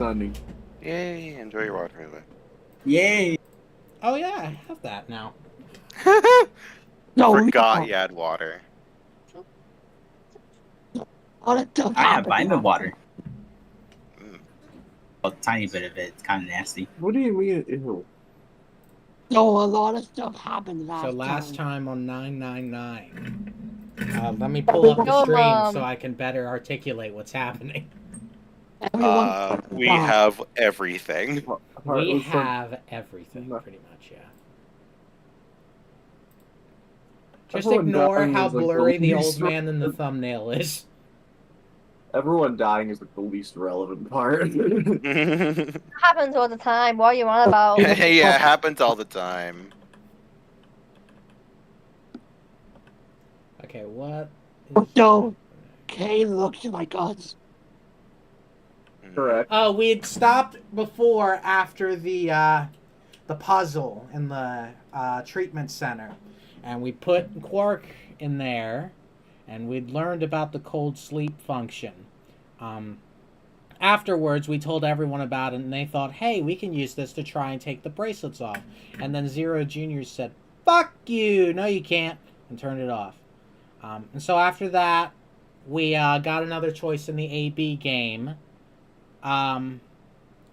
Sunny. Yay, enjoy your water. Yay! Oh yeah, I have that now. No, Forgot you had water. all that stuff I have happened. vitamin water. Mm. A tiny bit of it. It's kind of nasty. What do you mean? Ew. No, a lot of stuff happened last So last time. time on 999. Let me pull up the Go, stream Mom. so I can better articulate what's happening. Everyone, We have everything. We Let's start- have everything, pretty much, yeah. Just Everyone ignore dying how is, like, the blurry the old least man in the thumbnail is. Everyone dying is like the least relevant part. It happens all the time. What are you on about? Yeah, it happens all the time. Okay, what? no, Kay looks like us. Correct. Oh, we had stopped before after the puzzle in the treatment center, and we put Quark in there, and we'd learned about the cold sleep function. Afterwards, we told everyone about it, and they thought, hey, we can use this to try and take the bracelets off. And then Zero Jr. said, fuck you, no you can't, and turned it off. And so after that, we got another choice in the AB game,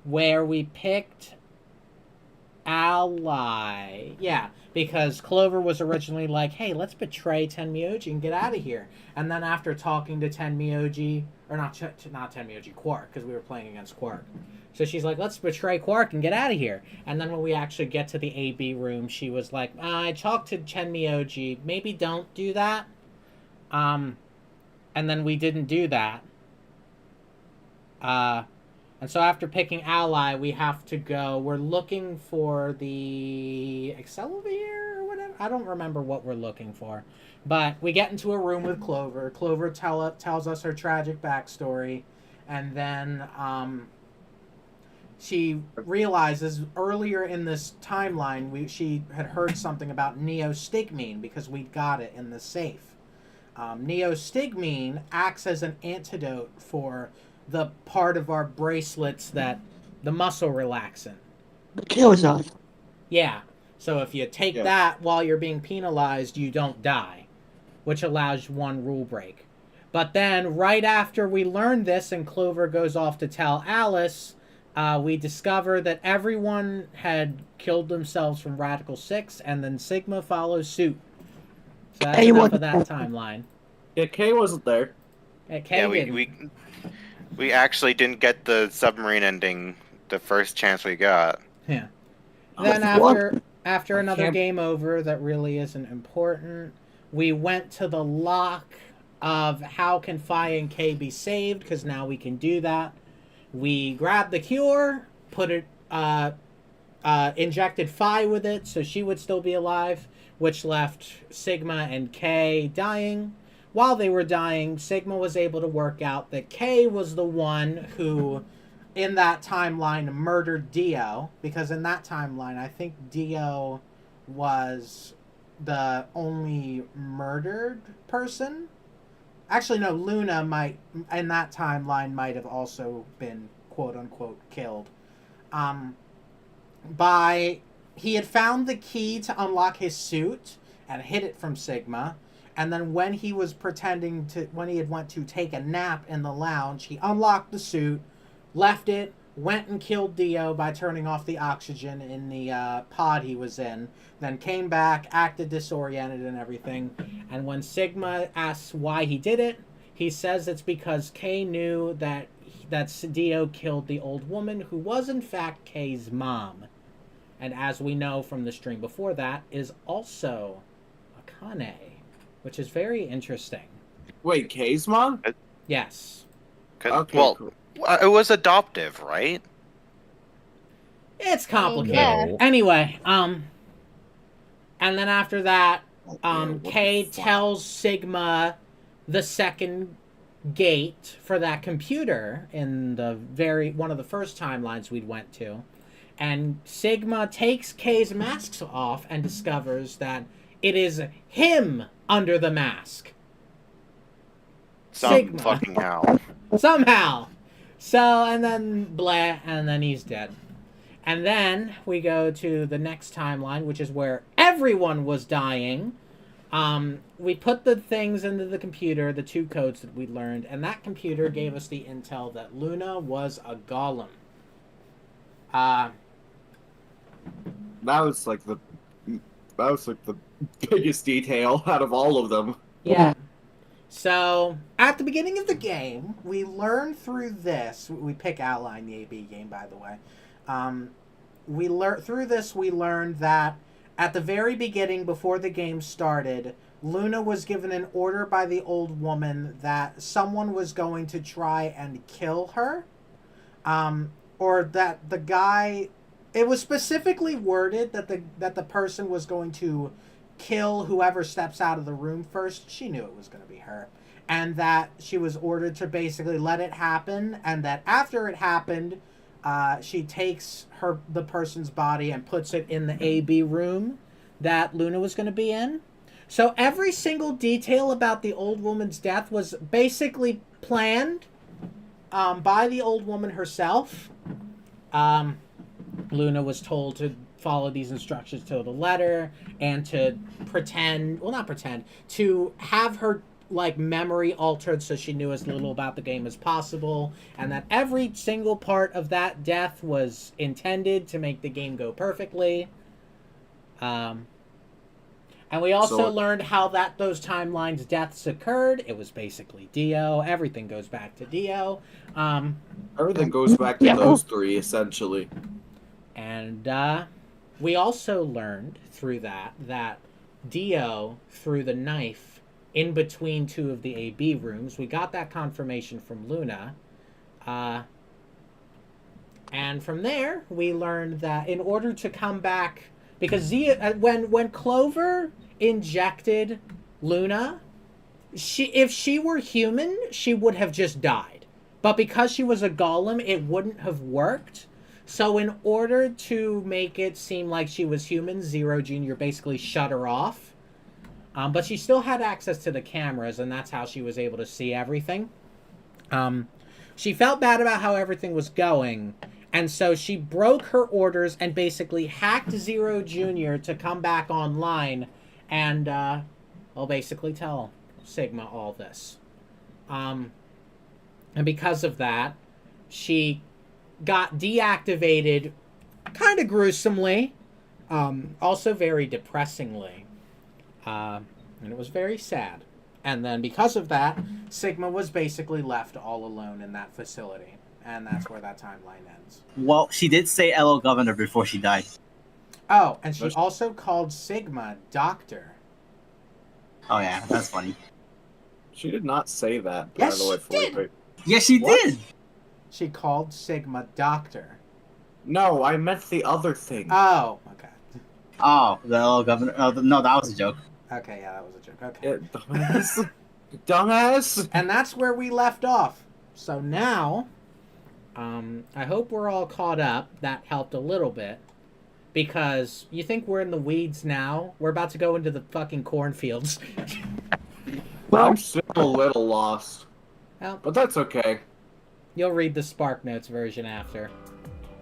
where we picked Ally. Yeah, because Clover was originally like, hey, let's betray Tenmyoji and get out of here. And then after talking to Tenmyoji, or not Tenmyoji, Quark, because we were playing against Quark. So she's like, let's betray Quark and get out of here. And then when we actually get to the AB room, she was like, I talked to Tenmyoji, maybe don't do that. And then we didn't do that. And so after picking Ally, we have to go. We're looking for the Accelovir or whatever. I don't remember what we're looking for. But we get into a room with Clover. Clover tells us her tragic backstory. And then she realizes earlier in this timeline, she had heard something about neostigmine because we got it in the safe. Neostigmine acts as an antidote for the part of our bracelets that the muscle relaxant. It kills us. Yeah. So if you take that while you're being penalized, you don't die, which allows one rule break. But then right after we learn this and Clover goes off to tell Alice, we discover that everyone had killed themselves from Radical 6, and then Sigma follows suit. So that's enough of that timeline. Yeah, Kay wasn't there. Yeah, we actually didn't get the submarine ending the first chance we got. Yeah. Then after another game over that really isn't important, we went to the lock of how can Phi and K be saved, because now we can do that. We grabbed the cure, put it, injected Phi with it so she would still be alive, which left Sigma and K dying. While they were dying, Sigma was able to work out that K was the one who, in that timeline, murdered Dio. Because in that timeline, I think Dio was the only murdered person. Actually, no, Luna might, in that timeline, might have also been quote-unquote killed. He had found the key to unlock his suit and hid it from Sigma. And then when he was when he had went to take a nap in the lounge, he unlocked the suit, left it, went and killed Dio by turning off the oxygen in the pod he was in, then came back, acted disoriented and everything. And when Sigma asks why he did it, he says it's because Kay knew that Dio killed the old woman who was in fact Kay's mom. And as we know from the stream before that, is also Akane. Which is very interesting. Wait, Kay's mom? Yes. Okay, well, cool. It was adoptive, right? It's complicated. Yeah. Anyway, and then after that, Kay tells Sigma the second gate for that computer in one of the first timelines we went to. And Sigma takes Kay's masks off and discovers that it is him under the mask. Fucking how. Somehow. So, and then blah, and then he's dead. And then we go to the next timeline, which is where everyone was dying. We put the things into the computer, the 2 codes that we learned, and that computer gave us the intel that Luna was a golem. That was like the biggest detail out of all of them. Yeah. So, at the beginning of the game, we learn through this. We pick Outline, the AB game, by the way. We learned that at the very beginning, before the game started, Luna was given an order by the old woman that someone was going to try and kill her. Or that the guy... It was specifically worded that the person was going to kill whoever steps out of the room first. She knew it was going to be her. And that she was ordered to basically let it happen, and that after it happened, she takes the person's body and puts it in the AB room that Luna was going to be in. So every single detail about the old woman's death was basically planned by the old woman herself. Luna was told to follow these instructions to the letter and to to have her memory altered so she knew as little about the game as possible, and that every single part of that death was intended to make the game go perfectly. And we also learned how those timelines deaths occurred. It was basically Dio. Everything goes back to Dio. Everything goes back to those 3, essentially. And we also learned through that Dio threw the knife in between 2 of the AB rooms. We got that confirmation from Luna. And from there, we learned that in order to come back... Because when Clover injected Luna, if she were human, she would have just died. But because she was a golem, it wouldn't have worked. So in order to make it seem like she was human, Zero Jr. basically shut her off. But she still had access to the cameras, and that's how she was able to see everything. She felt bad about how everything was going, and so she broke her orders and basically hacked Zero Jr. to come back online and, basically tell Sigma all this. And because of that, she got deactivated kind of gruesomely, also very depressingly, and it was very sad. And then because of that, Sigma was basically left all alone in that facility, and that's where that timeline ends. Well, she did say "Hello, Governor" before she died. Oh, and she also called Sigma Doctor. Oh yeah, that's funny. She did not say that, by Yes, the way, she did. Felipe. Yes, she What? did. She called Sigma Doctor. No, I meant the other thing. Oh, okay. Oh, the "Hello, Governor." Oh, no, that was a joke. Okay, yeah, that was a joke. Okay. Yeah, dumbass. Dumbass! And that's where we left off. So now, I hope we're all caught up. That helped a little bit. Because you think we're in the weeds now? We're about to go into the fucking cornfields. I'm still a little lost. Well, But that's okay. you'll read the Spark Notes version after.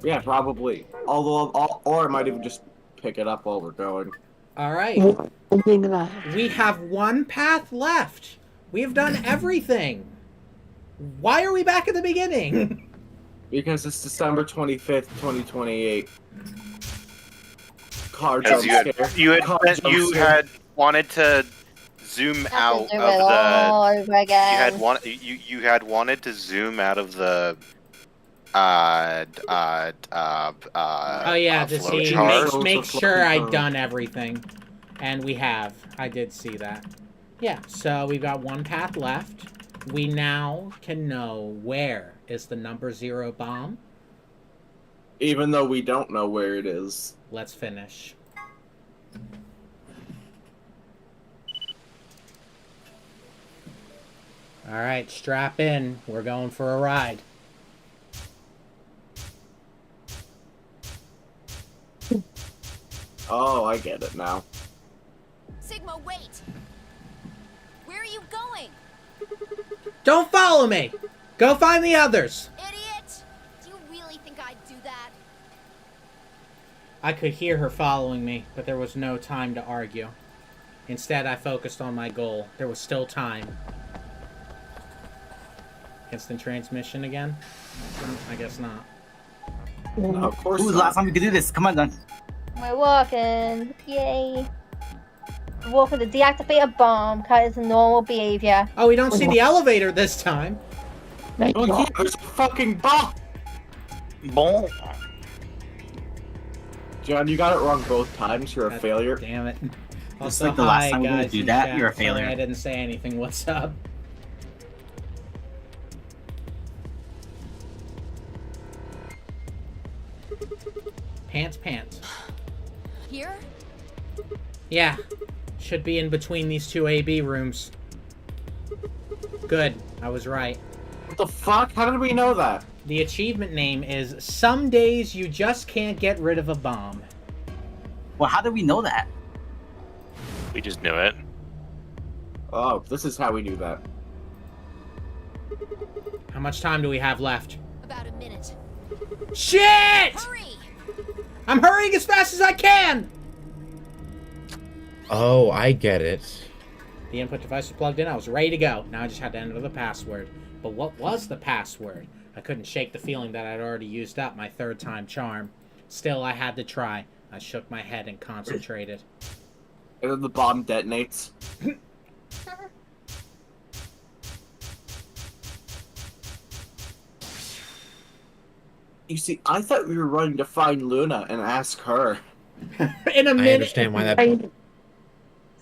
Yeah, probably. Although, or I might even just pick it up while we're going. Alright. We have one path left. We have done everything. Why are we back at the beginning? Because it's December 25th, 2028. Car jump Because scare. you had wanted to zoom out of Do it the. all over You again. had wanted to zoom out of the. Oh yeah, to see, chart. make sure I'd done everything. And we have. I did see that. Yeah, so we've got one path left. We now can know where is the number 0 bomb. Even though we don't know where it is. Let's finish. Alright, strap in. We're going for a ride. Oh, I get it now. Sigma, wait! Where are you going? Don't follow me! Go find the others! Idiot! do that. I could hear her following me, but there was no time to argue. Instead, I focused on my goal. There was still time. Instant transmission again? I guess not. No, of course Ooh, not. last time we could do this. Come on, done. We're walking. Yay. We're walking to deactivate a bomb, because it's a normal behavior. Oh, we don't see the elevator this time. Thank Oh, God. yeah, there's a fucking bomb! Bon. John, you got it wrong both times. You're a God failure. Damn it. Just Also, like the last hi, time we guys do in that, chat. you're a Sorry failure. I didn't say anything. What's up? Pants. Here? Yeah. Should be in between these two AB rooms. Good. I was right. What the fuck? How did we know that? The achievement name is Some Days You Just Can't Get Rid of a Bomb. Well, how did we know that? We just knew it. Oh, this is how we knew that. How much time do we have left? About a minute. Shit! Hurry! I'm hurrying as fast as I can! Oh, I get it. The input device was plugged in. I was ready to go. Now I just had to enter the password. But what was the password? I couldn't shake the feeling that I'd already used up my third time charm. Still, I had to try. I shook my head and concentrated. And then the bomb detonates. You see, I thought we were running to find Luna and ask her. In a minute. I understand why that.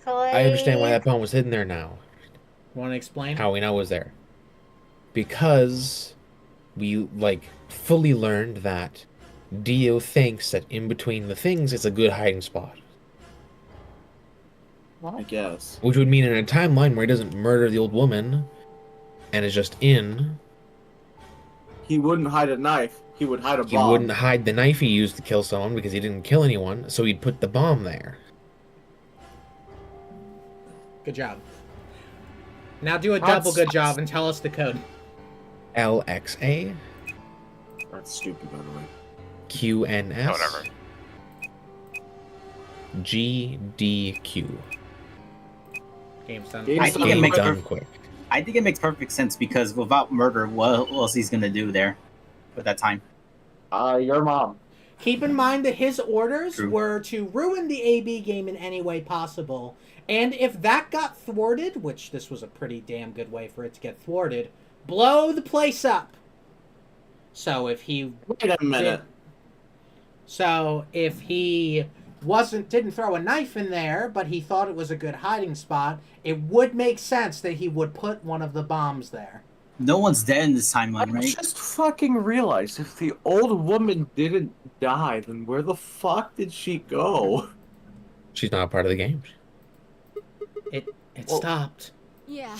I understand why that bomb was hidden there now. Want to explain? How we know it was there. Because we fully learned that Dio thinks that in between the things it's a good hiding spot. I guess. Which would mean in a timeline where he doesn't murder the old woman and is just in, He wouldn't hide a knife. He would hide a he bomb. wouldn't hide the knife he used to kill someone because he didn't kill anyone, so he'd put the bomb there. Good job. Now do a double good job and tell us the code. LXA That's stupid, by the way. QNS Whatever. GDQ. Game's done. Game's I think it Game makes done quick. I think it makes perfect sense because without murder, what else he's gonna do there with that time? Your mom. Keep in mind that his orders True. were to ruin the AB game in any way possible. And if that got thwarted, which this was a pretty damn good way for it to get thwarted, blow the place up. So if he Wait a minute. didn't throw a knife in there, but he thought it was a good hiding spot, it would make sense that he would put one of the bombs there. No one's dead in this I timeline, right? just fucking realized if the old woman didn't die, then where the fuck did she go? She's not part of the game. It Well- stopped. Yeah.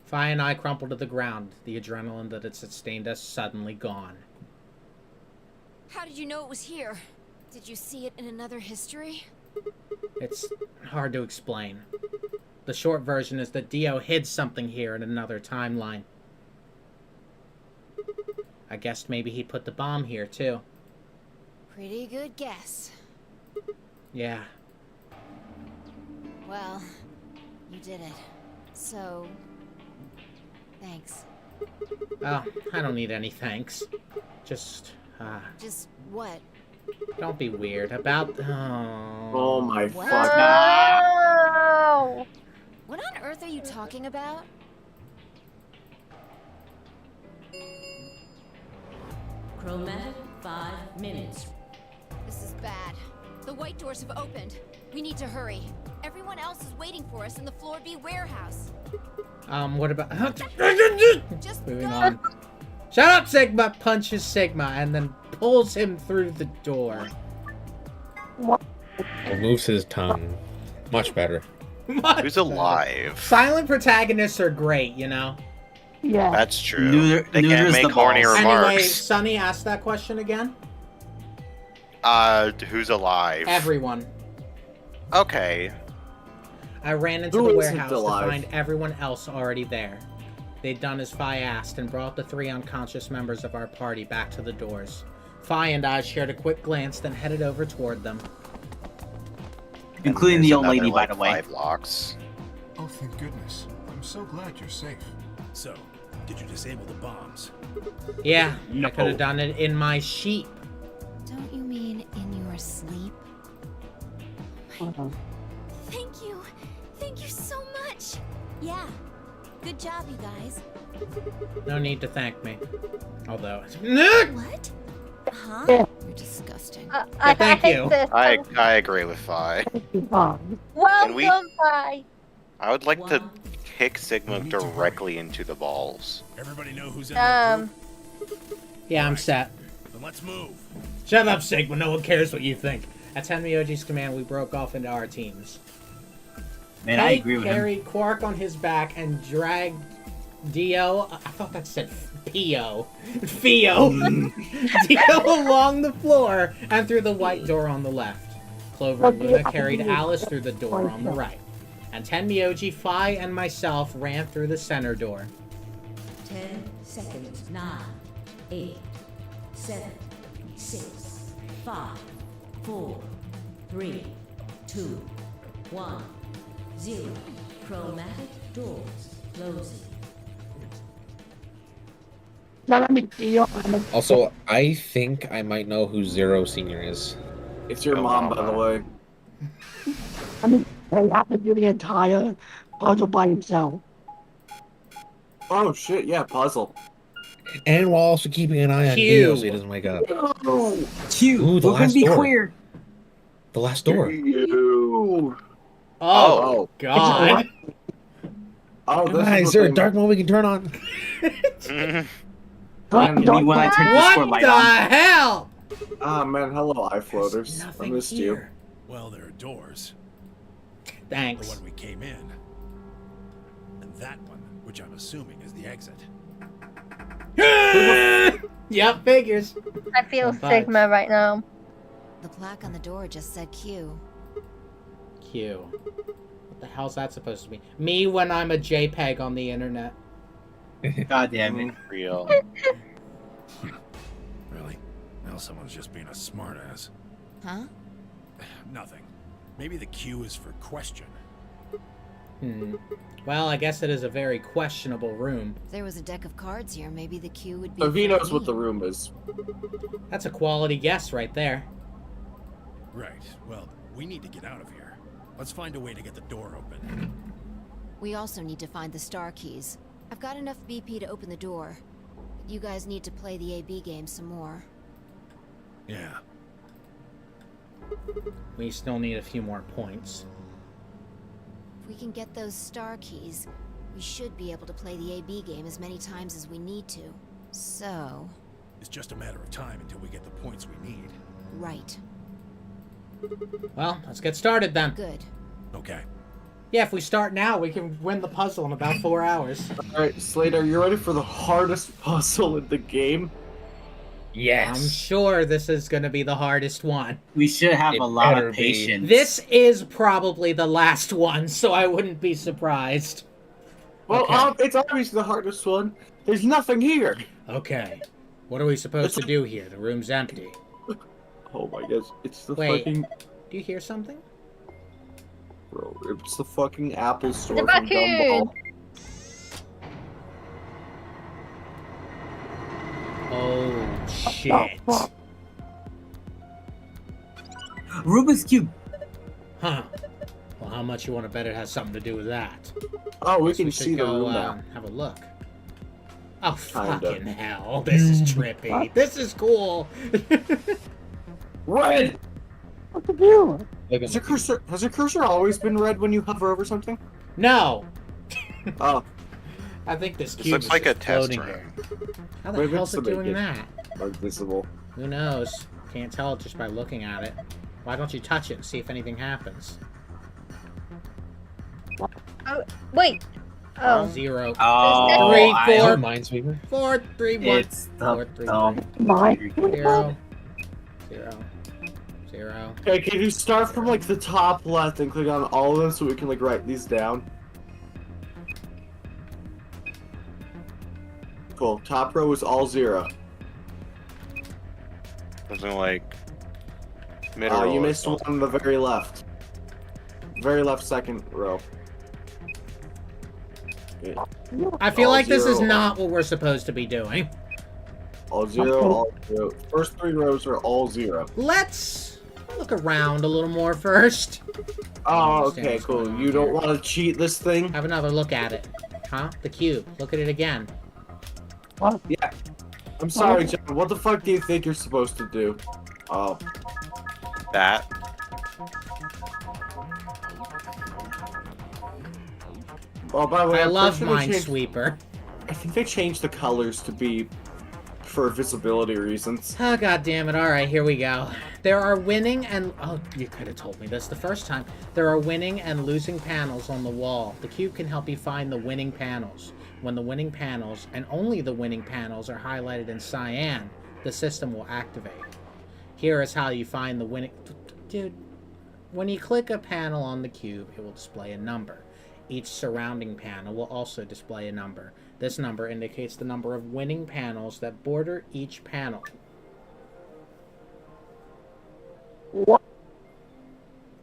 Fi and I crumpled to the ground, the adrenaline that had sustained us suddenly gone. How did you know it was here? Did you see it in another history? It's hard to explain. The short version is that Dio hid something here in another timeline. I guessed maybe he put the bomb here, too. Pretty good guess. Yeah. Well, you did it. So, thanks. Oh, I don't need any thanks. Just, Just what? don't be weird about... Oh my What? fuck. Wow. What on earth are you talking about? Chromatic 5 minutes. This is bad. The white doors have opened. We need to hurry. Everyone else is waiting for us in the Floor B warehouse. What about... Just Moving go. on. Shut up, Sigma! Punches Sigma and then pulls him through the door. It moves his tongue. Much better. Who's alive? Silent protagonists are great, you know? Yeah. That's true. Neuter- They can't neuters make the horny balls. Anyway, remarks. Sonny asked that question again. Who's alive? Everyone. Okay. I ran into Who the isn't warehouse to alive? find everyone else already there. they'd done as Phi asked and brought the 3 unconscious members of our party back to the doors. Phi and I shared a quick glance, then headed over toward them. Including There's the old another, lady, by like, the way. 5 locks. Oh, thank goodness. I'm so glad you're safe. So, did you disable the bombs? Yeah, No. I could have done it in my sheep. Don't you mean in your sleep? Thank you. Thank you so much. Yeah. Good job, you guys. No need to thank me. Although, What? Huh? You're disgusting. I thank hate you. this. I agree with Phi. Welcome, we- bye. I would like to One. kick Sigma directly into the balls. Everybody know who's in that group? Yeah, I'm set. Then let's move. Shut up, Sigma. No one cares what you think. At Tenmyoji's command, we broke off into our teams. Man, I Kay agree with him. carried Quark on his back and dragged Dio. I thought that said Pio. Theo. Dio along the floor and through the white door on the left. Clover and Luna carried Alice through the door on the right. And Tenmyoji, Phi, and myself ran through the center door. 10 seconds. 9, 8, 7, 6, 5, 4, 3, 2, 1, 0. Chromatic doors closing. Also, I think I might know who Zero Senior is. It's your Oh, mom, wow. by the way. I mean, they have to do the entire puzzle by himself. Oh shit, yeah, puzzle. And while also keeping an eye on Q. Dio so he doesn't wake up. Q, Ooh, the we're gonna last be door. queer. The last door. You. Oh, God. Oh, this Hi, is is there a the dark mode we can turn on? I mean, when I turn the Discord What light the on. hell? Ah, man, hello, eye floaters. I Nothing missed you. here. Well, there are doors. The Thanks. one we came in. And that one, which I'm assuming is the exit. Yep, figures. I feel Don't budge. Sigma right now. The plaque on the door just said Q. Q. What the hell's that supposed to be? Me when I'm a JPEG on the internet. God damn it. Real. Really? Now someone's just being a smartass. Huh? Nothing. Maybe the Q is for question. Well, I guess it is a very questionable room. If there was a deck of cards here, maybe the Q would be. So he for knows what me. the room is. That's a quality guess right there. Right. Well, we need to get out of here. Let's find a way to get the door open. We also need to find the star keys. I've got enough BP to open the door. You guys need to play the AB game some more. Yeah. We still need a few more points. If we can get those star keys, we should be able to play the AB game as many times as we need to. So, It's just a matter of time until we get the points we need. right. Well, let's get started then. Good. Okay. Yeah, if we start now, we can win the puzzle in about 4 hours. Alright, Slater, you ready for the hardest puzzle in the game? I'm sure this is going to be the hardest one. We should have It a lot better of be. patience. This is probably the last one, so I wouldn't be surprised. Well, Okay. it's obviously the hardest one. There's nothing here. Okay. What are we supposed to do here? The room's empty. Oh my gosh, it's the Wait. fucking... Do you hear something? Bro, it's the fucking Apple store The from vacuum! Gumball. Oh, shit. Rubik's Cube. Huh. Well, how much you want to bet it has something to do with that? Oh, we Guess can should see the go, room now. have a look. Oh, Kinda. fucking hell. This is trippy. This is cool. Red! What's the view? Look Has at your cursor always been red when you hover over something? No. Oh, I think this This cube looks is like a just test floating room. here. How the Maybe hell's it's it to make doing it- that? invisible. Who knows? Can't tell just by looking at it. Why don't you touch it and see if anything happens? Wait. Oh. 0, Oh, Three, I- four. Minesweeper. 4, 3, 1. It's 4, the 3, dumb. My 0, 0, 0. Okay, can you start from like the top left and click on all of them so we can like write these down? Cool. Top row is all 0. Something like middle row. You is missed one on the very left. Very left second row. Yeah. I feel All like this is 0. not what we're supposed to be doing. All 0, all 0. First 3 rows are all 0. Let's look around a little more first. Oh, understand okay, what's going cool. on You don't here. want to cheat this thing? Have another look at it. Huh? The cube. Look at it again. Yeah. I'm sorry, John. What the fuck do you think you're supposed to do? Oh. that. Oh, by the way, I I'm love pretty sure they changed- Minesweeper. I think they changed the colors to be for visibility reasons. Oh, god damn it. Alright, here we go. There are winning and... Oh, you could have told me this the first time. There are winning and losing panels on the wall. The cube can help you find the winning panels. When the winning panels, and only the winning panels, are highlighted in cyan, the system will activate. Here is how you find the winning... Dude, when you click a panel on the cube, it will display a number. Each surrounding panel will also display a number. This number indicates the number of winning panels that border each panel. What?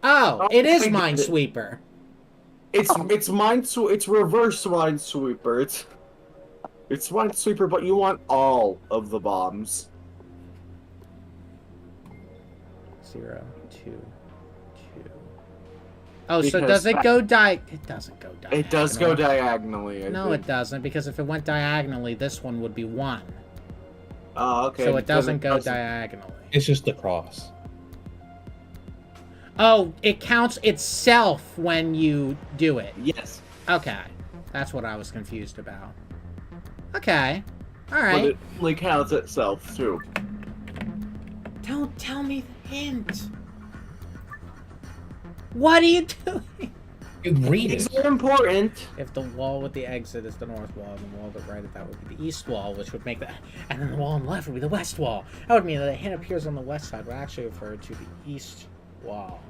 Oh, it is I get it. Minesweeper. It's it's reverse Minesweeper. It's Minesweeper, but you want all of the bombs. 0, 2, 2. Oh, so Because does it go It doesn't go diagonal. It does go diagonally. I No, think. it doesn't, because if it went diagonally, this one would be 1. Oh, okay. So it then doesn't go doesn't. diagonally. It's just the cross. Oh, it counts itself when you do it. Yes. Okay. That's what I was confused about. Okay. But Alright. it only counts itself, too. Don't tell me the hint. What are you doing? You read It's it. important. If the wall with the exit is the north wall, and the wall to the right of that would be the east wall, which would make that, and then the wall on the left would be the west wall. That would mean that a hint appears on the west side would actually refer to the east wall.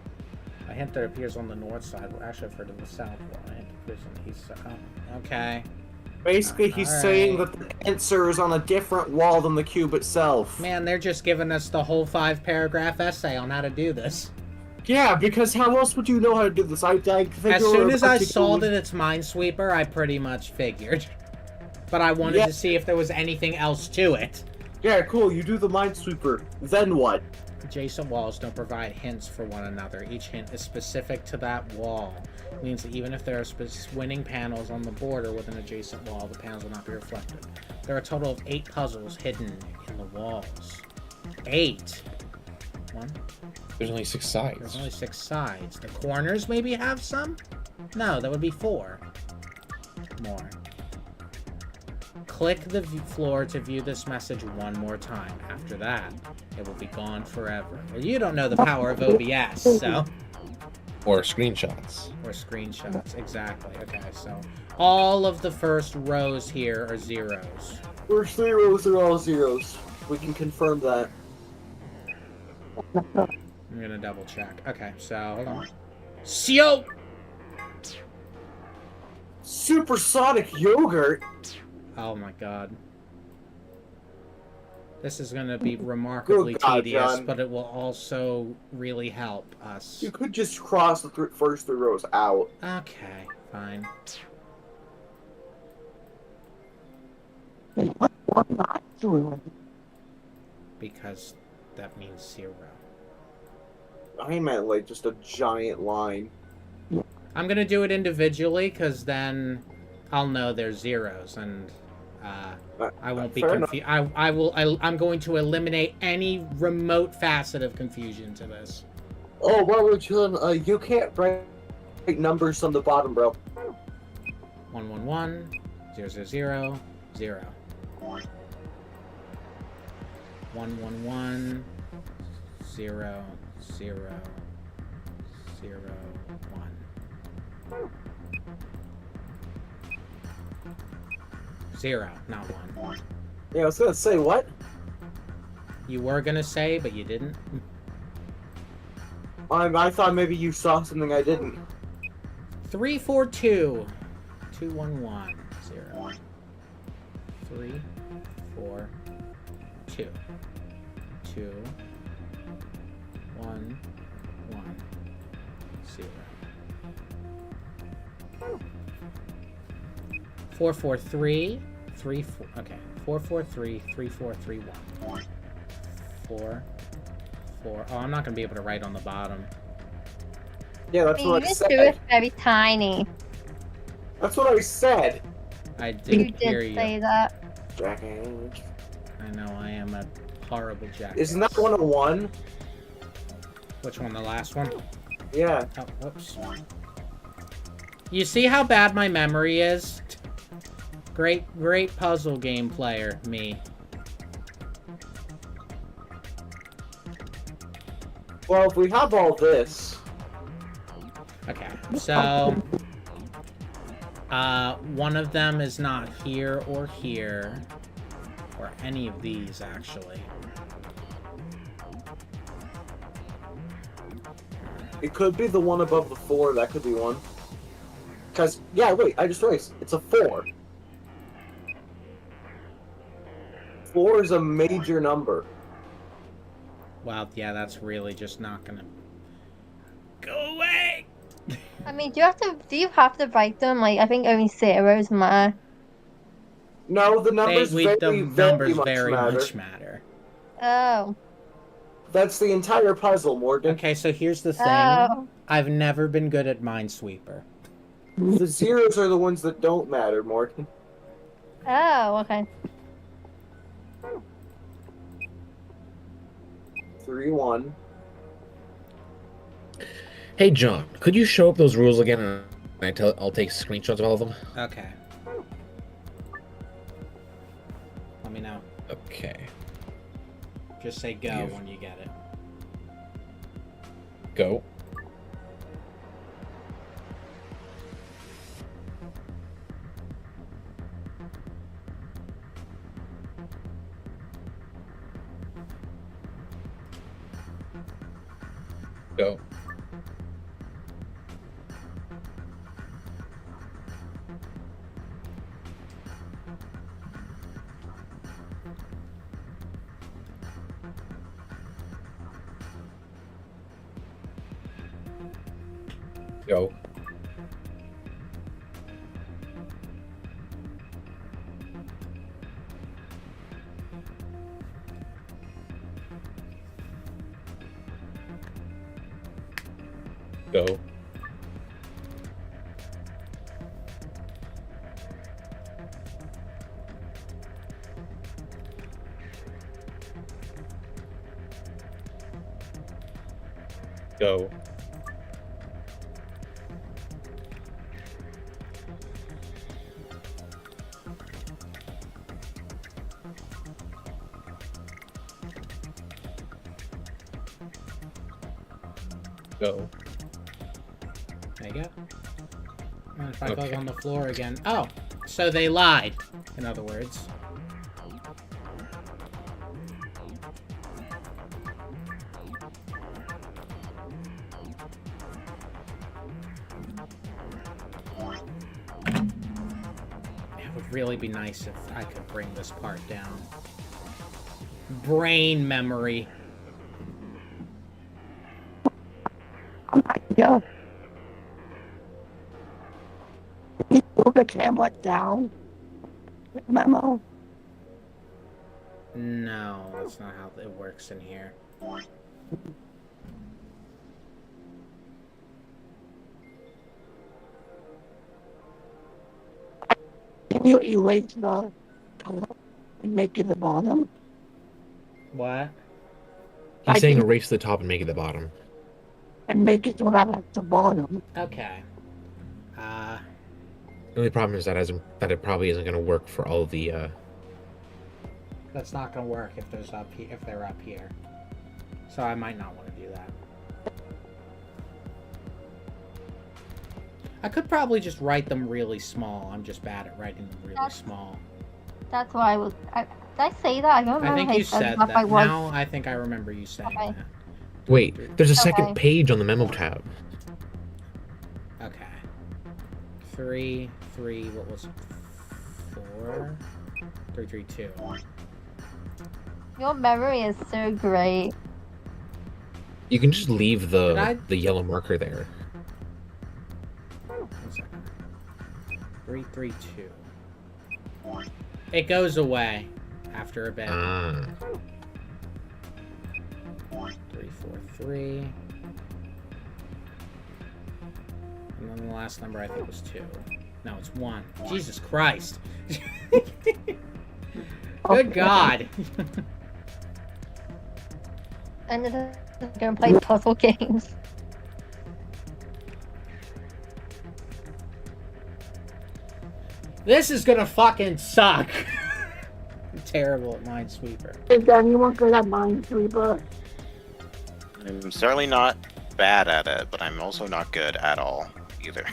A hint that appears on the north side will actually refer to the south wall. A hint that appears on the east side. Oh, okay. Basically, he's Alright. saying that the answer is on a different wall than the cube itself. Man, they're just giving us the whole 5-paragraph essay on how to do this. Yeah, because how else would you know how to do this? I think As soon as I saw that it's Minesweeper, I pretty much figured. But I wanted Yeah. to see if there was anything else to it. Yeah, cool. You do the Minesweeper. Then what? Adjacent walls don't provide hints for one another. Each hint is specific to that wall. It means that even if there are winning panels on the border with an adjacent wall, the panels will not be reflected. There are a total of 8 puzzles hidden in the walls. 8. 1. There's only 6 There's sides. only 6 sides. The corners maybe have some? No, that would be 4. More. Click the floor to view this message one more time. After that, it will be gone forever. Well, you don't know the power of OBS, so... Or screenshots. Or screenshots, exactly. Okay, so all of the first rows here are zeros. First 3 rows are all zeros. We can confirm that. I'm gonna double check. Okay, so hold on. Sio! Supersonic yogurt? Oh my god. This is gonna be remarkably Good God, tedious, John. but it will also really help us. You could just cross the first 3 rows out. Okay, fine. What am I doing? Because that means 0. I meant like just a giant line. I'm gonna do it individually, because then I'll know there's zeros, and I won't be Fair enough. confused. I'm going to eliminate any remote facet of confusion to this. Oh, well, John, you can't write numbers on the bottom, bro. 111, 000, 0. 111, 0, 0, 0, 1. 0, not 1. Yeah, I was gonna say, what? You were gonna say, but you didn't. I thought maybe you saw something I didn't. 342, 211, 0. 3, 4, 2, 2, 1, 1, 0. 4, 4, 3, 3, 4. Okay. 4, 4, 3, 3, 4, 3, 1. 4, 4. Oh, I'm not gonna be able to write on the bottom. Yeah, that's what I You said. do it very tiny. That's what I said. I You didn't hear did you. say that. Jackass. I know I am a horrible jackass. Isn't that one a 1? Which one? The last one? Yeah. Oh, whoops. You see how bad my memory is? Great puzzle game player, me. Well, if we have all this, Okay, so one of them is not here or here, or any of these actually. it could be the one above the 4. That could be one. Cause yeah, wait, I just realized it's a 4. 4 is a major number. Wow, yeah, that's really just not gonna go away. I mean, do you have to write them? Like, I think only zeros matter. No, the numbers The very numbers much very matter. much matter. Oh. That's the entire puzzle, Morgan. Okay, so here's the thing. Oh. I've never been good at Minesweeper. The zeros are the ones that don't matter, Morgan. Oh, okay. 3, 1. Hey John, could you show up those rules again and I'll take screenshots of all of them? Okay. Let me know. Okay. Just say go Yes. when you get it. Go. Go. Go. Go. Go. Go. There you go. And if I click Okay. on the floor again. Oh! So they lied, in other words. It would really be nice if I could bring this part down. Brain memory. Yeah. Can you move the camera down? Memo. No, that's not how it works in here. Can you erase the color and make it the bottom? What? He's I saying think- erase the top and make it the bottom. And make it so that at the bottom. Okay. The only problem is that it probably isn't going to work for all of the That's not gonna work if there's up here, if they're up here. So I might not want to do that. I could probably just write them really small. I'm just bad at writing them really small. That's why I was. Did I say that? I don't remember. I think if you said said if that. I was. Now I think I remember you saying Okay. that. Wait, there's a second Okay. page on the memo tab. Okay. 3, 3, what was it? 4? 3, 3, 2. Your memory is so great. You can just leave Did I- the yellow marker there. 332. It goes away after a bit. 343. And then the last number I think was 2. No, it's 1. Jesus Christ. Good God. And then I'm gonna play puzzle games. This is gonna fucking suck. I'm terrible at Minesweeper. Is anyone good at Minesweeper? I'm certainly not bad at it, but I'm also not good at all either.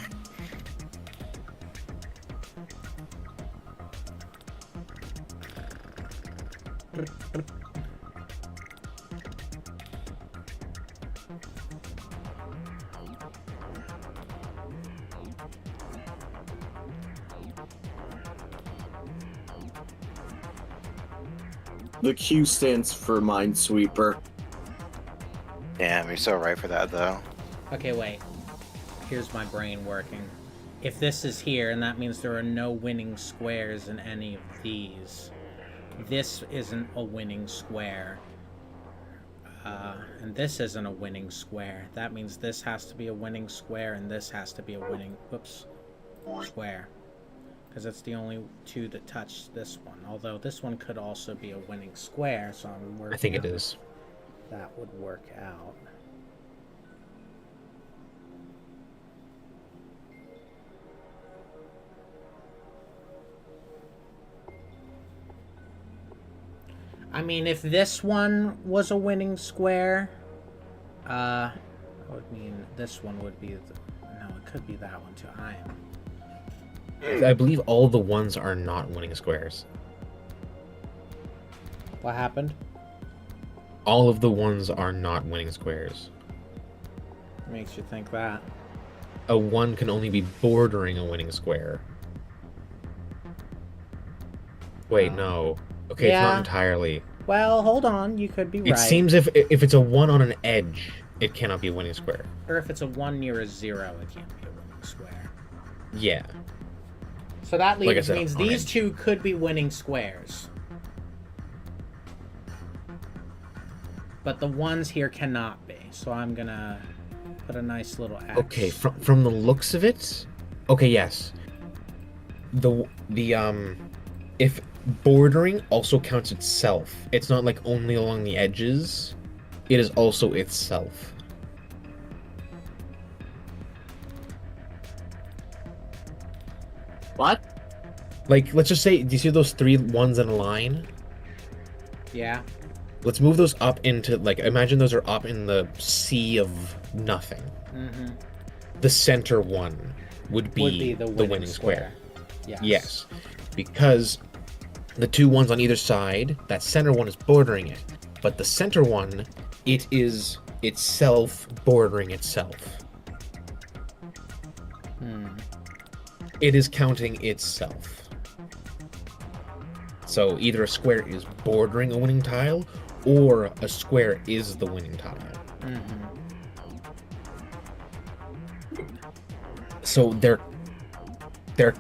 The Q stands for Minesweeper. Damn, you're so right for that though. Okay, wait. Here's my brain working. If this is here, and that means there are no winning squares in any of these. This isn't a winning square. And this isn't a winning square. That means this has to be a winning square, and this has to be a winning, square. Because it's the only two that touch this one. Although this one could also be a winning square, so I'm working. I think it is. That would work out. I mean, if this one was a winning square, that would mean this one would be. No, it could be that one too. I believe all the ones are not winning squares. What happened? All of the ones are not winning squares. Makes you think that. A 1 can only be bordering a winning square. Wait, no. Okay, it's Yeah. not entirely. Well, hold on. You could be right. It seems if it's a 1 on an edge, it cannot be a winning square. Or if it's a 1 near a 0, it can't be a winning square. Yeah. So that Like I leaves said, means on these edge. two could be winning squares. But the ones here cannot be. So I'm gonna put a nice little X. Okay, from the looks of it, okay, yes. If bordering also counts itself, it's not like only along the edges. It is also itself. What? Like, let's just say, do you see those 3 ones in a line? Yeah. Let's move those up into, like, imagine those are up in the sea of nothing. Mm-hmm. The center one would be the the winning square. Yes. Yes. Because the 2 ones on either side, that center one is bordering it. But the center one, it is itself bordering itself. Hmm. It is counting itself. So either a square is bordering a winning tile, or a square is the winning tile. Mm-hmm. So there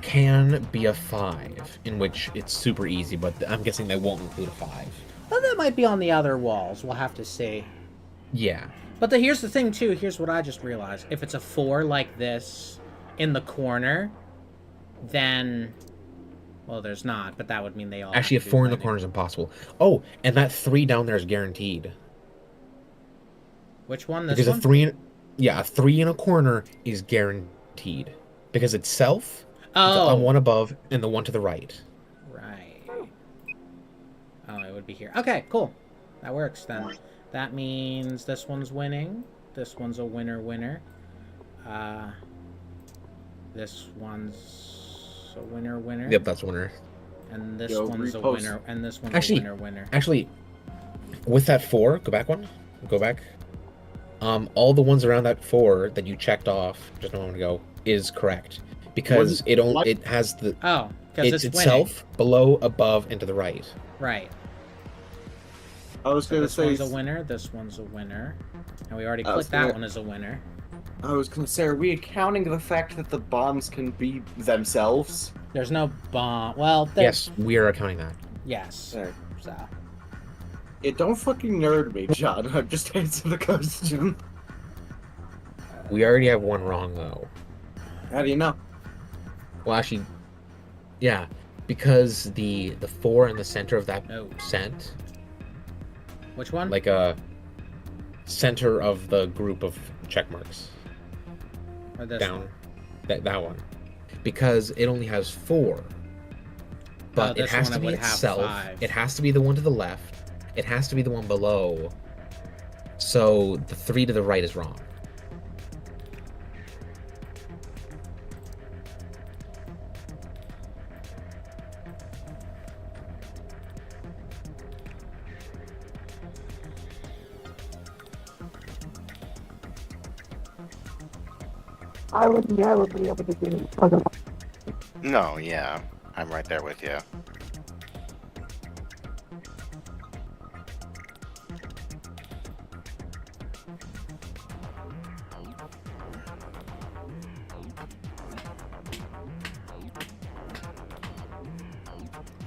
can be a 5, in which it's super easy, but I'm guessing they won't include a 5. Well, that might be on the other walls. We'll have to see. Yeah. But here's the thing, too. Here's what I just realized. If it's a 4 like this in the corner, then... Well, there's not, but that would mean they all Actually, a have to be 4 in the winning. corner is impossible. Oh, and that 3 down there is guaranteed. Which one? This Because one? a 3 in a corner is guaranteed. Because itself, Oh. on one above, and the one to the right. Right. Oh, it would be here. Okay, cool. That works then. That means this one's winning. This one's a winner. This one's a winner. Yep, that's winner. And this Yo, one's a repost. winner. And this one's Actually- a winner. Actually, with that 4, go back one. Go back. All the ones around that 4 that you checked off just a moment ago is correct. Because What? it has the Oh, because it's winning. itself, below, above, and to the right. Right. I was So gonna this say. one's a winner. This one's a winner. And we already I was clicked that gonna- one as a winner. I was gonna say, are we accounting the fact that the bombs can be themselves? There's no bomb. Well, there's... Yes, we are accounting that. Yes. There. So. Yeah, don't fucking nerd me, John. I'm just answering the question. We already have one wrong though. How do you know? Well, actually, yeah, because the 4 in the center of that No. cent, Which one? like a center of the group of check marks Or this down, one? that one, because it only has 4. But it this has one to be would have itself. 5. It has to be the one to the left. It has to be the one below. So the 3 to the right is wrong. I would never be able to do it. No, yeah. I'm right there with you.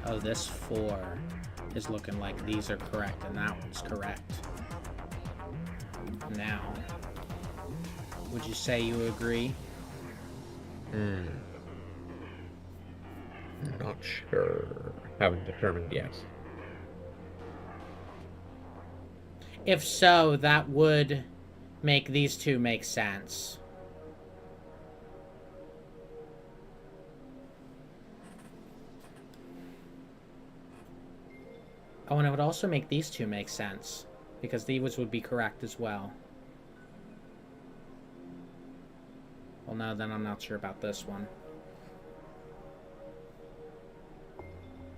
Oh, this 4 is looking like these are correct and that one's correct. Now, would you say you agree? I'm not sure. Haven't determined yet. If so, that would make these two make sense. Oh, and it would also make these two make sense, because these would be correct as well. Well, no, then I'm not sure about this one.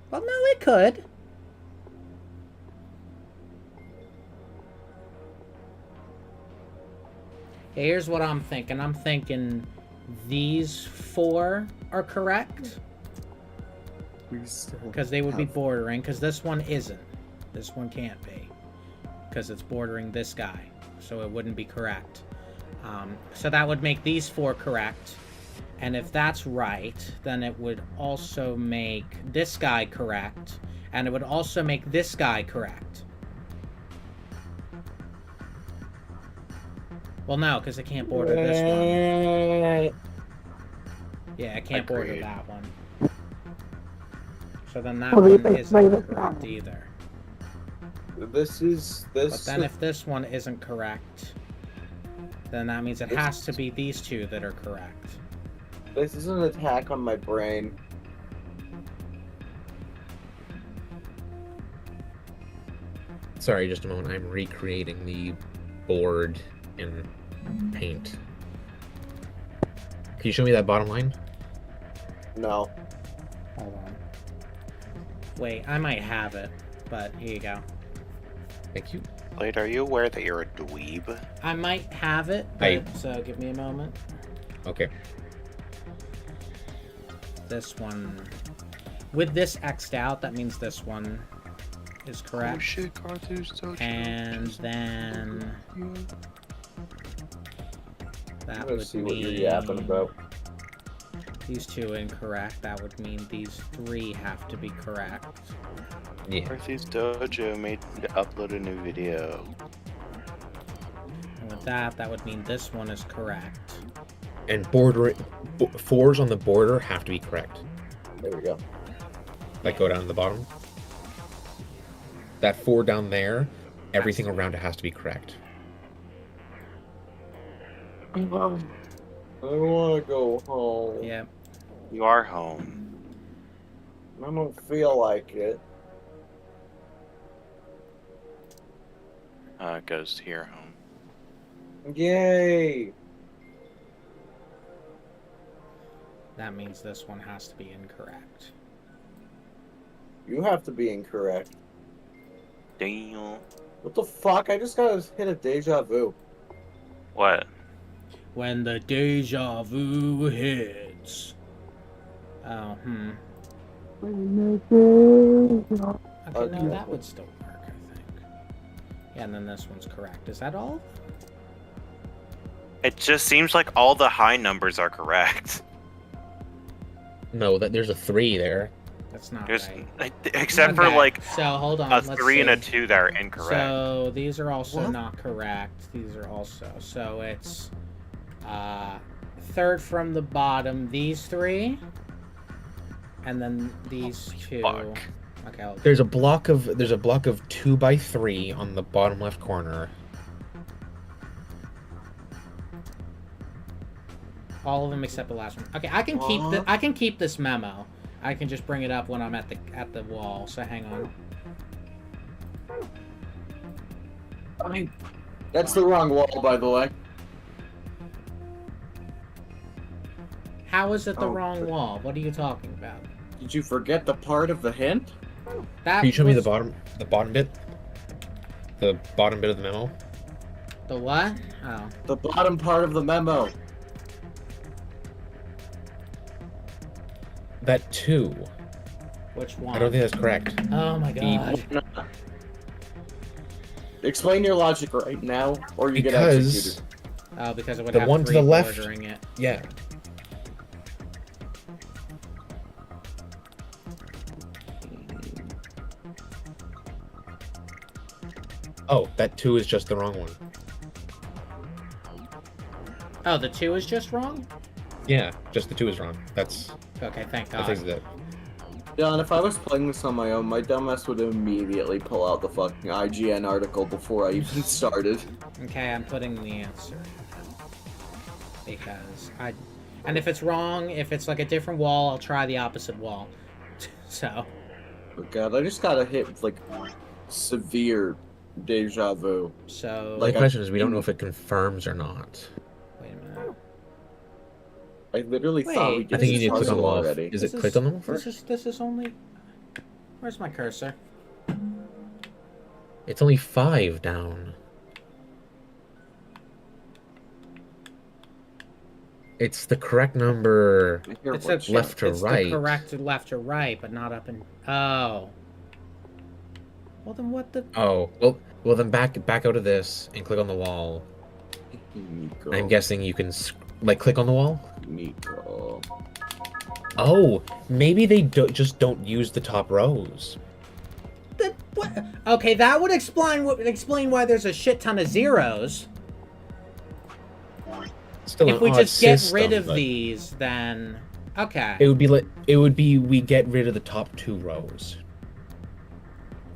Well, no, it could. Here's what I'm thinking. I'm thinking these 4 are correct. Because they would be bordering, because this one isn't. This one can't be. Because it's bordering this guy. So it wouldn't be correct. So that would make these 4 correct. And if that's right, then it would also make this guy correct. And it would also make this guy correct. Well, no, because it can't border this one. Yeah, it can't border Agreed. that one. So then that Well, one they isn't play this correct one. either. This is this. But then if this one isn't correct, then that means it has to be these 2 that are correct. This is an attack on my brain. Sorry, just a moment. I'm recreating the board in Paint. Can you show me that bottom line? No. Hold on. Wait, I might have it, but here you go. Thank you. Blade, are you aware that you're a dweeb? I might have it, I- so give me a moment. Okay. This one... With this X'd out, that means this one is correct. Oh shit, Carthage so And then... That I'm gonna would see what you're mean... yapping about. These 2 incorrect. That would mean these 3 have to be correct. Yeah. Carthage Dojo made to upload a new video. And with that, that would mean this one is correct. And border 4s on the border have to be correct. There we go. Like go down to the bottom. That 4 down there, everything around it has to be correct. Well, I want to go home. Yep. You are home. I don't feel like it. It goes to your home. Yay! That means this one has to be incorrect. You have to be incorrect. Damn. What the fuck? I just got hit a deja vu. What? When the deja vu hits. Oh, Okay, no, that would still work, I think. Yeah, and then this one's correct. Is that all? It just seems like all the high numbers are correct. No, that there's a 3 there. That's not There's right. except for Okay, like so hold on. a let's 3 and a see. 2 that are incorrect. So these are also What? not correct. These are also. So it's third from the bottom. These 3, and then these 2. fuck. Okay. I'll, There's a block of 2 by 3 on the bottom left corner. all of them except the last one. Okay, I can keep this memo. I can just bring it up when I'm at the wall. So hang on. I mean, that's the wrong wall, by the way. How is it the Oh, wrong wall? What are you talking about? Did you forget the part of the hint? That Can you show me the was- bottom bit? The bottom bit of the memo? The what? Oh. The bottom part of the memo. That 2. Which one? I don't think that's correct. Oh my god. Explain your logic right now, or you get Because executed. Oh, because it would the have one to 3 the left- bordering it. yeah. Oh, that 2 is just the wrong one. Oh, the 2 is just wrong? Yeah, just the 2 is wrong. That's Okay, thank that god. fixes it. John, if I was playing this on my own, my dumbass would immediately pull out the fucking IGN article before I even started. Okay, I'm putting the answer. Because and if it's wrong, if it's like a different wall, I'll try the opposite wall. So. Oh god, I just got hit with, like, severe deja vu. So. The Like, question is, we don't know if it confirms or not. Wait a minute. I literally thought we Wait, did I think you this need to click on the puzzle wall. already. Is it clicked on the wall first? This is only. Where's my cursor? It's only 5 down. It's the correct number. Here, It's watch a, out. left to it's right. the correct left to right, but not up and. Oh. Well then, what the? Oh, well then back out of this and click on the wall. Nico. I'm guessing you can click on the wall. Nico. Oh, maybe they just don't use the top rows. What? Okay, that would explain why there's a shit ton of zeros. Still If an we odd just get system, rid of but these, then okay. it would be we get rid of the top 2 rows.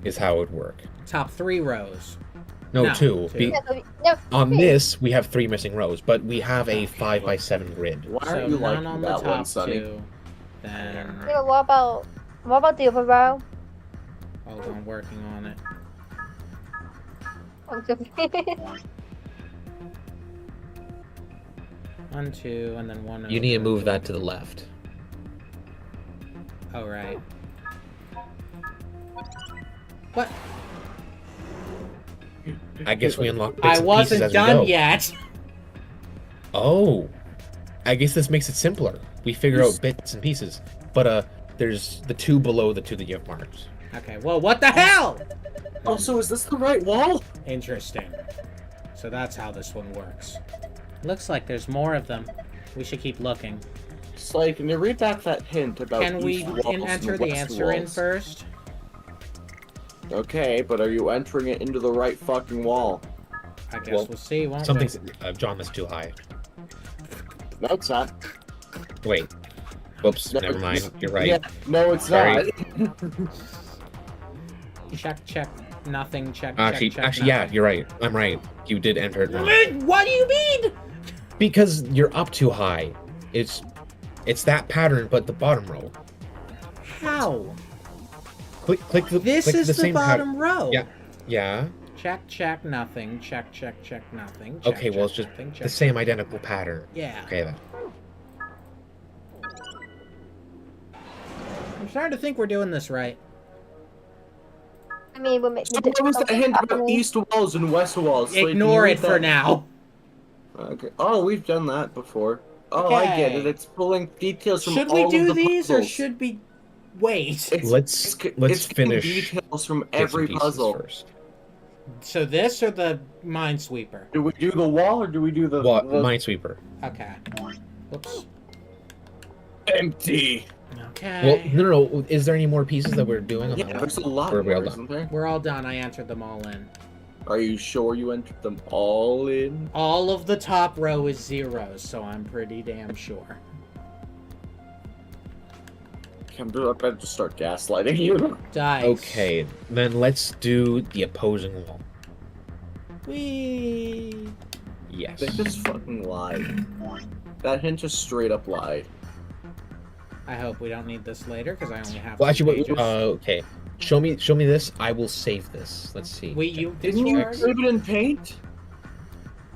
Is how it would work. Top 3 rows. No, No, 2. two. Yeah, so no, On three. this, we have 3 missing rows, but we have a 5 by 7 grid. Why So are you none liking on the that top one, Sonny? 2. Then Yeah, what about the other row? hold on, working on it. I'm confused. 1, 2, and then 1. You need to over. move that to the left. Oh right. What? I guess we unlock bits I and pieces wasn't as we done go. yet. Oh, I guess this makes it simpler. We figure out bits and pieces, but there's the 2 below the 2 that you have marked. Okay. Well, what the hell? Also, is this the right wall? Interesting. So that's how this one works. Looks like there's more of them. We should keep looking. Slay, can you read back that hint about Can we east walls and enter the west answer in walls? first? Okay, but are you entering it into the right fucking wall? I guess Well, we'll see, won't Something's John, that's too high. No, it's not. Wait. Whoops. No, Never mind. You're right. Yeah, no, it's Sorry. not. we? Check. Nothing. Check. Actually, check, yeah, nothing. you're right. I'm right. You did enter it wrong. What do you mean? Because you're up too high. It's that pattern, but the bottom row. How? Click the. This click is the same bottom row. Yeah. Yeah. Check, nothing. Check, nothing. Check, Okay, well, it's check, just nothing. the Check, same identical pattern. Yeah. Okay then. I'm starting to think we're doing this right. I mean, we're So what was the hint about east walls and west walls? Slay, can you Ignore read it for that? now. Okay. Oh, we've done that before. Oh, I get it. Okay. It's pulling details from Should all we of do the these or puzzles. should we wait? It's, Let's it's getting finish details from Bits and every pieces puzzle. first. So this or the Minesweeper? Do we do the wall or do we do the Minesweeper. Okay. Oops. empty? Well, Okay. no. Is there any more pieces that we're doing on Yeah, that one? there's a lot Or are we all more, done? isn't there? We're all done. I entered them all in. Are you sure you entered them all in? All of the top row is zeros, so I'm pretty damn sure. I'm about to start gaslighting you. Dice. Okay, then let's do the opposing wall. Whee! Yes. They just fucking lied. That hint just straight up lied. I hope we don't need this later because I only have. Well, 2 actually, pages. okay. Show me this. I will save this. Let's see. Wait, you did Didn't you yours? save it in paint?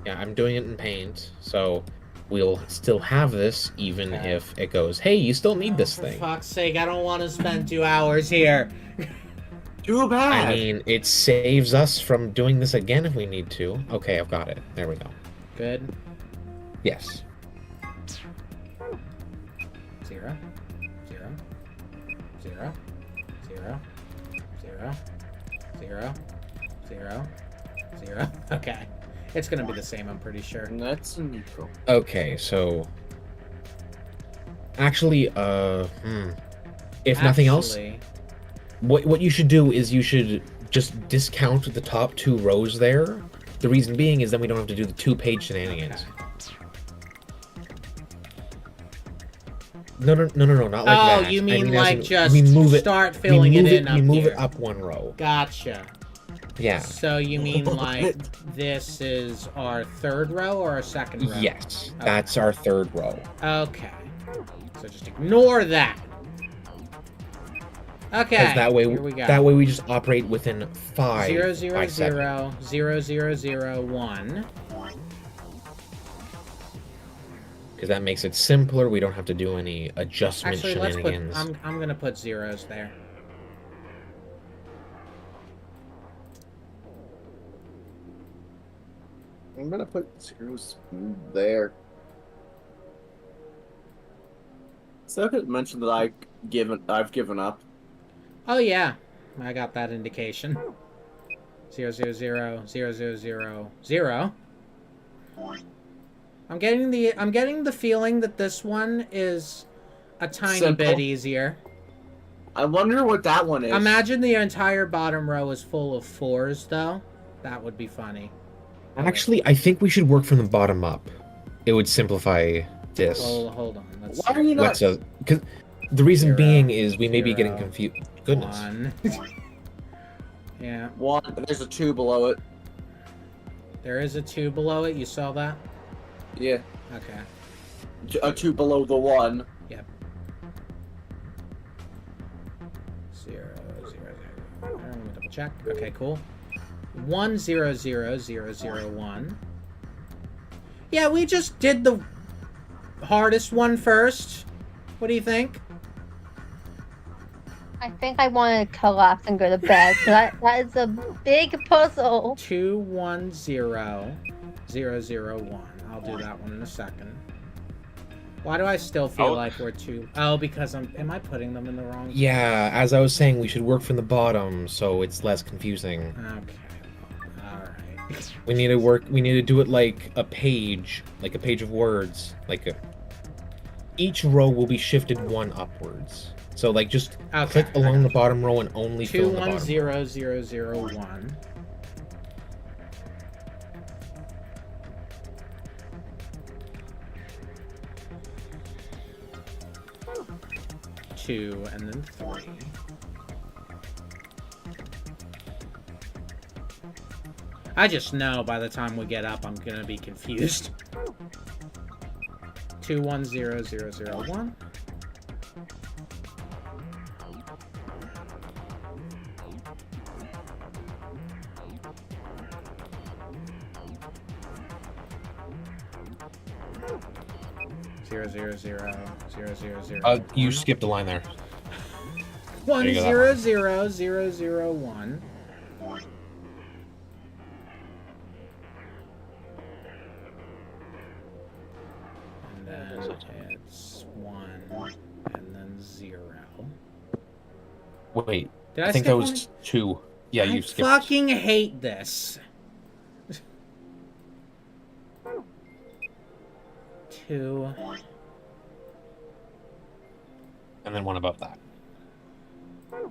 Yeah, I'm doing it in Paint, so we'll still have this even Okay. if it goes, hey, you still need this For thing. fuck's sake, I don't want to spend 2 hours here. Too bad. I mean, it saves us from doing this again if we need to. Okay, I've got it. There we go. Good. Yes. 0, 0, 0, 0, 0, 0, 0, 0. Okay. It's gonna be the same, I'm pretty sure. And that's a neutral. Okay, so actually, if nothing else, Actually, what you should do is you should just discount the top 2 rows there. The reason being is then we don't have to do the 2-page shenanigans. No, not like that. Oh, you I mean as like in, just we move it, start filling we move it in up we move here. it up 1 row. Gotcha. Yeah. So you mean like this is our 3rd row or our 2nd row? Yes, Okay. that's our 3rd row. Okay. So just ignore that. Okay. Because that way, here we go. we just operate within 5 0, 0, by 0, 7. 0, 0, 0, 1. Because that makes it simpler. We don't have to do any adjustment Actually, let's put. shenanigans. I'm gonna put zeros there. I'm gonna put zeros there. So I could mention that I've given up. Oh yeah, I got that indication. 0, 0, 0, 0, 0, 0, 0. I'm getting the feeling that this one is a tiny Simple. bit easier. I wonder what that one is. Imagine the entire bottom row is full of 4s, though. That would be funny. Actually, I think we should work from the bottom up. It would simplify this. Well, hold on. Let's Why are you not? Because the reason 0, being is we may be getting 0, confused. Goodness. 1. Yeah, One. There's a 2 below it. there is a 2 below it. You saw that? Yeah. Okay. A 2 below the 1. Yep. 0, 0, 0. I'm gonna double check. Okay, cool. 1, 0, 0, 0, 0, 1. Yeah, we just did the hardest one first. What do you think? I think I want to collapse and go to bed. That is a big puzzle. 2, 1, 0, 0, 0, 1. I'll do that one in a second. Why do I still feel like we're too... Oh, because am I putting them in the wrong... Yeah, as I was saying, we should work from the bottom so it's less confusing. Okay. Alright. We need to do it like a page of words. Each row will be shifted 1 upwards. So like just Okay. click along the bottom row and only 2, fill in the 1, bottom. 0, 0, 0, 1. Two and then 3. I just know by the time we get up, I'm gonna be confused. 2, 1, 0, 0, 0, 1. Zero, zero, zero, zero, zero, zero. You skipped a line there. 1, There you go, 0, 0, 0, 0, 1. And then it's 1, and then 0. Wait, Did I think skip that was one? 2. Yeah, I you skipped. fucking hate this. 2. And then one above that.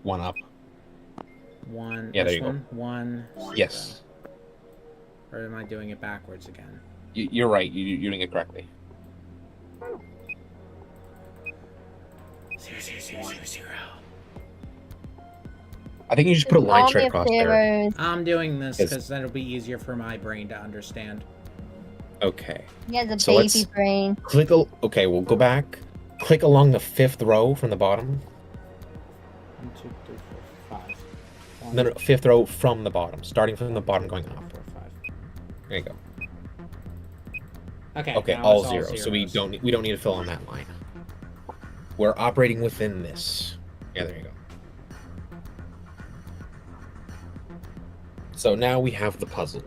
One up. 1. Yeah, there this you go. one. 1. 0. Yes. Or am I doing it backwards again? You're right. You're doing it correctly. 0, 0, 0, 0, 0. I think you just put a line Army straight of across there. Heroes. I'm doing this Yes. because that'll be easier for my brain to understand. Okay. He has a So baby let's- brain. Click. Okay, we'll go back. Click along the 5th row from the bottom. 1, 2, 3, 4, 5. 1, No, 5th row from the bottom, starting from the bottom, going 4, up. 5. There you go. Okay. Okay, now all it's zeros. So we zeros. don't need to fill in that line. We're operating within this. Yeah, there you go. So now we have the puzzle.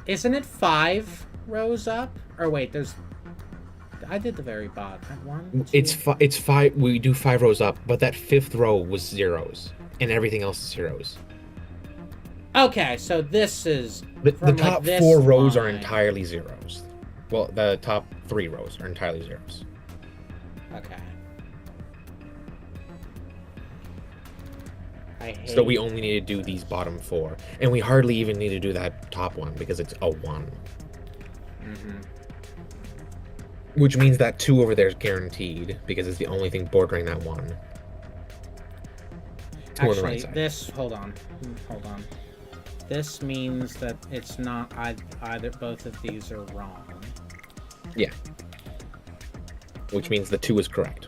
Isn't it 5 rows up? Or wait, there's. I did the very bottom. 1. It's 2. it's 5. We do 5 rows up, but that 5th row was zeros, and everything else is zeros. Okay, so this is. The from, like, top this 4 rows are line. entirely zeros. Well, the top 3 rows are entirely zeros. Okay. I hate. So we only need to do these bottom 4, and we hardly even need to do that top one because it's a 1. Mhm. Which means that 2 over there is guaranteed because it's the only thing bordering that 1. 2 on the right Actually, side. this. Hold on. This means that it's not either. Both of these are wrong. Yeah. Which means the 2 is correct.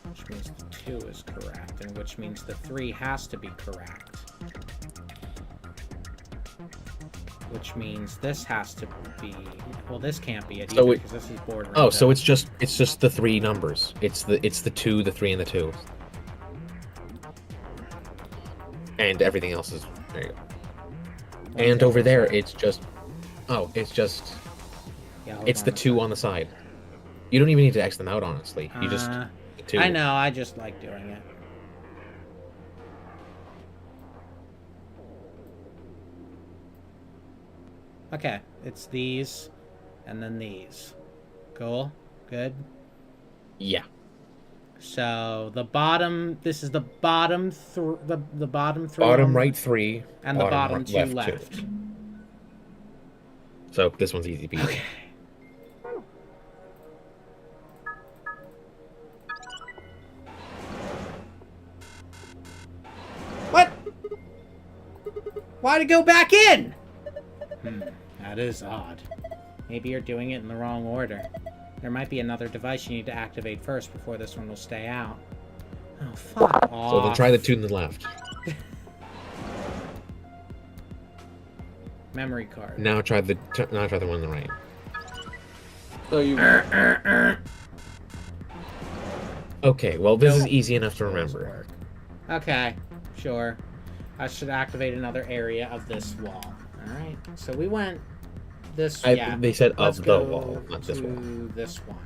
Which means the 2 is correct, and which means the 3 has to be correct. Which means this has to be. Well, this can't be it So either it- because this is bordering. Oh, so the- it's just the 3 numbers. It's the 2, the 3, and the 2. And everything else is there you go. And over there it's just it's just Yeah, hold it's on the a 2 on the side. You don't even need to X them out, honestly. You just Uh, the 2. I know. I just like doing it. Okay, it's these, and then these. Cool. Good. Yeah. So the bottom. This is the bottom. The bottom 3. Bottom on- right 3 And the bottom right- 2 2. left. So this one's easy peasy. Okay. What? Why'd it go back in? That is odd. Maybe you're doing it in the wrong order. There might be another device you need to activate first before this one will stay out. Oh, fuck off. So then try the 2 to the left. Memory card. Now try the one on the right. So you Okay, well this is Nope. easy enough to Those remember. work. Okay, sure. I should activate another area of this wall. Alright, so we went this They said Let's of the go wall, not this to wall. this one.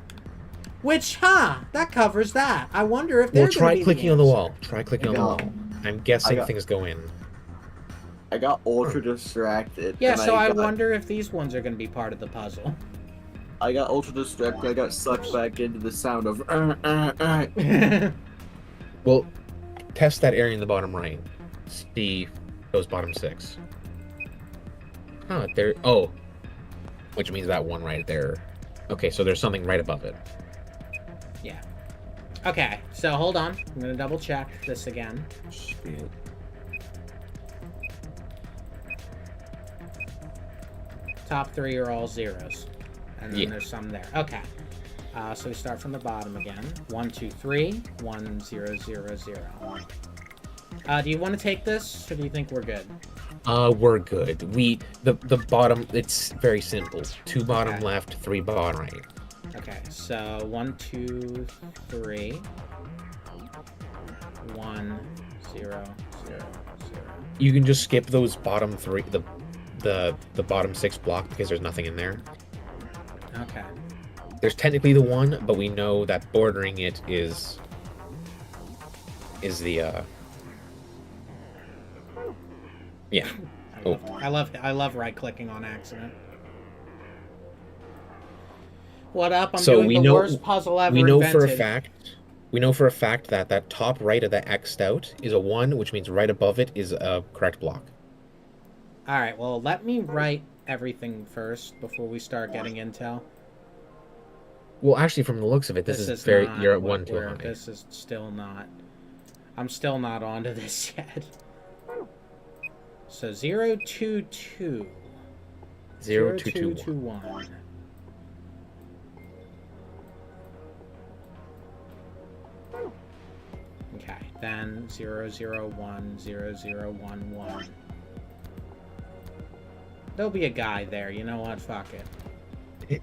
Which, that covers that. I wonder if Well, they're try gonna be clicking on the answer. wall. Try clicking on the No. wall. I'm guessing I got- things go in. I got ultra distracted. Yeah, and so I got- wonder if these ones are gonna be part of the puzzle. I got ultra distracted. I got sucked back into the sound of. Well, test that area in the bottom right. See those bottom 6. Huh, there. Oh, which means that one right there. Okay, so there's something right above it. Yeah. Okay, so hold on. I'm gonna double check this again. Top 3 are all zeros. And then Yeah. there's some there. Okay. So we start from the bottom again. 1, 2, 3. 1, 0, 0, 0. Do you want to take this, or do you think we're good? We're good. The bottom. It's very simple. 2 bottom Okay. left, 3 bottom right. Okay, so 1, 2, 3. 1, 0, 0, 0. You can just skip those bottom 3. The bottom 6 block because there's nothing in there. Okay. There's technically the 1, but we know that bordering it is the Yeah. Oh. I love right-clicking on accident. What up? I'm So doing we the know- worst puzzle ever We know invented. for a fact that that top right of that X'd out is a 1, which means right above it is a correct block. All right, well, let me write everything first before we start getting intel. Well, actually, from the looks of it, this is very. not You're at what 1 too we're- high. This is still not. I'm still not onto this yet. So 022. 0221. 0221. Okay, then 001, 0011. There'll be a guy there. You know what? Fuck it.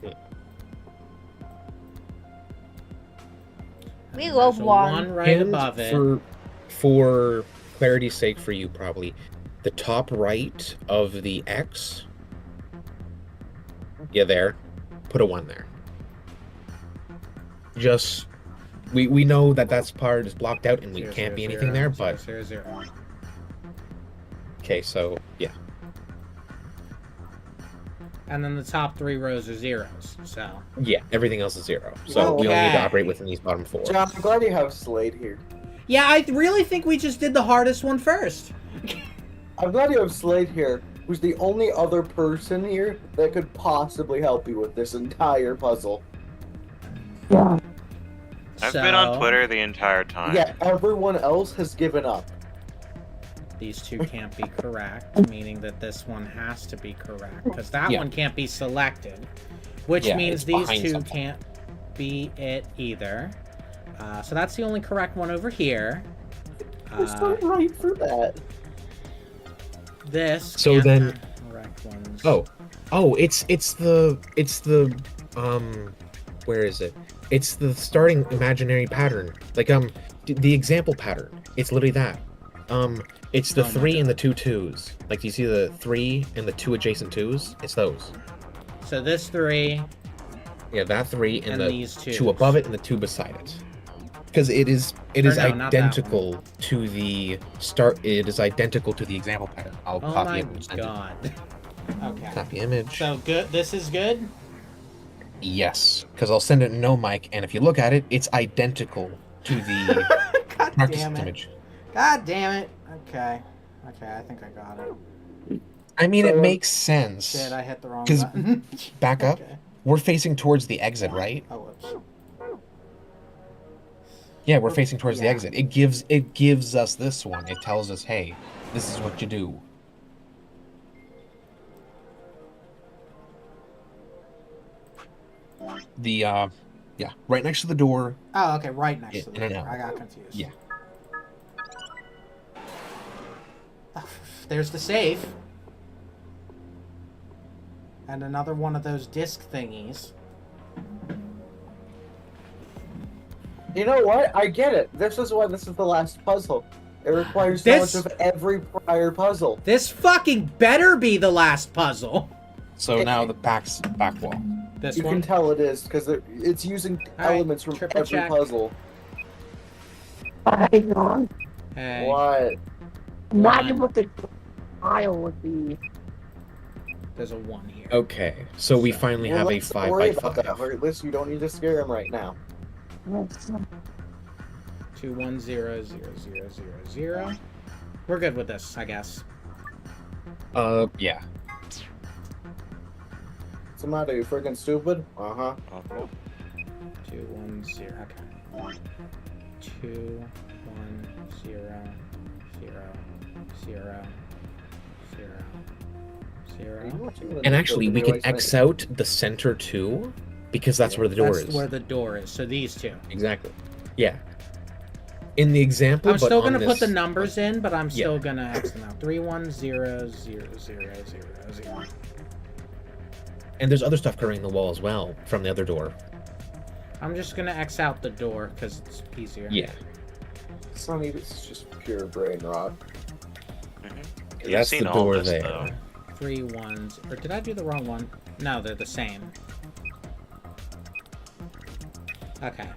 We And love there's a one. right And above it. For clarity's sake, for you probably, the top right of the X. Yeah, there. Put a 1 there. Just we know that that's part is blocked out and we can't be anything there, but 0. okay, so yeah. And then the top 3 rows are zeros. So Yeah, everything else is 0. So we only need to Okay. operate within these bottom 4. John, I'm glad you have Slade here. yeah, I really think we just did the hardest one first. I'm glad you have Slade here, who's the only other person here that could possibly help you with this entire puzzle. Yeah. I've been on So, Twitter the entire time. Yeah, everyone else has given up. These two can't be correct, meaning that this one has to be correct because that Yeah. one can't be selected, which Yeah, means it's these behind two something. can't be it either. So that's the only correct one over here. It's not right for that. This. So can't then- have correct ones. Oh, it's the where is it? It's the starting imaginary pattern. Like the example pattern. It's literally that. It's the Oh my 3 and the 2 2s. Like do you see the 3 and the 2 adjacent 2s? It's those. So this 3 Yeah, that 3 and, and the these 2. 2 above it and the 2 beside it. Because it is Or no, not that identical to the start. It is identical to the example pattern. I'll Oh copy my it and send it. god. Okay. Copy image. So good. This is good. Yes, because I'll send it in no mic, and if you look at it, it's identical to the God practice damn it. image. God damn it. Okay. Okay, I think I got it. I mean, it So- makes sense. Shit, I hit the wrong 'Cause button. back up. Okay. We're facing towards the exit, right? Oh, whoops. Yeah, we're facing towards the Yeah. exit. It gives us this one. It tells us, hey, this is what you do. The yeah, right next to the door. Oh, okay, right next Yeah, to in the and door. out. I got confused. Yeah. There's the safe. And another one of those disc thingies. You know what? I get it. This is why this is the last puzzle. It requires so This- much of every prior puzzle. This fucking better be the last puzzle. So now the back wall. This You one. can tell it is because it's using All right, elements from triple every check. puzzle. Hang on. Hey. What? Imagine what the tile would be. There's a 1 here. Okay, so we finally Well, have a let's 5 worry by about that. 5. Or at least you don't need to scare him right now. 210000. We're good with this, I guess. Yeah. What's the matter? You freaking stupid? Uh huh. 210. Okay. 2 1 0 0 0 0 0. And actually, we can X out the center too, because that's where the door That's is. where the door is. So these two. Exactly. Yeah. In the example, I'm but still on gonna put this- the numbers in, but I'm Yeah. still gonna X them out. 310000. And there's other stuff covering the wall as well from the other door. I'm just gonna X out the door because it's easier. Yeah. It's not even. It's just pure brain rot. Mm-hmm. That's the door there. Though. 3 1s. Or did I do the wrong one? No, they're the same. Okay.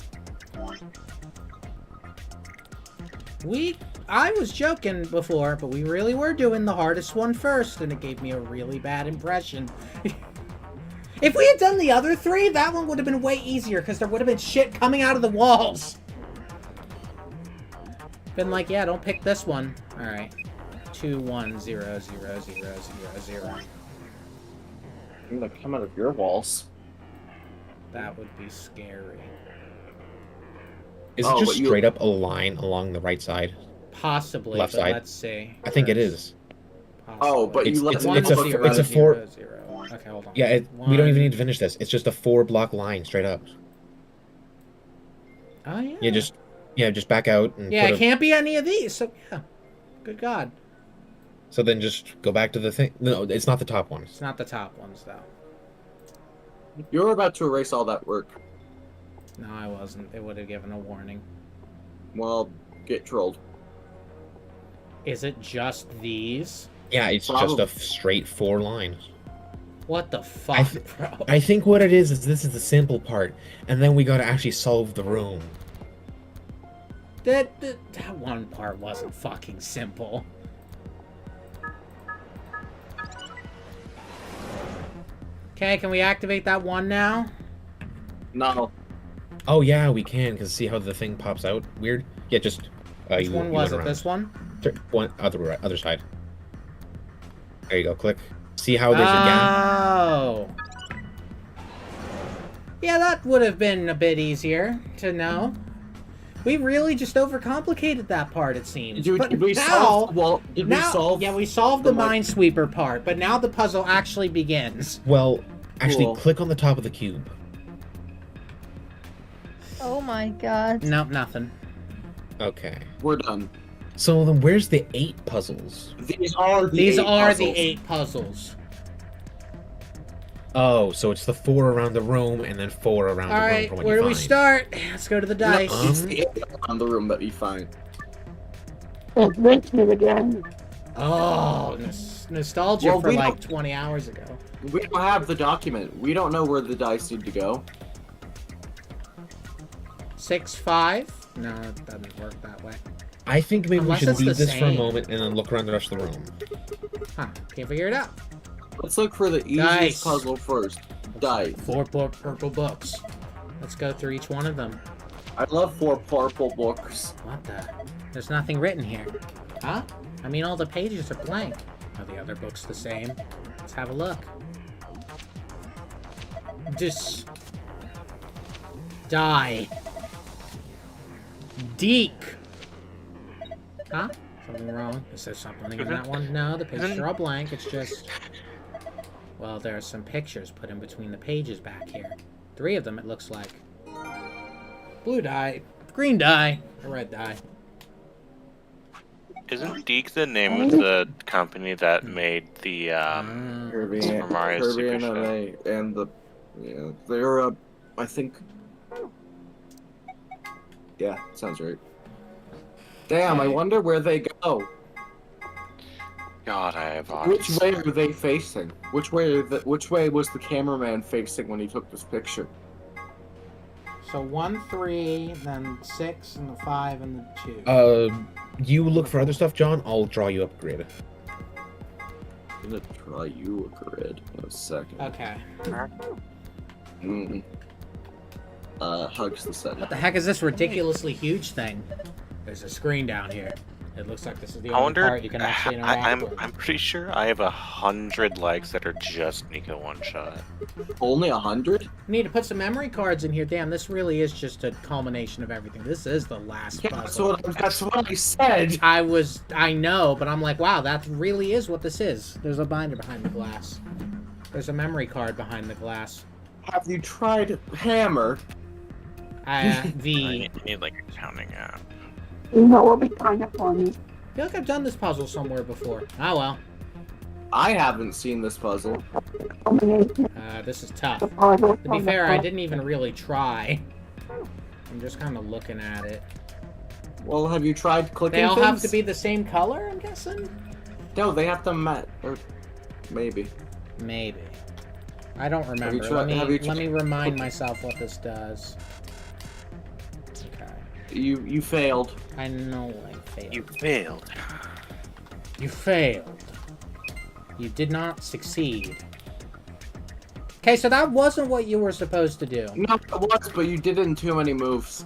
I was joking before, but we really were doing the hardest one first, and it gave me a really bad impression. If we had done the other 3, that one would have been way easier, because there would have been shit coming out of the walls. Been like, yeah, don't pick this one. Alright. 2, 1, 0, 0, 0, 0, 0. I'm gonna come out of your walls. That would be scary. Is Oh, it just but you- straight up a line along the right side? Possibly, Left but side? let's see. I think it is. Oh, but It's- you let it's- me it's a- look it's around. a 4. 0. Okay, hold on. Yeah, we don't even 1. need to finish this. It's just a 4-block line straight up. Oh, yeah. Just back out and Yeah, put it can't be any of these, so yeah. Good God. So then just go back to the thing. No, it's not the top one. It's not the top ones, though. You're about to erase all that work. No, I wasn't. It would have given a warning. Well, get trolled. Is it just these? Yeah, it's just a straight 4 lines. What the fuck, bro? I think what it is this is the simple part, and then we gotta actually solve the room. That one part wasn't fucking simple. Okay, can we activate that one now? No. Oh yeah, we can, because see how the thing pops out? Weird? Yeah, just... Which you one went was it? around. This one? One, other side. There you go, click. See how there's a gap? Oh. Yeah, that would have been a bit easier to know. We really just overcomplicated that part, it seems. But Did we now, solve the wall? Did we solve? yeah, we solved the the mon- Minesweeper part, but now the puzzle actually begins. Well, actually, Cool. click on the top of the cube. Oh my god. Nope, nothing. Okay. We're done. So then where's the 8 puzzles? These are the These eight are puzzles. the 8 puzzles. Oh, so it's the 4 around the room, and then 4 around the room Alright, for when where you do we find. start? Let's go to the dice. It's the eight on the room that we find. It makes me again. Oh, nostalgia Well, for we like don't- 20 hours ago. We don't have the document. We don't know where the dice need to go. 6, 5? No, it doesn't work that way. I think maybe Unless we should it's the leave this for a same. moment and then look around the rest of the room. Huh, can't figure it out. Let's look for the easiest Dice. puzzle first. Dice. 4 purple books. Let's go through each one of them. I love 4 purple books. What the? There's nothing written here. Huh? I mean, all the pages are blank. Are the other books the same? Let's have a look. Just... Die. Deek. Huh? Something wrong? Is there something in that one? No, the pages are all blank. It's just... Well, there are some pictures put in between the pages back here. 3 of them, it looks like. Blue dye, green dye, a red dye. Isn't Deke the name of the company that made the Kirby, Super Mario Kirby Super and Show? and the they're I think. Yeah, sounds right. Damn, I wonder where they go. God, I have Which way are they facing? Which way was the cameraman facing when he took this picture? So 1, 3, then 6, and the 5, and the 2. You look for other stuff, John. I'll draw you up a grid. I'm gonna try you a grid in a second. Okay. Hugs the set. What the heck is this ridiculously huge thing? There's a screen down here. It looks like this is the I only wonder. part you can actually interact with. I'm pretty sure I have 100 likes that are just Nico one shot. Only 100? You need to put some memory cards in here. Damn, this really is just a culmination of everything. This is the last Yeah, puzzle. that's what I said. I know, but I'm like, wow, that really is what this is. There's a binder behind the glass. There's a memory card behind the glass. Have you tried Hammer? I The... need like a counting app. You know what would be kind of funny? I feel like I've done this puzzle somewhere before. Oh well. I haven't seen this puzzle. Combination This is tough. of puzzle. To be fair, I didn't even really try. I'm just kind of looking at it. Well, have you tried clicking They all things? have to be the same color, I'm guessing? No, they have to match. Or maybe. Maybe. I don't remember. tried- have you Let me remind myself what this does. Okay. You failed. I know I failed. You failed. You failed. You did not succeed. Okay, so that wasn't what you were supposed to do. No, it was, but you did it in too many moves.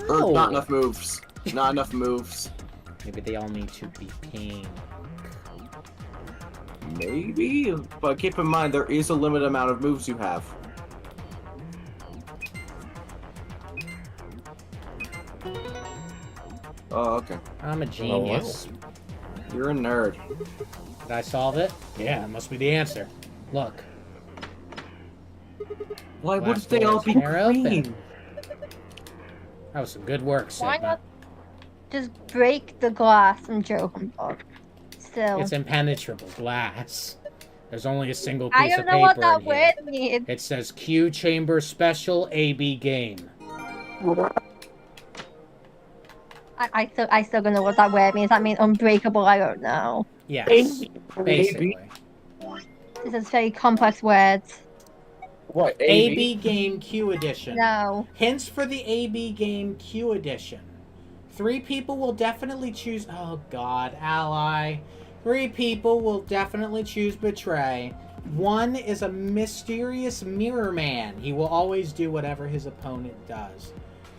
No. Or not enough moves. Not enough moves. Maybe they all need to be pink. Maybe, but keep in mind there is a limited amount of moves you have. Oh, okay. I'm a genius. You're a nerd. Did I solve it? Yeah, that must be the answer. Look. Why Glass would they all doors be tear open. green? That was some good work, Why Sigma. not just break the glass and joke them both? Still. It's impenetrable glass. There's only a single I piece don't of know what paper that in here. word means. It says Q Chamber Special AB Game. I still don't know what that word means. That means unbreakable. I don't know. Yes, AB. basically. This is very complex words. What? AB Game Q Edition. No. Hints for the AB Game Q Edition. 3 people will definitely choose... Oh, God. Ally. 3 people will definitely choose Betray. 1 is a mysterious mirror man. He will always do whatever his opponent does.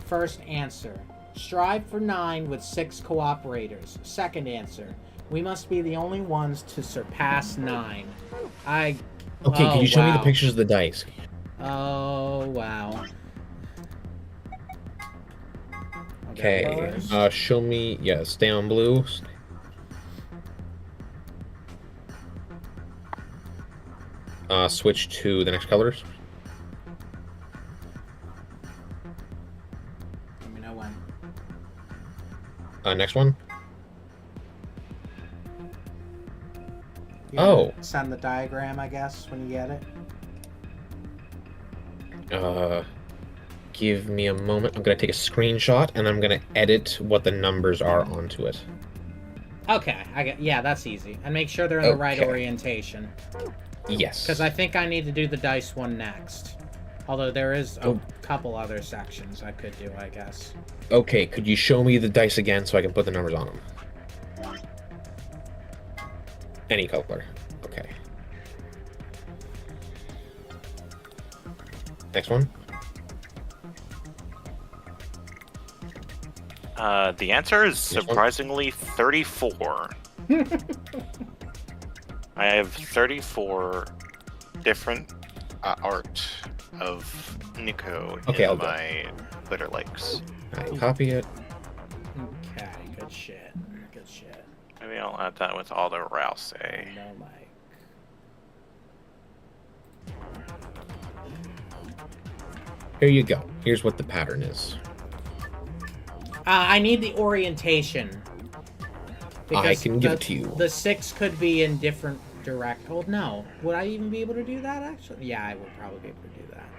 First answer. Strive for 9 with 6 cooperators. Second answer. We must be the only ones to surpass 9. Okay, Oh, could you show me the wow. pictures of the dice? Oh, wow. Okay, show me, yeah, stay on blue. Switch to the next colors. Let me know when. Next one. You Oh. Send the diagram, I guess, when you get it. Give me a moment. I'm gonna take a screenshot and I'm gonna edit what the numbers are onto it. Okay, yeah, that's easy. And make sure they're in the right Okay. orientation. Yes. Because I think I need to do the dice one next. Although there is a Oh. couple other sections I could do, I guess. Okay, could you show me the dice again so I can put the numbers on them? Any color. Okay. Next one. The answer is This one? surprisingly 34. I have 34 different art of Nico Okay, in I'll go. my Twitter likes. I copy it. Okay, good shit. Good shit. Maybe I'll add that with all the Rouse. No, Mike. Here you go. Here's what the pattern is. I need the orientation. I can give it to you. The 6 could be in different direct. Oh no, would I even be able to do that? Actually, yeah, I would probably be able to do that.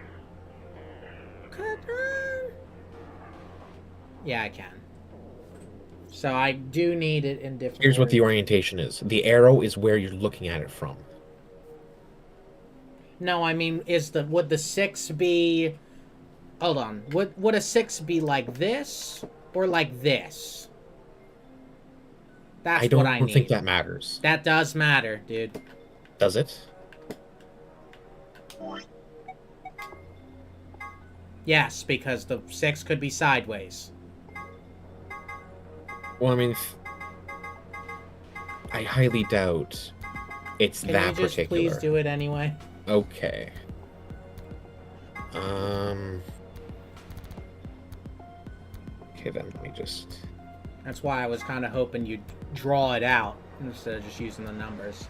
Yeah, I can. So I do need it in different. Here's what the orientation is. The arrow is where you're looking at it from. No, I mean, would the 6 be? Hold on. Would a 6 be like this or like this? That's I don't what I need. think that matters. That does matter, dude. Does it? Yes, because the 6 could be sideways. Well, I mean, I highly doubt it's Can that you just particular. please do it anyway? Okay. Okay, then let me just. That's why I was kind of hoping you'd draw it out instead of just using the numbers.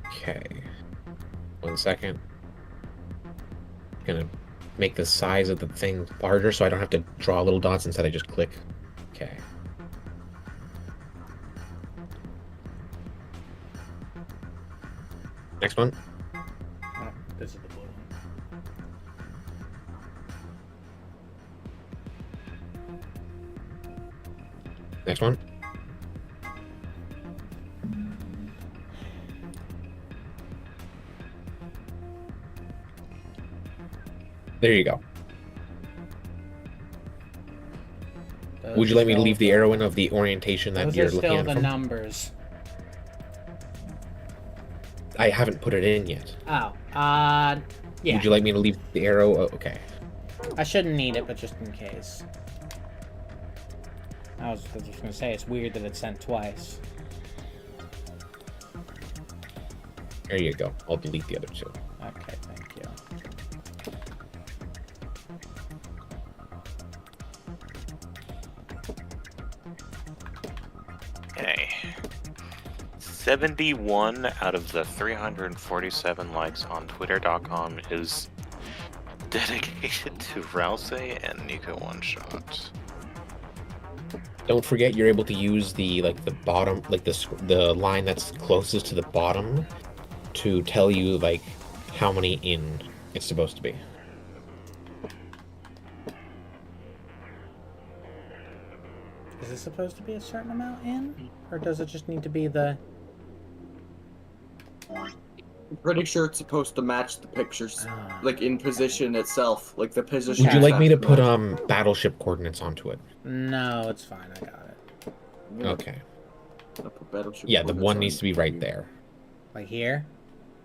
Okay. 1 second. Gonna make the size of the thing larger so I don't have to draw little dots. Instead, I just click. Okay. Next one. Oh, this is the blue one. Next one. There you go. Would you like me to leave the arrow in of the orientation that Those you're are looking still at it the from? numbers. I haven't put it in yet. Oh, yeah. Would you like me to leave the arrow? Oh, okay. I shouldn't need it, but just in case. I was just gonna say, it's weird that it's sent twice. There you go. I'll delete the other two. Okay, thank you. Okay. 71 out of the 347 likes on Twitter.com is dedicated to Rousey and Nico One Shot. Don't forget you're able to use the bottom, the line that's closest to the bottom to tell you like how many in it's supposed to be. Is it supposed to be a certain amount in? Or does it just need to be the... I'm pretty sure it's supposed to match the pictures, Ah. like in position itself, like the position. Would you like me to have put match. battleship coordinates onto it? No, it's fine, I got it. I'm gonna- Okay. I'm gonna put battleship Yeah, the coordinates one on needs to be right you. there. Like here?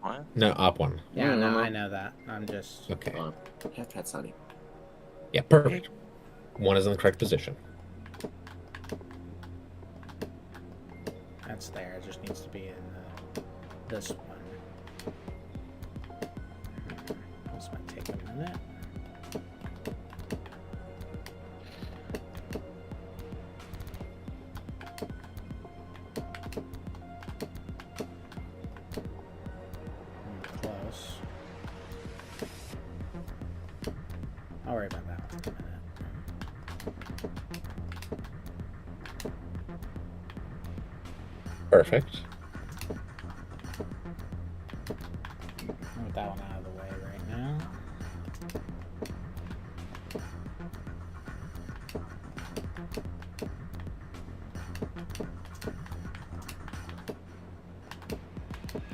What? No, up one. Yeah, Yeah, no, no. I know that. I'm just... Okay. Yeah, that's honey. Yeah, perfect. One is in the correct position. That's there, it just needs to be in this one. This might take a minute. Close. I'll worry about that one in a minute. Perfect. Move that one out of the way right now.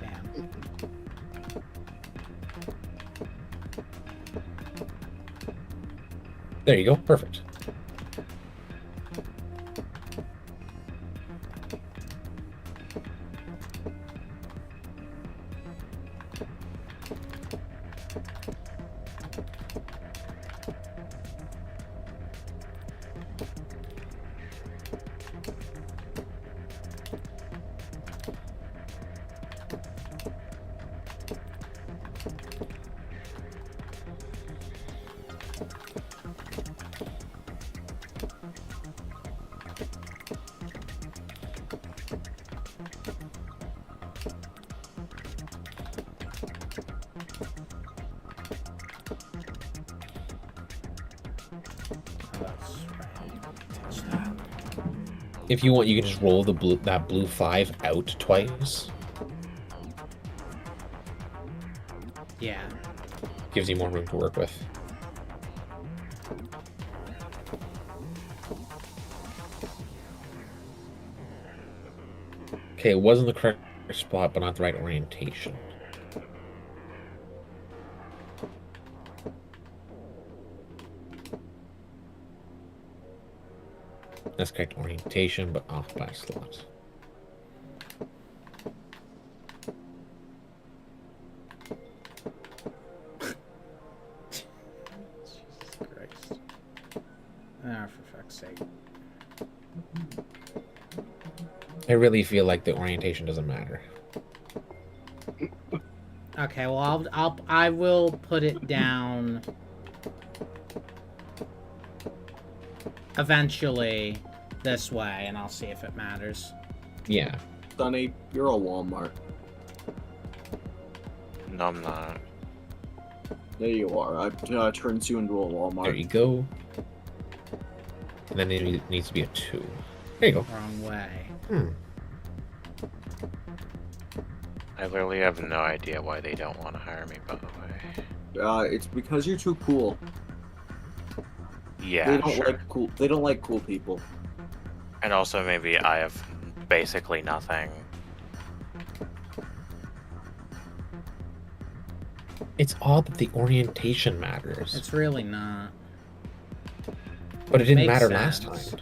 Damn. There you go. Perfect. Oh, that's right. Touch that. If you want, you can just roll that blue 5 out twice. Yeah. Gives you more room to work with. Okay, it was in the correct spot, but not the right orientation. That's correct orientation, but off by a slot. Jesus Christ. Ah, for fuck's sake. I really feel like the orientation doesn't matter. Okay, well, I will put it down eventually this way, and I'll see if it matters. Yeah. Sonny, you're a Walmart. No, I'm not. There you are. I turns you into a Walmart. There you go. And then it needs to be a 2. There you go. Wrong way. Hmm. I literally have no idea why they don't want to hire me, by the way. It's because you're too cool. Yeah, They don't sure. like cool. They don't like cool people. And also maybe I have basically nothing. It's odd that the orientation matters. It's really not. But it didn't Makes matter last sense. time.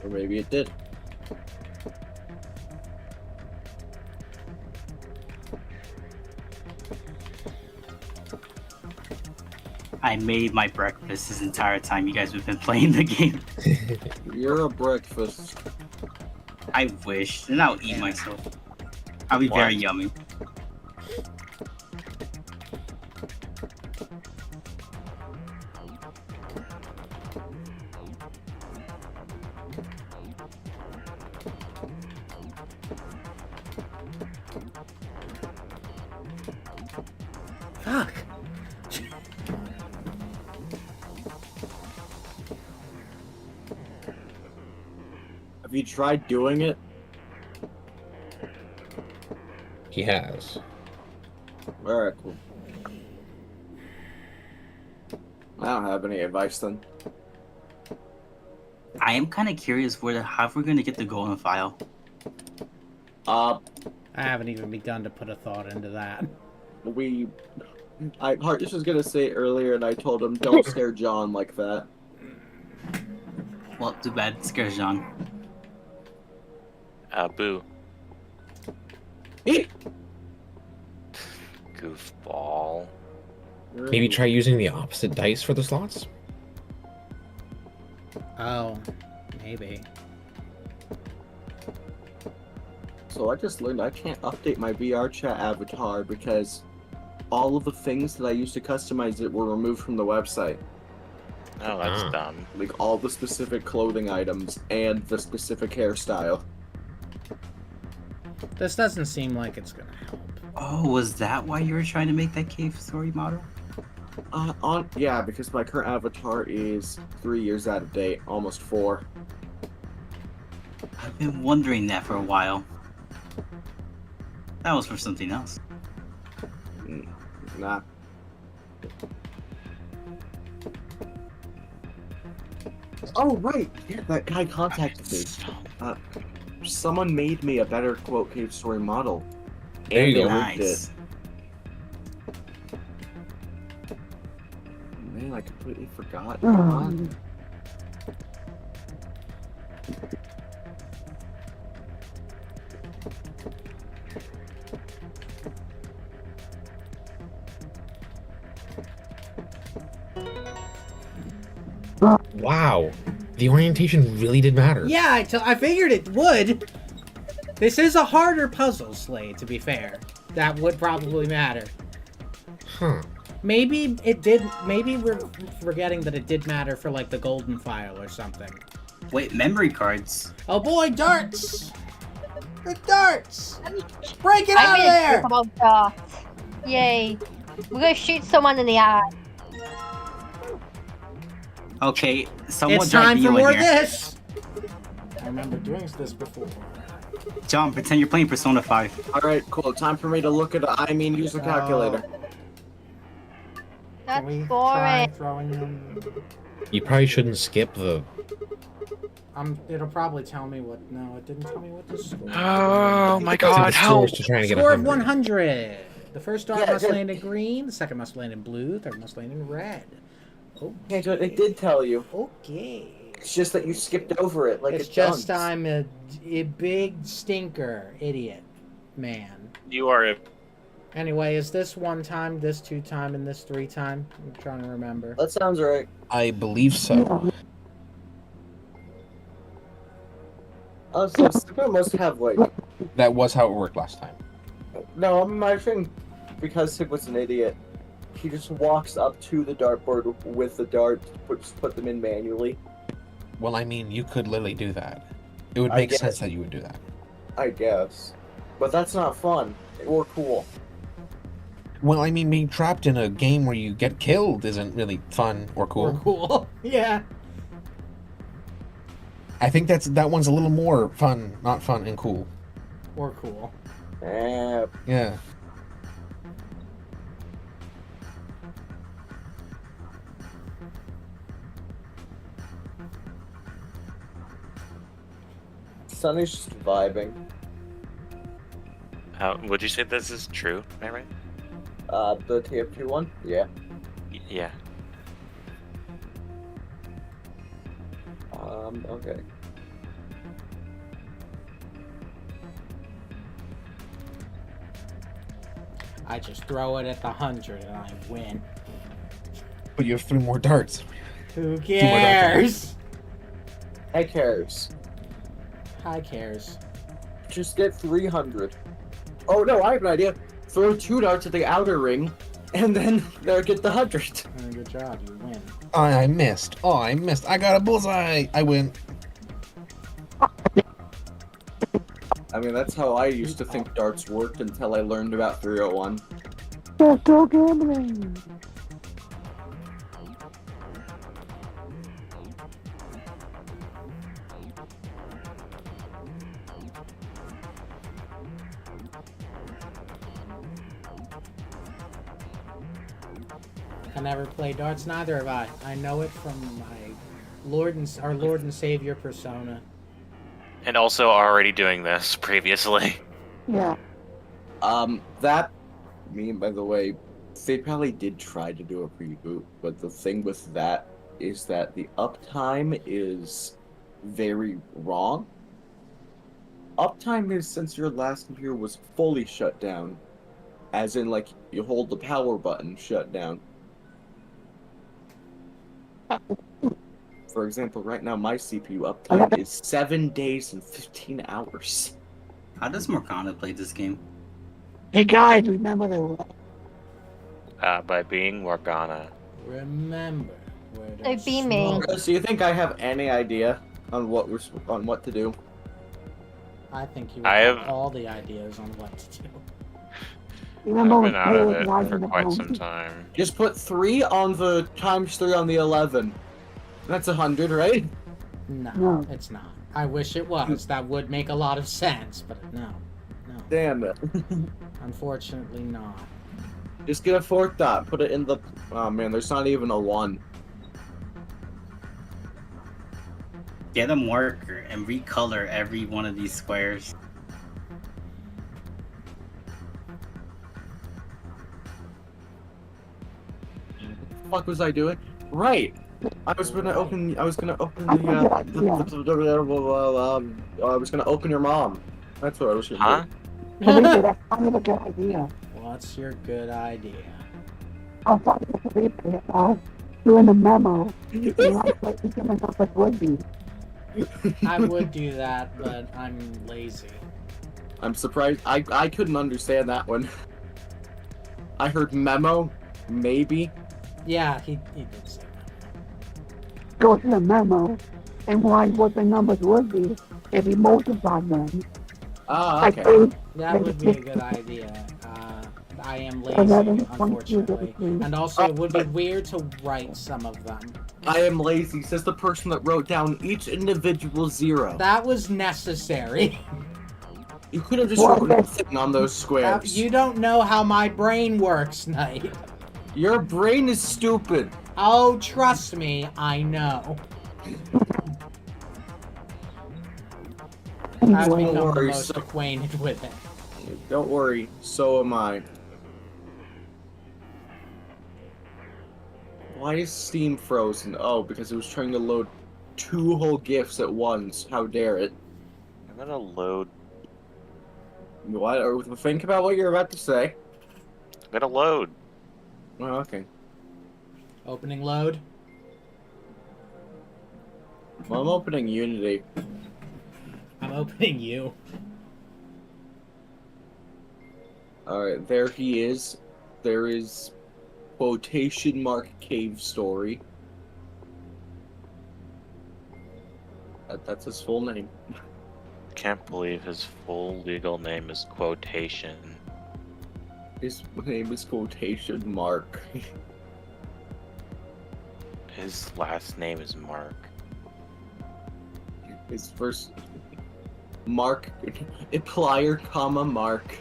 Or maybe it did. I made my breakfast this entire time you guys have been playing the game. You're a breakfast. I wish. And I'll eat myself. I'll be What? very yummy. Fuck. Have you tried doing it? He has. Alright, cool. I don't have any advice then. I am kind of curious how we're gonna get the golden file. I haven't even begun to put a thought into that. Hart was gonna say it earlier, and I told him, don't scare John like that. Well, too bad. Scares John. Boo. Goofball. Maybe try using the opposite dice for the slots? Oh, maybe. So I just learned I can't update my VR chat avatar because all of the things that I used to customize it were removed from the website. Oh, that's dumb. Like all the specific clothing items and the specific hairstyle. This doesn't seem like it's gonna help. Oh, was that why you were trying to make that cave story model? Yeah, because my current avatar is 3 years out of date, almost 4. I've been wondering that for a while. That was for something else. Nah. Oh right, yeah, that guy contacted me. Someone made me a better quote cave story model. There you they go. linked Nice. it. Man, I completely forgot. Wow. The orientation really did matter. Yeah, I figured it would. This is a harder puzzle, Slade, to be fair. That would probably matter. Huh. Maybe it did. Maybe we're forgetting that it did matter for, like, the golden file or something. Wait, memory cards? Oh boy, darts! The darts! Break it out of there! About darts. Yay. We're gonna shoot someone in the eye. Okay, someone It's drive time for you in more of here. this! I remember doing this before. John, pretend you're playing Persona 5. Alright, cool. Time for me to look at use a calculator. That's Can we try boring. throwing them? You probably shouldn't skip the... It'll probably tell me what. No, it didn't tell me what to score. Oh my the god, scores help! to trying to get Score of 100. 100. The first star Yeah, must yeah. land in green. The second must land in blue. Third must land in red. Okay, so it did tell you. Okay. It's just that you skipped over it, like It's it just does. I'm a big stinker, idiot, man. You are a... Anyway, is this 1 time, this 2 time, and this 3 time? I'm trying to remember. That sounds right. I believe so. Oh, so Sigma must have, like... That was how it worked last time. No, I'm imagining, because Sigma's an idiot, he just walks up to the dartboard with the darts, put them in manually. Well, I mean, you could literally do that. It would I make get sense it. that you would do that. I guess. But that's not fun. Or cool. Well, I mean, being trapped in a game where you get killed isn't really fun or cool. Or cool. Yeah. I think that one's a little more fun, not fun and cool. Or cool. Yeah. Sunny's just vibing. Would you say this is true? Am I right? The TF2 one? Yeah. Yeah. Okay. I just throw it at the 100 and I win. But you have 3 more darts. Who more darts. cares? I cares. I cares. Just get 300. Oh no, I have an idea. Throw 2 darts at the outer ring, and then get the 100. Good job, you win. I missed. Oh, I missed. I got a bullseye. I win. I mean, that's how I used to think darts worked until I learned about 301. They're still gambling. I never played darts, neither have I. I know it from my our Lord and Savior persona. And also already doing this previously. Yeah. That, by the way, they probably did try to do a reboot, but the thing with that is that the uptime is very wrong. Uptime is since your last computer was fully shut down, as in, like, you hold the power button, shut down. For example, right now my CPU uptime is 7 days and 15 hours. How does Morgana play this game? Hey guys, remember the rule. By being Morgana. Remember where They're there's beaming. smoke- So you think I have any idea on what to do? I think you I have have- all the ideas on what to do. Remember I've when been out of Taylor it lies for in the quite phone? some time. Just put 3 on the times 3 on the 11. That's 100, right? No, No. it's not. I wish it was. That would make a lot of sense, but no. No. Damn it. Unfortunately not. Just get a 4th dot. Put it in the. Oh man, there's not even a 1. Get a marker and recolor every one of these squares. What the fuck was I doing? Right. I was gonna open the. I was gonna open your mom. That's what I was gonna Huh? Felipe, that's kind of a good idea. What's your good idea? I'll talk to Felipe about doing a memo. Like what each of us would be. I would do that, but I'm lazy. I'm surprised. I couldn't understand that one. I heard memo, maybe. Yeah, he did say that. Go to the memo and write what the numbers would be if he multiplied them. Ah, Like okay. 8, That would be a good idea. I am lazy, 11, 22, unfortunately. 23. And also, it would be weird to write some of them. I am lazy, says the person that wrote down each individual 0. That was necessary. You could have just Well, written that's- nothing on those squares. You don't know how my brain works, Knight. Your brain is stupid. Oh, trust me, I know. I've Anyway, become the worry, most so- acquainted with it. Don't worry, so am I. Why is Steam frozen? Oh, because it was trying to load 2 whole GIFs at once. How dare it? I'm gonna load. What? Or think about what you're about to say. I'm gonna load. Oh, okay. Opening load. Well, I'm opening Unity. I'm opening you. Alright, there he is. There is quotation mark cave story. That's his full name. Can't believe his full legal name is Quotation. His name is quotation mark. His last name is Mark. His first Mark Plier, comma Mark.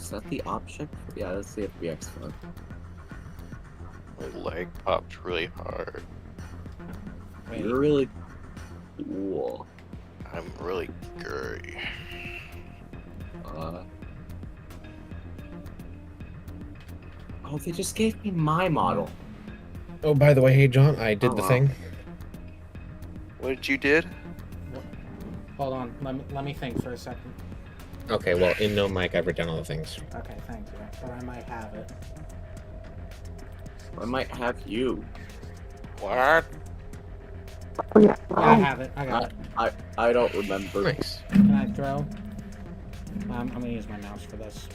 Is that the object? Yeah, that's the FBX flag. My leg popped really hard. Wait, You're really cool. I'm really gay. Oh, they just gave me my model. Oh, by the way, hey John, I did Oh, the wow. thing. What did you did? hold on. Let me think for a second. Okay, well, in no mic, I've written down all the things. Okay, thank you. But I might have it. I might have you. What? Oh, yeah. Yeah, I have it. I got it. I don't remember. Nice. Can I throw? I'm gonna use my mouse for this.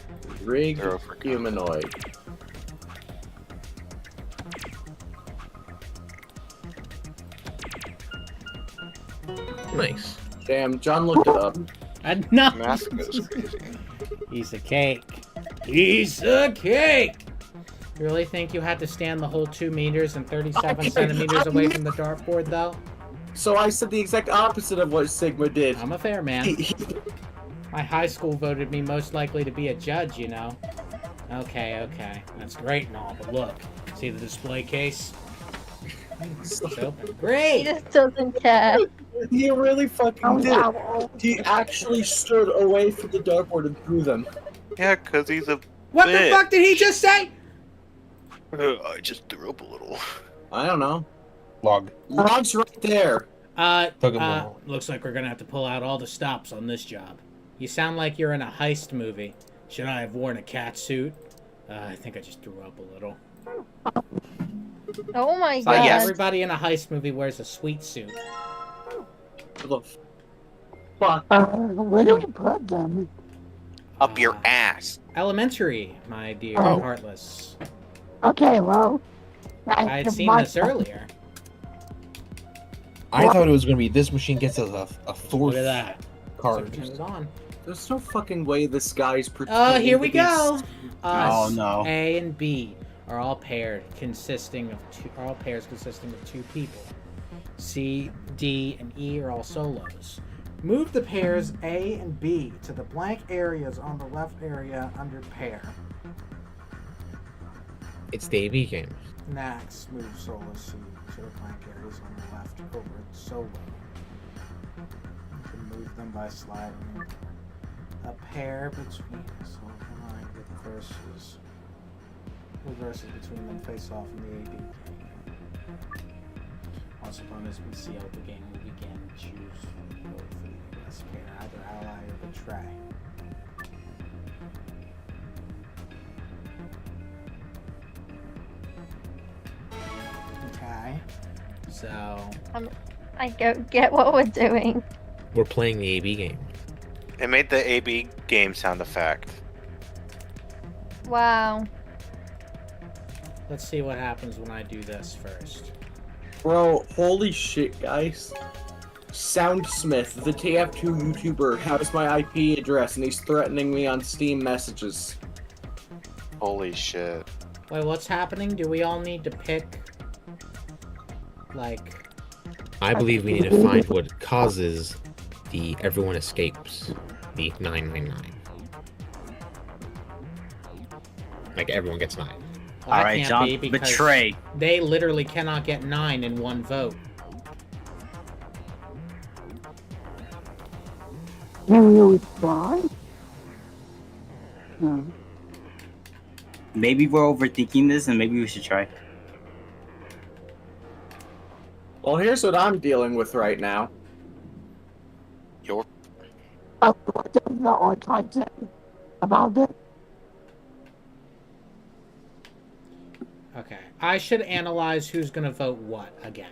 Rig Throw for humanoid. Nice. Damn, John looked it up. No. Mask is crazy. Piece of cake. Piece of cake. You really think you had to stand the whole 2 meters and 37 centimeters away from the dartboard, though? So I said the exact opposite of what Sigma did. I'm a fair man. My high school voted me most likely to be a judge, you know. Okay. That's great and all, but look. See the display case? It's open. He Great! just doesn't care. He really fucking Oh, did. yeah. He actually stood away from the dartboard and threw them. Yeah, cause he's a What the bitch. fuck did he just say? I just threw up a little. I don't know. Log. Log's right there. Took him long. Looks like we're gonna have to pull out all the stops on this job. You sound like you're in a heist movie. Should I have worn a cat suit? I think I just threw up a little. Oh my So yeah, god. everybody in a heist movie wears a sweet suit. What the fuck? Where do we put them? Up your ass. Elementary, my dear Oh. Heartless. Okay, well. I had seen this earlier. I thought it was going to be this machine gets us a fourth Look at that. card. Turn it on. There's no fucking way this guy's pretending. Oh, here we to be go. Oh, no. A and B are all consisting of 2 people. C, D, and E are all solos. Move the pairs A and B to the blank areas on the left area under pair. It's the AV game. Next, move solo C to the blank areas on the left over solo. You can move them by sliding a pair between line with verses between them face off in the AD game. Once upon this BCL, the game will begin. Choose vote for the US pair, either ally or betray. Okay. So I don't get what we're doing. We're playing the AV game. It made the AB game sound effect. Wow. let's see what happens when I do this first. Bro, holy shit, guys. Soundsmith, the TF2 YouTuber, has my IP address and he's threatening me on Steam messages. Holy shit. Wait, what's happening? Do we all need to pick, like... I believe we need to find what causes the everyone escapes, the 999. Like everyone gets 9. Well, that All right, can't John, be because betray. They literally cannot get 9 in one vote. Can you try? No. Maybe we're overthinking this, and maybe we should try. Well, here's what I'm dealing with right now. Your What does the archive say about this? Okay. I should analyze who's going to vote what again.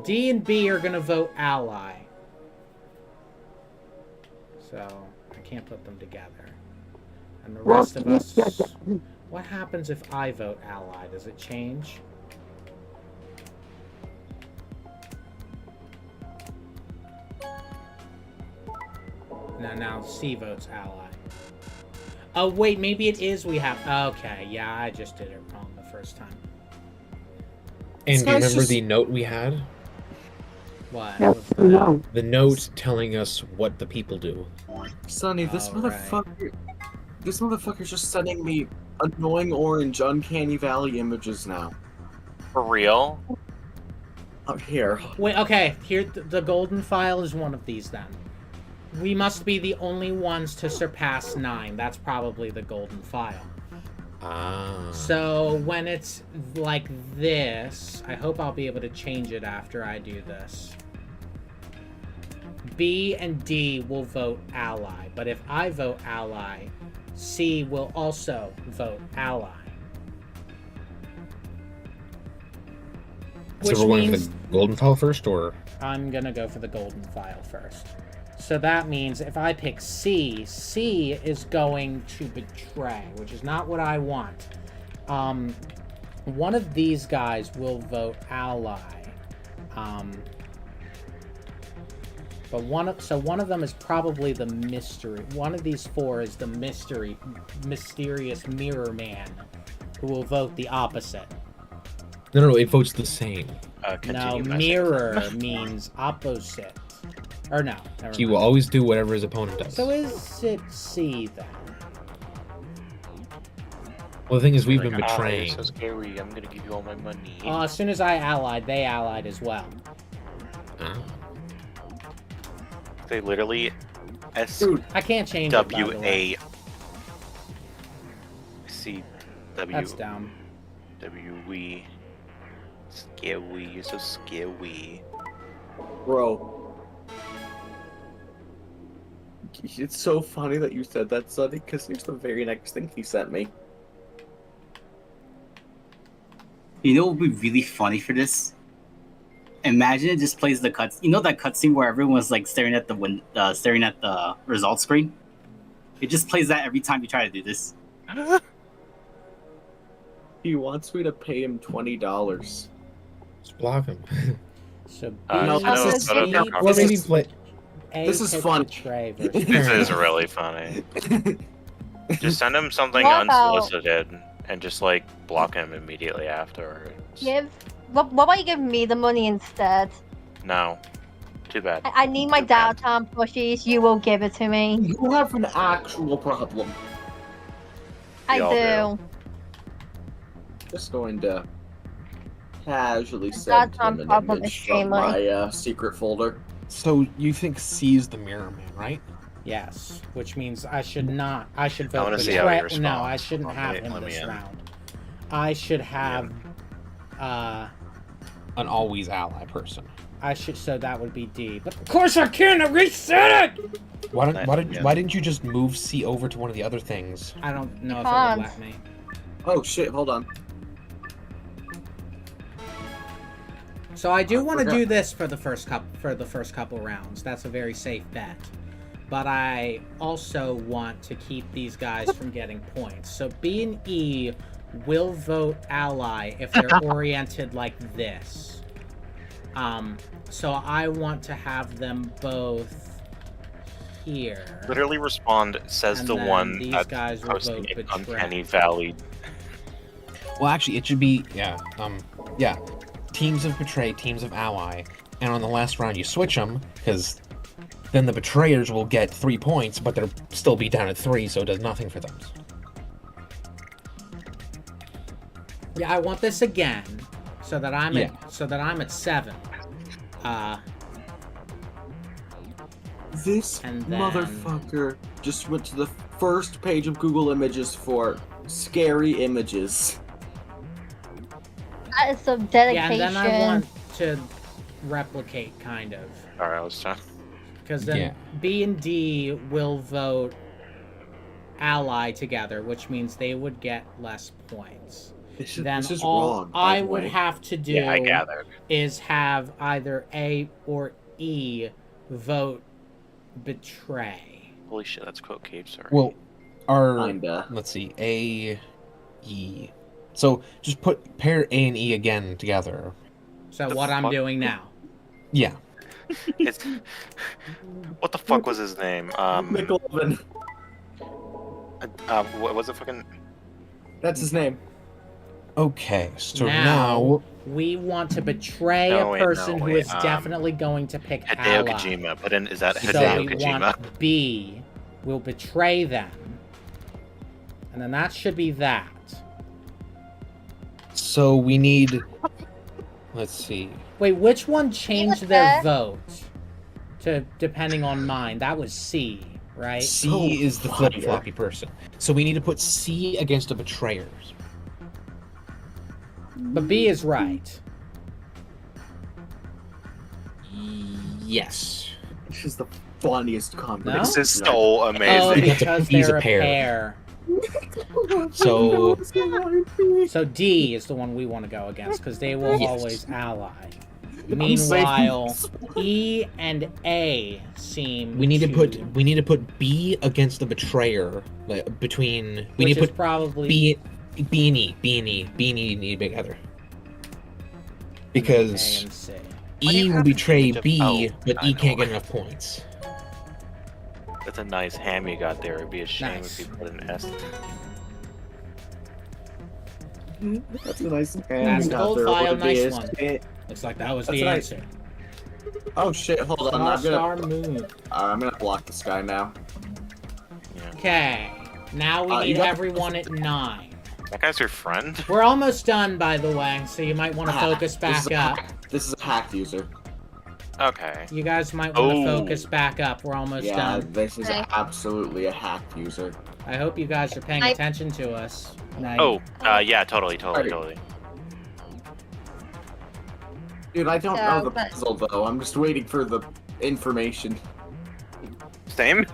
D and B are going to vote ally. So, I can't put them together. And the rest of us... What happens if I vote ally? Does it change? No, now C votes ally. Oh, wait, maybe it is we have... Okay, yeah, I just did it wrong the first time. And do you guy's remember just- the note we had? What? Yes, What's we that? know. The note telling us what the people do. Sonny, this Oh, right. motherfucker's just sending me annoying orange Uncanny Valley images now. For real? Up here. Wait, okay. Here, the golden file is one of these then. We must be the only ones to surpass 9. That's probably the golden file. Ah. So when it's like this, I hope I'll be able to change it after I do this. B and D will vote ally, but if I vote ally, C will also vote ally. So Which we're going for means the golden file first, or I'm gonna go for the golden file first. So that means if I pick C, C is going to betray, which is not what I want. One of these guys will vote ally. But one of them is probably the mystery. One of these 4 is the mysterious mirror man, who will vote the opposite. no, it votes the same. No, Continue messing. mirror means opposite. Or no, never He mind. will always do whatever his opponent does. So is it C then? Well, the thing is, we've been Like, betraying. You're so scary. I'm gonna give you all my money. As soon as I allied, they allied as well. Ah. They literally Dude, I can't change it, by the way. SWACW. That's down. WE. Scary. You're so scary. bro. It's so funny that you said that, Sonny, because here's the very next thing he sent me. You know what would be really funny for this? Imagine it just plays the cuts. You know that cutscene where everyone's like staring at the results screen? It just plays that every time you try to do this. He wants me to pay him $20. Just block him. So B, No, no, this is- no, no, no, C, no, Well, this maybe is- play. A this is pick fun. betray versus This is really funny. Just send him something What about- unsolicited and just like block him immediately afterwards. What about you give me the money instead? No. Too bad. I need my Too bad. downtown plushies. You will give it to me. You have an actual problem. I all do. Just going to casually send That's my him an problem, image it's from my Shameless. secret folder. So you think C is the mirror man, right? Yes, which means I should not. I should vote wanna see betray. how he responds. No, I shouldn't Let have me- him let me this in. round. I should have. An always ally person. I should. So that would be D. But of course I can't. I reset it. Why didn't you just move C over to one of the other things? I don't know if it Can't. would let me. Oh shit, hold on. So I do I want to forgot. do this for the first couple rounds. That's a very safe bet. But I also want to keep these guys from getting points. So B and E will vote ally if they're oriented like this. So I want to have them both here. Literally respond says And the then one these that's guys will posting vote in betray. Uncanny Valley. Well, actually, it should be yeah. Teams of betray, teams of ally, and on the last round you switch them because then the betrayers will get 3 points, but they'll still be down at 3, so it does nothing for them. Yeah, I want this again, so that I'm Yeah. at 7. This And then- motherfucker just went to the first page of Google Images for scary images. That is some Yeah, dedication. and then I want to replicate, kind of. Alright, I was trying. Because then Yeah. B and D will vote ally together, which means they would get less points. This Then is all wrong. by I the would way. have to do Yeah, I gathered. is have either A or E vote betray. Holy shit, that's quote Cave Story. Well, Kinda. let's see, A, E. So just pair A and E again together. So The what I'm fuck? doing now. Yeah. It's... What the fuck was his name? McLovin. What was it fucking... That's his name. Okay, so now we want to betray No, a wait, no, person who wait, is definitely going to pick Hideo ally. Kojima. Put in, is that So Hideo we Kojima? want B. We'll betray them. And then that should be that. so we need. Let's see. Wait, which one changed their vote to depending on mine? That was C, right? C is the flip floppy person. So we need to put C against a betrayer. But B is right. Yes. This is the funniest combination. This is so Oh, amazing. because He's they're a a pair. pair. So So D is the one we want to go against because they will Yes. always ally. saving Meanwhile, E and A seem we need to put B against the betrayer. Like between we which need to is put probably B and E need to be together. A Because and C. E will betray to- B, oh, but I E can't know. get enough points. That's a nice ham you got there. It'd be a shame Nice. if you put an S. That's a nice That's hand. gold There file, would be nice a one. shit. Looks like that was That's the nice. answer. Oh shit! Hold on. Star Moon. I'm gonna block this guy now. Okay. Now we You need got- everyone at 9. That guy's your friend? We're almost done, by the way, so you might want to focus back up. This is a hacked user. Okay. You guys might want to Oh. focus back up. We're almost Yeah, done. this is Okay. absolutely a hacked user. I hope you guys are paying I- attention to us. Now, Oh, yeah, totally. Dude, I don't Yeah, know the but- puzzle though. I'm just waiting for the information. Same?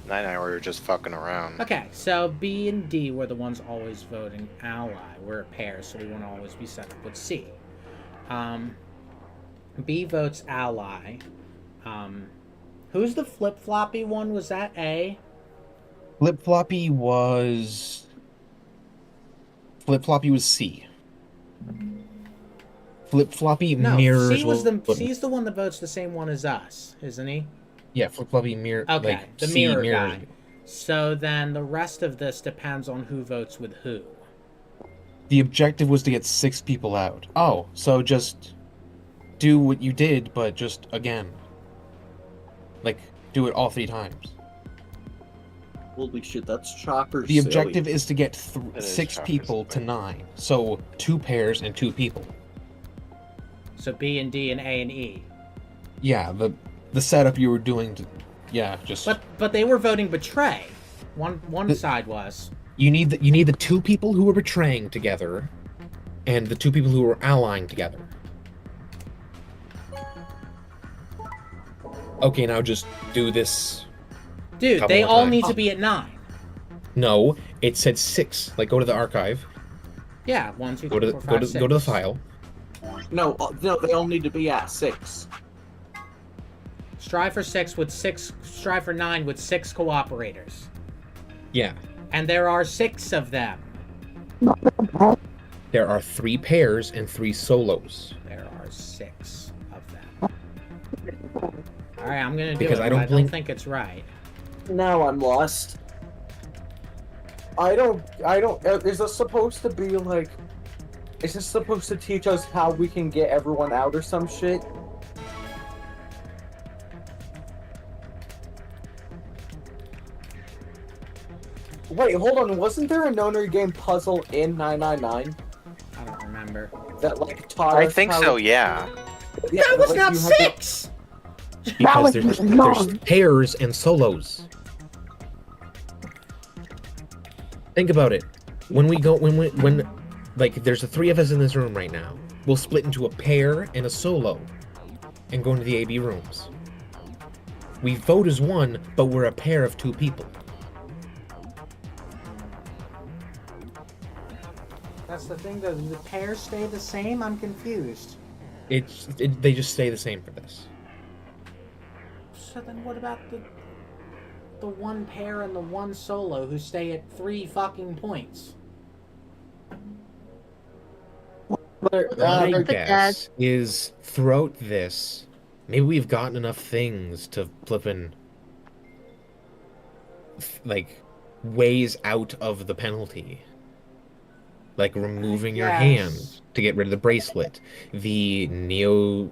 Night and I were just fucking around. Okay, so B and D were the ones always voting ally. We're a pair, so we want to always be set up with C. B votes ally. Who's the flip-floppy one? Was that A? Flip floppy was C. Flip floppy No, mirrors. C was what- C's the one that votes the same one as us, isn't he? Yeah, flip floppy mirror. Okay, like, the C mirror mirrors. guy. So then the rest of this depends on who votes with who. The objective was to get 6 people out. Oh, so just do what you did, but just again. Like, do it all 3 times. Holy shit, that's chopper. The objective is to get It is 6 chopper people to silly. 9. So 2 pairs and 2 people. So B and D and A and E. Yeah, the setup you were doing to, yeah, just But they were voting betray. One The- side was. you need the 2 people who are betraying together, and the 2 people who are allying together. Okay, now just do this. Dude, Couple they more all times. need to be at 9. No, it said 6. Like, go to the archive. Yeah, 1, 2, 3, Go to 4, 5, go to the 6. file. No, they all need to be at 6. Strive for 6 with 6. Strive for 9 with 6 cooperators. Yeah, And there are 6 of them. there are 3 pairs and 3 solos. There are 6 of them. Alright, I'm gonna do Because it. I but don't blink- think it's right. Now I'm lost. I don't. Is this supposed to be like? Is this supposed to teach us how we can get everyone out or some shit? Wait, hold on. Wasn't there a Nonary game puzzle in 999 I don't remember. that like taught I us think how- so, yeah. Yeah, That was like, not you had to- 6! Because was there's wrong. pairs and solos. Think about it. When like there's the 3 of us in this room right now. We'll split into a pair and a solo and go into the AB rooms. We vote as 1, but we're a pair of 2 people. That's the thing, though. Do the pairs stay the same? I'm confused. They just stay the same for this. So then what about the 1 pair and the 1 solo who stay at 3 fucking points? My But guess is throughout this, maybe we've gotten enough things to flippin' like ways out of the penalty. like removing your Yes. hand to get rid of the bracelet, the Neo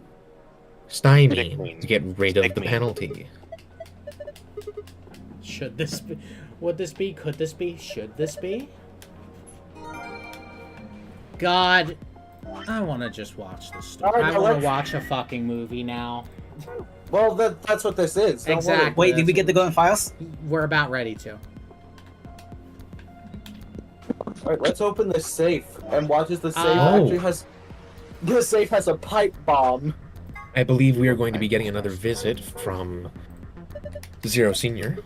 Stymie Stickmine. to get rid of the Stickmine. penalty. Should this be? Would this be? Could this be? Should this be? God, I want to just watch this story. Alright, I now want let's- to watch a fucking movie now. Well, that's what this is. Don't worry. Exactly. Wait, did we get the golden files? We're about ready to. Alright, let's open this safe and watch as the safe Oh. actually has. The safe has a pipe bomb. I believe we are going to be getting another visit from Zero Senior.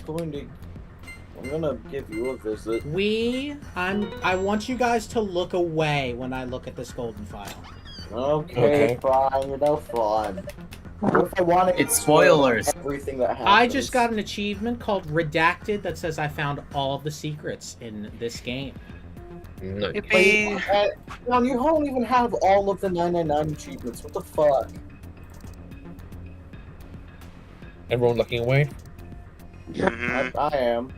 I'm gonna give you a visit. I want you guys to look away when I look at this golden file. Okay, Okay. fine, fine. What if I want to It's spoilers. everything that happens? I just got an achievement called Redacted that says I found all of the secrets in this game. No. Wait, John, you don't even have all of the 999 achievements. What the fuck? Everyone looking away? Mhm. I am.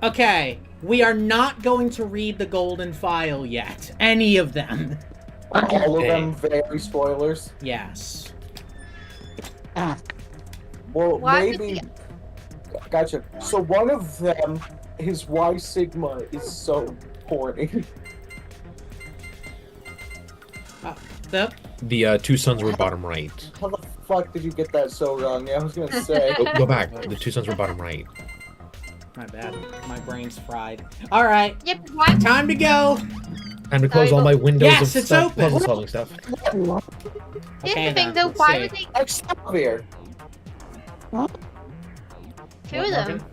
Okay, we are not going to read the golden file yet. Any of them. All of Okay. them very spoilers. Yes. Well, Why would maybe. Gotcha. So one of them is why Sigma is so horny. The, The two suns were bottom right. How the fuck did you get that so wrong? Yeah, I was gonna say. Go back. The two suns were bottom right. my bad. My brain's fried. Alright, Yeah, but why? time to go. Time to close all my windows Yes, of it's stuff, open. puzzle solving stuff. Here's Okay, the then, thing though, let's why see. would they Xavier. kill them?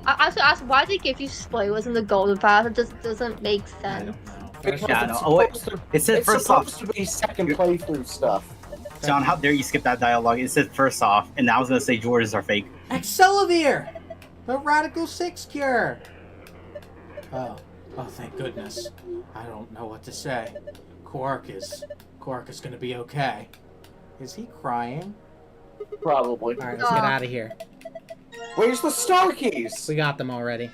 I also asked why they give you spoilers in the golden file. It just doesn't make I sense. don't know. Because Yeah, I it's know. Oh, wait. supposed to- It said it's first supposed off. to be second playthrough stuff. John, how dare you skip that dialogue? It said first off, and I was gonna say Jordans are fake. Accelavir! The Radical 6 cure! Oh, thank goodness. I don't know what to say. Quark is gonna be okay. Is he crying? Probably. Alright, let's get out of here. Where's the star keys? We got them already.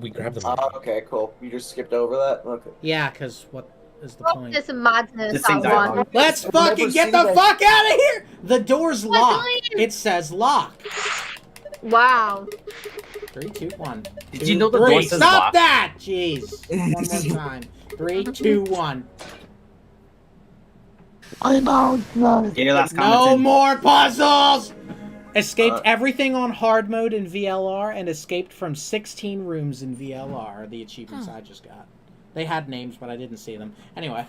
We grabbed them. Okay, cool. You just skipped over that? Okay. Yeah, because what is the Oh, point? there's some madness This that thing's one. dialogue. Let's I've fucking never get seen the that. fuck out of here! The door's What's locked. going- It says lock. Wow. 3, 2, 1. Did you know the 3. door says Stop lock? that! Jeez. One more time. 3, 2, 1. I know, no. Get your last comments No in. more puzzles! Escaped Uh, everything on hard mode in VLR and escaped from 16 rooms in VLR. Are the achievements I just got. They had names, but I didn't see them. Anyway,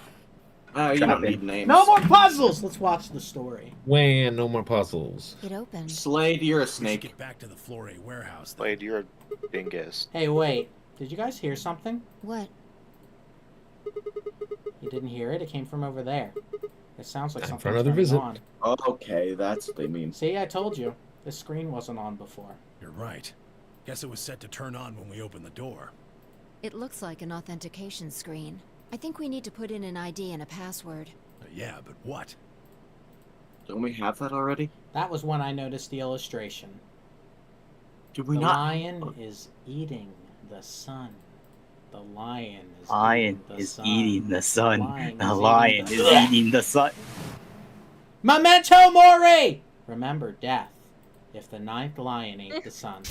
You Shut don't up, need man. names. no more puzzles! Let's watch the story. When no more puzzles. It opened. Slade, you're a We should snake. get back to the Flore warehouse. then. Blade, you're a dingus. Hey, wait. Did you guys hear something? What? You didn't hear it? It came from over there. It sounds like Time something's for another going visit. on. Okay, that's what they mean. See, I told you. This screen wasn't on before. You're right. Guess it was set to turn on when we opened the door. It looks like an authentication screen. I think we need to put in an ID and a password. Yeah, but what? Don't we have that already? That was when I noticed the illustration. Do we The not? lion is eating the sun. The lion is Lion eating the is sun. eating the sun. Lion The is lion eating is the- eating the sun. Memento mori! Remember death. If the ninth lion ate the sun.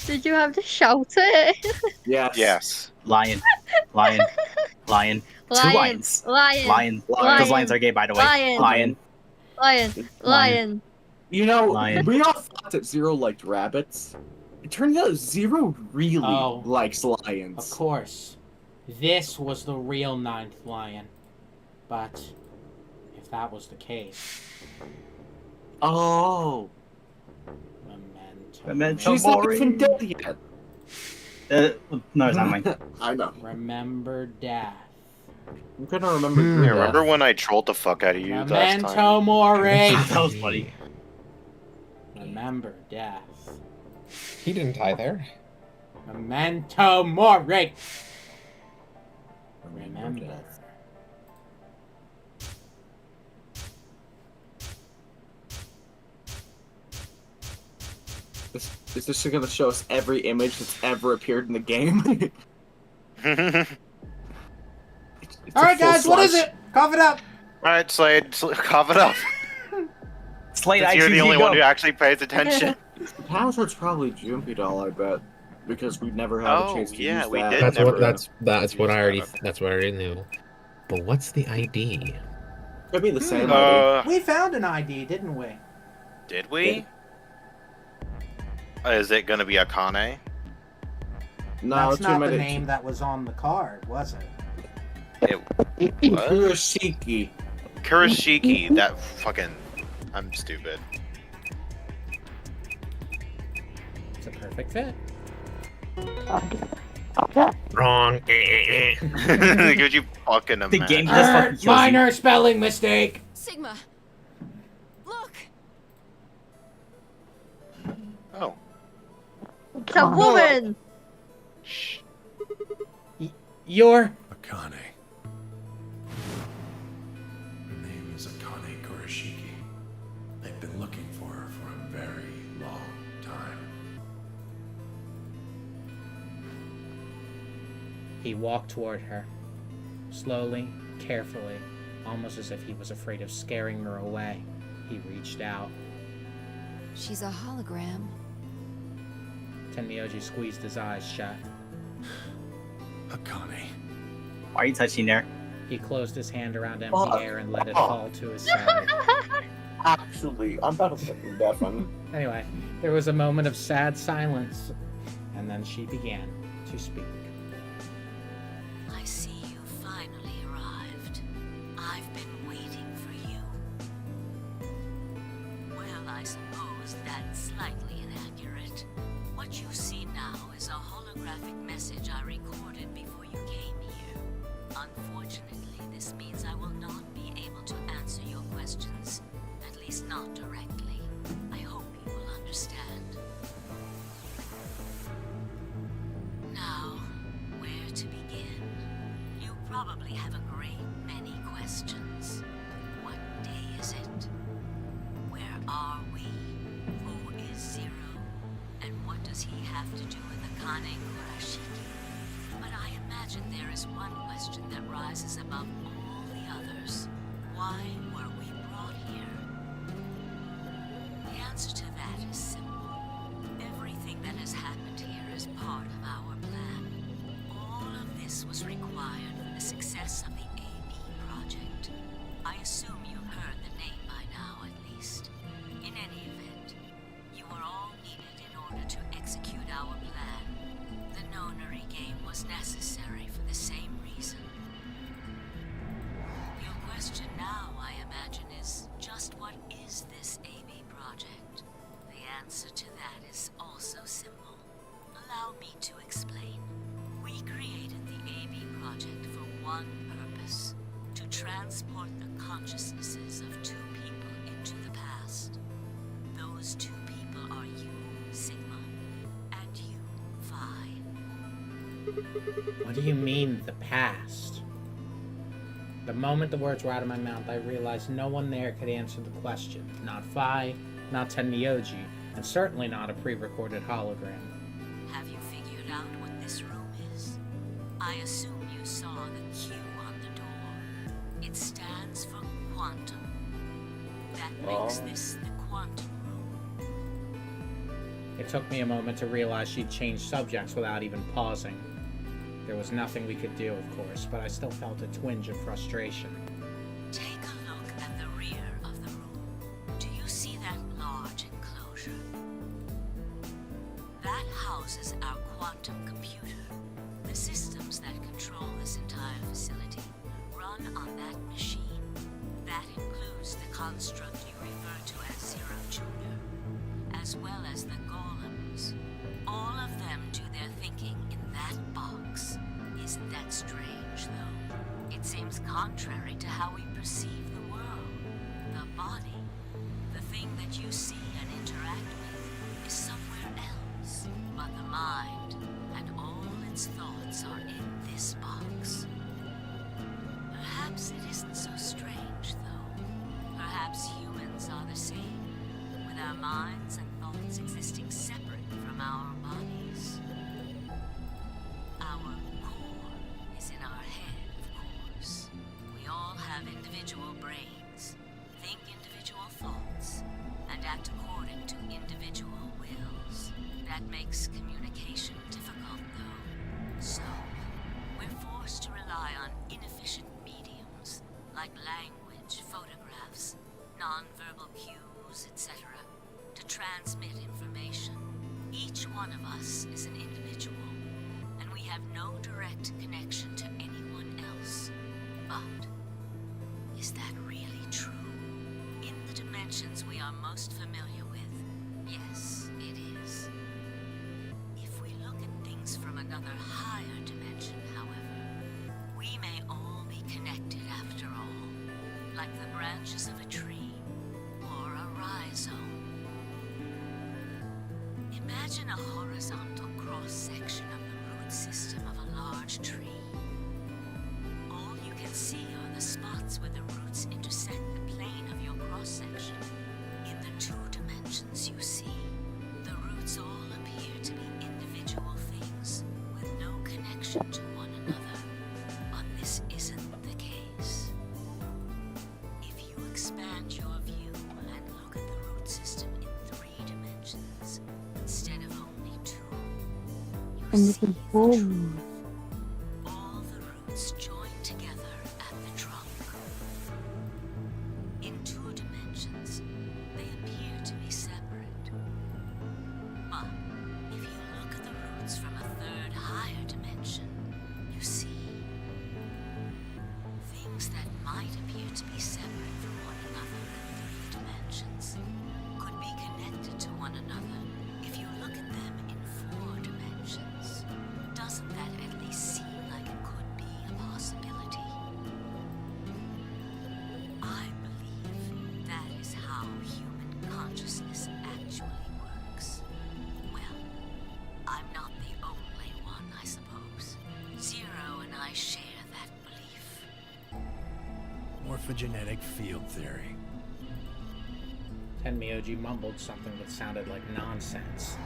Did you have to shout it? Yes. Yes. Lion. Lion. Lion. Two lions. Lion. Lion. Lion. Those lions are gay, by the way. Lion. Lion. Lion. Lion. You know, Lion. we all thought that Zero liked rabbits. It turns out Zero really Oh. likes Of lions. course. This was the real ninth lion. But if that was the case, Oh. Memento She's not mori. even dead yet. No, it's not mine. I know. remember death. I'm gonna remember Hmm. your Yeah, death. remember when I trolled the fuck out of you last time? Memento mori! That was funny. Remember death. He didn't die there. Memento mori! Remember. Is this going to show us every image that's ever appeared in the game? It's All a right, full guys, what is slide. it? Cough it up. Alright, Slade, cough it up. Slade, Since you're the only one who actually pays attention. The password's probably Jumpy Doll, I bet, because we've never had a chance to yeah, use we that. did That's never- what that's what I already Okay. that's what I already knew. But what's the ID? Could be the same ID. We found an ID, didn't we? Did we? Is it gonna be Akane? No, That's too not the many. name that was on the card, was it? What? Kurashiki. Kurashiki, that fucking... I'm stupid. It's a perfect fit. Okay. Wrong. Could you fucking imagine? The game just fucking kills you. Minor spelling mistake. Sigma! Look! Oh. It's a woman. Shh. You're... Akane. Her name is Akane Kurashiki. They've been looking for her for a very long time. He walked toward her. Slowly, carefully, almost as if he was afraid of scaring her away. He reached out. She's a hologram. Tenmyoji squeezed his eyes shut. Akane. Why are you touching there? He closed his hand around empty Fuck. air and let it fall to his side. Actually, I'm about to fucking deafen. Anyway, there was a moment of sad silence, and then she began to speak. I see you finally arrived. I've been waiting for you. Well, I suppose that's slightly inaccurate. What you see now is a holographic message I recorded before you came here. Unfortunately, this means I will not be able to answer your questions, at least not directly. I hope you will understand. Now, where to begin? You probably have a great many questions. What day is it? Where are we? Who is Zero? And what does he have to do with Akane Kurashiki? But I imagine there is one question that rises above all the others. Why were we brought here? The answer to that is simple. Everything that has happened here is part of our plan. All of this was required for the success of the AB project. I assume you've heard the name by now, at least. In any event, you were all needed in order to execute our plan. The Nonary game was necessary for the same reason. Your question now, I imagine, is just what is this AB project? The answer to that is also simple. Allow me to explain. We created the AB project for one purpose: to transport the consciousnesses of two people into the past. Those two people are you, Sigma, and you, Phi. What do you mean, the past? The moment the words were out of my mouth, I realized no one there could answer the question. Not Phi, not Tenmyoji, and certainly not a pre-recorded hologram. Have you figured out what this room is? I assume you saw the Q on the door. It stands for quantum. That makes this the quantum room. It took me a moment to realize she'd changed subjects without even pausing. There was nothing we could do, of course, but I still felt a twinge of frustration. Take a look at the rear of the room. Do you see that large enclosure? That houses our quantum computer. The systems that control this entire facility run on that machine. That includes the construct you refer to as Zero Jr., as well as the golems. All of them do their thinking in that box. Isn't that strange, though? It seems contrary to how we perceive the world. The body, the thing that you see and interact with, is somewhere else. But the mind and all its thoughts are in this box. Perhaps it isn't so strange, though. Perhaps humans are the same, with our minds and thoughts thoughts existing separate from our bodies. Our core is in our head, of course. We all have individual brains, think individual thoughts, and act according to individual wills. That makes communication difficult, though. So, we're forced to rely on inefficient mediums, like language, photographs, non-verbal cues, etc., to transmit information. Each one of us is an individual, and we have no direct connection to anyone else. But, is that really true? In the dimensions we are most familiar with, yes, it is. If we look at things from another higher dimension, however, we may all be connected after all, like the branches of a tree or a rhizome. Imagine a horizontal cross-section of the root system of a large tree. All you can see are the spots where the roots intersect the plane of your cross-section. In the 2 dimensions you see, the roots all appear to be individual things with no connection to one another. But this isn't the case. If you expand your view and look at the root system in 3 dimensions instead of only 2, you And you see can the pull. truth. All the roots join together at the trunk. In 2 dimensions, they appear to be separate. But if you look at the roots from a 3rd higher dimension, you see things that might appear to be separate from one another in 3 dimensions could be connected to one another if you look at them in 4 dimensions. Doesn't that at least seem like it could be a possibility? I believe that is how human consciousness actually works. Well, I'm not the only one, I suppose. Zero and I share that belief. Morphogenetic field theory. Tenmyoji mumbled something that sounded like nonsense.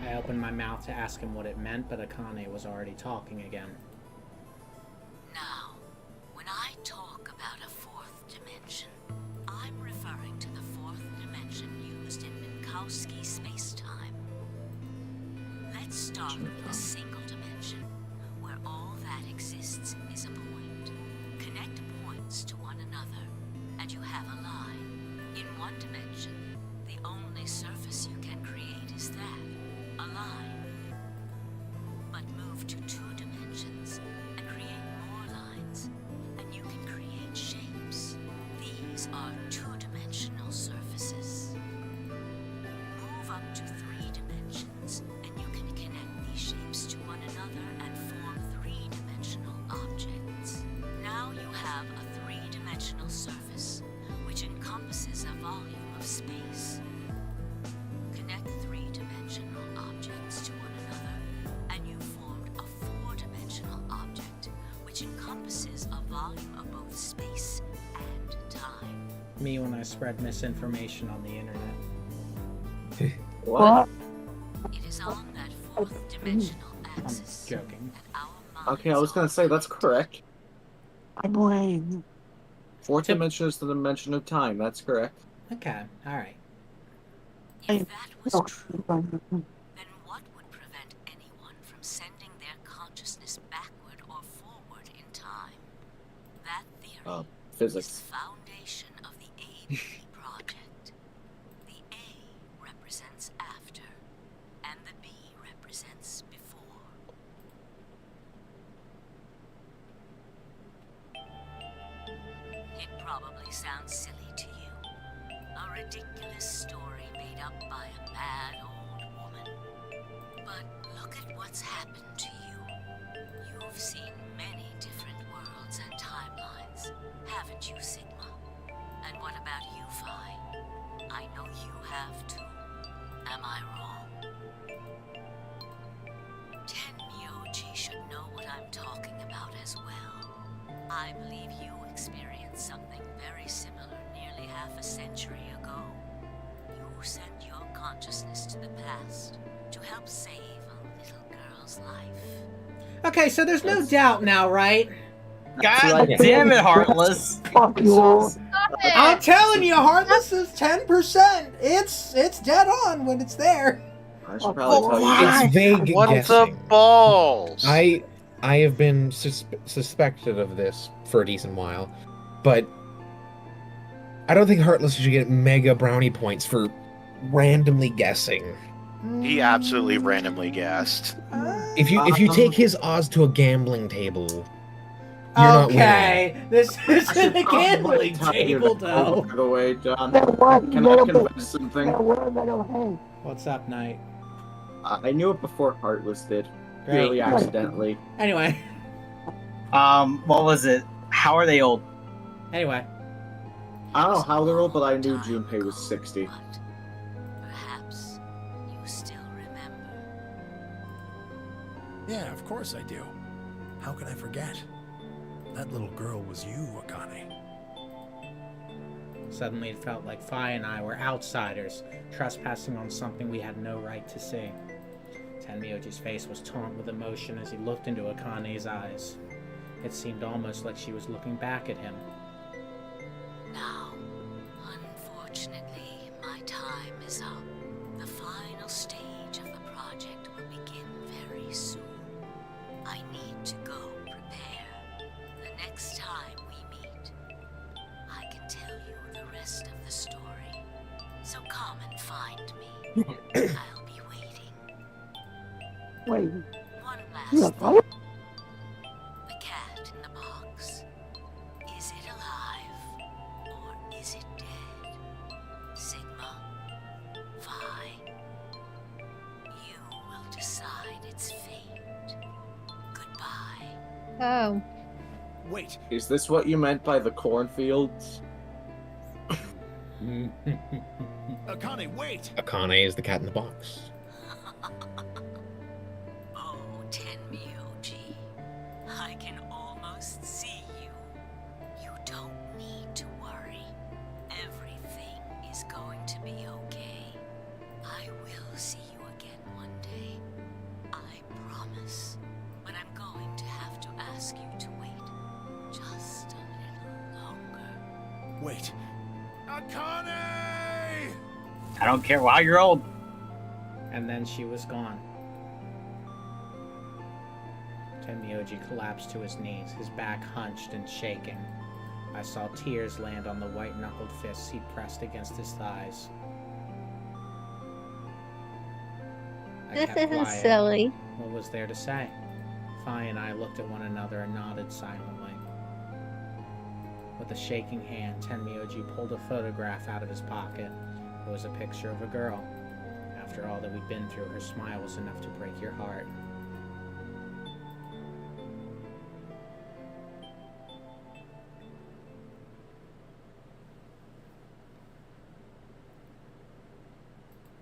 I opened my mouth to ask him what it meant, but Akane was already talking again. Now, when I talk about a 4th dimension, I'm referring to the 4th dimension used in Minkowski space-time. Let's start with a single dimension, where all that exists is a point. Connect points to one another, and you have a line. In 1 dimension, the only surface you can create is that, a line. But move to 2 dimensions and create more lines, and you can create shapes. These are 2-dimensional surfaces. Move up to 3 dimensions, and you can connect these shapes to one another and form 3-dimensional objects. Now you have a 3-dimensional surface, which encompasses a volume of space. Connect 3-dimensional objects to one another, and you formed a 4-dimensional object, which encompasses a volume of both space and time. Me when I spread misinformation on the internet. What? It is on that 4th dimensional I'm axis joking. that our minds Okay, I was gonna say that's correct. My brain. 4th dimension is the dimension of time. That's correct. Okay, alright. If that was Oh, true, then what would prevent anyone from sending their consciousness backward or forward in time? That theory is Physics. the foundation of the AB project. The A represents after, and the B represents before. It probably sounds silly to you. A ridiculous story made up by a bad old woman. But look at what's happened to you. You've seen many different worlds and timelines, haven't you, Sigma? And what about you, Phi? I know you have too. Am I wrong? Tenmyoji should know what I'm talking about as well. I believe you experienced something very similar nearly half a century ago. You sent your consciousness to the past to help save a little girl's life. Okay, so there's no doubt now, right? God damn it, Heartless. Fuck you all. Stop it! I'm telling you, Heartless is 10%. It's dead on when it's there. I should probably tell you. It's vague What the guessing. balls? I have been suspected of this for a decent while, but I don't think Heartless should get mega brownie points for randomly guessing. He absolutely randomly guessed. If you take his odds to a gambling table, you're not winning. Okay, this I isn't should a probably gambling tell you table, that, though. by the way, John, There was can I little bit. confess something? There were little hints. What's up, Knight? I knew it before Heartless did. Great. Purely accidentally. Anyway, What was it? How are they old? anyway. I don't know how they're old, but I knew Junpei was 60. But perhaps you still remember. Yeah, of course I do. How can I forget? That little girl was you, Akane. Suddenly it felt like Fi and I were outsiders, trespassing on something we had no right to see. Tenmyoji's face was taut with emotion as he looked into Akane's eyes. It seemed almost like she was looking back at him. Now, unfortunately, my time is up. The final stage of the project will begin very soon. I need to go prepare. The next time we meet, I can tell you the rest of the story. So come and find me. I'll be waiting. Wait, One you last a thing. fight? The cat in the box. Is it alive? Or is it dead? Sigma? Phi? You will decide its fate. Goodbye. Oh. Wait, Is this what you meant by the cornfields? Akane, wait! Akane is the cat in the box. Oh, Tenmyoji. I can almost see you. You don't need to worry. Everything is going to be okay. I will see you again one day. I promise. But I'm going to have to ask you to wait just a little longer. Wait. Akane! I don't care why you're old. And then she was gone. Tenmyoji collapsed to his knees, his back hunched and shaking. I saw tears land on the white-knuckled fists he pressed against his thighs. I This kept isn't quiet. silly. What was there to say? Fi and I looked at one another and nodded silently. With a shaking hand, Tenmyoji pulled a photograph out of his pocket. It was a picture of a girl. After all that we'd been through, her smile was enough to break your heart.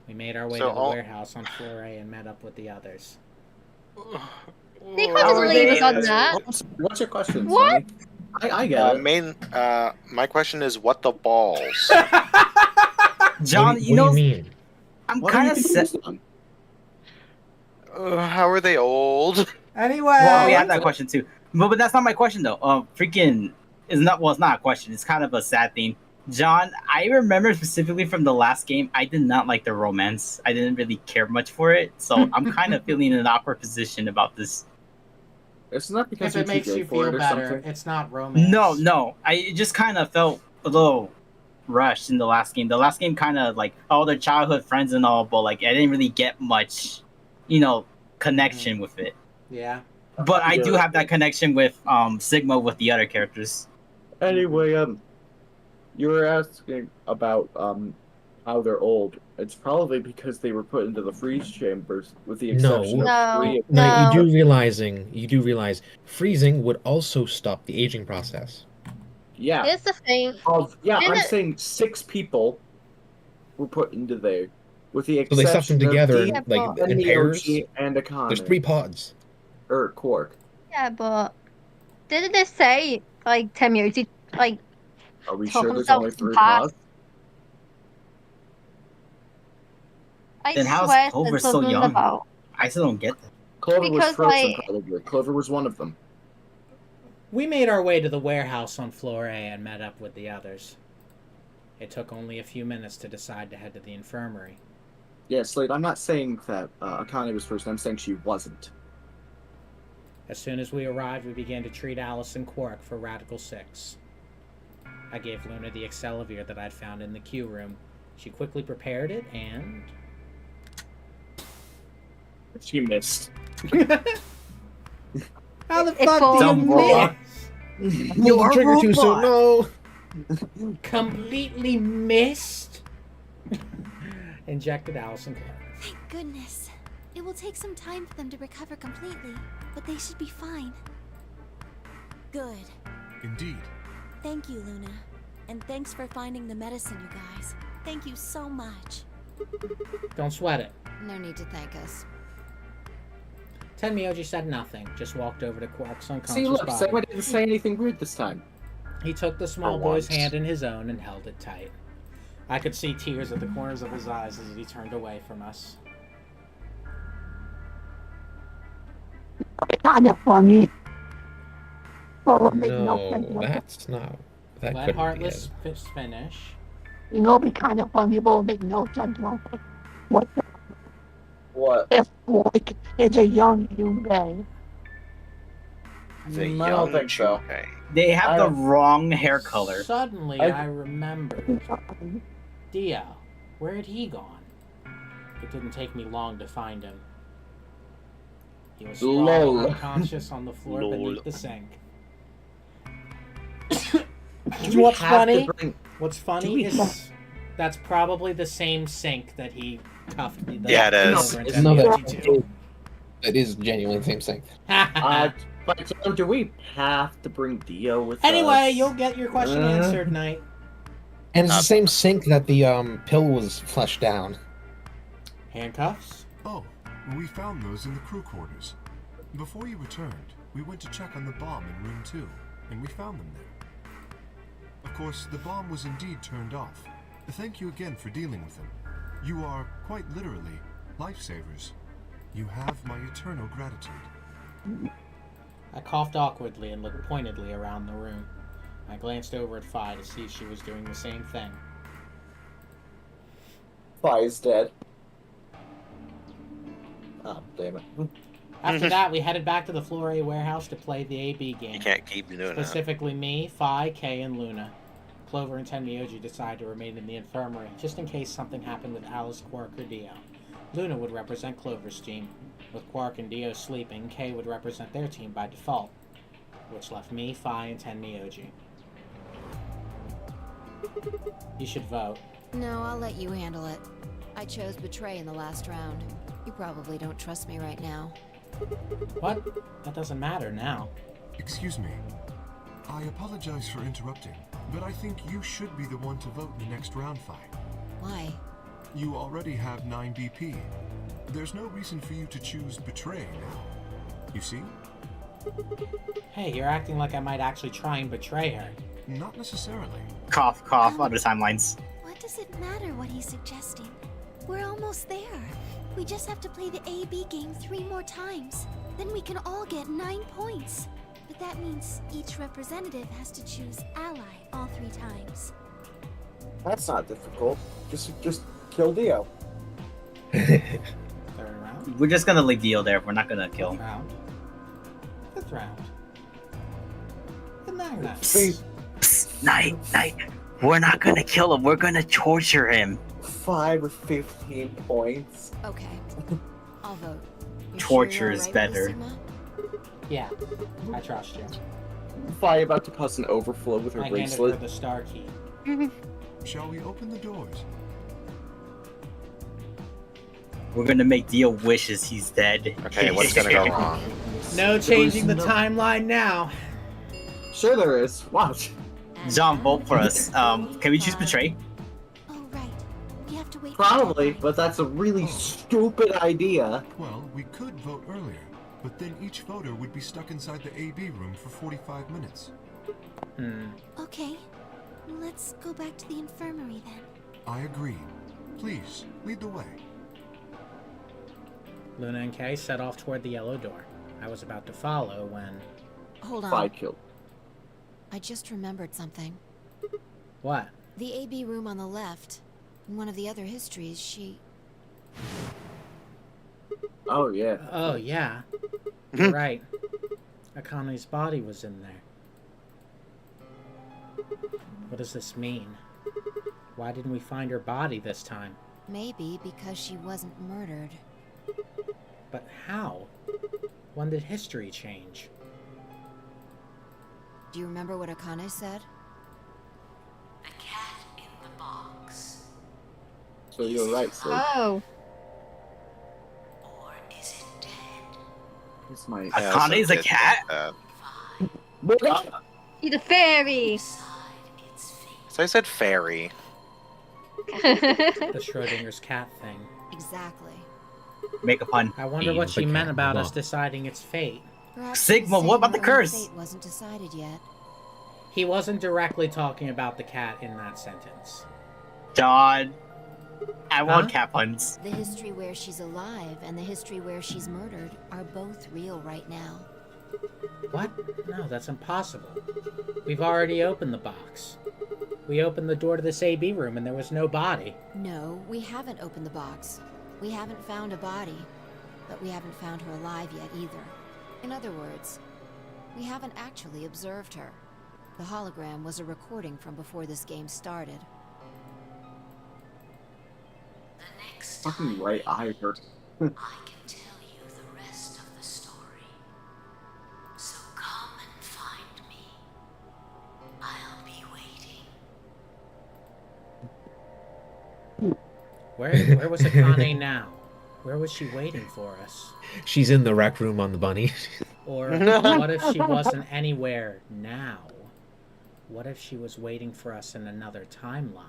We made our way So to the all- warehouse on floor A and met up with the others. They couldn't How are leave they- us on that. What's your question, What? Sonny? I get it. My question is, what the balls? John, what do you know, you mean? I'm What kind are of you set. confused on? How are they old? Anyway, Well, we had that question too. But that's not my question though. Freaking is not. Well, it's not a question. It's kind of a sad thing. John, I remember specifically from the last game, I did not like the romance. I didn't really care much for it, so I'm kind of feeling in an awkward position about this. It's not because if it you're makes too you gay for feel it or better, something. it's not romance. No, I just kind of felt a little rushed in the last game. The last game kind of like all their childhood friends and all, but like I didn't really get much, connection with it. Yeah. But I do have that connection with Sigma with the other characters. Anyway, you were asking about how they're old. It's probably because they were put into the freeze chambers, with the exception No. of 3 of them. Now, No. you do realize freezing would also stop the aging process. Yeah, Here's the thing. I'm Didn't- saying 6 people were put into there, with the So exception they stuffed them together of Yeah, in pairs. Tenmyoji and Akane. There's 3 pods. Or Quark. Yeah, but didn't they say like Tenmyoji like Are we Told sure there's himself only to 3 pass. pods? I Then how's swear Clover this so wasn't young? about. I still don't get that. Clover was Because, frozen like- probably. Clover was one of them. We made our way to the warehouse on floor A and met up with the others. It took only a few minutes to decide to head to the infirmary. Yeah, Slade, I'm not saying that Akane was frozen. I'm saying she wasn't. As soon as we arrived, we began to treat Alice and Quark for Radical 6. I gave Luna the Accelavir that I'd found in the queue room. She quickly prepared it and... She missed. How the It fuck falls- do Dumb you robot. miss? You are trigger too soon. No. Completely missed? Injected Alice and Quark. Thank goodness. It will take some time for them to recover completely, but they should be fine. Good. Indeed. Thank you, Luna. And thanks for finding the medicine, you guys. Thank you so much. Don't sweat it. No need to thank us. Tenmyoji said nothing, just walked over to Quark's unconscious See, look, body. Segma didn't say anything weird this time. He took the small For boy's once. hand in his own and held it tight. I could see tears at the corners of his eyes as he turned away from us. Kind of funny. But it make no sense. No, that's not. That Let couldn't be Heartless it. finish. You know, it'd be kind of funny, but it make no sense. What What? if Quark is a young Yubei? The I young don't think so. Junpei. They have I the don't- wrong hair color. Suddenly, I remembered. Dio. Where had he gone? It didn't take me long to find him. He was sprawled Lol. unconscious on the floor Lol. beneath the sink. Do What's we have to funny? bring- What's Do funny we- is that's probably the same sink that he cuffed me. the- Yeah, it is. over in No, Tenmyoji too. It is genuinely the same thing. But John, do we have to bring Dio with us? Anyway, you'll get your question answered, Knight. And it's the same sink that the pill was flushed down. Handcuffs? Oh, we found those in the crew quarters. Before you returned, we went to check on the bomb in room 2, and we found them there. Of course, the bomb was indeed turned off. Thank you again for dealing with them. You are, quite literally, lifesavers. You have my eternal gratitude. I coughed awkwardly and looked pointedly around the room. I glanced over at Phi to see if she was doing the same thing. Phi is dead. Oh, damn it. After that, we headed back to the Floor A warehouse to play the AB game. You can't keep doing that. Specifically me, Phi, Kay, and Luna. Clover and Tenmyoji decided to remain in the infirmary, just in case something happened with Alice, Quark, or Dio. Luna would represent Clover's team. With Quark and Dio sleeping, Kay would represent their team by default, which left me, Phi, and Tenmyoji. You should vote. No, I'll let you handle it. I chose Betray in the last round. You probably don't trust me right now. What? That doesn't matter now. Excuse me. I apologize for interrupting, but I think you should be the one to vote in the next round fight. Why? You already have 9 BP. There's no reason for you to choose Betray now. You see? Hey, you're acting like I might actually try and betray her. Not necessarily. Cough, cough, other timelines. What does it matter what he's suggesting? We're almost there. We just have to play the AB game 3 more times. Then we can all get 9 points. But that means each representative has to choose ally all 3 times. That's not difficult. Just kill Dio. Third round? We're just gonna leave Dio there. We're not gonna kill Fifth him. round? Fifth round? The magnet. Psst, Psst, Night. We're not gonna kill him. We're gonna torture him. 5 or 15 points. Okay. I'll vote. You're Torture sure you're is alright with better. this, Sigma? Yeah, I trust you. Phi about to cause an overflow with her I handed her bracelet. the star key. Shall we open the doors? We're gonna make Dio wishes he's dead. Okay, what's gonna go wrong? No changing the no- timeline now. Sure there is. Watch. And John, now vote for us. it's Can we choose Phi. Betray? Oh, right. We have to wait for Probably, deadline. but that's a really stupid idea. Well, we could vote earlier, but then each voter would be stuck inside the AB room for 45 minutes. Okay. Let's go back to the infirmary then. I agree. Please, lead the way. Luna and Kay set off toward the yellow door. I was about to follow when... Hold on. Fi killed. I just remembered something. What? The AB room on the left. In one of the other histories, she... Oh yeah. Oh, yeah. You're right. Akane's body was in there. What does this mean? Why didn't we find her body this time? Maybe because she wasn't murdered. But how? When did history change? Do you remember what Akane said? The cat in the box. So you're right, Sid. Oh. Or is it dead? It's my. I also Akane's a did cat? think that. He's a fairy. Decide its fate. So I said fairy. The Schrodinger's cat thing. Exactly. Make a pun. I wonder what He's she the meant cat about in the us box. deciding its fate. Perhaps Sigma, she's what about saying the her own curse? fate wasn't decided yet. He wasn't directly talking about the cat in that sentence. John. I want Huh? cat puns. The history where she's alive and the history where she's murdered are both real right now. What? No, that's impossible. We've already opened the box. We opened the door to this AB room and there was no body. No, we haven't opened the box. We haven't found a body. But we haven't found her alive yet either. In other words, we haven't actually observed her. The hologram was a recording from before this game started. The next Fucking time right eye hurt. I can tell you the rest of the story. So come and find me. I'll be waiting. Where was Akane now? Where was she waiting for us? She's in the rec room on the bunny. Or what if she wasn't anywhere now? What if she was waiting for us in another timeline?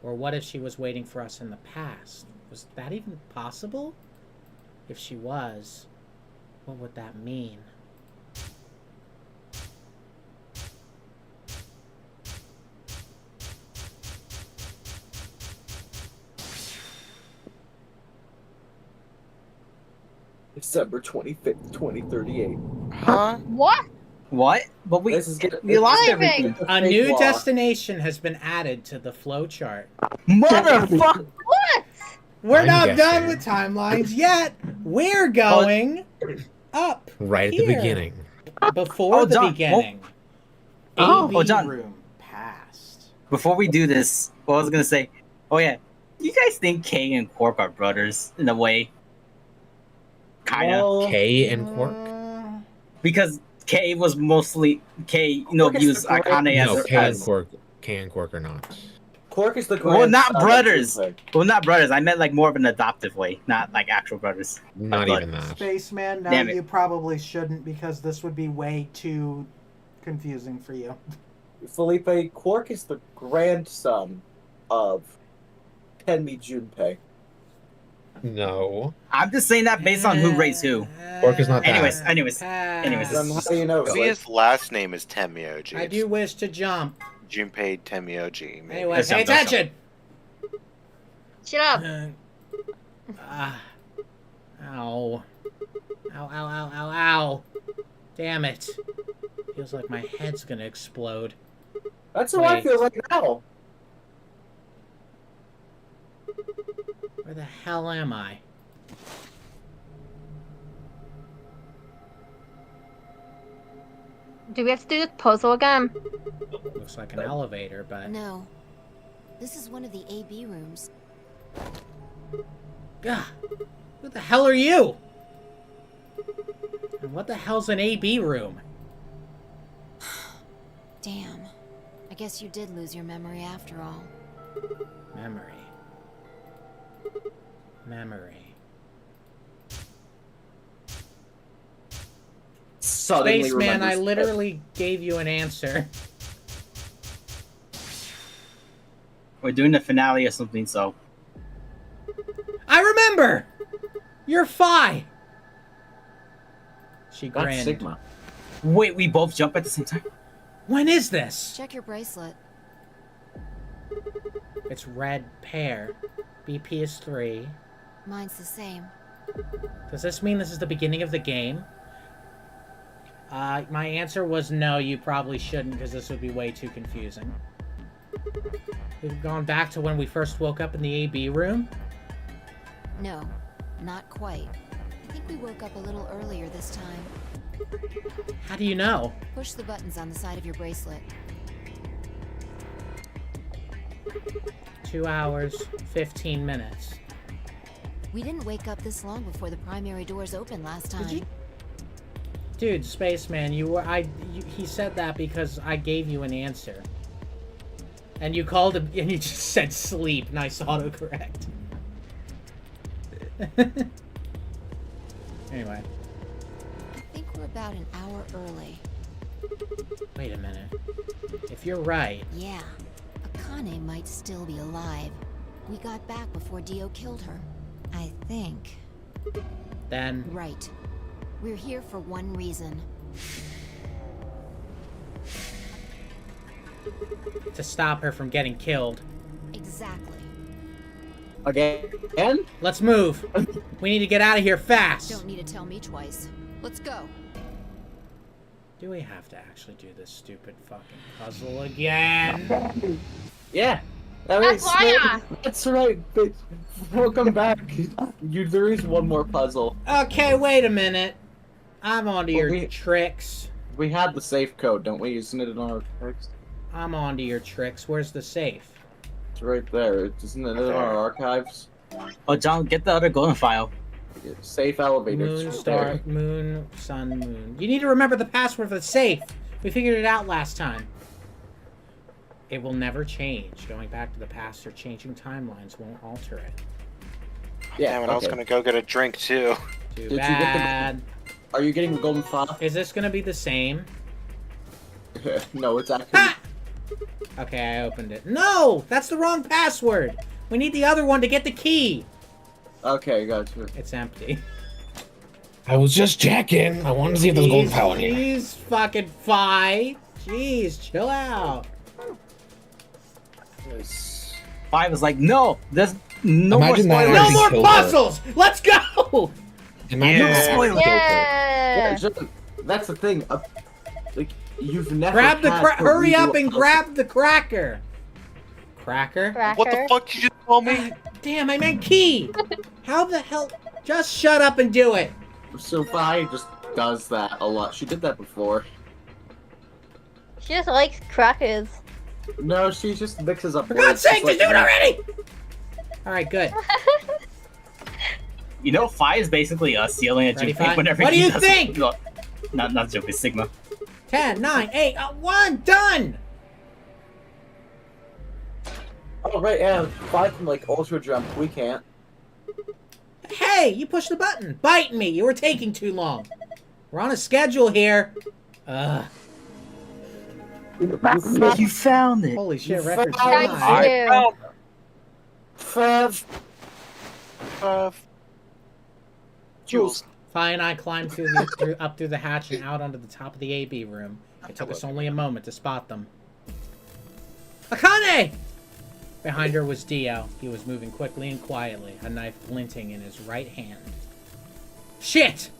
Or what if she was waiting for us in the past? Was that even possible? If she was, what would that mean? December 25th, 2038. Huh? What? What? But we This is getting. we lost Timing. everything. A new destination has been added to the flowchart. Motherfucker! What? We're I'm not guessing. done with timelines yet. We're going up Right at the here. beginning. Before Oh, the John, beginning. Oh, AB John. room past. Before we do this, what I was gonna say, oh yeah, you guys think Kay and Quark are brothers in a way? Kinda. Well, Kay and Quark? Because Kay was mostly Kay, you know, Quark is used the great- Akane as, No, as Kay and Quark are not. Quark is the Well, not grandson of brothers. Junpei. well, not brothers. I meant like more of an adoptive way, not like actual brothers. Not But- even that. Spaceman, no, Damn it. you probably shouldn't because this would be way too confusing for you. Felipe, Quark is the grandson of Tenmi Junpei. No. I'm just saying that based on who raised who. Quark is not that. Anyways, Pass. Then how do you know? See, his last name is Temioji. I do wish to jump. Junpei Temioji. maybe. Anyway, Let's pay jump, let's attention! Shut up. Ah. Ow. Ow, ow, ow, ow, ow. Damn it. Feels like my head's gonna explode. That's how I Wait. feel right now. Where the hell am I? Do we have to do this puzzle again? Looks like an elevator, but... No. This is one of the AB rooms. Gah! Who the hell are you? And what the hell's an AB room? Damn. I guess you did lose your memory after all. Memory. Memory. Suddenly Spaceman, I remembers- literally gave you an answer. We're doing the finale or something, so I remember! You're Phi! She That's grinned. Sigma. wait, we both jump at the same time. When is this? Check your bracelet. It's red pear. BP is 3. Mine's the same. Does this mean this is the beginning of the game? My answer was no, you probably shouldn't, because this would be way too confusing. We've gone back to when we first woke up in the AB room? No, not quite. I think we woke up a little earlier this time. How do you know? Push the buttons on the side of your bracelet. 2 hours, 15 minutes. We didn't wake up this long before the primary doors opened last time. Did you? Dude, Spaceman, he said that because I gave you an answer. And you called him, and you just said sleep. Nice autocorrect. Anyway. I think we're about an hour early. Wait a minute. If you're right... Yeah. Akane might still be alive. We got back before Dio killed her. I think. Then... Right. We're here for one reason. To stop her from getting killed. Exactly. Again? Let's move. We need to get out of here fast. Don't need to tell me twice. Let's go. Do we have to actually do this stupid fucking puzzle again? Yeah. That's why. That's right. But welcome back. There is one more puzzle. Okay, wait a minute. I'm onto Well, your tricks. We had the safe code, don't we? Isn't it in our text? I'm onto your tricks. Where's the safe? It's right there. Isn't it in our archives? Oh, John, get the other golden file. Safe elevator. Moon, It's star, there. moon, sun, moon. You need to remember the password for the safe. We figured it out last time. It will never change. Going back to the past or changing timelines won't alter it. Yeah, Damn it, I was gonna go get a drink too. Too Did you get bad. Are you getting the golden file? Is this gonna be the same? No, it's actually... Ha! Okay, I opened it. No! That's the wrong password! We need the other one to get the key! Okay, gotcha. It's empty. I was just checking. I wanted to see if there's a golden foul in here. Jeez, fucking Fi. Jeez, chill out. Five was like, no, there's no Imagine more that spoilers. No actually more killed her. puzzles! Let's go! Imagine Yeah. that actually killed her. Yeah. Yeah, that's the thing. Like, you've never Grab the had to hurry redo up a and puzzle. grab the cracker. Cracker? What the fuck did you just call me? Damn, I meant key! How the hell? Just shut up and do it! So Vi just does that a lot. She did that before. She just likes crackers. No, she just mixes up For words. God's sake, It's just do it like- already! Alright, good. You know, Fi is basically us yelling at Ready, Junpei Fi? whenever What do he you does think? No, not Junpei, Sigma. 10, 9, 8, 1, done! Oh, right, yeah. Vi can, like, ultra jump. We can't. Hey, you pushed the button. Bite me. You were taking too long. We're on a schedule here. Ugh. You found it. Holy shit, You record found time. Thank you. Jules. Fi and I climbed up through the hatch and out onto the top of the AB room. It took us only a moment to spot them. Akane! Behind her was Dio. He was moving quickly and quietly, a knife glinting in his right hand. Shit!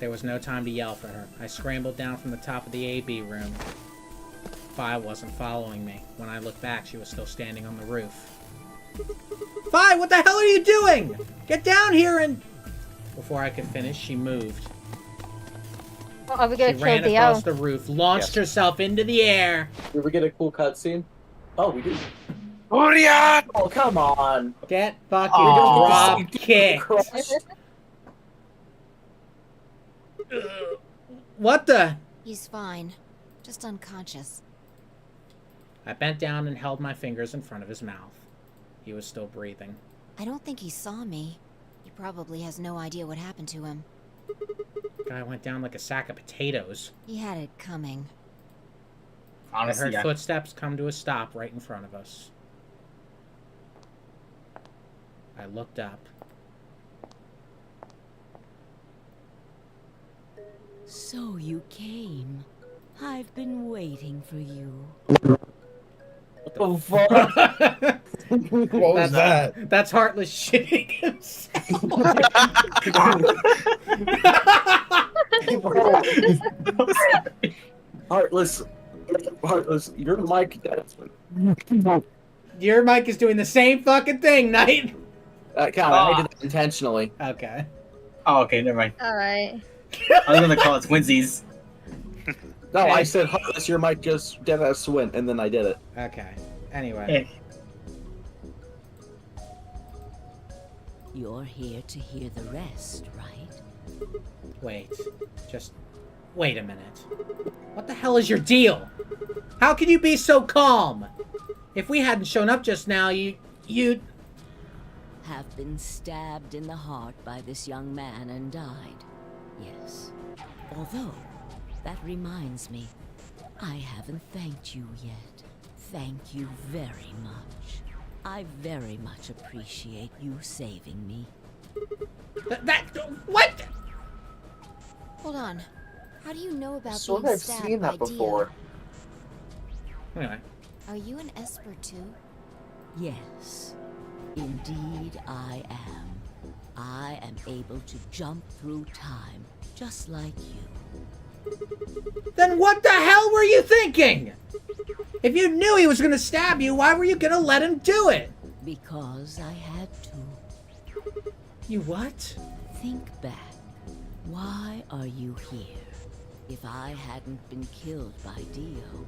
There was no time to yell for her. I scrambled down from the top of the AB room. Fi wasn't following me. When I looked back, she was still standing on the roof. Fi, what the hell are you doing? Get down here and... Before I could finish, she moved. What, are we She gonna kill ran Dio? across the roof, launched herself into the air. Did we get a cool cutscene? Oh, we did. Hurry Oh, come on. Get fucking Aw. drop kicked. What the? He's fine. Just unconscious. I bent down and held my fingers in front of his mouth. He was still breathing. I don't think he saw me. He probably has no idea what happened to him. Guy went down like a sack of potatoes. He had it coming. I Honestly, heard yeah. footsteps come to a stop right in front of us. I looked up. So you came. I've been waiting for you. What the fuck? What was that? That's Heartless shitting himself. Heartless, your mic. Your mic is doing the same fucking thing, Knight. God, I did that intentionally. Okay. Oh, okay, never mind. Alright. I was gonna call it twinsies. No, I said Heartless, your mic just dead ass went, and then I did it. Okay. Anyway. Hey. You're here to hear the rest, right? Wait. Just wait a minute. What the hell is your deal? How can you be so calm? If we hadn't shown up just now, you'd... Have been stabbed in the heart by this young man and died. Yes. Although, that reminds me, I haven't thanked you yet. Thank you very much. I very much appreciate you saving me. What? Hold on. How do you know about Sort being of stabbed seen by that before. Anyway. Dio? Are you an Esper too? Yes. Indeed I am. I am able to jump through time, just like you. Then what the hell were you thinking? If you knew he was gonna stab you, why were you gonna let him do it? Because I had to. You what? Think back. Why are you here? If I hadn't been killed by Dio,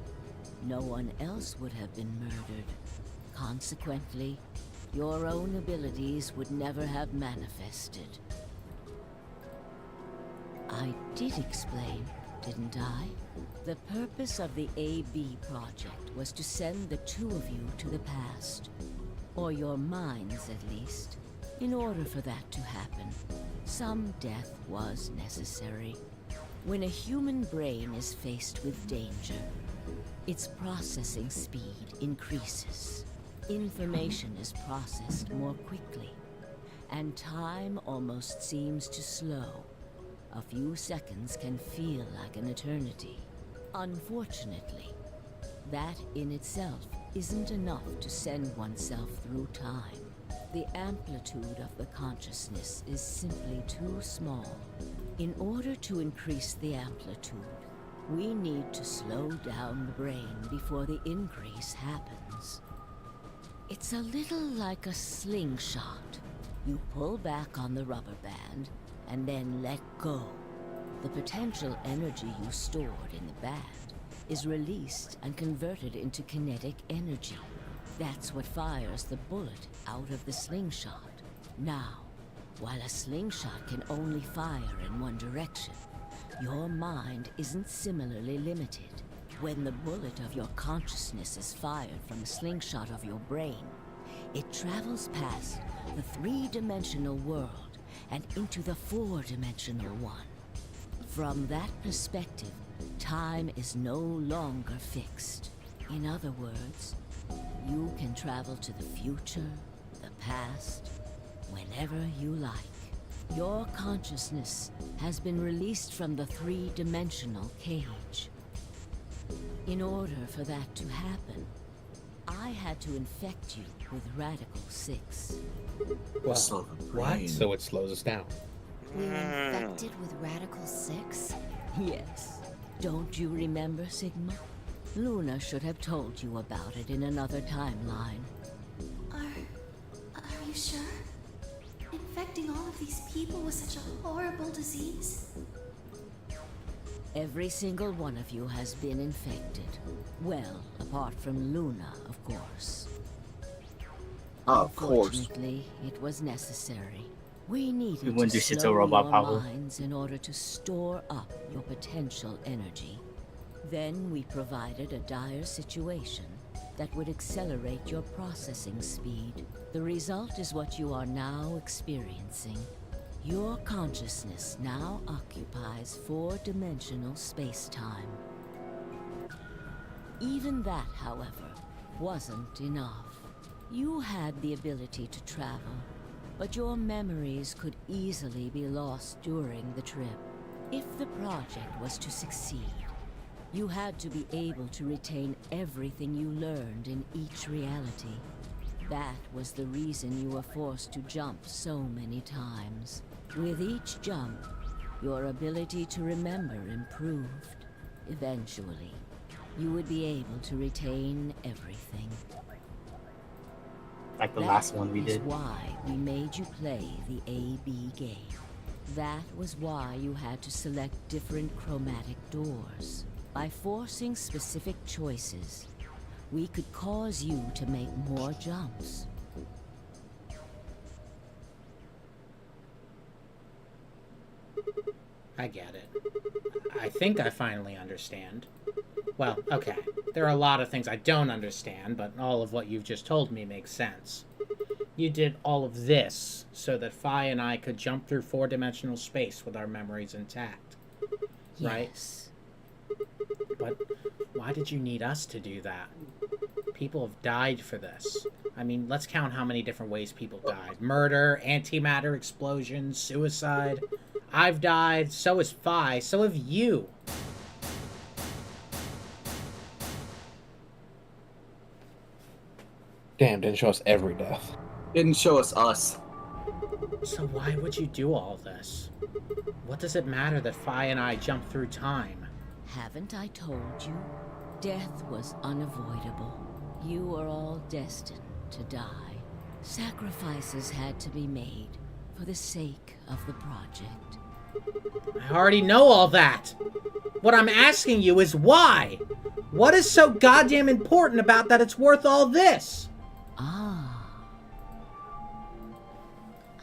no one else would have been murdered. Consequently, your own abilities would never have manifested. I did explain, didn't I? The purpose of the AB project was to send the two of you to the past. Or your minds, at least. In order for that to happen, some death was necessary. When a human brain is faced with danger, its processing speed increases. Information is processed more quickly, and time almost seems to slow. A few seconds can feel like an eternity. Unfortunately, that in itself isn't enough to send oneself through time. The amplitude of the consciousness is simply too small. In order to increase the amplitude, we need to slow down the brain before the increase happens. It's a little like a slingshot. You pull back on the rubber band and then let go. The potential energy you stored in the band is released and converted into kinetic energy. That's what fires the bullet out of the slingshot. Now, while a slingshot can only fire in one direction, your mind isn't similarly limited. When the bullet of your consciousness is fired from a slingshot of your brain, it travels past the three-dimensional world and into the four-dimensional one. From that perspective, time is no longer fixed. In other words, you can travel to the future, the past, whenever you like. Your consciousness has been released from the three-dimensional cage. In order for that to happen, I had to infect you with Radical 6. Well, what? So it slows us down. We were infected with Radical 6? Yes. Don't you remember, Sigma? Luna should have told you about it in another timeline. Are you sure? Infecting all of these people was such a horrible disease? Every single one of you has been infected. Well, apart from Luna, of course. Of course. Unfortunately, it was necessary. We needed We wouldn't to do shit to slow robot your power. minds in order to store up your potential energy. Then we provided a dire situation that would accelerate your processing speed. The result is what you are now experiencing. Your consciousness now occupies four-dimensional space-time. Even that, however, wasn't enough. You had the ability to travel, but your memories could easily be lost during the trip. If the project was to succeed, you had to be able to retain everything you learned in each reality. That was the reason you were forced to jump so many times. With each jump, your ability to remember improved. Eventually, you would be able to retain everything. Like the last one we That is did. why we made you play the AB game. That was why you had to select different chromatic doors. By forcing specific choices, we could cause you to make more jumps. I get it. I think I finally understand. Well, okay. There are a lot of things I don't understand, but all of what you've just told me makes sense. You did all of this so that Fi and I could jump through four-dimensional space with our memories intact. Right? Yes. But why did you need us to do that? People have died for this. I mean, let's count how many different ways people died. Murder, antimatter explosions, suicide. I've died, so has Fi, so have you. Damn, didn't show us every death. Didn't show us us. So why would you do all this? What does it matter that Fi and I jumped through time? Haven't I told you? Death was unavoidable. You were all destined to die. Sacrifices had to be made for the sake of the project. I already know all that. What I'm asking you is why? What is so goddamn important about that it's worth all this? Ah.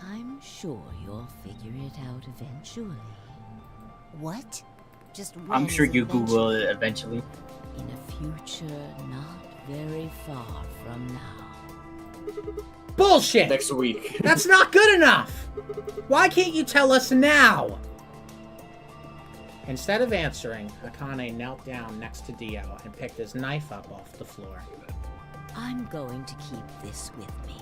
I'm sure you'll figure it out eventually. What? Just I'm when sure is you eventually? Google it eventually. In a future not very far from now. Bullshit! Next week. That's not good enough! Why can't you tell us now? Instead of answering, Akane knelt down next to Dio and picked his knife up off the floor. I'm going to keep this with me.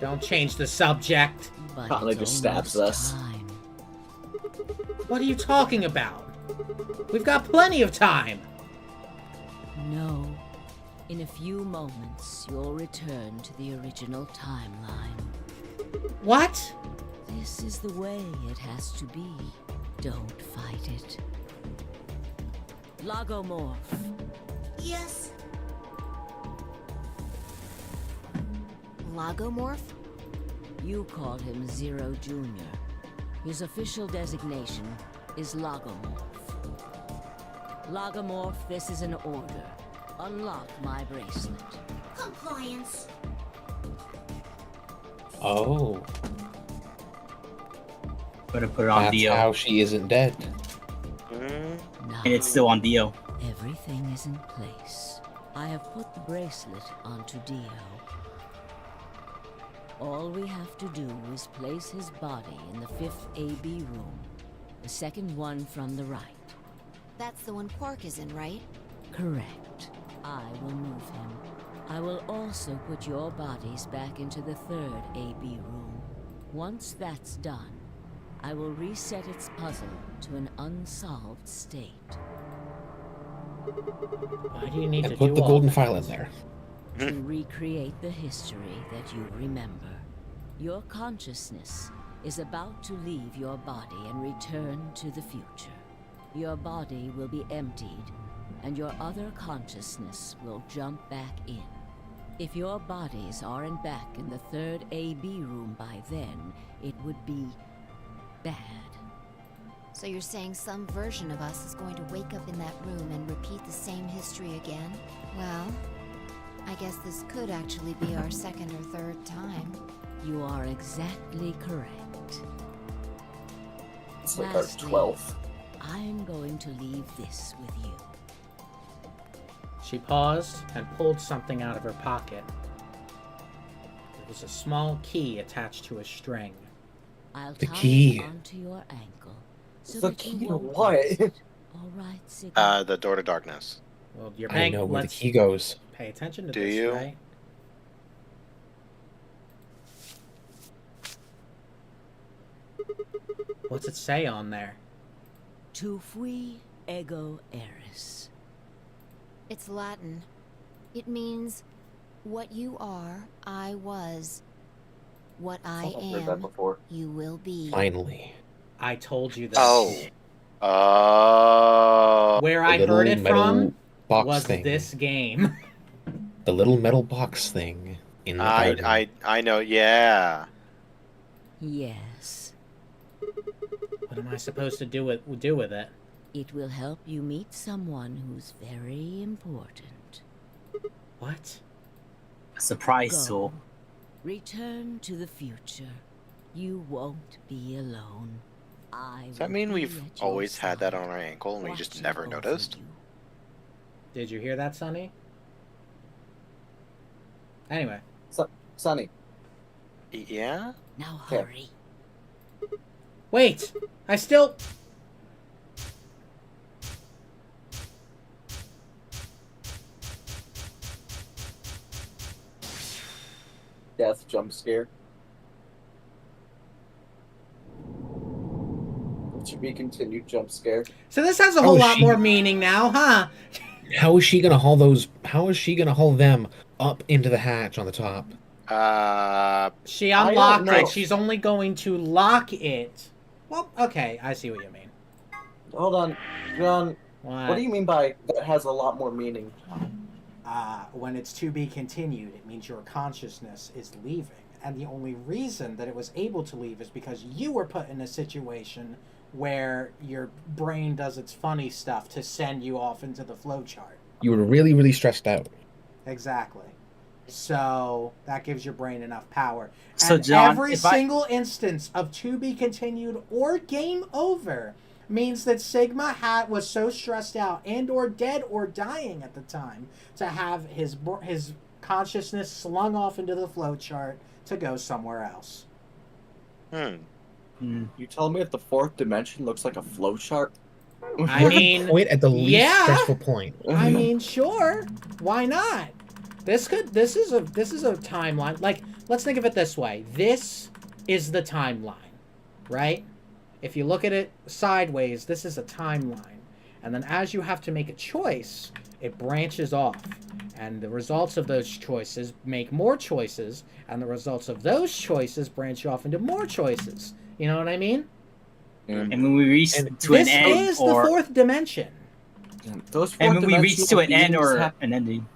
Don't change the subject. But Akane it's just stabs almost us. time. What are you talking about? We've got plenty of time. No. In a few moments, you'll return to the original timeline. What? This is the way it has to be. Don't fight it. Lagomorph. Yes. Lagomorph? You call him Zero Jr. His official designation is Lagomorph. Lagomorph, this is an order. Unlock my bracelet. Compliance. Oh, Better put it on that's Dio. how she isn't dead. Now, And it's still on Dio. everything is in place. I have put the bracelet onto Dio. All we have to do is place his body in the 5th AB room, the second one from the right. That's the one Quark is in, right? Correct. I will move him. I will also put your bodies back into the 3rd AB room. Once that's done, I will reset its puzzle to an unsolved state. Why do you need to And put do the all golden that? file in there. To recreate the history that you remember. Your consciousness is about to leave your body and return to the future. Your body will be emptied, and your other consciousness will jump back in. If your bodies aren't back in the 3rd AB room by then, it would be bad. So you're saying some version of us is going to wake up in that room and repeat the same history again? Well, I guess this could actually be our 2nd or 3rd time. You are exactly correct. It's like our Lastly, 12th. I'm going to leave this with you. She paused and pulled something out of her pocket. It was a small key attached to a string. I'll The tie key. it onto your ankle. So The that you key to won't what? lose it. All right, Sigma. The door to darkness. Well, you're I paying. know where the Let's key goes. pay attention to Do this, you? right? What's it say on there? Tu fui ego eris. It's Latin. It means, What you are, I was. What I I've heard that am, before. you will be. Finally. I told you this. Where I heard it from box was thing. this game. The little metal box thing in the garden. I know, yeah. Yes. What am I supposed to do with it? It will help you meet someone who's very important. What? Surprise Go. tool. Return to the future. You won't be alone. Does that mean we've always had that on our ankle and we just never noticed? Did you hear that, Sonny? Anyway. Sonny. Yeah? Now hurry. Wait! I still... Death jump scare. To be continued jump scare. So this has a whole lot more meaning now, huh? How is she gonna haul those? How is she gonna haul them up into the hatch on the top? She unlocked it. She's only going to lock it. Well, okay, I see what you mean. Hold on, John. What? What do you mean by that has a lot more meaning? When it's to be continued, it means your consciousness is leaving. And the only reason that it was able to leave is because you were put in a situation where your brain does its funny stuff to send you off into the flowchart. You were really, really stressed out. Exactly. So that gives your brain enough power. So, And John, every single instance of to be continued or game over means that Sigma was so stressed out and or dead or dying at the time to have his consciousness slung off into the flowchart to go somewhere else. You telling me that the fourth dimension looks like a flowchart? I mean, point at the least stressful point. I mean, sure. Why not? This is a timeline. Like, let's think of it this way. This is the timeline, right? If you look at it sideways, this is a timeline. And then as you have to make a choice, it branches off. And the results of those choices make more choices, and the results of those choices branch off into more choices. You know what I mean? And when we reach to an end, this is the fourth dimension. Those and when we reach to an end beings or have- an ending,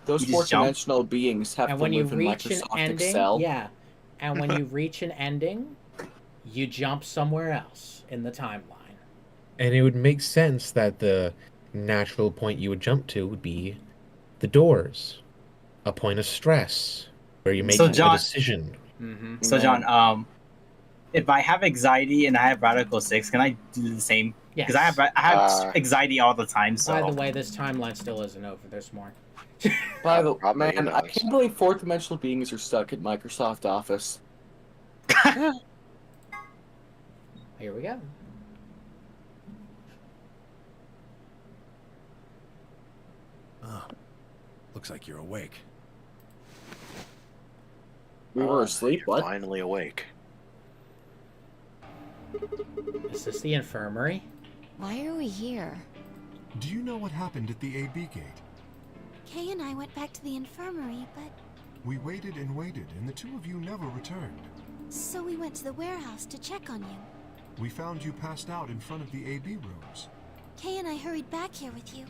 Those you just jump. fourth-dimensional beings have And to when you live in reach an Microsoft ending, Excel. yeah. And when you reach an ending, you jump somewhere else in the timeline. And it would make sense that the natural point you would jump to would be the doors, a point of stress where you make So, a John- decision. Mm-hmm. So, John, if I have anxiety and I have Radical 6, can I do the same? Yes. Because I have anxiety all the time. So. By the way, this timeline still isn't over. There's more. By the way, man, I can't believe fourth-dimensional beings are stuck at Microsoft Office. Here we go. Looks like you're awake. We were asleep. You're What? finally awake. Is this the infirmary? Why are we here? Do you know what happened at the AB gate? Kay and I went back to the infirmary, but We waited and waited, and the two of you never returned. so we went to the warehouse to check on you. We found you passed out in front of the AB rooms. Kay and I hurried back here with you.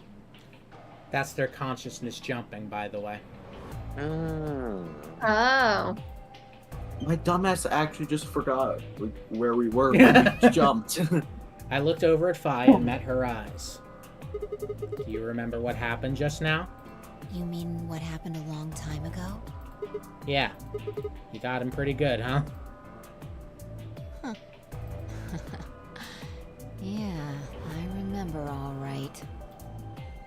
That's their consciousness jumping, by the way. Oh. My dumbass actually just forgot where we were when we jumped. I looked over at Fi and met her eyes. Do you remember what happened just now? You mean what happened a long time ago? Yeah. You got him pretty good, huh? Yeah, I remember all right.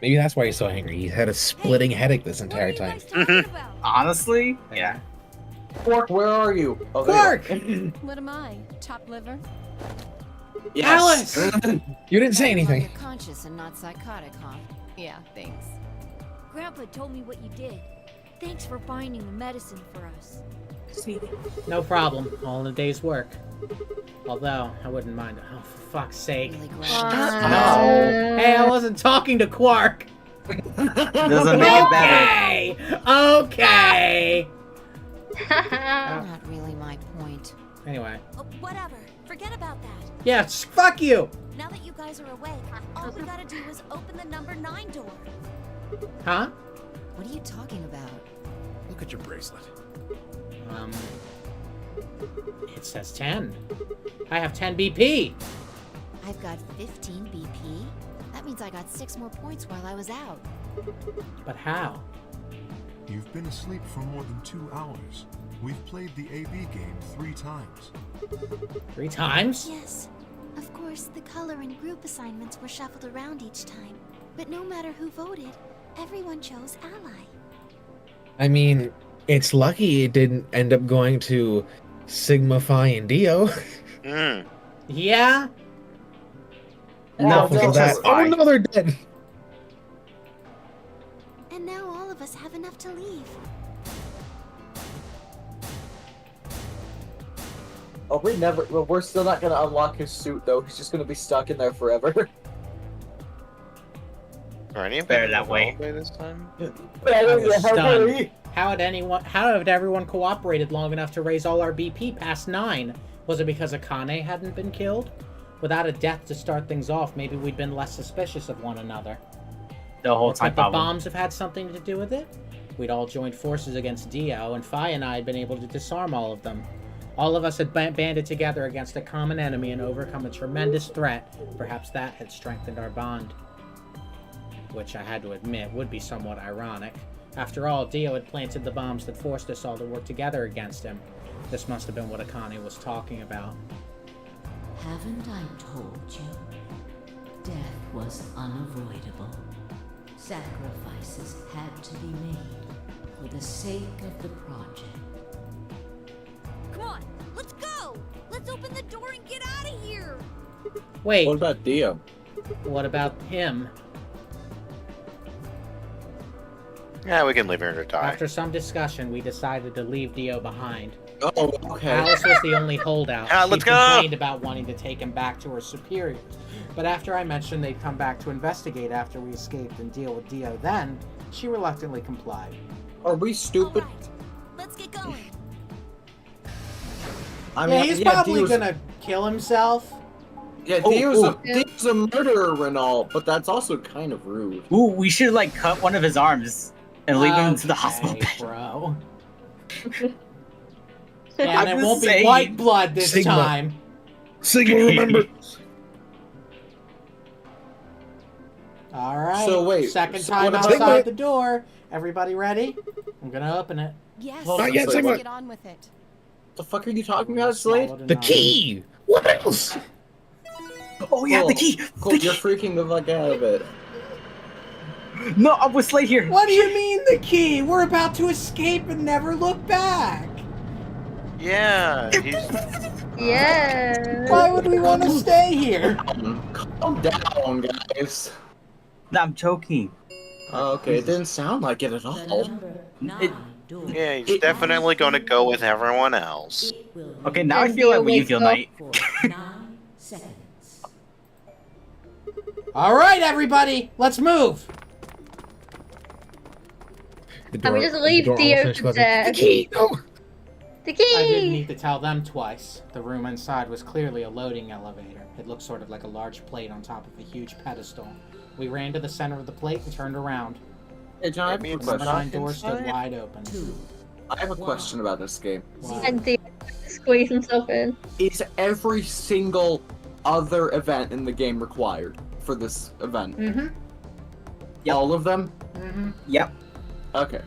Maybe that's why he's so angry. He had a splitting headache this entire time. Honestly, yeah. Quark, where are you? Oh, Quark! What am I? Chopped liver? Yes. You didn't say You're anything. conscious and not psychotic, huh? Yeah, thanks. Grandpa told me what you did. Thanks for finding the medicine for us. No problem. All in a day's work. Although, I wouldn't mind it. Oh, for fuck's sake. Really No. Hey, I wasn't talking to Quark. Doesn't make it better. Okay. Not really my point. Anyway. Oh, whatever. Forget about that. Yeah, fuck you. Now that you guys are awake, all we gotta do is open the number 9 door. Huh? What are you talking about? Look at your bracelet. It says 10. I have 10 BP. I've got 15 BP. That means I got 6 more points while I was out. But how? You've been asleep for more than 2 hours. We've played the AB game 3 times. 3 times? Yes. Of course, the color and group assignments were shuffled around each time. But no matter who voted, everyone chose Ally. I mean, it's lucky it didn't end up going to Sigma, Phi, and Dio. Yeah? No, For that. Oh no, they're dead. And now all of us have enough to leave. Oh, we're still not gonna unlock his suit though. He's just gonna be stuck in there forever. Are any of Better them that way. by this time? I was stunned. How had everyone cooperated long enough to raise all our BP past 9? Was it because Akane hadn't been killed? Without a death to start things off, maybe we'd been less suspicious of one another. The whole Could time the problem. bombs have had something to do with it? We'd all joined forces against Dio, and Phi and I had been able to disarm all of them. All of us had banded together against a common enemy and overcome a tremendous threat. Perhaps that had strengthened our bond. Which I had to admit would be somewhat ironic. After all, Dio had planted the bombs that forced us all to work together against him. This must have been what Akane was talking about. Haven't I told you? Death was unavoidable. Sacrifices had to be made for the sake of the project. Come on, let's go! Let's open the door and get out of here! Wait, What about Dio? what about him? Yeah, we can leave her to die. After some discussion, we decided to leave Dio behind. Oh, okay. Alice was the only holdout. Ah, She let's go! complained about wanting to take him back to her superiors. But after I mentioned they'd come back to investigate after we escaped and deal with Dio then, she reluctantly complied. Are we stupid? Alright, let's get going. I Yeah, he's probably Dio's- gonna kill himself. Yeah, Oh, Dio's a murderer and all, but that's also kind of rude. Ooh, we should like cut one of his arms and leave him to the hospital Okay, bed. bro. Yeah, and I'm it just won't be saying. white blood this Sigma. time. Sigma, remember. Alright. So wait, Second so time what about- outside Sigma? the door. Everybody ready? I'm gonna open it. Yes. Hold on, Not yet, so Sigma. what Get on with it. the fuck are you talking about, Slade? Swallowed a The nine. key. What else? Oh yeah, the key. Cool, The you're key. freaking the fuck out of it. No, I'm with Slade here. What do you mean the key? We're about to escape and never look back. Yeah, he's... Yeah. Why would we want to stay here? Calm down, guys. No, I'm joking. Okay, it didn't sound like it at The all. number It- 9 door. Yeah, he's definitely going to go with everyone else. It will Okay, now I And feel like Dio we wakes feel up. night. for 9 seconds. All right, everybody, let's move. The And we door- just leave the door Dio almost to finished. death. The key. No. The I didn't key! need to tell them twice. The room inside was clearly a loading elevator. It looked sort of like a large plate on top of a huge pedestal. We ran to the center of the plate and turned around. Hey, John, I have Maybe a it's The question. not nine door stood inside? wide open. 2. I have a question about this game. Wow. And Dio squeezed himself in. Is every single other event in the game required for this event? Mm-hmm. Yep. All of them? Mm-hmm. Yep. Okay.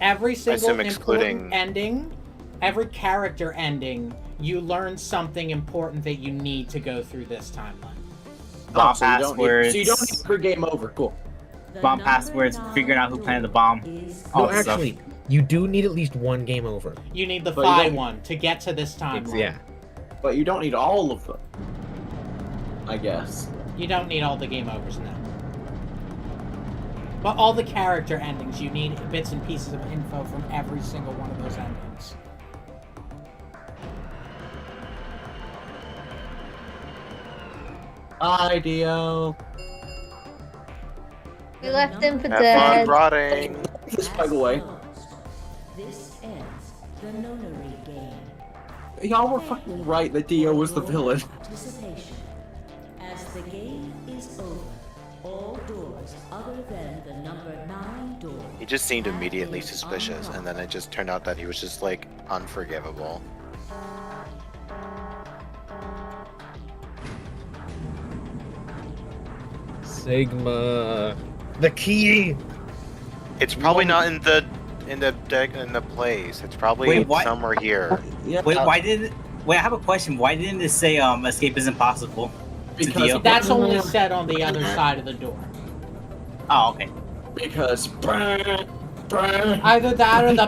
Every single assume important excluding- ending, every character ending, you learn something important that you need to go through this timeline. Bomb so you don't passwords. need, so you don't need for game over. Cool. The Bomb number passwords, 9 figuring out who door planted the bomb. is All No, this stuff. actually, you do need at least one game over. You need the But you Phi don't- one to get to this timeline. Yeah. But you don't need all of them. I guess. You don't need all the game overs now. But all the character endings, you need bits and pieces of info from every single one of those endings. Bye, Dio. We left him for Have fun dead. rotting. This, by the way. This ends the nonary game. Y'all were fucking right that Dio was the villain. Participation. As the game is over, all doors other than the number 9 door. He just seemed immediately suspicious, and then it just turned out that he was just like unforgivable. Sigma. The key. It's probably not in the deck in the place. It's probably Wait, what? somewhere here. Yeah, Wait, why did? Wait, I have a question. Why didn't it say escape is impossible? Because Dio? That's only said on the other side of the door. Oh, okay. Because burn. Either that or the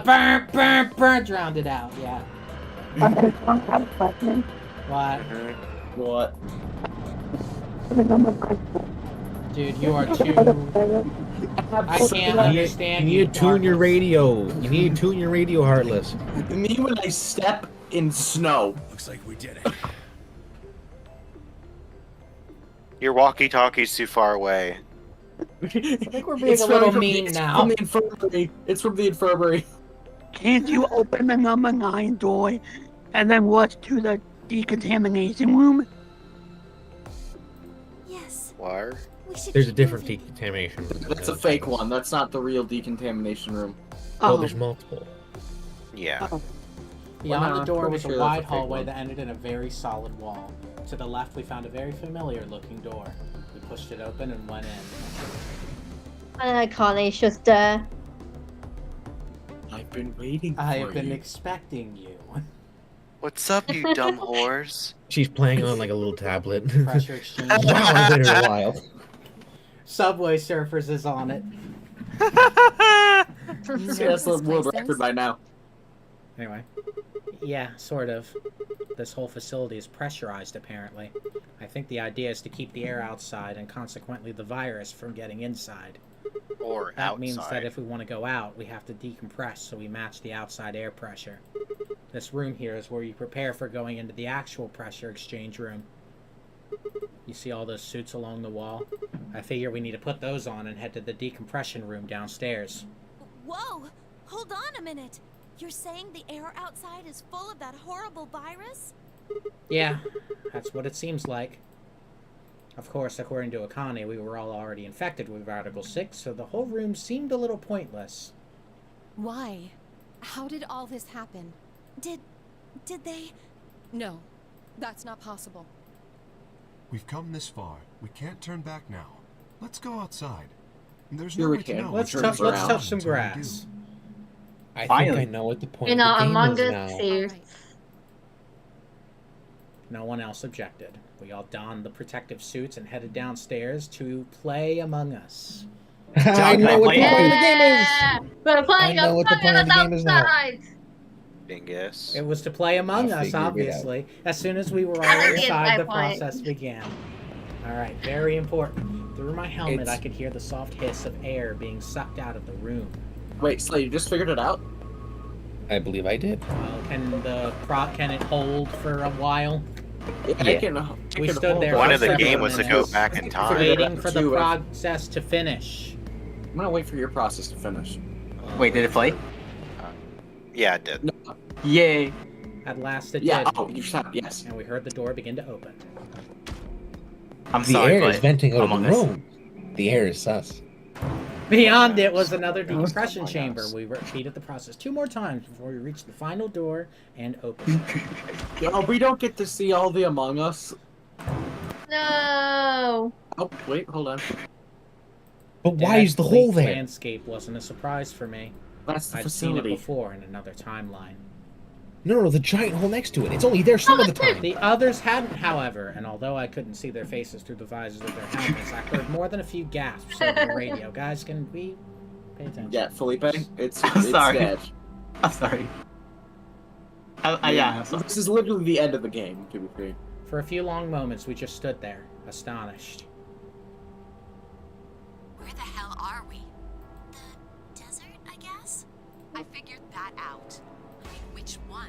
burn drowned it out. Yeah. Okay, so I have a question. What? What? The number question. Dude, you are too. I can't You understand need to tune your radio. You need to tune your radio, Heartless. Me when I step in snow. Looks like we did it. Your walkie-talkie's too far away. I think we're being a little mean now. From the infirmary. It's from the infirmary. Can't you open the number 9 door and then walk to the decontamination room? Yes. Where? We should There's a keep different moving. decontamination room. That's a fake one. That's not the real decontamination room. Oh, there's multiple. Yeah. Beyond the Well, door pretty was sure a that's wide a fake hallway one. that ended in a very solid wall. To the left, we found a very familiar-looking door. We pushed it open and went in. And Connie's just there. I've been waiting for I have been you. expecting you. What's up, you dumb whores? She's playing on like a little tablet. Pressure exchange. Wow, I waited a while. Subway Surfers is on it. See, that's the world record by now. Anyway. Yeah, sort of. This whole facility is pressurized, apparently. I think the idea is to keep the air outside and consequently the virus from getting inside. Or That outside. means that if we want to go out, we have to decompress so we match the outside air pressure. This room here is where you prepare for going into the actual pressure exchange room. You see all those suits along the wall? I figure we need to put those on and head to the decompression room downstairs. Whoa! Hold on a minute. You're saying the air outside is full of that horrible virus? Yeah, that's what it seems like. Of course, according to Akane, we were all already infected with Article 6, so the whole room seemed a little pointless. Why? How did all this happen? Did they? No, that's not possible. We've come this far. We can't turn back now. Let's go outside. There's Sure no we way to can. know Let's what touch turns around some until we do. grass. I Finally. think I know what the point You know, of the game Among is Us now. too. Alright. No one else objected. We all donned the protective suits and headed downstairs to play Among Us. I know what the Yeah. point of the game is. Yeah! We're playing I know what the Among point of Us the game is now. outside! Dingus. It was to play Among I Us, figured it out. obviously. As soon as we were I all don't get inside, the that point. process began. Alright, very important. Through my helmet, It's- I could hear the soft hiss of air being sucked out of the room. Wait, Slay, you just figured it out? I believe I did. Well, can it hold for a while? Yeah. We stood there One for of the several game was to go minutes, back in time. waiting for the Two, process to finish. I'm gonna wait for your process to finish. Wait, did it play? Yeah, it did. No. Yay! At last it Yeah, did, oh, you shot, yes. and we heard the door begin to open. I'm The sorry, air but is venting out of Among the Us. room. The air is sus. Beyond it was another decompression Among chamber. Us. We repeated the process 2 more times before we reached the final door and opened. Yo, we don't get to see all the Among Us. No! Oh, wait, hold on. But why That is the hole bleak there? landscape wasn't a surprise for me. That's the I'd seen it facility. before in another timeline. No, the giant hole next to it. It's only there some of the time. The others hadn't, however, and although I couldn't see their faces through the visors of their helmets, I heard more than a few gasps over the radio. Guys, can we pay attention? Yeah, Felipe, it's Sorry. dead. I'm sorry. Yeah, I'm sorry. This is literally the end of the game, to be fair. For a few long moments, we just stood there, astonished. Where the hell are we? The desert, I guess? I figured that out. I mean, which one?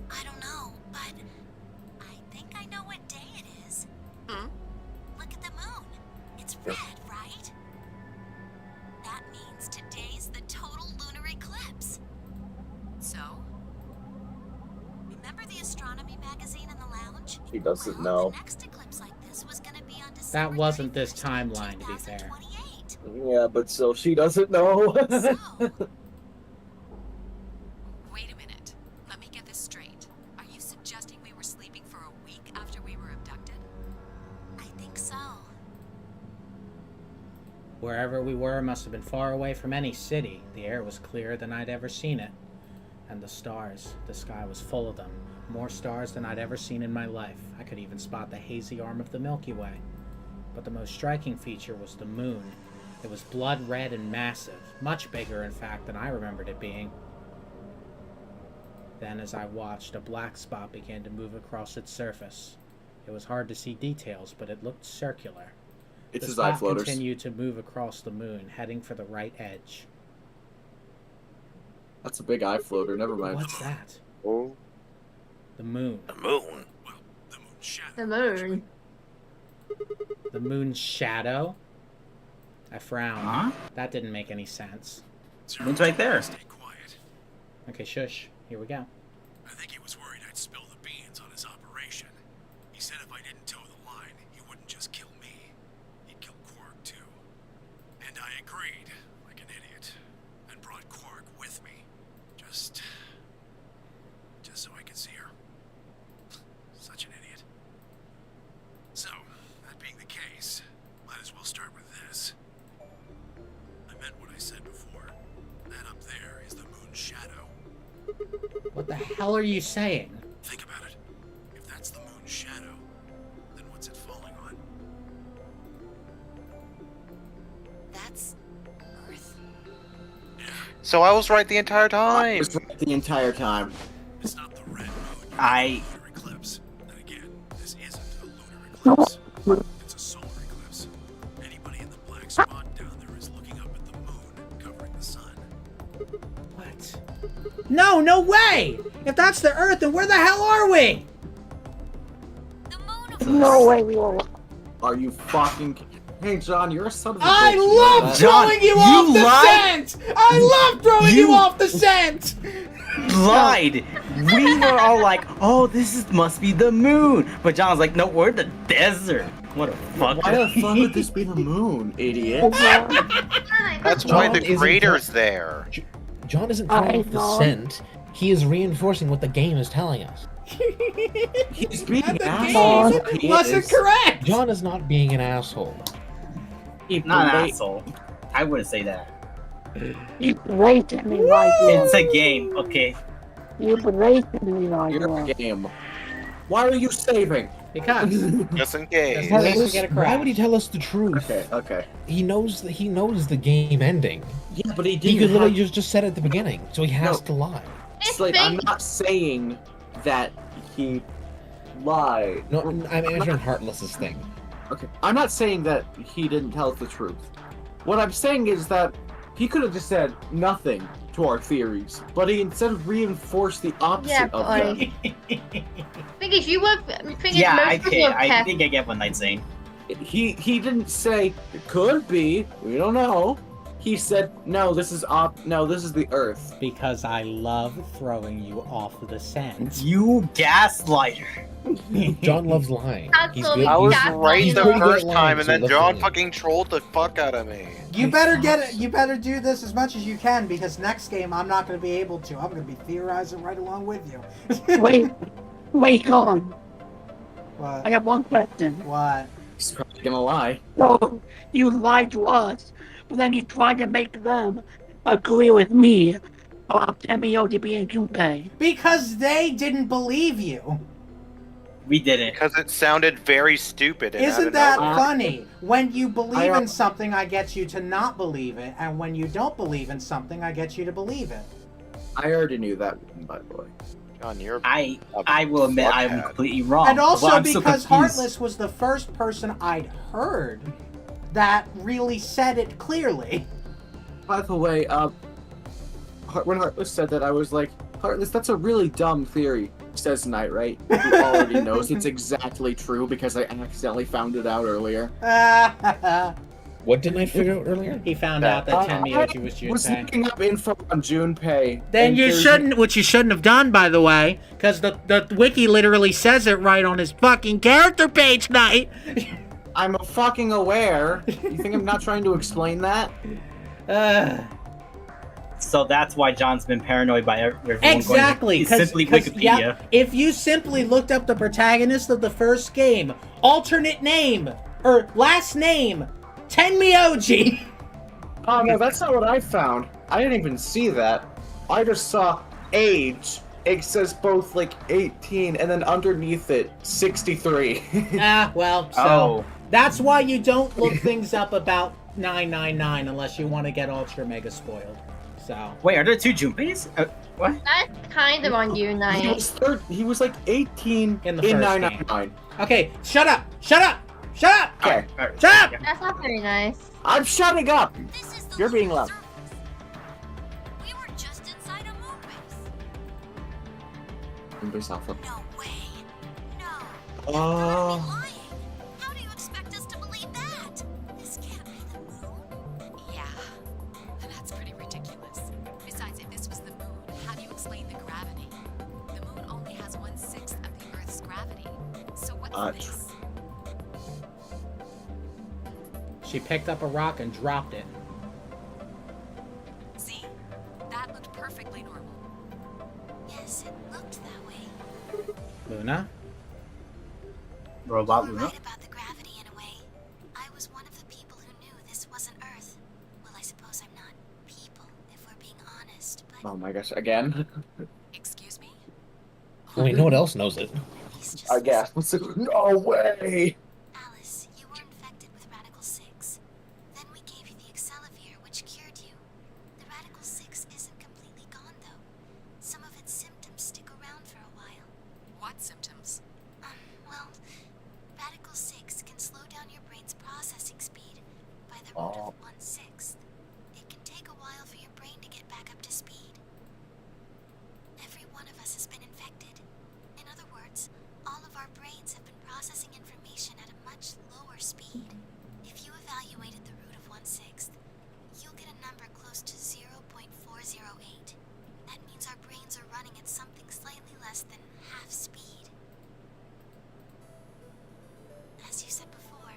I don't know, but I think I know what day it is. Hmm? Look at the moon. It's red, right? magazine in the lounge? He doesn't know. The next eclipse like this was gonna be on December That wasn't this timeline, to be fair. 2028. Yeah, but still, she doesn't know. So, Wait a minute. Let me get this straight. Are you suggesting we were sleeping for a week after we were abducted? I think so. Wherever we were must have been far away from any city. The air was clearer than I'd ever seen it. And the stars, the sky was full of them. More stars than I'd ever seen in my life. I could even spot the hazy arm of the Milky Way. But the most striking feature was the moon. It was blood red and massive, much bigger in fact than I remembered it being. Then as I watched, a black spot began to move across its surface. It was hard to see details, but it looked circular. It's The his eye spot floaters. continued to move across the moon, heading for the right edge. That's a big eye floater. Never mind. What's that? Oh. The moon. The moon. The moon. The moon's shadow? I frowned. Huh? That didn't make any sense. Moon's right there. Stay quiet. Okay, shush. Here we go. I think he was worried I'd spill the beans on his operation. He said if I didn't toe the line, he wouldn't just kill me. He'd kill Quark too. And I agreed, like an idiot, and brought Quark with me. Just so I could see her. Such an idiot. So, that being the case, might as well start with this. I meant what I said before. That up there is the moon's shadow. What the hell are you saying? Think about it. If that's the moon's shadow, then what's it falling on? That's Earth. So I was right the entire I time. was right the entire time. It's not the red moon. I- Lunar eclipse. Then again, this isn't a lunar eclipse. It's a solar eclipse. Anybody in the black spot down there is looking up at the moon, covering the sun. What? No way! If that's the Earth, then where the hell are we? The moon There's no way we were. Are you fucking... Hey, John, you're a son of a I bitch. You know love that? throwing you you off the lied. scent! I love throwing you You- off the scent! Lied. We were all like, "Oh, must be the moon," but John was like, "No, we're in the desert." What a fuck. Why the fuck would this be the moon, idiot? That's why John the isn't crater's there. John isn't throwing off the know. scent. He is reinforcing what the game is telling us. He's being And the asshole. game He wasn't is. correct! John is not being an asshole. Not an asshole. I wouldn't say that. You blatantly lied to It's us. a game, okay? You blatantly lied to You're a us. game. Why are you saving? Because Just in case. Just- Heartless, get a why would he crash. tell us the truth? Okay. He knows the game ending. Yeah, but he He didn't could literally have... just said at the beginning, so he has No. to lie. It's Like, I'm fake. not saying that he lied. No, I'm answering Heartless's thing. Okay. I'm not saying that he didn't tell us the truth. What I'm saying is that he could have just said nothing to our theories, but he instead reinforced the opposite Yeah, of boy. them. Thing is, you were. Thing is, Yeah, most people are I careful. think I get what Knight's saying. He didn't say it could be. We don't know. He said no. This is the Earth. Because I love throwing you off the scent. You gaslighter. John loves lying. He's Absolutely. good. I was That's right he's the pretty good at first lying, time, and so then let's John believe. fucking trolled the fuck out of me. You better get it. You better do this as much as you can, because next game I'm not going to be able to. I'm going to be theorizing right along with you. Wait on. What? I got one question. What? He's probably gonna lie. So, you lied to us, but then you tried to make them agree with me about Temio being Junpei. Because they didn't believe you. We didn't. Because it sounded very stupid. And Isn't that out of funny? When you believe I- in something, I get you to not believe it, and when you don't believe in something, I get you to believe it. I already knew that one, by the way. John, you're I will admit I'm fuckhead. completely wrong. And also Well, I'm so because confused. Heartless was the first person I'd heard that really said it clearly. By the way, when Heartless said that, I was like, Heartless, that's a really dumb theory. Says Knight, right? Who already knows it's exactly true because I accidentally found it out earlier. What didn't I figure out earlier? He found out that Tenmyoji was I was Junpei. looking up info on Junpei. Then and you there's- shouldn't, which you shouldn't have done, by the way, because the wiki literally says it right on his fucking character page, Knight. I'm fucking aware. You think I'm not trying to explain that? So that's why John's been paranoid by everyone Exactly. going to simply Wikipedia. Yeah, if you simply looked up the protagonist of the first game, alternate name, or last name, Tenmyoji. Oh no, that's not what I found. I didn't even see that. I just saw age. It says both like 18 and then underneath it 63. Well, so that's why you don't look things up about 999 unless you want to get ultra mega spoiled. So wait, are there two Junpeis? What? That's kind of on you, Knight. He was like 18 in the first 999. game. Okay, shut up! Shut up! Shut up! Okay. Shut up! That's not very nice. I'm shutting up. You're being loud. We were just inside a moon base. No way. No. How do you expect us to believe that? This can't be the moon. Yeah, that's pretty ridiculous. Besides, if this was the moon, how do you explain the gravity? The moon only has 1/6 of the Earth's gravity. So what's this? She picked up a rock and dropped it. See? That looked perfectly normal. Yes, it looked that way. Luna? Robot You're Luna? right about the gravity in a way. I was one of the people who knew this wasn't Earth. Well, I suppose I'm not people, if we're being honest, but Oh my gosh, again? Excuse me? Wait, no one else knows it. I guess. No way! Alice, you were infected with Radical 6. Then we gave you the Excelavir, which cured you. The Radical 6 isn't completely gone, though. Some of its symptoms stick around for a while. What symptoms? Well, Radical 6 can slow down your brain's processing speed by the root of 1/6. It can take a while for your brain to get back up to speed. Every one of us has been infected. In other words, all of our brains have been processing information at a much lower speed. If you evaluated the root of 1/6, you'll get a number close to 0.408. That means our brains are running at something slightly less than half speed. As you said before,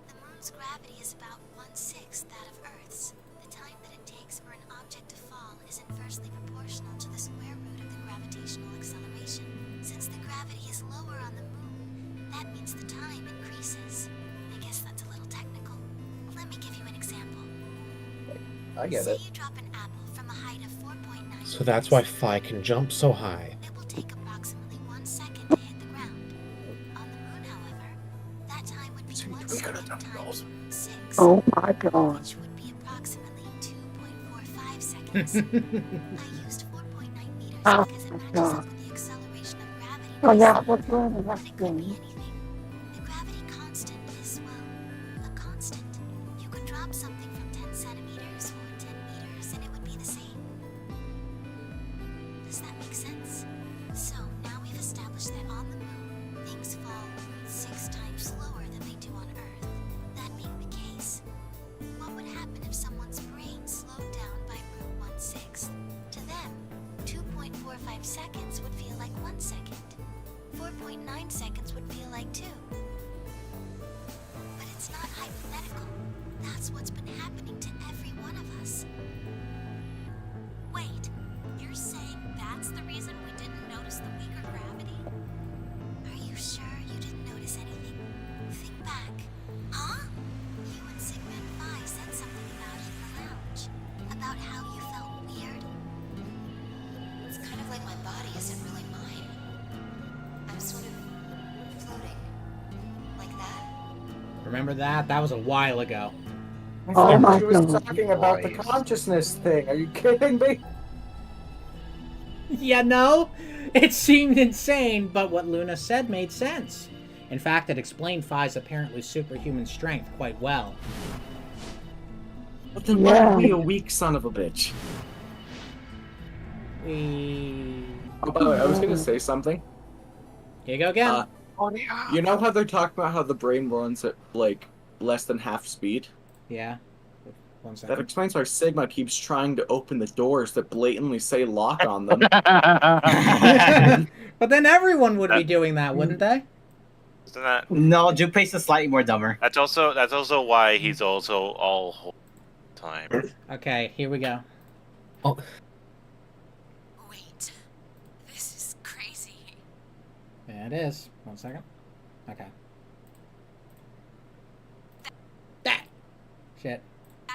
the moon's gravity is about 1/6 that of Earth's. The time that it takes for an object to fall is inversely proportional to the square root of the gravitational acceleration. Since the gravity is lower on the moon, that means the time increases. I guess that's a little technical. Let me give you an example. I get Say it. you drop an apple from a height of 4.9 So that's why Phi can jump so high. It will take approximately 1 second to hit the ground. On the moon, however, that time would be 1 second times 6. Oh my god. Which would be approximately 2.45 seconds. I used 4.9 meters Oh because it my matches god. up with the acceleration of gravity. Oh yeah, myself. what's wrong with that But it could be thing? anything. The gravity constant is, well, a constant. You could drop something from 10 centimeters or 10 meters and it would be the same. Does that make sense? So now we've established that on the moon, things fall 6 times slower than they do on Earth. That being the case, what would happen if someone's brain slowed down by root 1/6? To them, 2.45 seconds would feel like 1 second. 4.9 seconds would feel like 2. But it's not hypothetical. That's what's been happening to every one of us. Wait, you're saying that's the reason we didn't notice the weaker gravity? Are you sure you didn't notice anything? Think back. Huh? You and Sigma and Phi said something about it in the lounge. About how you felt weird. It's kind of like my body isn't really mine. I'm sort of floating. Like that. Remember that? That was a while ago. Oh my She was god. talking about the consciousness thing. Are you kidding me? Yeah, no? It seemed insane, but what Luna said made sense. In fact, it explained Phi's apparently superhuman strength quite well. But then Yeah. why be a weak son of a bitch? We... Oh, by the way, I was gonna say something. Here you go again. You know how they're talking about how the brain runs at like less than half speed? Yeah. One That second. explains why Sigma keeps trying to open the doors that blatantly say lock on them. But then everyone would be doing that, wouldn't they? Isn't that? No, Junpei's is slightly more dumber. That's also why he's also all whole time. Okay, here we go. Oh, Wait, this is crazy. Yeah, it is. 1 second. Okay. That. Shit.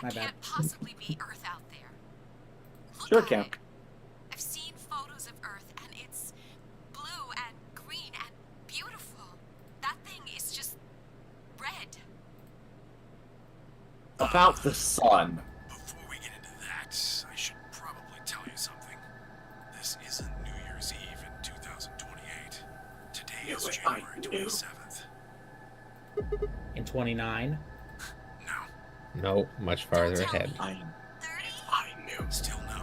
My That bad. can't possibly be Earth out there. Look Sure at can. it. I've seen photos of Earth, and it's blue and green and beautiful. That thing is just red. About the sun. Before we get into that, I should probably tell you something. This isn't New Year's Eve in 2028. Today is January 27th. In 29. no, much farther ahead. I knew. Still no.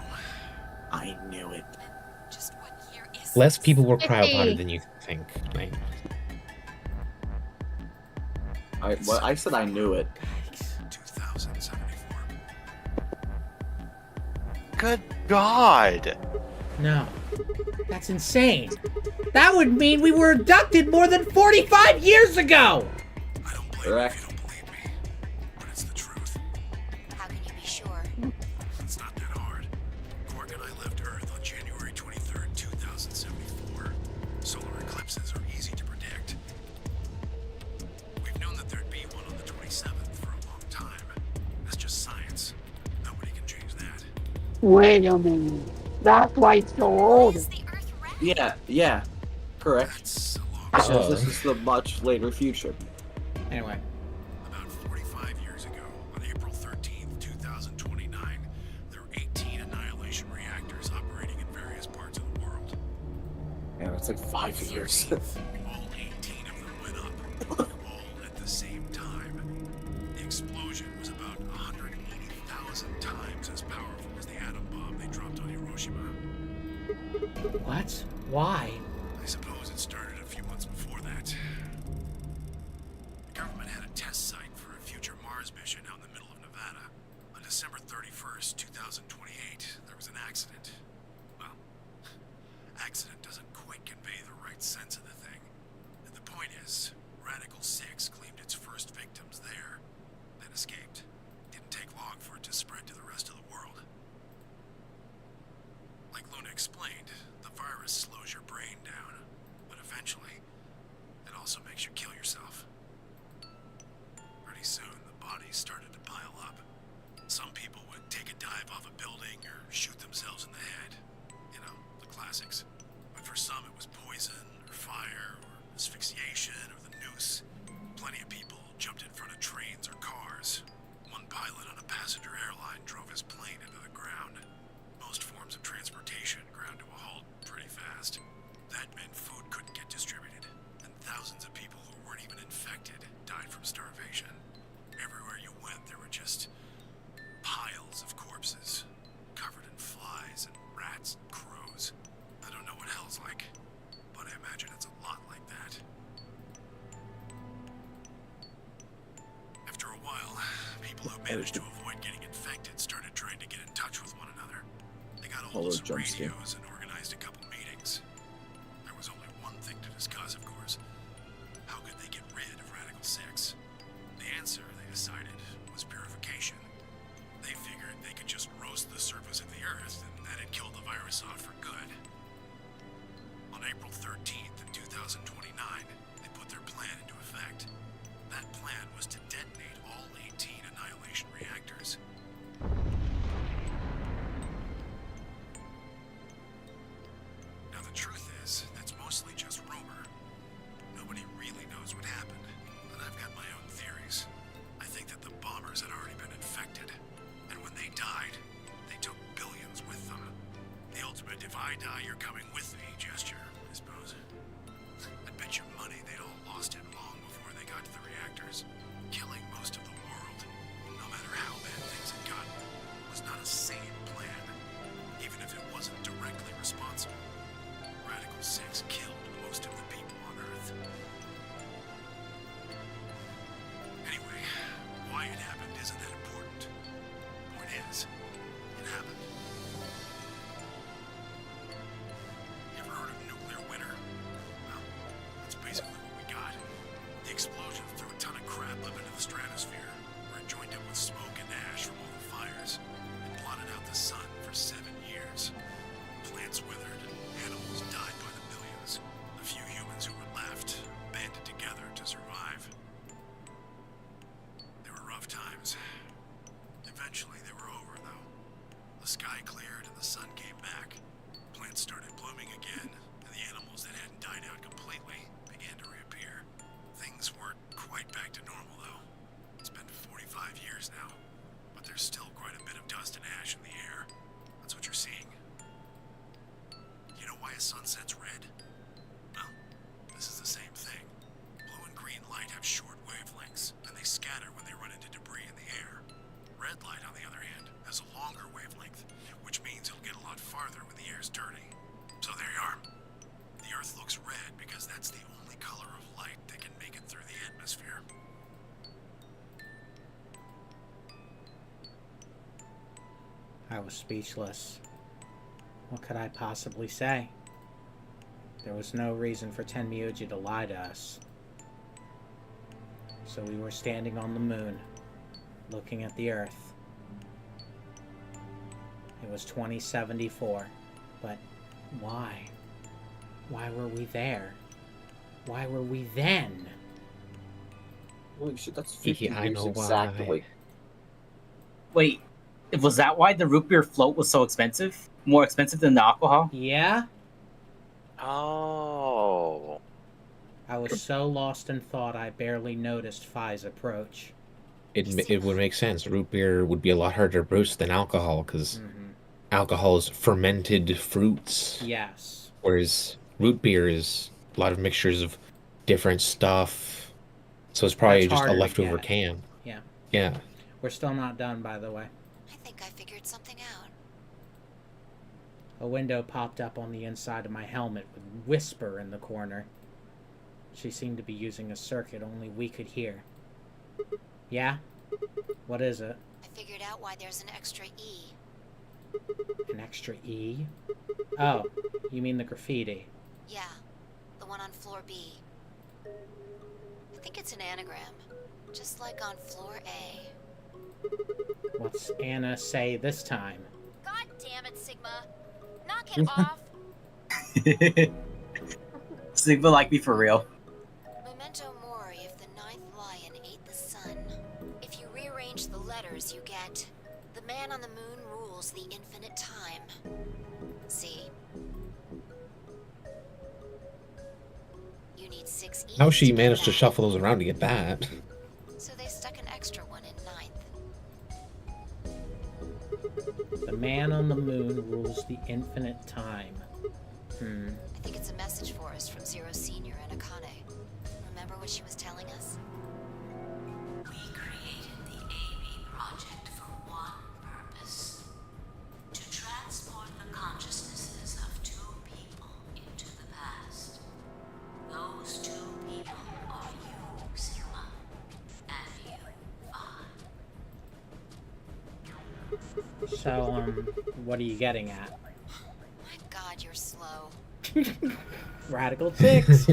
I knew it. Just what year is Less this? people will cry about it than you think. Like, I said I knew it. 2074. Good God! No. That's insane. That would mean we were abducted more than 45 years ago! Correct. How can you be sure? It's not that hard. Quark and I left Earth on January 23rd, 2074. Solar eclipses are easy to predict. We've known that there'd be one on the 27th for a long time. That's just science. Nobody can change that. Wait a minute. That's why it's so old. Yeah. Correct. So this is the much later future. Anyway. About 45 years ago, on April 13th, 2029, there were 18 annihilation reactors operating in various parts of the world. Yeah, that's like 5 years. All 18 of them went up, all at the same time. The explosion was about 180,000 times as powerful as the atom bomb they dropped on Hiroshima. What? Why? I suppose it started a few months before that. The government had a test site for a future Mars mission out in the middle of Nevada. On December 31st, 2028, there was an accident. Well, accident doesn't quite convey the right sense of the thing. And the point is, Radical 6 claimed its first victims there, then escaped. Didn't take long for it to spread to the rest of the world. Like Luna explained, the virus slows your brain down, but eventually, it also makes you kill yourself. Pretty soon, the bodies started to pile up. Some people would take a dive off a building or shoot themselves in the head. You know, the classics. But for some, it was poison, or fire, or asphyxiation, or the noose. Plenty of people jumped in front of trains or cars. One pilot on a passenger airline drove his plane into the ground. Most forms of transportation ground to a halt pretty fast. That meant food couldn't get distributed, and thousands of people who weren't even infected died from starvation. Everywhere you went, there were just piles of corpses, covered in flies and rats and crows. I don't know what hell's like, but I imagine it's a lot like that. After a while, people who managed to avoid getting infected started trying to get in touch with one another. They got a hold of some radios and organized a couple meetings. There was only one thing to discuss, of course. How could they get rid of Radical 6? The answer, they decided, was purification. They figured they could just roast the surface of the Earth and that'd kill the virus off for good. On April 13th in 2029, they put their plan into effect. That plan was to detonate all 18 annihilation reactors. Now the truth is, that's mostly just rumor. Nobody really knows what happened, but I've got my own theories. I think that the bombers had already been infected, and when they died, they took billions with them. The ultimate if I die, you're coming with me gesture, I suppose. I'd bet you money they'd all lost it long before they got to the reactors, killing most of the world, no matter how bad things had looks red because that's the only color of light that can make it through the atmosphere. I was speechless. What could I possibly say? There was no reason for Tenmyuji to lie to us. So we were standing on the moon, looking at the Earth. It was 2074, but why? Why were we there? Why were we then? Holy shit, that's 50 I years know why. exactly. Wait, was that why the root beer float was so expensive? More expensive than the alcohol? Yeah? Oh. I was so lost in thought I barely noticed Phi's approach. It would make sense. Root beer would be a lot harder to brew than alcohol, because alcohol is fermented fruits. Yes. Whereas root beer is a lot of mixtures of different stuff. So it's probably That's just a harder to leftover get. can. Yeah. Yeah. We're still not done, by the way. I think I figured something out. A window popped up on the inside of my helmet with Whisper in the corner. She seemed to be using a circuit only we could hear. Yeah? What is it? I figured out why there's an extra E. An extra E? Oh, you mean the graffiti. Yeah, the one on floor B. I think it's an anagram, just like on floor A. What's Anna say this time? God damn it, Sigma. Knock it off. Sigma like me for real. Memento mori, if the ninth lion ate the sun. If you rearrange the letters, you get the man on the moon rules the infinite time. See? You need 6 E's. How she to get managed to that. shuffle those around to get that? So they stuck an extra one in ninth. The man on the moon rules the infinite time. I think it's a message for us from Zero Senior and Akane. Remember what she was telling us? We created the AB project for one purpose: to transport the consciousnesses of 2 people into the past. Those 2 people are you, Sigma, and you, Phi. So, what are you getting at? My God, you're slow. Radical chicks!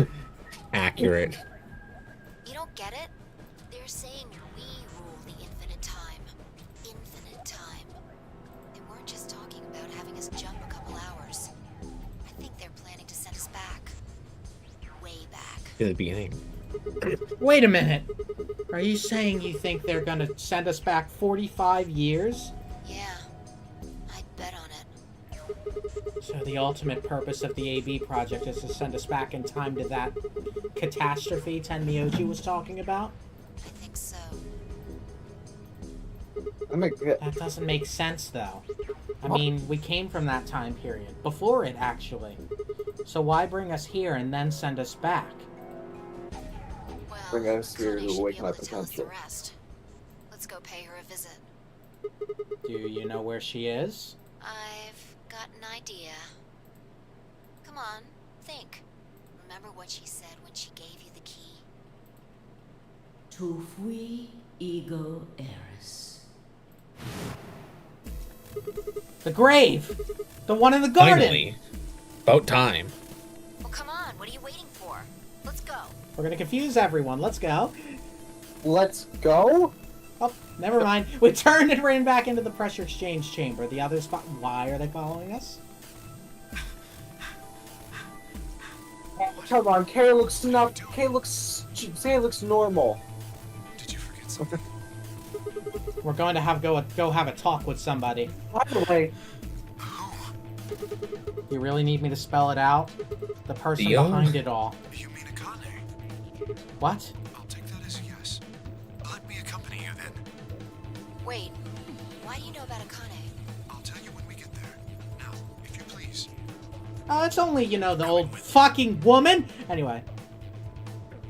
Accurate. You don't get it? They're saying we rule the infinite time. Infinite time. They weren't just talking about having us jump a couple hours. I think they're planning to send us back. Way back. In the beginning. Wait a minute! Are you saying you think they're gonna send us back 45 years? Yeah. I'd bet on it. So the ultimate purpose of the AB project is to send us back in time to that catastrophe Tenmyuji was talking about? I think so. That doesn't make sense, though. I mean, we came from that time period. Before it, actually. So why bring us here and then send us back? Bring us here Connie to should wake be my able to tell us the potential. rest. Let's go pay her a visit. Do you know where she is? I've got an idea. Come on, think. Remember what she said when she gave you the key? Tu fui ego eris. The grave! The one in the garden! Finally. About time. Well, come on, what are you waiting for? Let's go. We're gonna confuse everyone. Let's go. Let's go? Oh, never mind. We turned and ran back into the pressure exchange chamber. The others why are they following us? Come on, Kay looks Kay looks normal. Did you forget something? We're going to go have a talk with somebody. By the way, You really need me to spell it out? The person Theo? behind it all. You mean Akane? What? I'll take that as a yes. Let me accompany you then. Wait, why do you know about Akane? I'll tell you when we get there. Now, if you please. Oh, it's only, the old fucking woman! Anyway.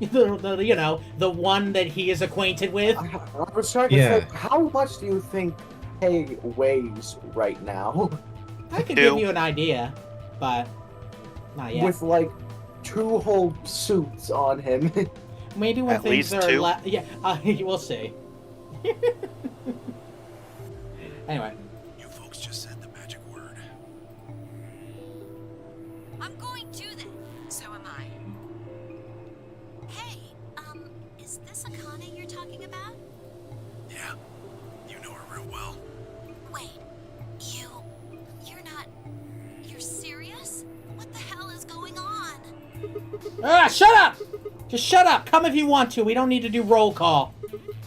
The one that he is acquainted with. I was trying to Yeah. think, how much do you think Kay weighs right now? I could give you an idea, but not yet. With like 2 whole suits on him. Maybe when At things least are 2? yeah, we'll see. Anyway, You folks just said the magic word. I'm going to then. So am I. Hey, is this Akane you're talking about? Yeah, you know her real well. Wait, you're not... You're serious? What the hell is going on? shut up! Just shut up. Come if you want to. We don't need to do roll call.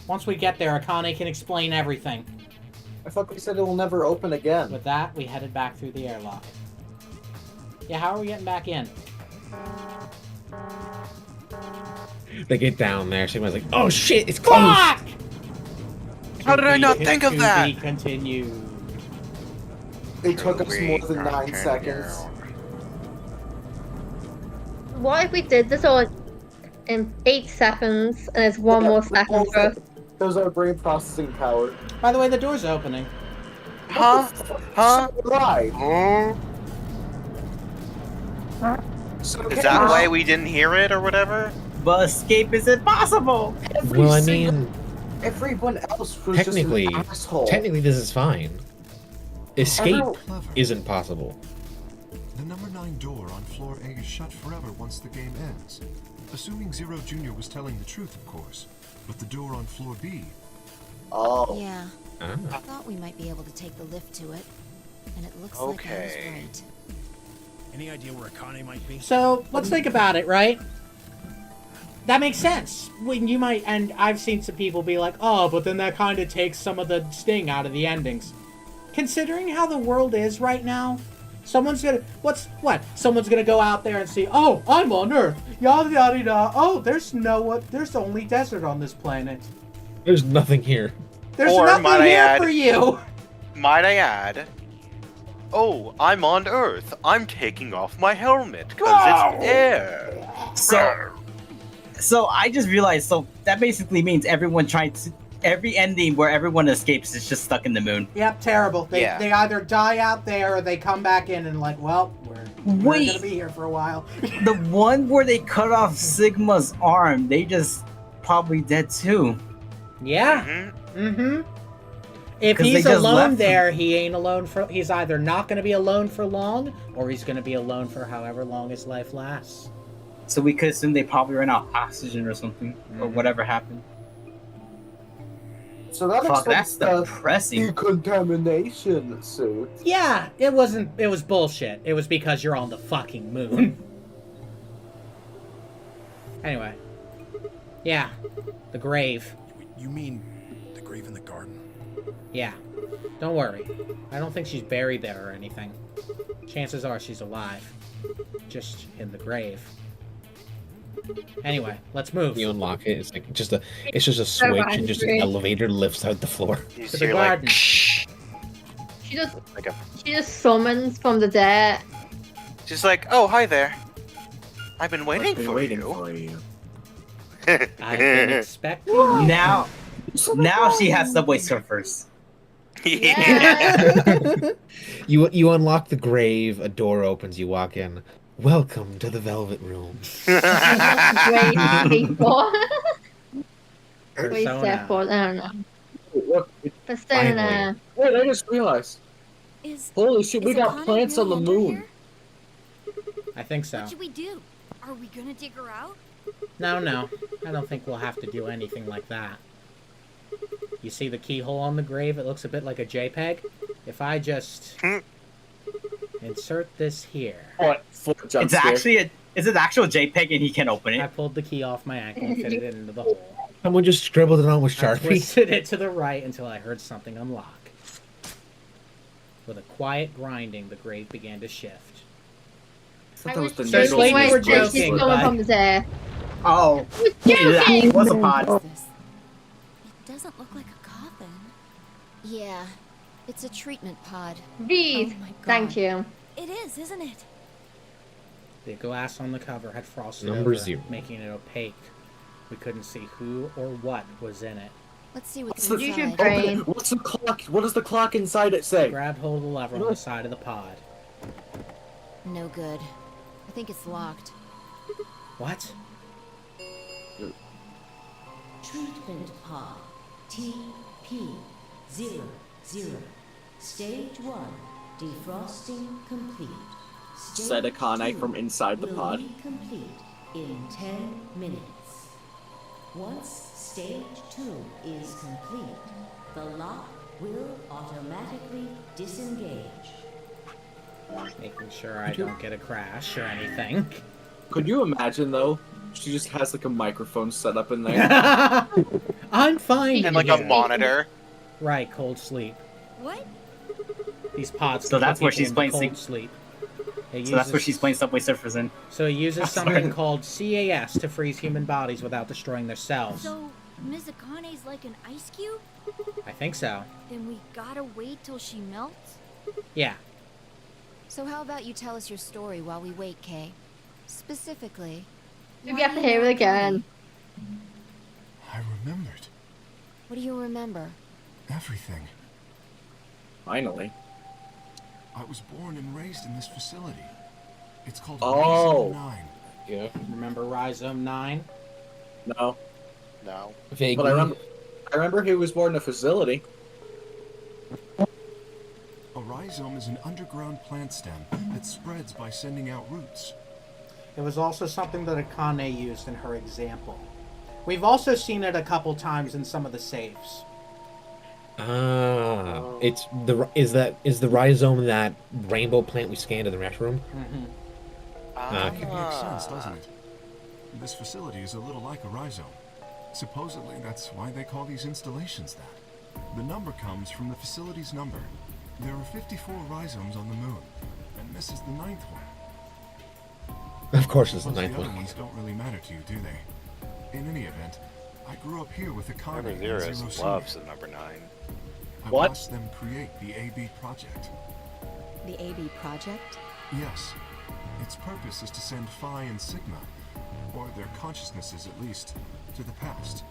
Once we get there, Akane can explain everything. I thought they said it will never open again. With that, we headed back through the airlock. Yeah, how are we getting back in? They get down there. Sigma's like, "Oh shit, it's closed." Fuck! How did I not think of To that? be continued. It took us more than 9 seconds. What if we did this all in 8 seconds and there's one more second for us? Those are brain processing power. By the way, the door's opening. Huh? Huh? Right. Is that why we didn't hear it or whatever? But escape is impossible. Well, I mean, everyone else was technically, just an asshole. technically, this is fine. Escape Clever. isn't possible. The number 9 door on floor A is shut forever once the game ends. Assuming Zero Jr. was telling the truth, of course. But the door on floor B... Oh. Yeah. Ah. I thought we might be able to take the lift to it. And it looks like I was Okay. right. Any idea where Akane might be? So, let's think about it, right? That makes sense. When you might, and I've seen some people be like, oh, but then that kind of takes some of the sting out of the endings. Considering how the world is right now, someone's gonna, someone's gonna go out there and see, oh, I'm on Earth, yada yada yada, oh, there's only desert on this planet. There's nothing here. There's Or, nothing might I here add- for you. Might I add? Oh, I'm on Earth. I'm taking off my helmet because it's air. So I just realized. So that basically means every ending where everyone escapes is just stuck in the moon. Yep, terrible. They Yeah. either die out there or they come back in and like, well, we're Wait. gonna be here for a while. The one where they cut off Sigma's arm, they just probably dead too. Yeah. Mhm. Mm-hmm. If 'Cause they he's just alone left him. there, he ain't alone for. He's either not going to be alone for long, or he's going to be alone for however long his life lasts. So we could assume they probably ran out of oxygen or something, or whatever happened. So that Fuck, explains that's the depressing. decontamination suit. Yeah, it wasn't. It was bullshit. It was because you're on the fucking moon. Anyway, yeah, the grave. You mean the grave in the garden? Yeah, don't worry. I don't think she's buried there or anything. Chances are she's alive, just in the grave. Anyway, let's move. You unlock it. It's like it's just a switch, and just an elevator lifts out the floor. You To see, the like, garden. She like a, just summons from the dead. she's like, oh, hi there. I've been waiting I've been for waiting you. for you. I've been expecting you. Now she has Subway Surfers. Yeah. You unlock the grave. A door opens. You walk in. Welcome to the Velvet Room. Great people. Great Persona. step forward. I don't know. Look, Persona. wait, I just realized. Holy shit, we is got Akane plants on the really under moon. I think so. What should we do? Are we gonna dig her out? No. I don't think we'll have to do anything like that. You see the keyhole on the grave? It looks a bit like a JPEG. If I just insert this here. It's actually is it actual JPEG and he can open I it? pulled the key off my ankle and fitted it into the hole. Someone just scribbled it on with I Sharpie. twisted it to the right until I heard something unlock. With a quiet grinding, the grave began to shift. I thought that was the So needle Slate, in we're his bracelet. joking, She's coming but from the dead. Oh, joking! it was a pod. It doesn't look like a coffin. Yeah, it's a treatment pod. Read. Oh my God. Thank you. It is, isn't it? the glass on the cover had frosted Number over, 0. making it opaque. We couldn't see who or what was in it. Let's see what's What's the- Use your inside. brain. What's the clock? What does the clock inside it say? Grabbed hold of the lever on the side of the pod. No good. I think it's locked. What? Treatment pod TP00. Stage 1 defrosting complete. Said Akane from inside the pod. Will be complete in 10 minutes. Once stage 2 is complete, the lock will automatically disengage. Making sure I don't get a crash or anything. Could you imagine though? She just has like a microphone set up in there. I'm fine. And like a monitor. Right, cold sleep. What? These pods. So can that's put where people she's into playing cold sleep. So that's where she's playing Subway Surfers in. So it uses Sorry. something called CAS to freeze human bodies without destroying their cells. So, Ms. Akane's like an ice cube? I think so. Then we gotta wait till she melts? Yeah. So how about you tell us your story while we wait, Kay? Specifically, We have to hear it again. I remembered what do you remember? everything. Finally. I was born and raised in this facility. It's called Oh. Rhizome 9. Yeah. Remember Rhizome 9? No. No. But I remember he was born in a facility. A rhizome is an underground plant stem that spreads by sending out roots. It was also something that Akane used in her example. We've also seen it a couple times in some of the saves. It's is the rhizome that rainbow plant we scanned in the reactor room? Mm-hmm. It makes sense, doesn't it? This facility is a little like a rhizome. Supposedly, that's why they call these installations that. The number comes from the facility's number. There are 54 rhizomes on the moon, and this is the 9th one. Of course, it's the Suppose 9th the other one. ones don't really matter to you, do they? In any event, I grew up here with Akane Number and zero Zero is Senior. loves the number 9. I What? watched them create the AB project. The AB project? Yes. Its purpose is to send Phi and Sigma, or their consciousnesses at least, to the past.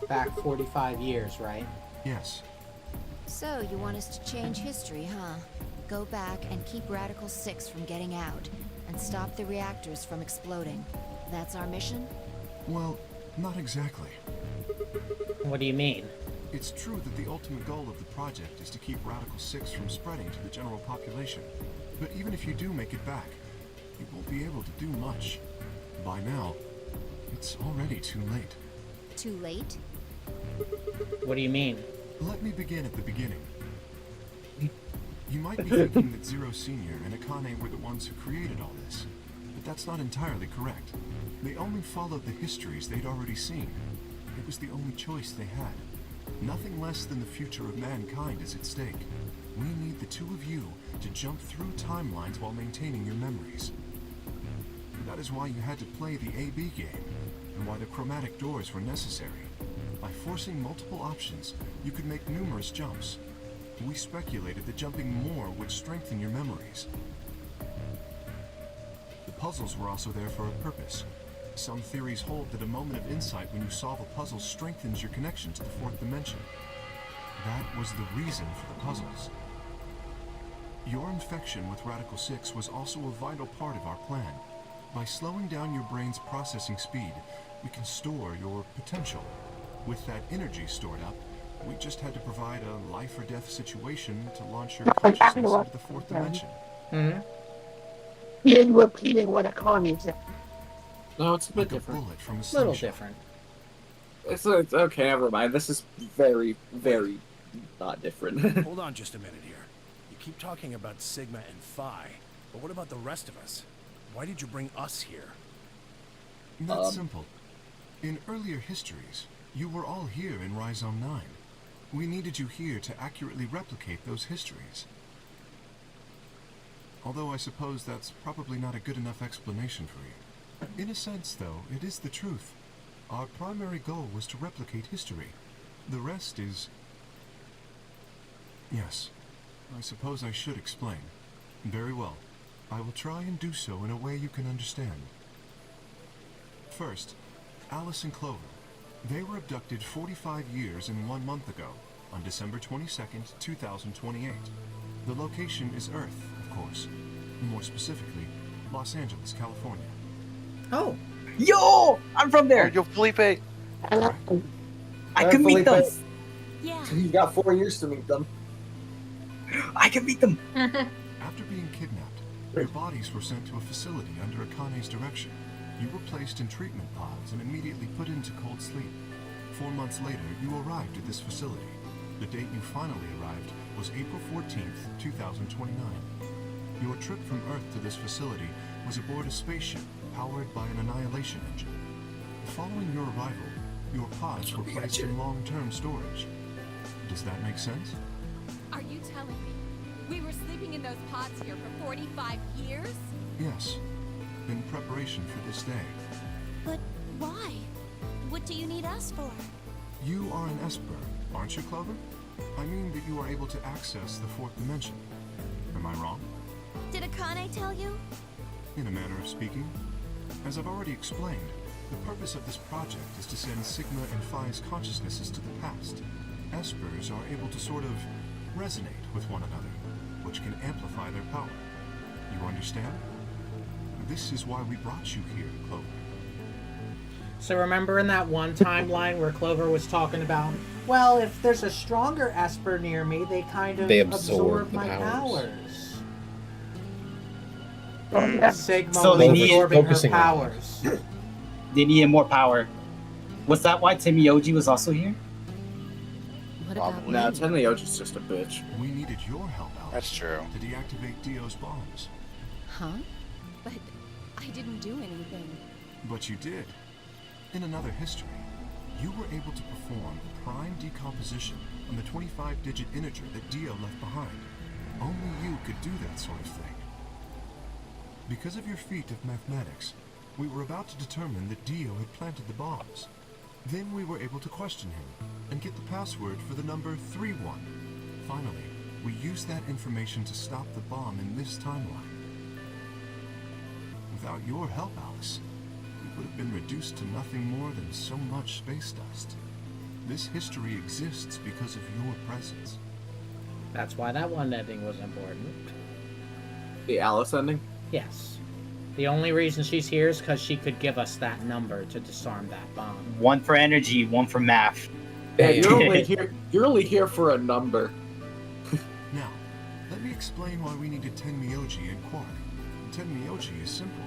Back 45 years, right? Yes. So you want us to change history, huh? Go back and keep Radical 6 from getting out, and stop the reactors from exploding. That's our mission? Well, not exactly. What do you mean? It's true that the ultimate goal of the project is to keep Radical 6 from spreading to the general population. But even if you do make it back, you won't be able to do much. By now, it's already too late. Too late? What do you mean? Let me begin at the beginning. You might be thinking that Zero Senior and Akane were the ones who created all this, but that's not entirely correct. They only followed the histories they'd already seen. It was the only choice they had. Nothing less than the future of mankind is at stake. We need the two of you to jump through timelines while maintaining your memories. That is why you had to play the AB game, and why the chromatic doors were necessary. By forcing multiple options, you could make numerous jumps. We speculated that jumping more would strengthen your memories. The puzzles were also there for a purpose. Some theories hold that a moment of insight when you solve a puzzle strengthens your connection to the fourth dimension. That was the reason for the puzzles. Your infection with Radical 6 was also a vital part of our plan. By slowing down your brain's processing speed, we can store your potential. With that energy stored up, we just had to provide a life or death situation to launch your consciousness into the fourth dimension. Mm-hmm. He is repeating what Akane said. No, it's a bit Like a different. bullet from a Little slingshot. different. It's okay, never mind. This is very, very not different. Hold on just a minute here. You keep talking about Sigma and Phi, but what about the rest of us? Why did you bring us here? That's simple. In earlier histories, you were all here in Rhizome 9. We needed you here to accurately replicate those histories. Although I suppose that's probably not a good enough explanation for you. In a sense, though, it is the truth. Our primary goal was to replicate history. The rest is... Yes, I suppose I should explain. Very well. I will try and do so in a way you can understand. First, Alice and Clover. They were abducted 45 years and 1 month ago, on December 22nd, 2028. The location is Earth, of course. More specifically, Los Angeles, California. Oh. Yo! I'm from there! Yo, Felipe! Hello. I can meet them! Yeah. You got 4 years to meet them. I can meet them! After being kidnapped, your bodies were sent to a facility under Akane's direction. You were placed in treatment pods and immediately put into cold sleep. 4 months later, you arrived at this facility. The date you finally arrived was April 14th, 2029. Your trip from Earth to this facility was aboard a spaceship powered by an annihilation engine. Following your arrival, your pods were placed in long-term storage. Does that make sense? Are you telling me we were sleeping in those pods here for 45 years? Yes, in preparation for this day. But why? What do you need us for? You are an Esper, aren't you, Clover? I mean that you are able to access the fourth dimension. Am I wrong? Did Akane tell you? In a manner of speaking. As I've already explained, the purpose of this project is to send Sigma and Phi's consciousnesses to the past. Espers are able to sort of resonate with one another, which can amplify their power. You understand? This is why we brought you here, Clover. So remember in that one timeline where Clover was talking about, well, if there's a stronger Esper near me, they kind of absorb the my powers. Sigma So was they need absorbing her focusing on powers. They needed more power. Was that why Timioji was also here? What about me? Nah, Tenryoji's just a bitch. We needed your help, Alice. That's true. To deactivate Dio's bombs. Huh? But I didn't do anything. But you did. In another history, you were able to perform prime decomposition on the 25-digit integer that Dio left behind. Only you could do that sort of thing. Because of your feat of mathematics, we were about to determine that Dio had planted the bombs. Then we were able to question him and get the password for the number 31. Finally, we used that information to stop the bomb in this timeline. Without your help, Alice, we would have been reduced to nothing more than so much space dust. This history exists because of your presence. That's why that one ending was important. The Alice ending? Yes. The only reason she's here is because she could give us that number to disarm that bomb. One for energy, one for math. Yeah, you're only here for a number. Now, let me explain why we needed Tenmyoji and Quark. Tenmyoji is simple.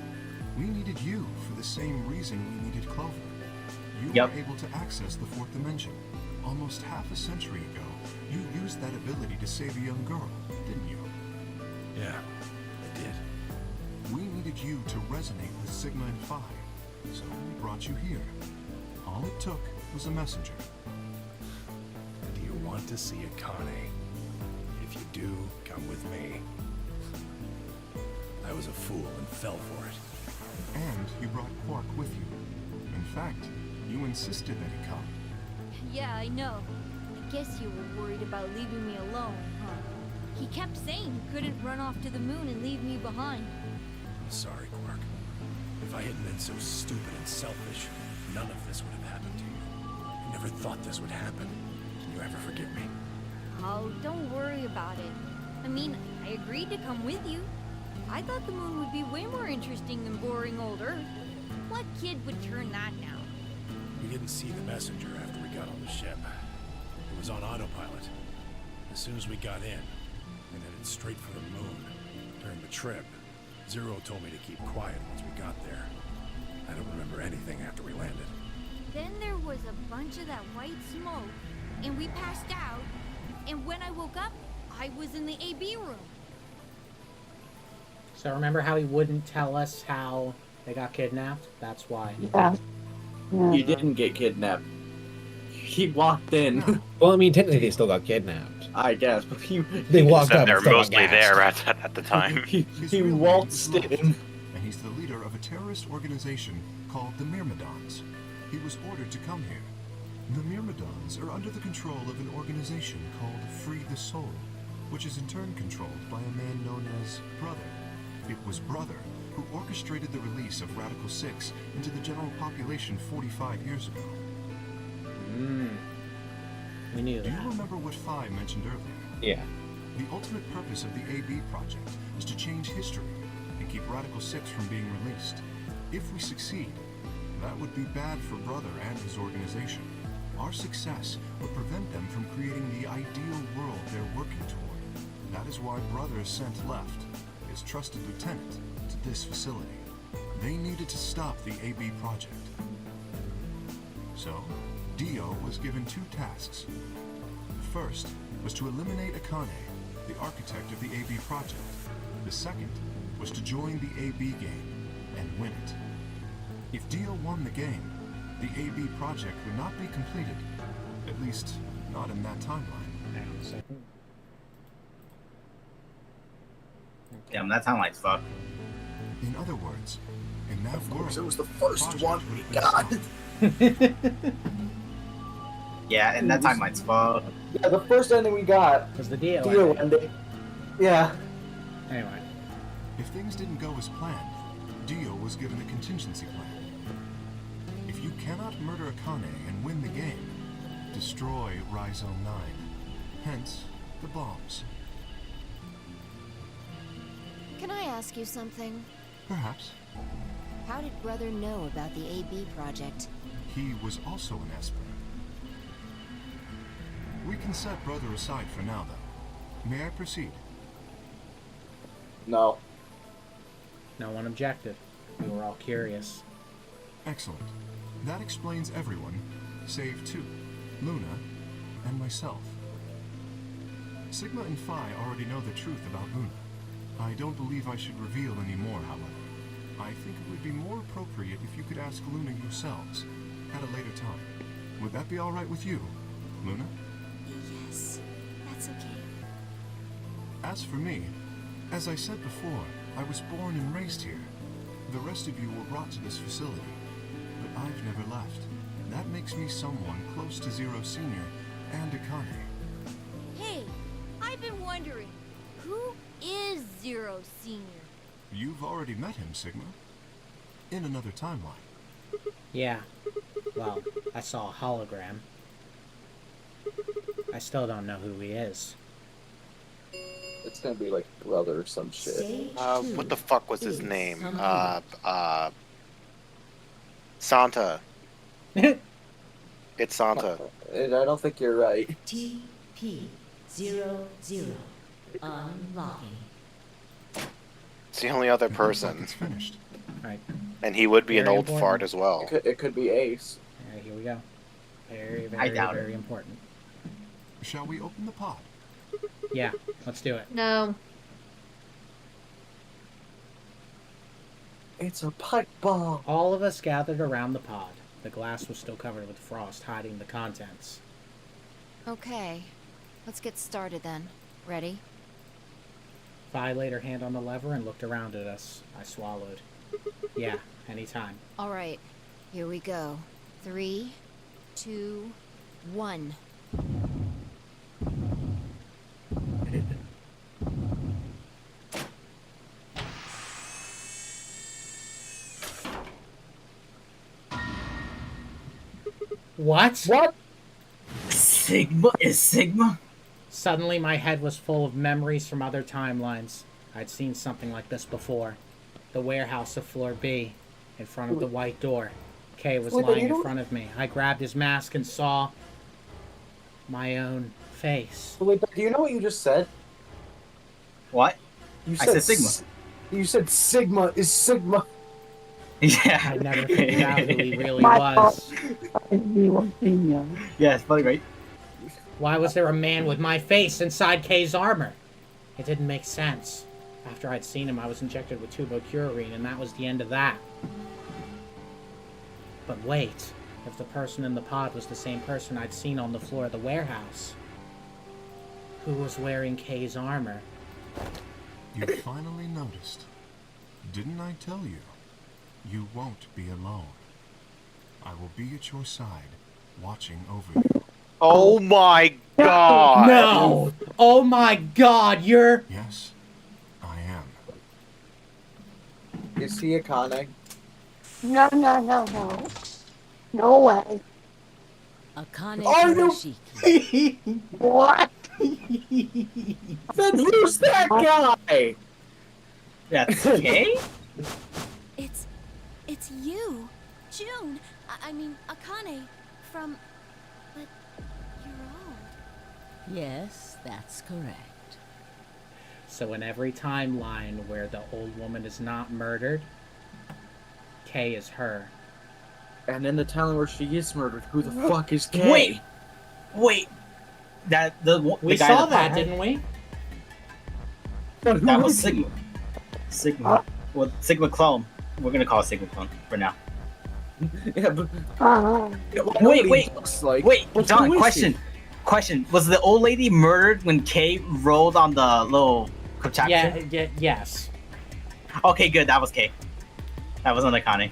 We needed you for the same reason we needed Clover. You were able to access the fourth dimension. Almost half a century ago, you used that ability to save a young girl, didn't you? Yeah, I did. We needed you to resonate with Sigma and Phi, so we brought you here. All it took was a messenger. Do you want to see Akane? If you do, come with me. I was a fool and fell for it. And you brought Quark with you. In fact, you insisted that he come. Yeah, I know. I guess you were worried about leaving me alone, huh? He kept saying he couldn't run off to the moon and leave me behind. I'm sorry, Quark. If I hadn't been so stupid and selfish, none of this would have happened to you. I never thought this would happen. Can you ever forgive me? Oh, don't worry about it. I mean, I agreed to come with you. I thought the moon would be way more interesting than boring old Earth. What kid would turn that down? We didn't see the messenger after we got on the ship. It was on autopilot. As soon as we got in, and headed straight for the moon. During the trip, Zero told me to keep quiet once we got there. I don't remember anything after we landed. Then there was a bunch of that white smoke, and we passed out, and when I woke up, I was in the AB room. So remember how he wouldn't tell us how they got kidnapped? That's why. Yeah. You didn't get kidnapped. He walked in. Well, I mean, technically they still got kidnapped. I guess, but They walked up. They're and still got mostly gassed. there at the time. he waltzed in. And he's the leader of a terrorist organization called the Myrmidons. He was ordered to come here. The Myrmidons are under the control of an organization called Free the Soul, which is in turn controlled by a man known as Brother. It was Brother who orchestrated the release of Radical 6 into the general population 45 years ago. We knew Do that. you remember what Phi mentioned earlier? Yeah. The ultimate purpose of the AB project is to change history and keep Radical 6 from being released. If we succeed, that would be bad for Brother and his organization. Our success would prevent them from creating the ideal world they're working toward. That is why Brother sent Left, his trusted lieutenant, to this facility. They needed to stop the AB project. So, Dio was given 2 tasks. The first was to eliminate Akane, the architect of the AB project. The second was to join the AB game and win it. If Dio won the game, the AB project would not be completed. At least, not in that timeline. Hang on a second. Damn, that timeline's fucked. In other words, in that world, it was the first project one would we have been got. stopped. Yeah, and that timeline's fucked. Yeah, the first ending we got Was the Dio Dio ending. ending. Yeah. Anyway. If things didn't go as planned, Dio was given a contingency plan. If you cannot murder Akane and win the game, destroy Rhizome 9. Hence, the bombs. Can I ask you something? Perhaps. How did Brother know about the AB project? He was also an Esper. We can set Brother aside for now, though. May I proceed? No. No one objected. We were all curious. Excellent. That explains everyone, save 2, Luna and myself. Sigma and Phi already know the truth about Luna. I don't believe I should reveal any more, however. I think it would be more appropriate if you could ask Luna yourselves, at a later time. Would that be alright with you, Luna? Yes, that's okay. As for me, as I said before, I was born and raised here. The rest of you were brought to this facility, but I've never left. That makes me someone close to Zero Senior and Akane. Hey, I've been wondering, who is Zero Senior? You've already met him, Sigma. In another timeline. Yeah. Well, I saw a hologram. I still don't know who he is. It's gonna be like Brother or some shit. What the fuck was his name? Santa. It's Santa. I don't think you're right. TP00 unlocking. It's the only other person. It's finished. Right. And he would be an Very old important. fart as well. It could be Ace. Alright, here we go. Very, I very, doubt very it. important. Shall we open the pod? Yeah, let's do it. No. It's a pipe bomb. All of us gathered around the pod. The glass was still covered with frost, hiding the contents. Okay. Let's get started then. Ready? Vi laid her hand on the lever and looked around at us. I swallowed. Yeah, anytime. Alright. Here we go. 3, 2, 1. What? What? Sigma is Sigma? Suddenly my head was full of memories from other timelines. I'd seen something like this before. The warehouse of floor B, in front of the white door. Kay was Wait, but lying you in don't- front of me. I grabbed his mask and saw my own face. Wait, but do you know what you just said? What? You I said Sigma. You said Sigma is Sigma. Yeah. I never figured out who he really My was. Yeah, it's funny, right? Why was there a man with my face inside Kay's armor? It didn't make sense. After I'd seen him, I was injected with tubocurarine, and that was the end of that. But wait, if the person in the pod was the same person I'd seen on the floor of the warehouse, who was wearing Kay's armor? You finally noticed. Didn't I tell you? You won't be alone. I will be at your side, watching over you. Oh my god! No! Oh my god, you're... Yes, I am. Is he Akane? No, no, no, no. No way. Akane Are you- Kuroshiki. What? Then who's that guy? That's okay? It's it's you. June. I mean, Akane. From... But you're old. Yes, that's correct. So in every timeline where the old woman is not murdered, Kay is her. And in the town where she is murdered, who the fuck is Kay? Wait. We guy saw in the that, pub- didn't we? That was Sigma. Sigma. Well, Sigma Clone. We're gonna call it Sigma Clone for now. Yeah, but Wait, but Don, who is question. she? Question. Was the old lady murdered when Kay rolled on the little contraption? Yes. Okay, good. That was Kay. That was on Akane.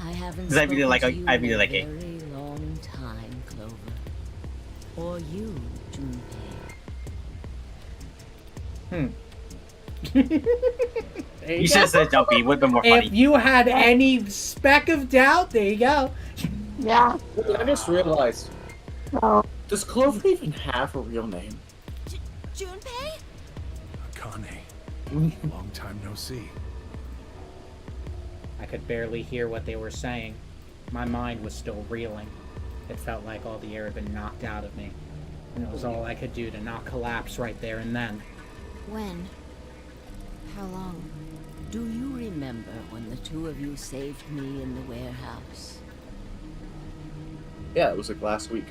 I haven't 'Cause I really like- spoken to you I really in like a it. very long time, Clover. Or you, Junpei. You should have said Jumpy. Would have been more funny. If you had any speck of doubt, there you go. Yeah. I just realized. No. Does Clover even have a real name? Junpei? Akane. Long time no see. I could barely hear what they were saying. My mind was still reeling. It felt like all the air had been knocked out of me. And it was all I could do to not collapse right there and then. When? How long? Do you remember when the two of you saved me in the warehouse? Yeah, it was like last week.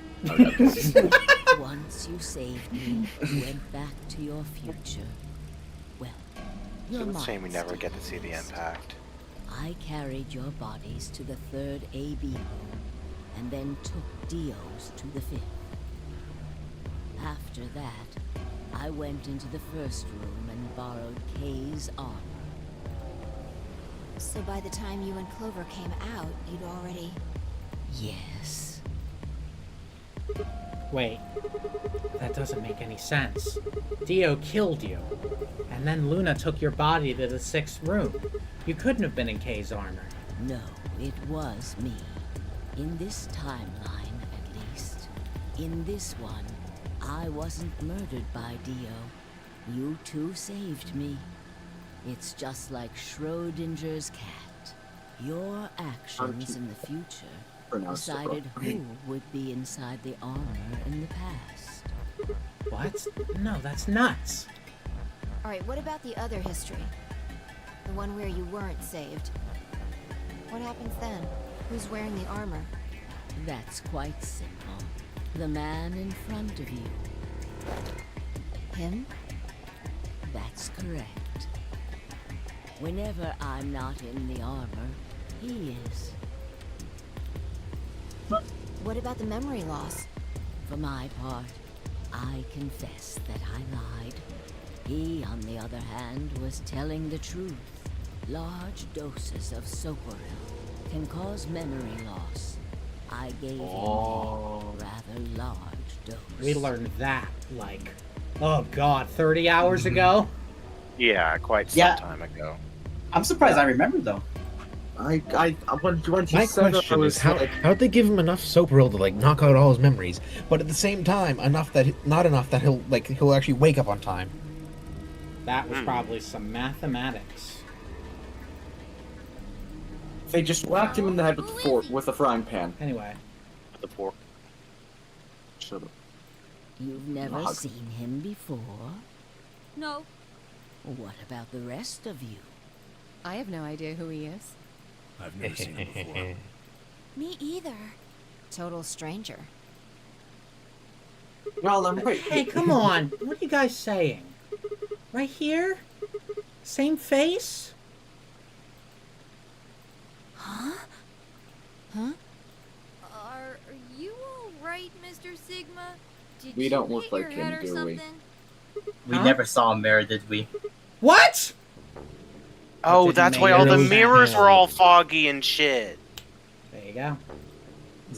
Once you saved me, you went back to your future. Well, your It's a shame we mind never stayed get to see the erased. impact. I carried your bodies to the third AB room, and then took Dio's to the fifth. After that, I went into the first room and borrowed Kay's armor. So by the time you and Clover came out, you'd already... Yes. Wait. That doesn't make any sense. Dio killed you. And then Luna took your body to the sixth room. You couldn't have been in Kay's armor. No, it was me. In this timeline, at least. In this one, I wasn't murdered by Dio. You two saved me. It's just like Schrodinger's cat. Your actions in the future decided who would be inside the armor in the past. What? No, that's nuts. Alright, what about the other history? The one where you weren't saved. What happens then? Who's wearing the armor? That's quite simple. The man in front of you. Him? That's correct. Whenever I'm not in the armor, he is. What about the memory loss? For my part, I confess that I lied. He, on the other hand, was telling the truth. Large doses of Soporil can cause memory loss. I gave him a rather large dose. We learned that, like, oh god, 30 hours ago? Yeah, quite some time ago. I'm surprised I remember though. When you My said that, I question was is how'd they give him enough Soporil to like knock out all his memories, but at the same time not enough that he'll actually wake up on time. That was probably some mathematics. They just whacked him in the head with the fork with a frying pan. Anyway. The fork. Shut up. You've never Log. seen him before? No. What about the rest of you? I have no idea who he is. I've never seen him before. Me either. Total stranger. Well, I'm right. Hey, come on. What are you guys saying? Right here? Same face? Huh? Huh? Are you alright, Mr. Sigma? Did We you don't look hit like your him, head or do we? something? We Huh? never saw a mirror, did we? What? Oh, Didn't that's make why all the no sense. mirrors were all foggy and shit. There you go.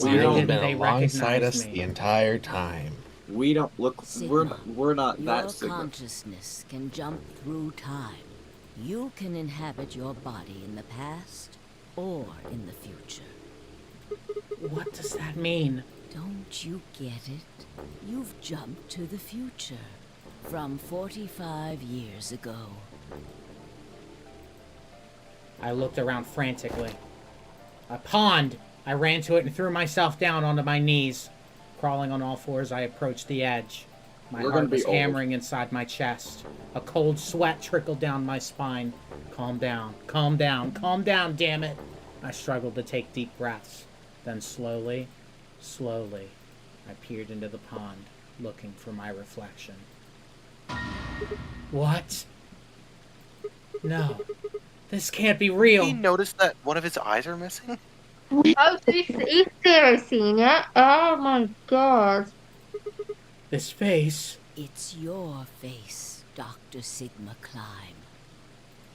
We Why don't didn't been they alongside recognize us me? the entire time. We don't look. Sigma, We're not your that Sigma. consciousness can jump through time. You can inhabit your body in the past or in the future. What does that mean? Don't you get it? You've jumped to the future from 45 years ago. I looked around frantically. A pond! I ran to it and threw myself down onto my knees. Crawling on all fours, I approached the edge. My heart was hammering inside my chest. A cold sweat trickled down my spine. Calm down, calm down, calm down, damn it! I struggled to take deep breaths. Then slowly, I peered into the pond, looking for my reflection. What? No. This can't be real. He noticed that one of his eyes are missing? Oh, so you've seen it? Oh my god. This face. It's your face, Dr. Sigma Climb.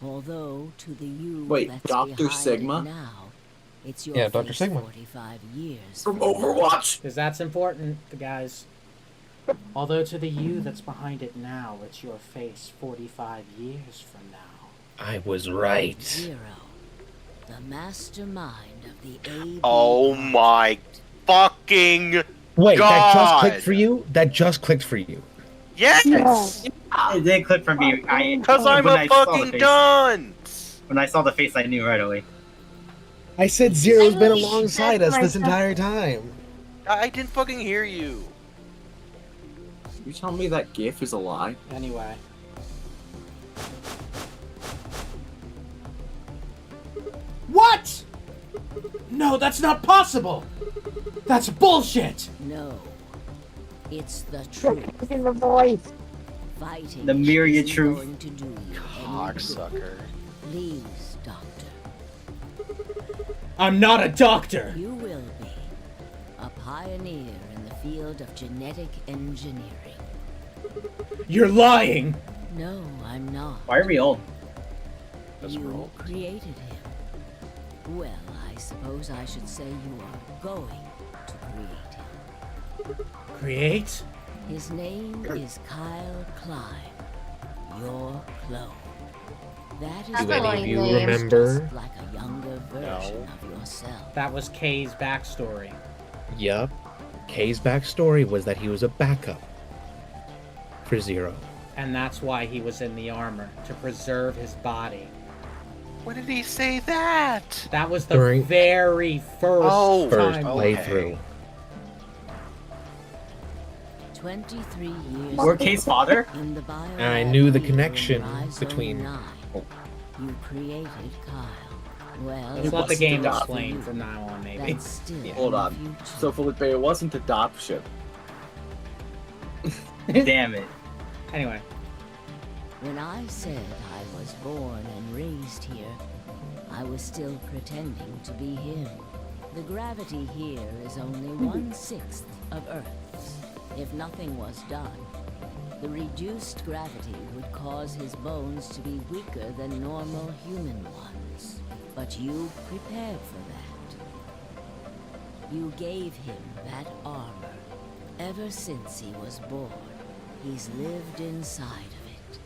Although to the you Wait, that's Dr. behind Sigma? it now, it's your Yeah, Dr. face Sigma. 45 years From now. Overwatch! Because that's important, guys. Although to the you that's behind it now, it's your face 45 years from now. I was right. Zero, the mastermind of the AB. Oh my fucking Wait, God. that just clicked for you? That just clicked for you. Yes! It did click for me. Because I'm when a I saw the fucking face- dunce! When I saw the face, I knew right away. I said Zero's been alongside us this entire time. I didn't fucking hear you. You telling me that GIF is a lie? Anyway. What? No, that's not possible! That's bullshit! No, it's the truth. In the voice. Fighting The myriad isn't truth. going to do you any good. Cocksucker. Please, Doctor. I'm not a doctor! You will be a pioneer in the field of genetic engineering. You're lying! No, I'm not. Why are we old? You created him. Well, I suppose I should say you are going to create him. Create? His name is Kyle Climb, your clone. That is Do any why of you he is remember? just like a younger version of yourself. That was Kay's backstory. Yup. Kay's backstory was that he was a backup for Zero. And that's why he was in the armor, to preserve his body. When did he say that? That was the During- very first First time. playthrough. 23 years Or Kay's father? in the And I knew the biolab connection here in Rhizome between. 9, you created Kyle. Well, Let's let the game adopted. explain from now on, maybe. that's still Hold in the on. future. So, Felipe, it wasn't adoption. Damn it. Anyway. When I said I was born and raised here, I was still pretending to be him. The gravity here is only 1/6 of Earth's. If nothing was done, the reduced gravity would cause his bones to be weaker than normal human ones. But you prepared for that. You gave him that armor. Ever since he was born, he's lived inside of it.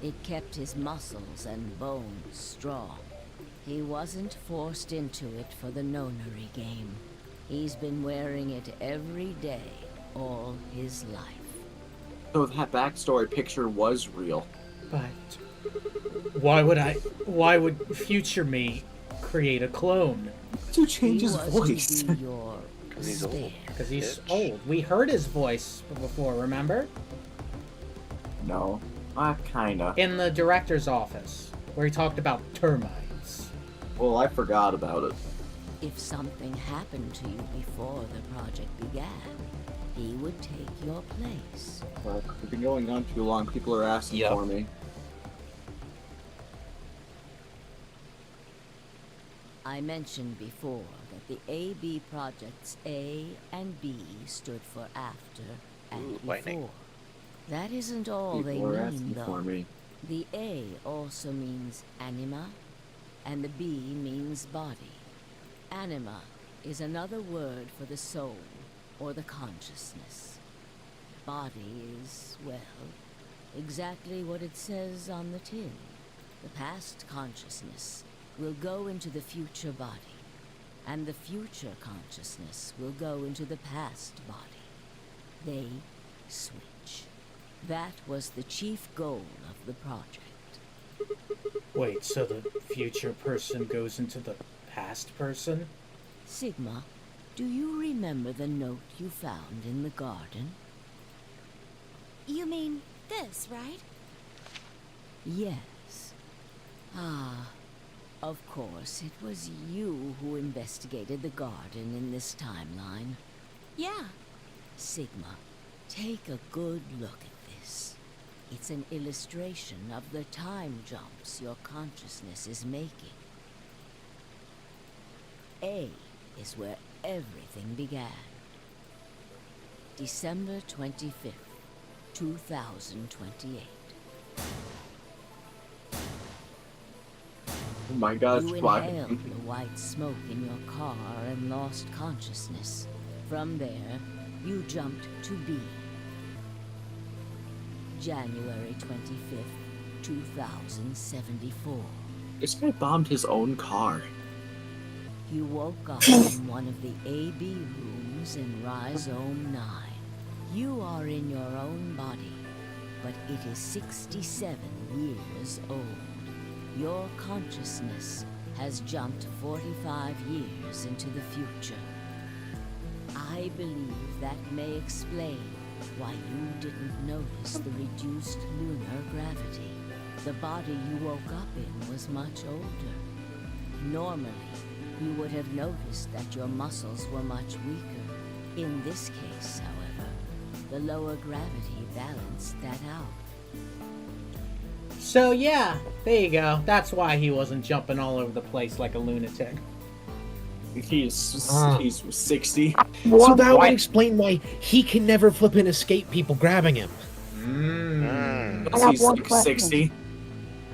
It kept his muscles and bones strong. He wasn't forced into it for the nonary game. He's been wearing it every day, all his life. So that backstory picture was real. But why would future me create a clone? To change He his was voice. to be your he's old. spare. Because he's Bitch. old. We heard his voice before, remember? No. Kinda. In the director's office, where he talked about termites. Well, I forgot about it. If something happened to you before the project began, he would take your place. Well, we've been going on too long. People are asking Yep. for me. I mentioned before that the AB projects A and B stood for after and Ooh, before. lightning. That isn't all they People are mean, asking though. for me. The A also means anima, and the B means body. Anima is another word for the soul, or the consciousness. Body is, well, exactly what it says on the tin. The past consciousness will go into the future body, and the future consciousness will go into the past body. They switch. That was the chief goal of the project. Wait, so the future person goes into the past person? Sigma, do you remember the note you found in the garden? You mean this, right? Yes. Ah, of course, it was you who investigated the garden in this timeline. Yeah. Sigma, take a good look at this. It's an illustration of the time jumps your consciousness is making. A is where everything began. December 25th, 2028. Oh my god, You it's black. inhaled the white smoke in your car and lost consciousness. From there, you jumped to B. January 25th, 2074. This guy bombed his own car. You woke up in one of the AB rooms in Rhizome 9. You are in your own body, but it is 67 years old. Your consciousness has jumped 45 years into the future. I believe that may explain why you didn't notice the reduced lunar gravity. The body you woke up in was much older. Normally, you would have noticed that your muscles were much weaker. In this case, however, the lower gravity balanced that out. So yeah, there you go. That's why he wasn't jumping all over the place like a lunatic. He's 60. So that would explain why he can never flip and escape people grabbing him. He's like 60.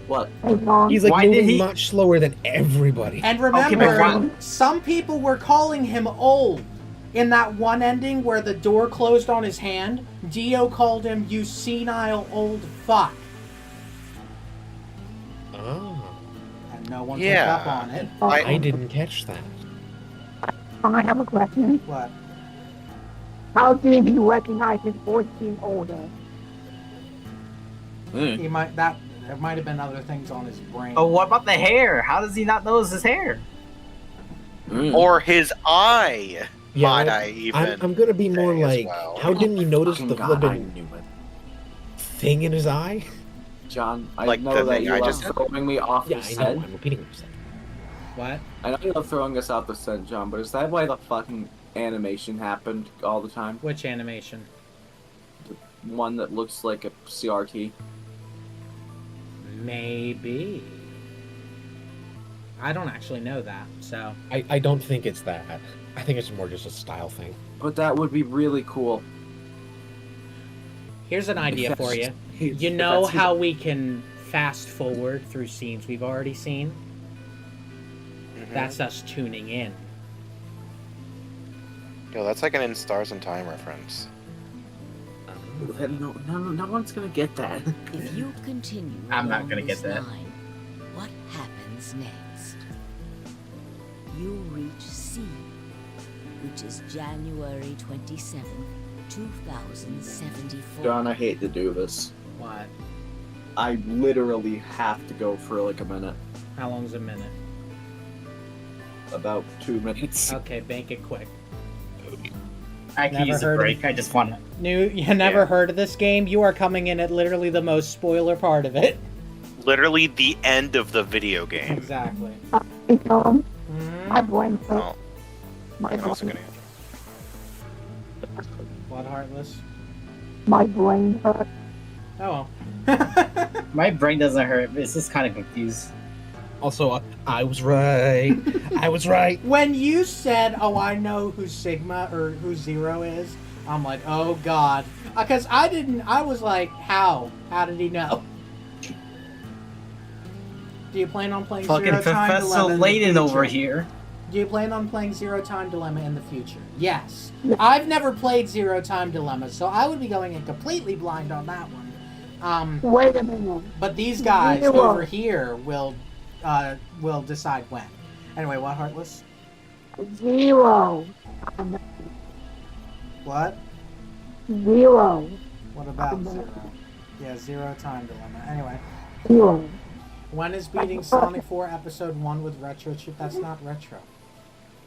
What? He's like moving much slower than everybody. And remember, some people were calling him old. In that one ending where the door closed on his hand, Dio called him, "You senile old fuck." Oh. And no one picked up on it. I didn't catch that. I have a question. What? How did he recognize his voice being older? He might there might have been other things on his brain. Oh, what about the hair? How does he not notice his hair? Or his eye. Yeah, might I even? I'm gonna be more say as like, well. how didn't you notice the God, I flipping knew it. thing in his eye? John, I Like know the that thing you I are just- throwing me off Yeah, the I set. know. I'm repeating myself. What? I know you're throwing us off the scent, John, but is that why the fucking animation happened all the time? Which animation? The one that looks like a CRT? Maybe. I don't actually know that, so. I don't think it's that. I think it's more just a style thing. But that would be really cool. Here's an idea for you. You if know that's his- how we can fast forward through scenes we've already seen? That's us tuning in. Yo, that's like an In Stars and Time reference. No one's gonna get that. If you continue I'm not along gonna get this that. line, what happens next? You reach C, which is January 27th, 2074. John, I hate to do this. What? I literally have to go for like a minute. How long's a minute? About 2 minutes. Okay, bank it quick. I can Never use a heard of- break. I just want to. You never heard of this game? You are coming in at literally the most spoiler part of it. Literally the end of the video game. Exactly. My brain hurt. Oh, My I'm also brain, gonna. What, Heartless? my brain hurt. Oh. My brain doesn't hurt. It's just kind of confused. Also, I was right. I was right. When you said, "Oh, I know who Sigma or who Zero is," I'm like, "Oh God," because I didn't. I was like, "How? How did he know?" Do you plan on playing Fucking Zero Time Professor Dilemma in the Layton over future? here. Do you plan on playing Zero Time Dilemma in the future? Yes. I've never played Zero Time Dilemma, so I would be going in completely blind on that one. Wait a minute. But these guys Zero. over here will decide when. Anyway, what, Heartless? Zero. What? Zero. What about Zero? Yeah, Zero Time Dilemma. Anyway, Zero. when is beating Sonic 4 Episode 1 with Retro Chip? That's not retro.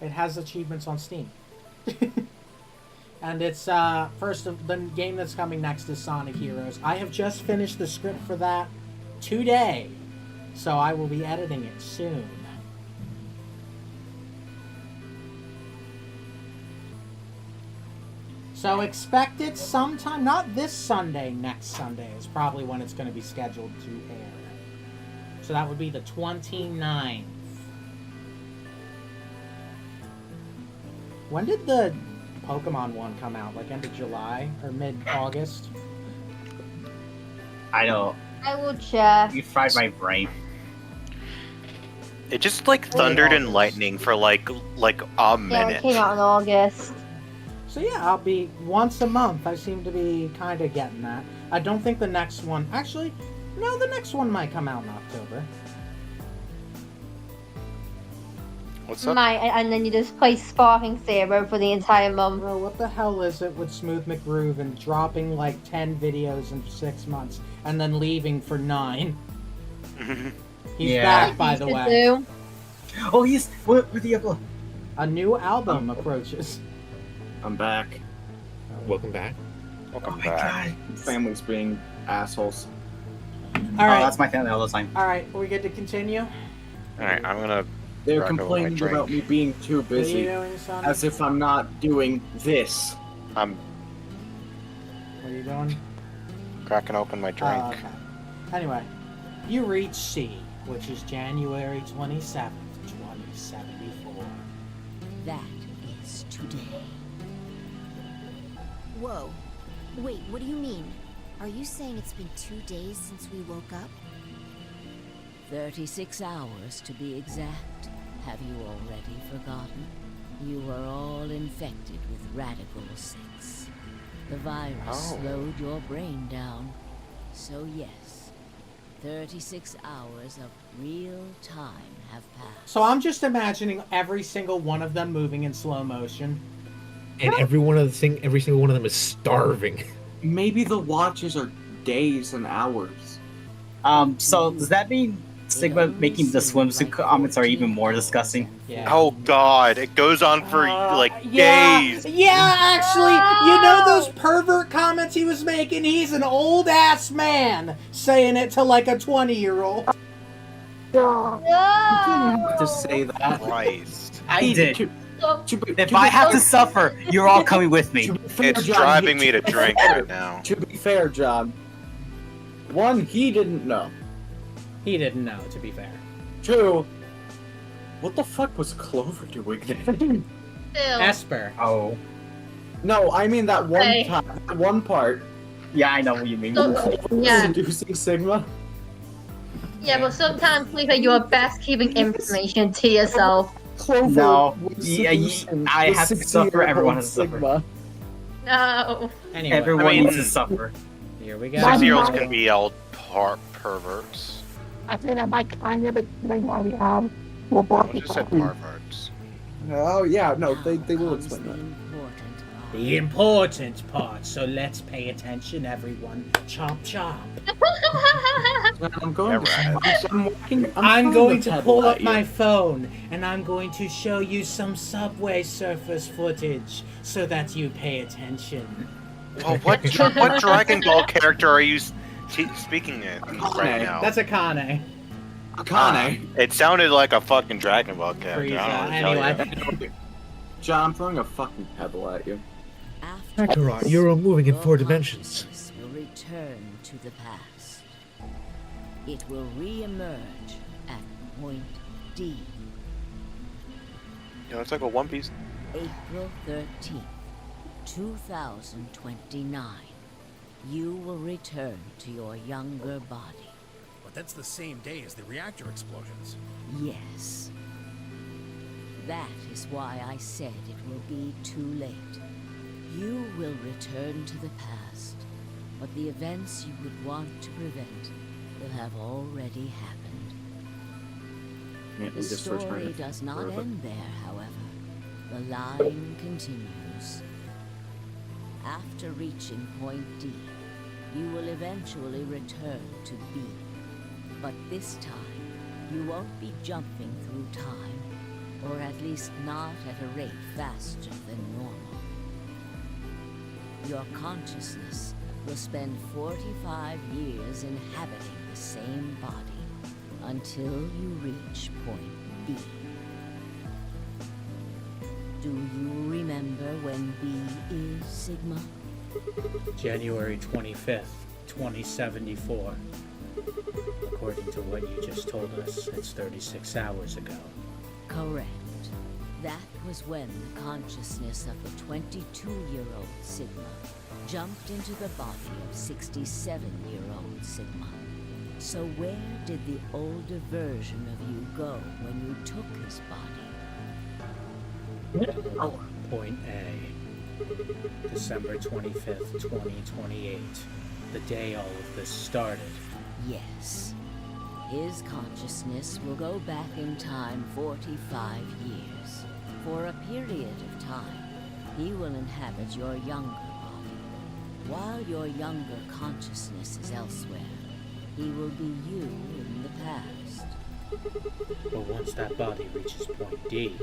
It has achievements on Steam. And it's the game that's coming next is Sonic Heroes. I have just finished the script for that today, so I will be editing it soon. So expect it sometime, not this Sunday, next Sunday is probably when it's going to be scheduled to air. So that would be the 29th. When did the Pokemon one come out? Like end of July or mid-August? I don't. I will check. You fried my brain. It just like thundered and lightning for like a Yeah, minute. it came out in August. So yeah, I'll be once a month. I seem to be kind of getting that. I don't think the next one... Actually, no, the next one might come out in October. What's up? And then you just play Sparking Zero for the entire month. Bro, what the hell is it with Smooth McGroove and dropping like 10 videos in 6 months and then leaving for 9? He's back, by the way. Oh, he's... Where'd the upload? A new album approaches. I'm back. Welcome back. Welcome back. Family's being assholes. All right. Oh, that's my family all the time. All right, are we good to continue? Alright, I'm gonna. They're crack open my complaining drink. about me being too What are you busy, doing, Sonic? as if I'm not doing this. I'm What are you doing? cracking open my drink. Okay. Anyway, you reach C, which is January 27th, 2074. That is today. Whoa. Wait, what do you mean? Are you saying it's been 2 days since we woke up? 36 hours to be exact. Have you already forgotten? You were all infected with Radical 6. The virus slowed your brain down. So yes, 36 hours of real time have passed. So I'm just imagining every single one of them moving in slow motion. And every single one of them is starving. Maybe the watches are days and hours. So does that mean Sigma making the swimsuit comments are even more disgusting? Yeah. Oh god, it goes on for days. Yeah, actually, you know those pervert comments he was making? He's an old ass man saying it to like a 20-year-old. You didn't have to say that. Christ. I did. If I have to suffer, you're all coming with me. It's driving me to drink right now. To be fair, John, one, he didn't know. He didn't know, to be fair. 2, what the fuck was Clover doing there? Esper. Oh. No, I mean that one Hey. time, that one part. Yeah, I know what you mean. Clover was Yeah. seducing Sigma. Yeah, but sometimes leave your best keeping information to yourself. Clover No, was yeah, seducing I the have to suffer, 16-year-old everyone has to suffer. Sigma. No. Anyway, Everyone I mean- needs to suffer. here we go. 6-year-olds can be all perverts. I think that might kind of explain why we have more I body just said parts. perverts. Oh yeah, no, they will Comes explain the that. important part. The important part, so let's pay attention, everyone. Chomp chomp. I'm going. Never had I'm walking. I'm throwing going the to pedal pull at up you. my phone and I'm going to show you some Subway Surfers footage so that you pay attention. Well, what Dragon Ball character are you speaking in right now? That's Akane. Akane. It sounded like a fucking Dragon Ball character. I don't know what to tell Anyway. John, I'm throwing a fucking pebble at you. After Kakarot, this, you're moving in your 4 dimensions. consciousness will return to the past. It will re-emerge at point D, You know, it's like a One Piece. April 13th, 2029. You will return to your younger body. But that's the same day as the reactor explosions. Yes. That is why I said it will be too late. You will return to the past, but the events you would want to prevent will have already happened. Yeah, The story does not end there, however. The line continues. After reaching point D, you will eventually return to B. But this time, you won't be jumping through time. or at least not at a rate faster than normal. Your consciousness will spend 45 years inhabiting the same body until you reach point B. Do you remember when B is, Sigma? January 25th, 2074. According to what you just told us, it's 36 hours ago. Correct. That was when the consciousness of the 22-year-old Sigma jumped into the body of 67-year-old Sigma. So where did the older version of you go when you took his body? Point A. December 25th, 2028. The day all of this started. Yes. His consciousness will go back in time 45 years. For a period of time, he will inhabit your younger body. While your younger consciousness is elsewhere, he will be you in the past. But once that body reaches point D,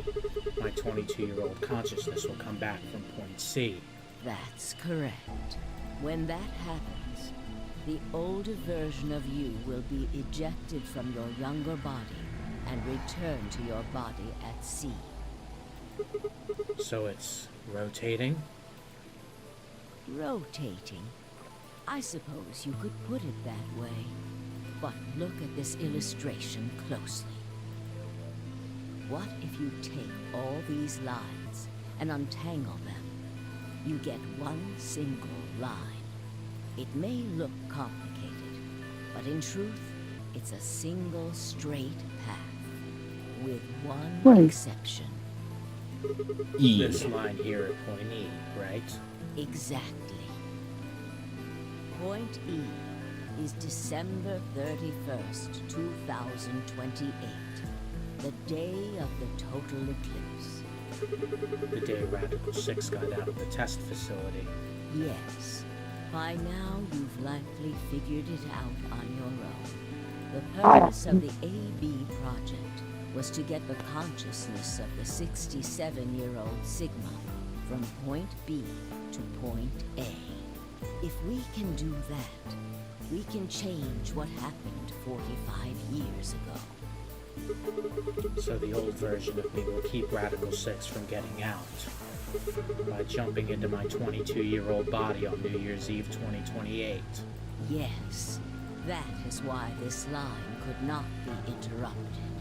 my 22-year-old consciousness will come back from point C. That's correct. When that happens, the older version of you will be ejected from your younger body and return to your body at C. So it's rotating? Rotating? I suppose you could put it that way. But look at this illustration closely. What if you take all these lines and untangle them? You get one single line. It may look complicated, but in truth, it's a single straight path, with one exception. E. This line here at point E, right? Exactly. Point E is December 31st, 2028, the day of the total eclipse. The day Radical 6 got out of the test facility. Yes. By now, you've likely figured it out on your own. The purpose of the AB project was to get the consciousness of the 67-year-old Sigma from point B to point A. If we can do that, we can change what happened 45 years ago. So the old version of me will keep Radical 6 from getting out by jumping into my 22-year-old body on New Year's Eve 2028. Yes, that is why this line could not be interrupted.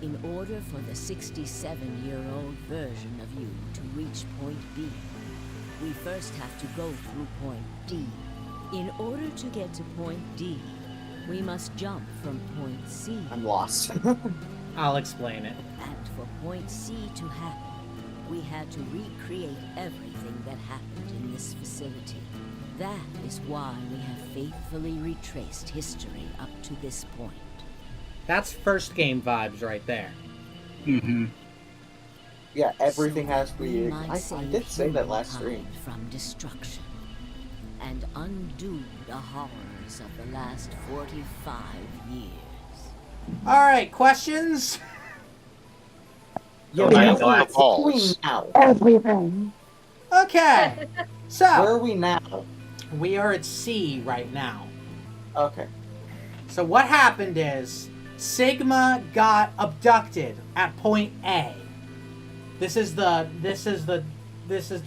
In order for the 67-year-old version of you to reach point B, we first have to go through point D. In order to get to point D, we must jump from point C. I'm lost. I'll explain it. And for point C to happen, we had to recreate everything that happened in this facility. That is why we have faithfully retraced history up to this point. That's first game vibes right there. Mm-hmm. Yeah, everything So has to we be. might I did say that last stream. humankind from destruction and undo the horrors of the last 45 years. All right, questions? Yeah, my where God. are we now? Everything. Okay, Where so are we now? we are at C right now. Okay. So what happened is Sigma got abducted at point A. This is the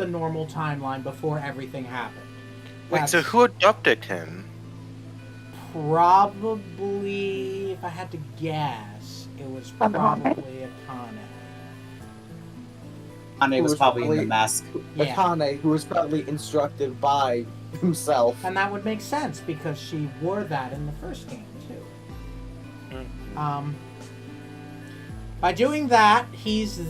normal timeline before everything happened. Wait, so who adopted him? Probably, if I had to guess, it was probably Akane. Ane was probably in the mask. Yeah. Akane, who was probably instructed by himself. And that would make sense because she wore that in the first game too. By doing that, his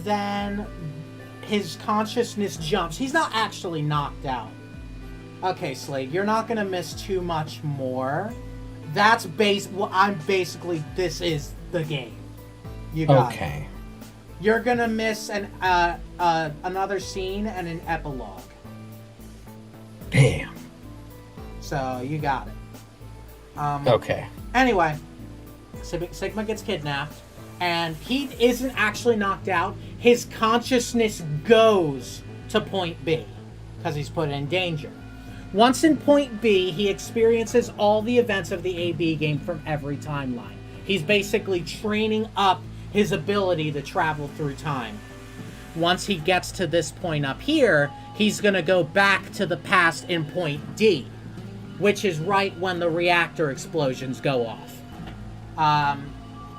consciousness jumps. He's not actually knocked out. Okay, Slade, you're not gonna miss too much more. That's this is the game. You got it. You're gonna miss another scene and an epilogue. Damn. So you got it. Okay. Anyway, Sigma gets kidnapped, and he isn't actually knocked out. His consciousness goes to point B because he's put in danger. Once in point B, he experiences all the events of the AB game from every timeline. He's basically training up his ability to travel through time. Once he gets to this point up here, he's going to go back to the past in point D, which is right when the reactor explosions go off.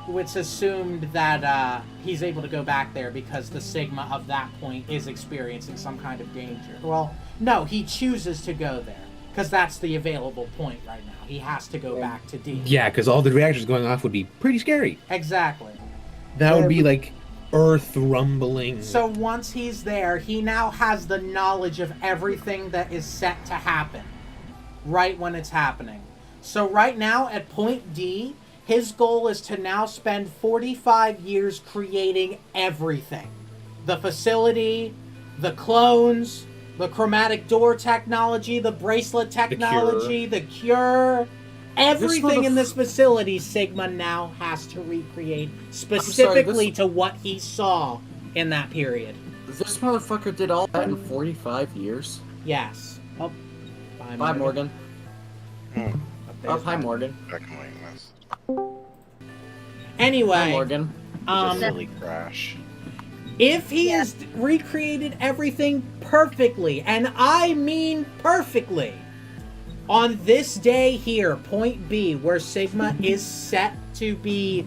It's assumed that he's able to go back there because the Sigma of that point is experiencing some kind of danger. Well, no, he chooses to go there because that's the available point right now. He has to go back to D. Yeah, because all the reactors going off would be pretty scary. Exactly. That would be like Earth rumbling. So once he's there, he now has the knowledge of everything that is set to happen right when it's happening. So right now at point D, his goal is to now spend 45 years creating everything. The facility, the clones, the chromatic door technology, the bracelet technology, the cure. Everything in this facility, Sigma now has to recreate specifically to what he saw in that period. This motherfucker did all that in 45 years? Yes. Oh, bye, Morgan. Oh, hi, Morgan. Anyway, hi, Morgan. Silly crash. If he has recreated everything perfectly, and I mean perfectly, on this day here, point B, where Sigma is set to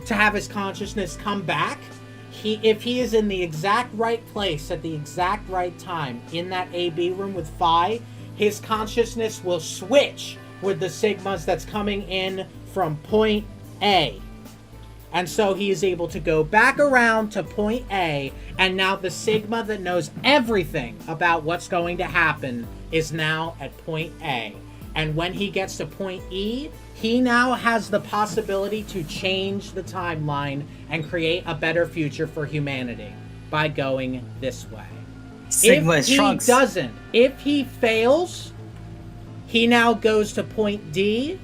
have his consciousness come back, if he is in the exact right place at the exact right time in that AB room with Phi, his consciousness will switch with the Sigmas that's coming in from point A. And so he is able to go back around to point A, and now the Sigma that knows everything about what's going to happen is now at point A. And when he gets to point E, he now has the possibility to change the timeline and create a better future for humanity by going this way. Sigma if he Trunks. doesn't, if he fails, he now goes to point D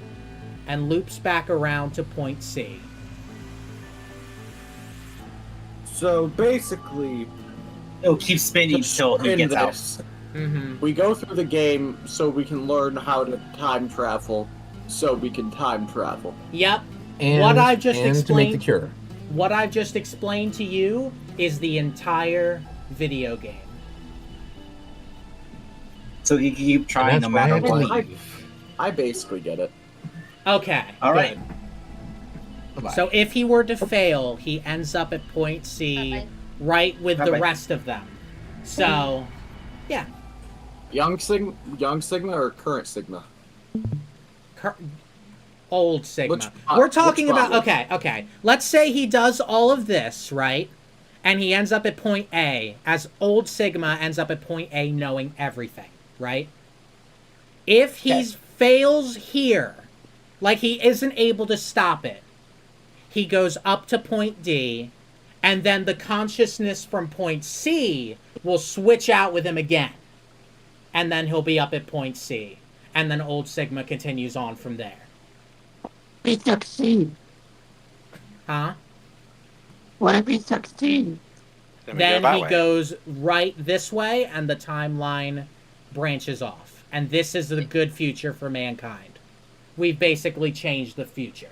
and loops back around to point C. So basically, it'll keep spinning until he gets out. We go through the game so we can learn how to time travel, so we can time travel. Yep. And, what I've just and explained, to make the cure. What I've just explained to you is the entire video game. So he can keep trying no matter what. I basically get it. Okay. All right. Good. So if he were to fail, he ends up at point C, right with the rest of them. So, yeah. Young Sigma or current Sigma? Old Sigma. Which We're talking about, body? okay. Let's say he does all of this, right? And he ends up at point A, as old Sigma ends up at point A knowing everything, right? If he fails here, like he isn't able to stop it, he goes up to point D, and then the consciousness from point C will switch out with him again. And then he'll be up at point C. And then old Sigma continues on from there. We succeed. Huh? What if we succeed? Then he goes right this way, and the timeline branches off. And this is the good future for mankind. We've basically changed the future.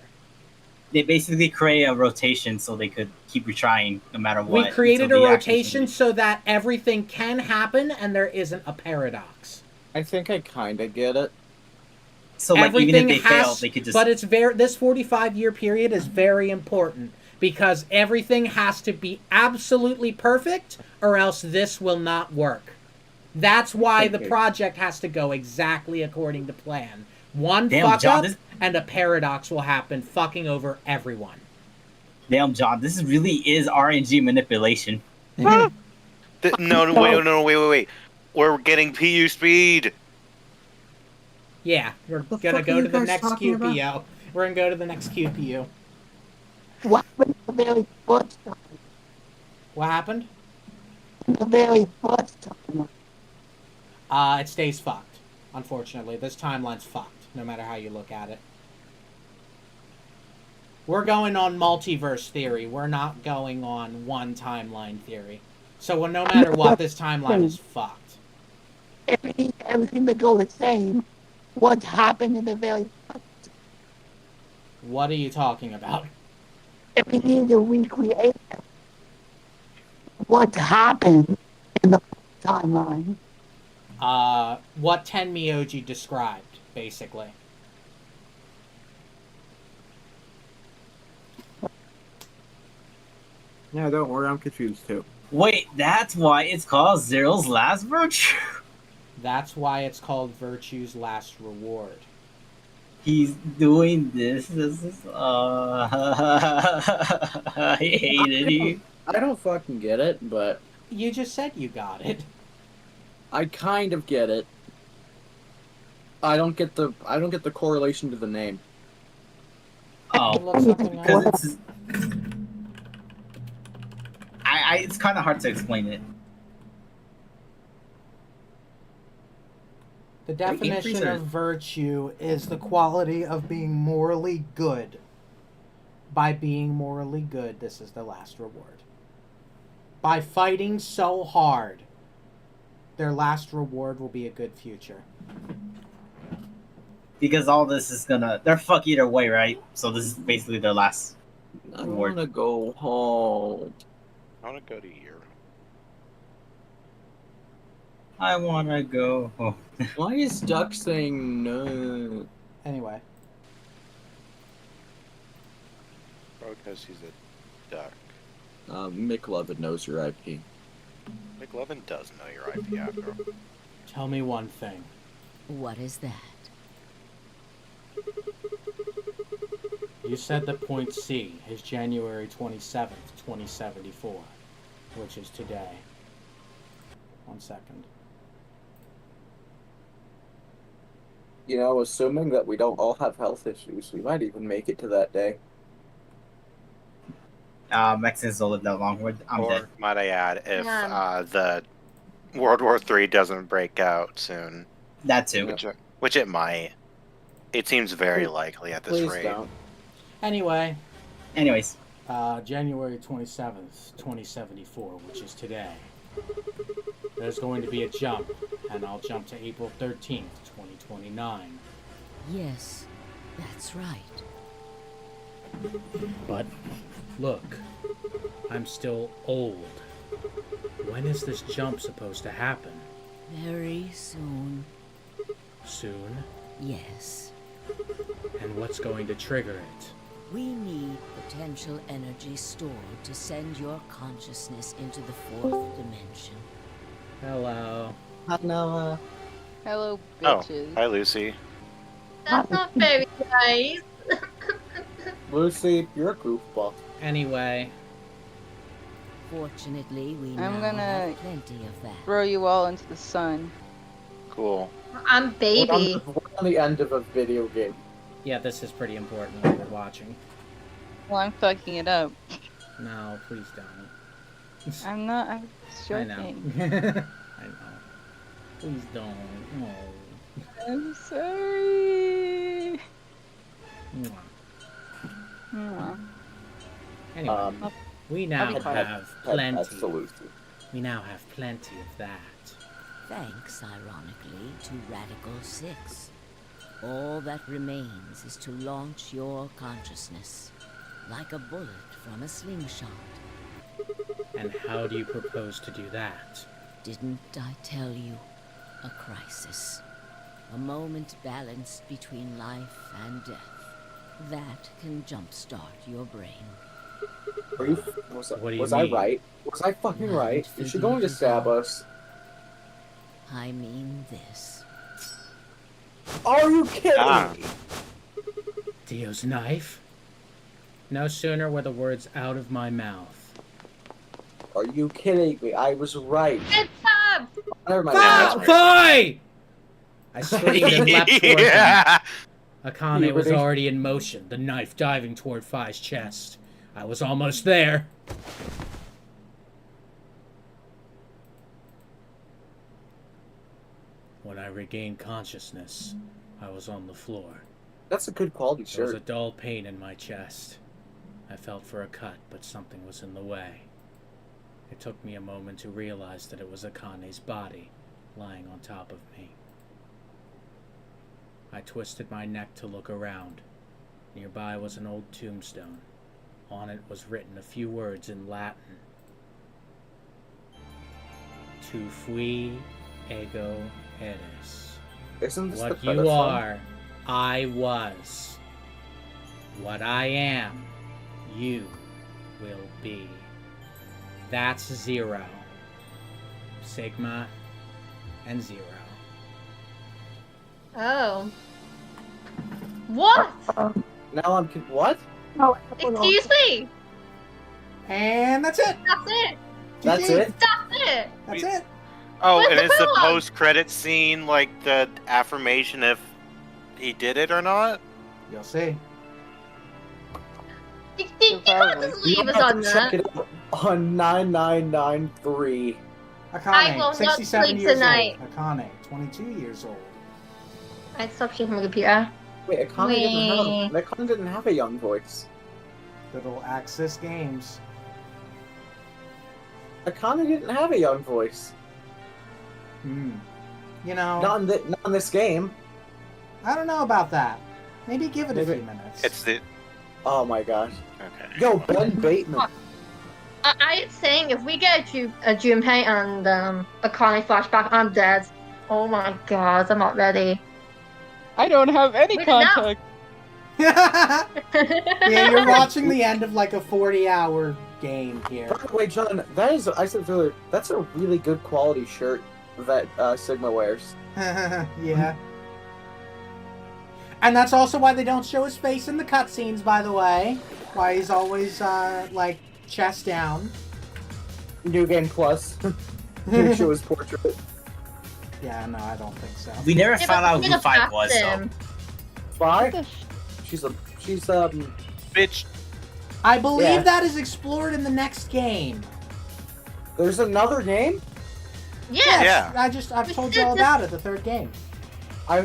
They basically create a rotation so they could keep retrying no matter what. We created a rotation so that everything can happen and there isn't a paradox. I think I kind of get it. So like even if they fail, they could just... But it's this 45-year period is very important because everything has to be absolutely perfect or else this will not work. That's why the project has to go exactly according to plan. One fuck up and a paradox will happen, fucking over everyone. Damn, John, this really is RNG manipulation. No, wait. We're getting PU speed. Yeah, we're gonna go to the next QPO. We're gonna go to the next QPU. What happened the very first time? What happened? The very first time. It stays fucked. Unfortunately, this timeline's fucked, no matter how you look at it. We're going on multiverse theory. We're not going on one timeline theory. So well, no matter what, this timeline is fucked. Everything to go the same. What happened in the very What are you talking about? if we need to recreate what happened in the timeline? What Tenmyoji described, basically. Yeah, don't worry, I'm confused too. Wait, that's why it's called Zero's Last Virtue. That's why it's called Virtue's Last Reward. He's doing this. I hated you. I don't fucking get it, but You just said you got it. I kind of get it. I don't get the correlation to the name. Oh, Look something up. because it's. It's kind of hard to explain it. The definition of virtue is the quality of being morally good. By being morally good, this is the last reward. By fighting so hard, their last reward will be a good future. Because all this is gonna. They're fuck either way, right? So this is basically their last I reward. want to go home. I want to go to Europe. I wanna go home. Why is Duck saying no? Anyway. Because he's a duck. McLovin knows your IP. McLovin does know your IP after all. Tell me one thing. What is that? You said that point C is January 27th, 2074, which is today. 1 second. You know, assuming that we don't all have health issues, we might even make it to that day. Mexicans don't live that long. I'm Or dead. might I add, if the World War III doesn't break out soon, That too. which it might. It seems very likely at this Please rate. don't. Anyway, Anyways, January 27th, 2074, which is today. There's going to be a jump, and I'll jump to April 13th, 2029. Yes, that's right. But, look, I'm still old. When is this jump supposed to happen? Very soon. Soon? Yes. And what's going to trigger it? We need potential energy stored to send your consciousness into the fourth dimension. Hello. Hello. Hello, Oh, bitches. hi Lucy. That's not very nice. Lucy, you're a goofball. Anyway. Fortunately, we I'm now gonna have plenty of that. throw you all into the sun. Cool. I'm baby. We're on the end of a video game. Yeah, this is pretty important when you're watching. Well, I'm fucking it up. No, please don't. I'm not. I'm I know. joking. I know. Please don't. No. I'm sorry. Mwah. Mwah. Anyway, we now I'll be quiet. have plenty. Absolutely. We now have plenty of that. Thanks, ironically, to Radical 6. All that remains is to launch your consciousness, like a bullet from a slingshot. And how do you propose to do that? Didn't I tell you? A crisis. A moment balanced between life and death. That can jumpstart your brain. Was What do you I mean? right? Was I fucking Mind right? Is she going to figures stab out. us? I mean this. Are you kidding me? Dio's knife? No sooner were the words out of my mouth. Are you kidding me? I was right. It's up. Never mind. Fi! I screamed and leapt toward Yeah. them. Akane was Puberty. already in motion, the knife diving toward Fi's chest. I was almost there. When I regained consciousness, I was on the floor. That's a good quality There was a shirt. dull pain in my chest. I felt for a cut, but something was in the way. It took me a moment to realize that it was Akane's body lying on top of me. I twisted my neck to look around. Nearby was an old tombstone. On it was written a few words in Latin. Tu fui ego eres. Isn't this the What credit you song? are, I was. What I am, you will be. That's Zero. Sigma and Zero. Oh. What? Now I'm what? No, Excuse me. And that's it. That's it. That's it. That's it. That's it. Oh, Where's and the is the epilogue? post-credit scene like the affirmation if he did it or not? You'll see. You can't just leave us on Check that. it out on 9993. I Akane, will not 67 sleep years tonight. old. Akane, 22 years old. I stopped checking my computer. Wait, Akane didn't have a young voice. Little Axis Games. Akane didn't have a young voice. You know, Not in this game. I don't know about that. Maybe give it a few minutes. It's the. Oh my gosh. Okay. Yo, Ben Bateman. I am saying if we get a Junpei and Akane flashback, I'm dead. Oh my god, I'm not ready. I don't have any Wait, no. contact. Yeah, you're watching the end of like a 40-hour game here. By the way, John, that is, I said earlier, that's a really good quality shirt that Sigma wears. Yeah. And that's also why they don't show his face in the cutscenes, by the way. Why he's always, like, chest down. New Game Plus. Didn't show his portrait. Yeah, no, I don't think so. We never Yeah, found but out we who could've Five passed was, him. though. Five? She's Bitch. I believe Yeah. that is explored in the next game. There's another game? Yeah. I've told you all about it, the third game. I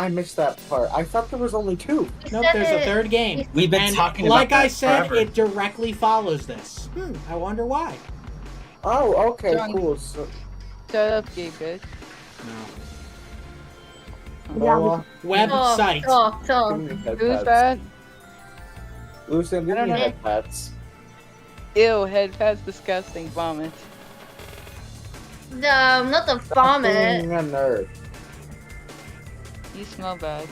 missed that part. I thought there was only two. Nope, there's a third game. We've been And talking like about I that said, forever. it directly follows this. I wonder why. Oh, okay, John- cool. So, Shut up, gay bitch. Website. give me head Who's pats. that? Lucian, give I me don't know. head pats. Ew, head pat's disgusting. Vomit. Not the vomit. Being a nerd. You smell bad.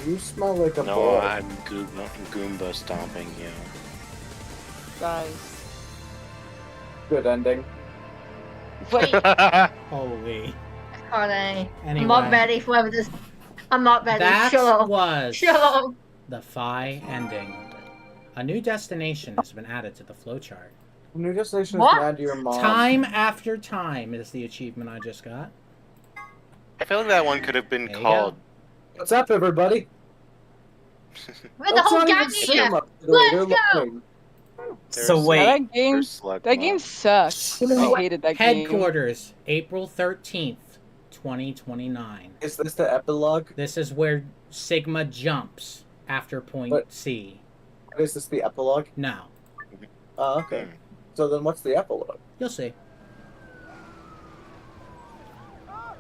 You smell like a No, boy. I'm Goomba stomping you. Guys. Good ending. Wait, Holy. Akane. I'm Anyway. not ready for whatever this. I'm not ready. That Shut up. was Shut up. the Phi ending. A new destination has been added to the flowchart. New destination is What? mad to your mom. Time after time is the achievement I just got. I feel like that one could have been There you called. What's up, everybody? We're the That's whole not gang even here. Sigma. Let's They're go. lying. So There's- wait, That game. there's Slug That Mob. game sucks. I hated that game. Headquarters, April 13th, 2029. Is this the epilogue? This is where Sigma jumps after point But- C. Is this the epilogue? No. Oh, okay. So then what's the epilogue? You'll see.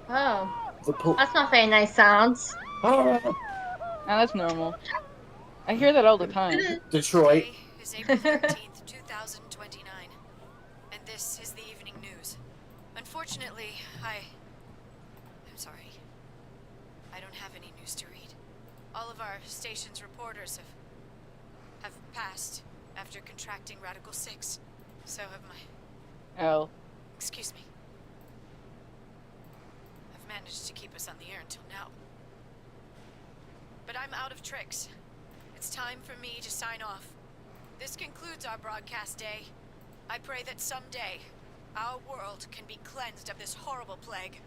Oh, The that's not very nice sounds. Nah, that's normal. I hear that all the time. Detroit. Today is April 13th, 2029, and this is the evening news. Unfortunately, I'm sorry. I don't have any news to read. All of our station's reporters have passed after contracting Radical 6. So have my... Oh. Excuse me. I've managed to keep us on the air until now. But I'm out of tricks. It's time for me to sign off. This concludes our broadcast day. I pray that someday our world can be cleansed of this horrible plague.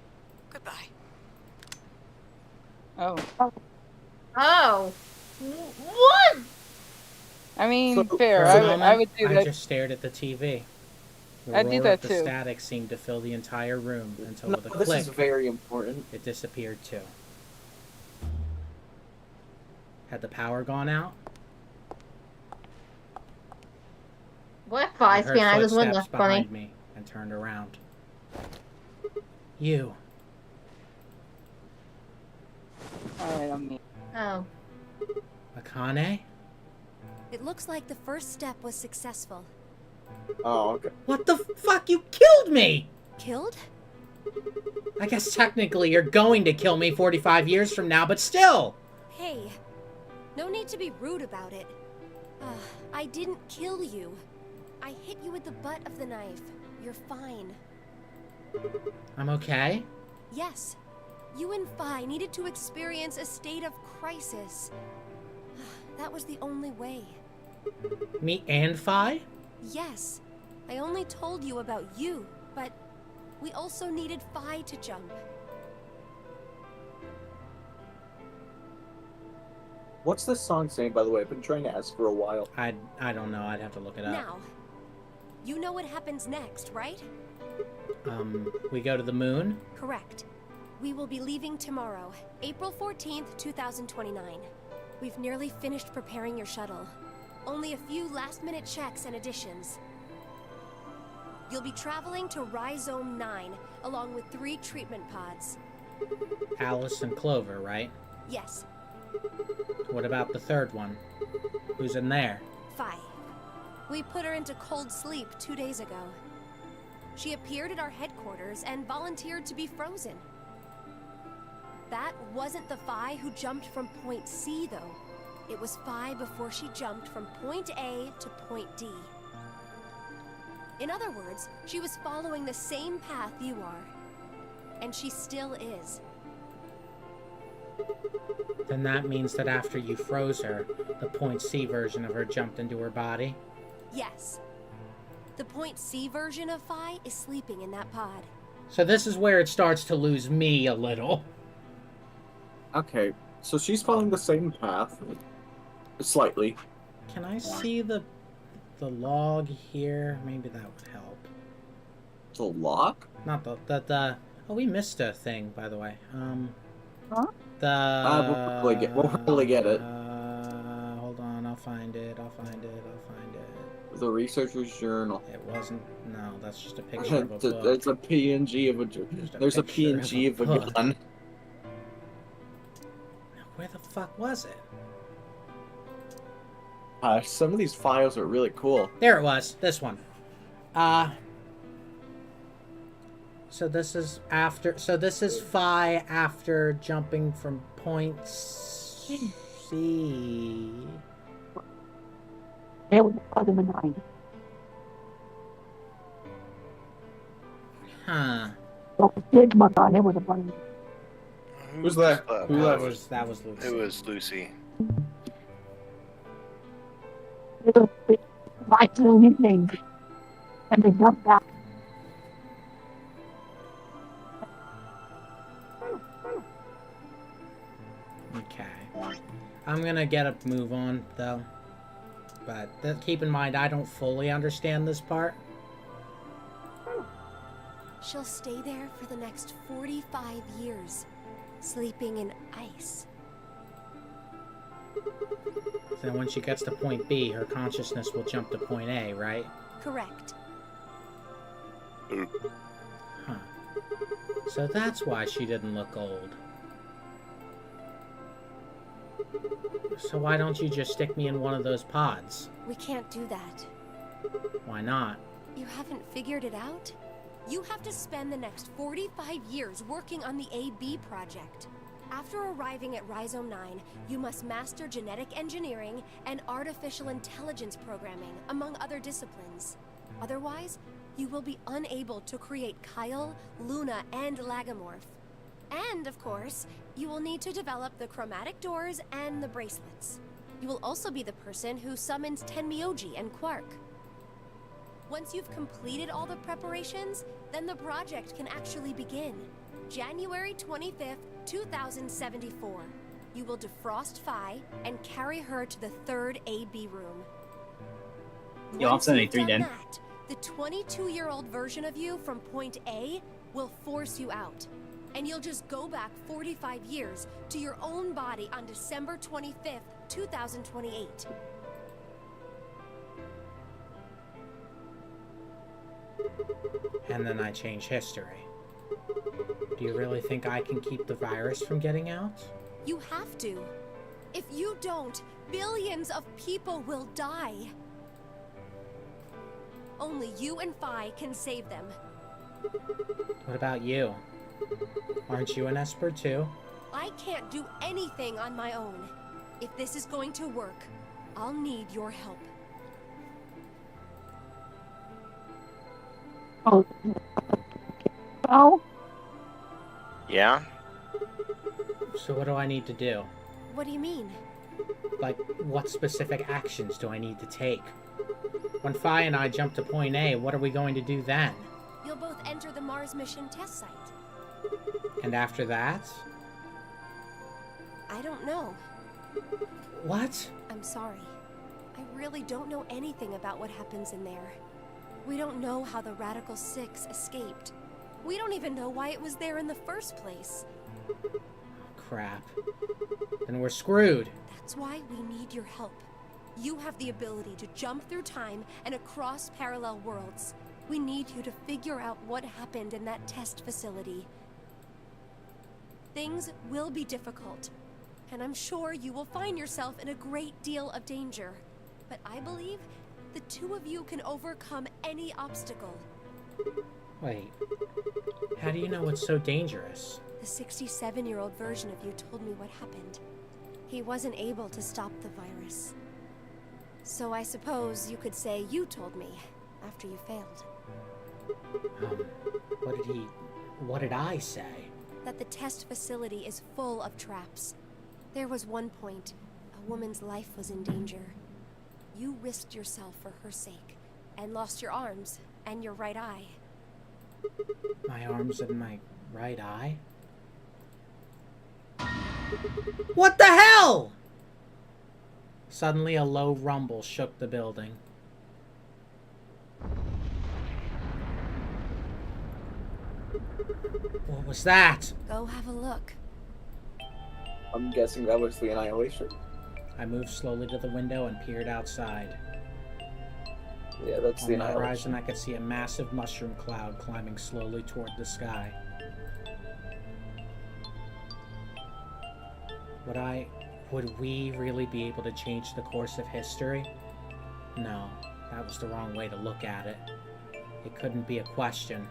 Goodbye. Oh. Oh. What? I mean, So- fair. For a I moment, would do I that. just stared at the TV. The I'd do roar that of the too. static seemed to fill the entire room until No, with a this click, is very important. it disappeared too. Had the power gone out? What I Fi's heard behind this window? footsteps Funny. behind me and turned around. You. Alright, I'm me. Oh. Akane? It looks like the first step was successful. Oh, okay. What the fuck? You killed me! Killed? I guess technically you're going to kill me 45 years from now, but still! Hey, no need to be rude about it. I didn't kill you. I hit you with the butt of the knife. You're fine. I'm okay. Yes, you and Fi needed to experience a state of crisis. That was the only way. Me and Fi? Yes, I only told you about you, but we also needed Fi to jump. What's this song saying, by the way? I've been trying to ask for a while. I don't know. I'd have to look it up. Now, you know what happens next, right? We go to the moon? Correct. We will be leaving tomorrow, April 14th, 2029. We've nearly finished preparing your shuttle. Only a few last-minute checks and additions. You'll be traveling to Rhizome 9, along with 3 treatment pods. Alice and Clover, right? Yes, What about the third one? Who's in there? Fi. We put her into cold sleep 2 days ago. She appeared at our headquarters and volunteered to be frozen. That wasn't the Fi who jumped from point C, though. It was Fi before she jumped from point A to point D. In other words, she was following the same path you are. And she still is. Then that means that after you froze her, the point C version of her jumped into her body? Yes. The point C version of Fi is sleeping in that pod. So this is where it starts to lose me a little. Okay, so she's following the same path. Slightly. Can I see the log here? Maybe that would help. The log? Not the oh, we missed a thing, by the way. Huh? We'll probably get it. Hold on, I'll find it. The researcher's journal. It wasn't. No, that's just a picture of a book. It's a PNG of a. There's a PNG of a book. gun. Where the fuck was it? Some of these files are really cool. There it was. This one. So this is after. So this is Fi after jumping from point C. There was other than 9. Huh. So Sigma got hit with a button. Who's there? Who That left? was Lucy. It was Lucy. It was right through his name. And they jumped back. Okay. I'm gonna get a move on though. But keep in mind, I don't fully understand this part. She'll stay there for the next 45 years, sleeping in ice. Then when she gets to point B, her consciousness will jump to point A, right? Correct. Huh. So that's why she didn't look old. So why don't you just stick me in one of those pods? We can't do that. Why not? You haven't figured it out? You have to spend the next 45 years working on the AB project. After arriving at Rhizome 9, you must master genetic engineering and artificial intelligence programming, among other disciplines. Otherwise, you will be unable to create Kyle, Luna, and Lagomorph. And, of course, you will need to develop the chromatic doors and the bracelets. You will also be the person who summons Tenmyoji and Quark. Once you've completed all the preparations, then the project can actually begin. January 25th, 2074. You will defrost Fi and carry her to the 3rd AB room. Yo, I'm Once you've 73 done then. that, the 22-year-old version of you from point A will force you out. And you'll just go back 45 years to your own body on December 25th, 2028. and then I change history. Do you really think I can keep the virus from getting out? You have to. If you don't, billions of people will die. Only you and Phi can save them. What about you? Aren't you an Esper too? I can't do anything on my own. If this is going to work, I'll need your help. Oh. Yeah? So what do I need to do? What do you mean? Like, what specific actions do I need to take? When Phi and I jump to point A, what are we going to do then? You'll both enter the Mars mission test site. And after that? I don't know. What? I'm sorry. I really don't know anything about what happens in there. We don't know how the Radical Six escaped. We don't even know why it was there in the first place. Crap. Then we're screwed. That's why we need your help. You have the ability to jump through time and across parallel worlds. We need you to figure out what happened in that test facility. Things will be difficult, and I'm sure you will find yourself in a great deal of danger. But I believe the two of you can overcome any obstacle. Wait. How do you know it's so dangerous? The 67-year-old version of you told me what happened. He wasn't able to stop the virus. So I suppose you could say you told me after you failed. What did I say? That the test facility is full of traps. There was one point, a woman's life was in danger. You risked yourself for her sake, and lost your arms and your right eye. My arms and my right eye? What the hell? Suddenly a low rumble shook the building. What was that? Go have a look. I'm guessing that was the Annihilation. I moved slowly to the window and peered outside. Yeah, that's On the the Annihilation. horizon, I could see a massive mushroom cloud climbing slowly toward the sky. Would we really be able to change the course of history? No, that was the wrong way to look at it. It couldn't be a question.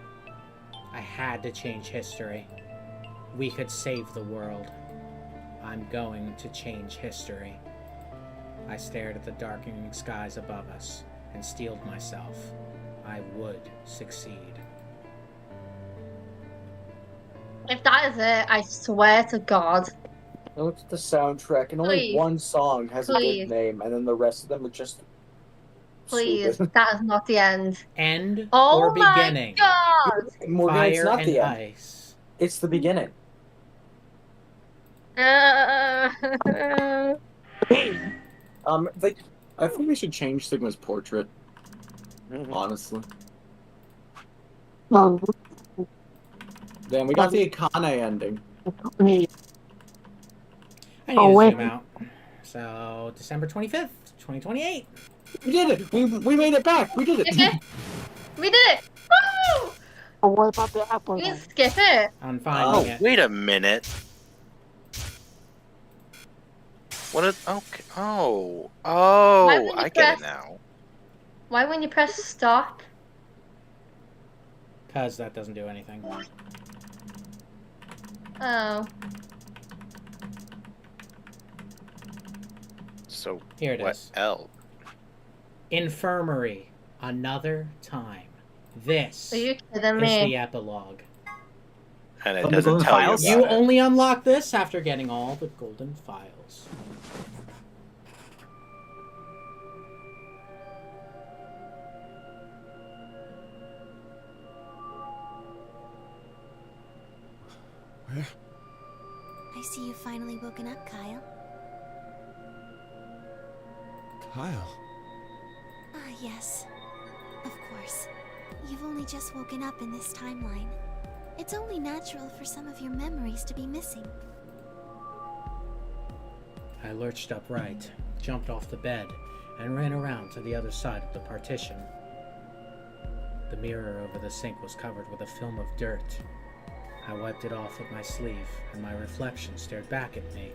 I had to change history. We could save the world. I'm going to change history. I stared at the darkening skies above us and steeled myself. I would succeed. If that is it, I swear to God. I looked at the soundtrack, and only Please. one song has a Please. good name, and then the rest of them are just Please, stupid. that is not the end. End Oh or my beginning? God! Morgan, it's Fire not and the end. ice. It's the beginning. I think we should change Sigma's portrait. Honestly. Well, Then we got the Akane ending. I need Oh, to wait. zoom out. So, December 25th, 2028. We did it! We made it back! We did it! We did it! Woo! oh, what about the apple? You can skip it. I'm finding Oh, it. wait a minute. What is... Okay. Oh. Why would Oh, you I get press- it now. Why wouldn't you press stop? Because that doesn't do anything. Oh. So, Here it what is. else? Infirmary. Another time. This Are you kidding is me? the epilogue. And it From the doesn't golden tell you files? about You it. only unlock this after getting all the golden files. I see you've finally woken up, Kyle. Kyle. Ah, yes. Of course. You've only just woken up in this timeline. It's only natural for some of your memories to be missing. I lurched upright, jumped off the bed, and ran around to the other side of the partition. The mirror over the sink was covered with a film of dirt. I wiped it off with my sleeve, and my reflection stared back at me.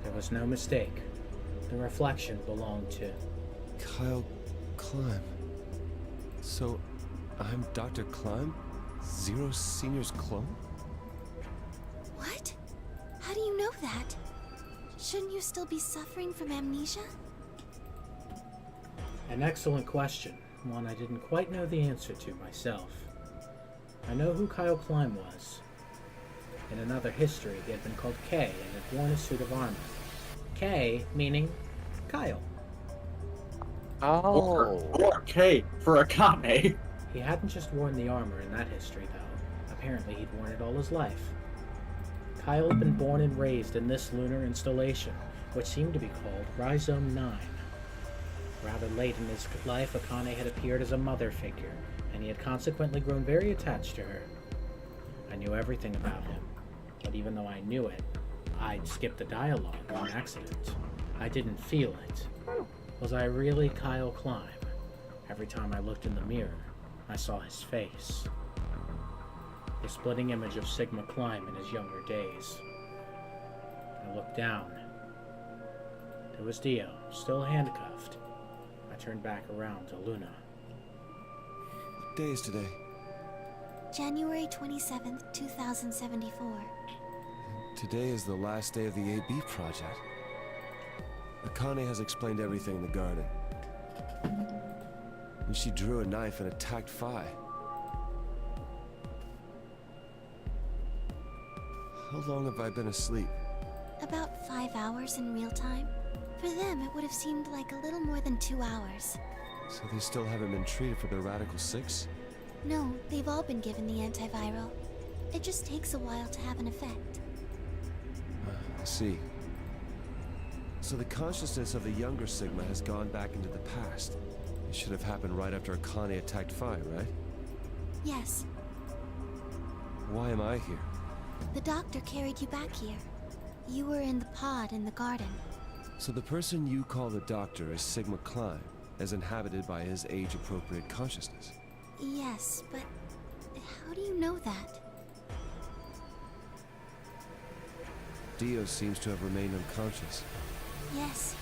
There was no mistake. The reflection belonged to Kyle Climb. So, I'm Dr. Climb? Zero Senior's clone? What? How do you know that? Shouldn't you still be suffering from amnesia? An excellent question, one I didn't quite know the answer to myself. I know who Kyle Climb was. In another history, he had been called K and had worn a suit of armor. K meaning Kyle. Or K for Akane. He hadn't just worn the armor in that history, though. Apparently he'd worn it all his life. Kyle had been born and raised in this lunar installation, which seemed to be called Rhizome 9. Rather late in his life, Akane had appeared as a mother figure, and he had consequently grown very attached to her. I knew everything about him, but even though I knew it, I'd skipped the dialogue on accident. I didn't feel it. Was I really Kyle Climb? Every time I looked in the mirror, I saw his face. The splitting image of Sigma Climb in his younger days. I looked down. There was Dio, still handcuffed. I turned back around to Luna. What day is today? January 27th, 2074. Today is the last day of the AB project. Akane has explained everything in the garden. And she drew a knife and attacked Phi. How long have I been asleep? About 5 hours in real time. For them, it would have seemed like a little more than 2 hours. So they still haven't been treated for their Radical 6? No, they've all been given the antiviral. It just takes a while to have an effect. I see. So the consciousness of the younger Sigma has gone back into the past. It should have happened right after Akane attacked Phi, right? Yes, Why am I here? the doctor carried you back here. You were in the pod in the garden. So the person you call the Doctor is Sigma Climb, as inhabited by his age-appropriate consciousness. Yes, but how do you know that? Dio seems to have remained unconscious. Yes,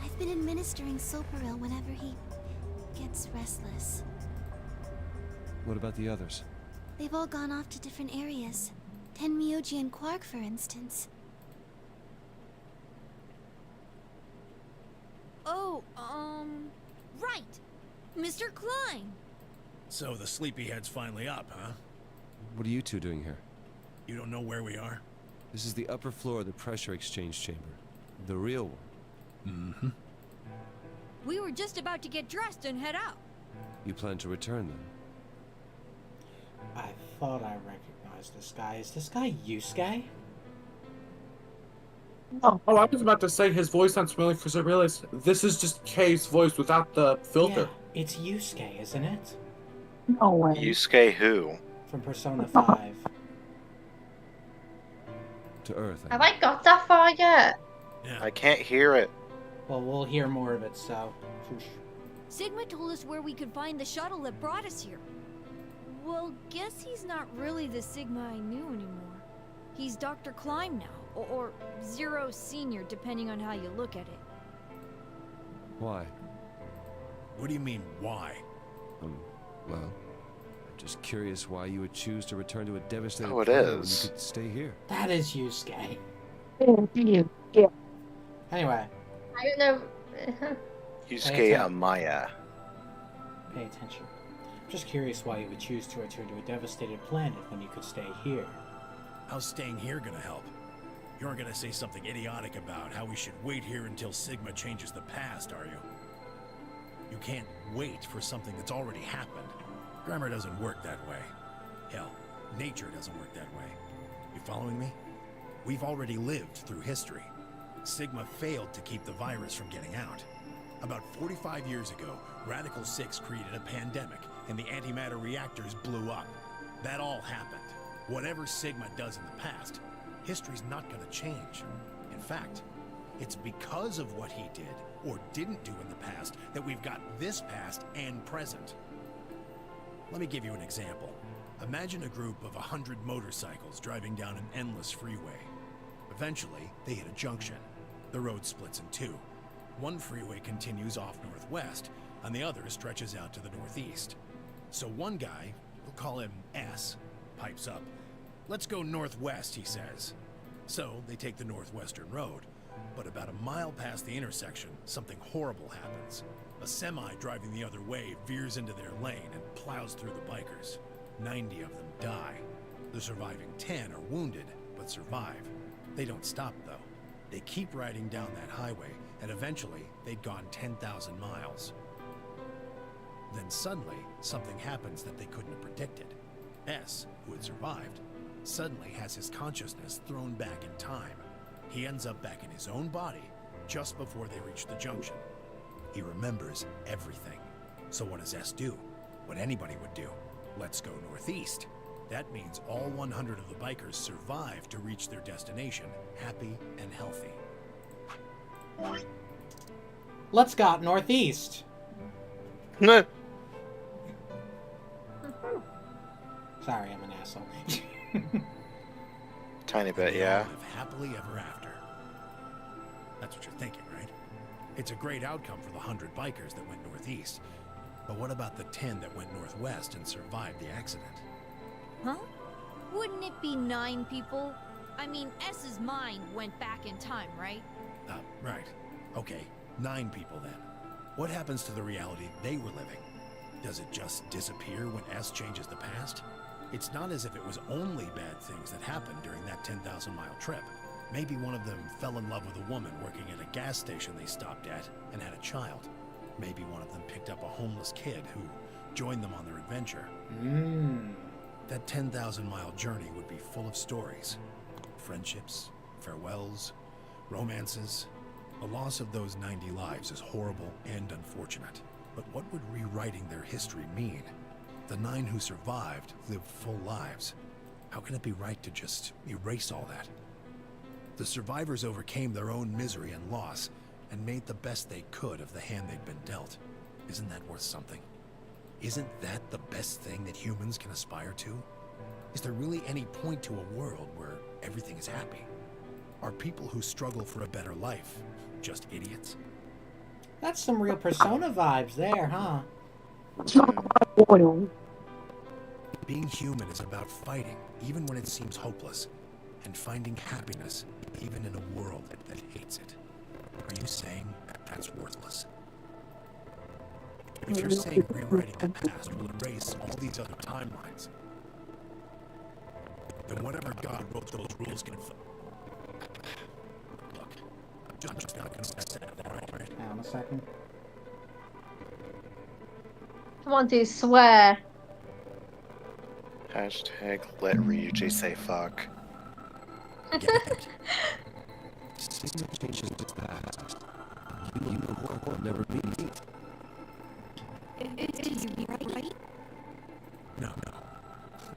I've been administering Soparil whenever he gets restless. What about the others? They've all gone off to different areas. Tenmyoji and Quark, for instance. Oh, right. Mr. Klein. So the sleepyhead's finally up, huh? What are you two doing here? You don't know where we are? This is the upper floor of the pressure exchange chamber. The real one. Mm-hmm. We were just about to get dressed and head out. You plan to return them? I thought I recognized this guy. Is this guy Yusuke? Oh, I was about to say his voice sounds familiar because I realized this is just K's voice without the filter. Yeah, it's Yusuke, isn't it? No way. Yusuke who? From Persona 5. To Earth. Have I got that far yet? I can't hear it. Well, we'll hear more of it, so... Sigma told us where we could find the shuttle that brought us here. Well, guess he's not really the Sigma I knew anymore. He's Dr. Climb now, or Zero Senior, depending on how you look at it. Why? What do you mean, why? Well, I'm just curious why you would choose to return to a devastated Oh, it planet when is. you could stay here. That is Yusuke. Yeah. Anyway, I don't know. Yusuke Amaya. pay attention. I'm just curious why you would choose to return to a devastated planet when you could stay here. How's staying here gonna help? You aren't gonna say something idiotic about how we should wait here until Sigma changes the past, are you? You can't wait for something that's already happened. Grammar doesn't work that way. Hell, nature doesn't work that way. You following me? We've already lived through history. Sigma failed to keep the virus from getting out. About 45 years ago, Radical 6 created a pandemic, and the antimatter reactors blew up. That all happened. Whatever Sigma does in the past, history's not gonna change. In fact, It's because of what he did, or didn't do in the past, that we've got this past and present. Let me give you an example. Imagine a group of 100 motorcycles driving down an endless freeway. Eventually, they hit a junction. The road splits in two. One freeway continues off northwest, and the other stretches out to the northeast. So one guy, we'll call him S, pipes up. "Let's go northwest," he says. So they take the northwestern road. But about a mile past the intersection, something horrible happens. A semi driving the other way veers into their lane and plows through the bikers. 90 of them die. The surviving 10 are wounded, but survive. They don't stop, though. They keep riding down that highway, and eventually they'd gone 10,000 miles. Then suddenly, something happens that they couldn't have predicted. S, who had survived, suddenly has his consciousness thrown back in time. He ends up back in his own body just before they reach the junction. He remembers everything. So what does S do? What anybody would do. Let's go northeast. That means all 100 of the bikers survive to reach their destination, happy and healthy. Let's go northeast. No. Sorry, I'm an asshole. Tiny bit, yeah. Live happily ever after. That's what you're thinking, right? It's a great outcome for the 100 bikers that went northeast. But what about the 10 that went northwest and survived the accident? Huh? Wouldn't it be 9 people? I mean, S's mind went back in time, right? Right. Okay, 9 people then. What happens to the reality they were living? Does it just disappear when S changes the past? It's not as if it was only bad things that happened during that 10,000-mile trip. Maybe one of them fell in love with a woman working at a gas station they stopped at and had a child. Maybe one of them picked up a homeless kid who joined them on their adventure. That 10,000-mile journey would be full of stories. Friendships, farewells, romances. The loss of those 90 lives is horrible and unfortunate. But what would rewriting their history mean? The 9 who survived lived full lives. How can it be right to just erase all that? The survivors overcame their own misery and loss and made the best they could of the hand they'd been dealt. Isn't that worth something? Isn't that the best thing that humans can aspire to? Is there really any point to a world where everything is happy? Are people who struggle for a better life just idiots? That's some real Persona vibes there, huh? Being human is about fighting, even when it seems hopeless, and finding happiness, even in a world that hates it. Are you saying that's worthless? If you're saying rewriting the past will erase all these other timelines, then whatever God wrote those rules can... Look, I'm just gonna confess that, right? Hang on a second. I want to swear. Hashtag let Ryuji say fuck. Sigma changes the past. You will never meet. Is he right? No.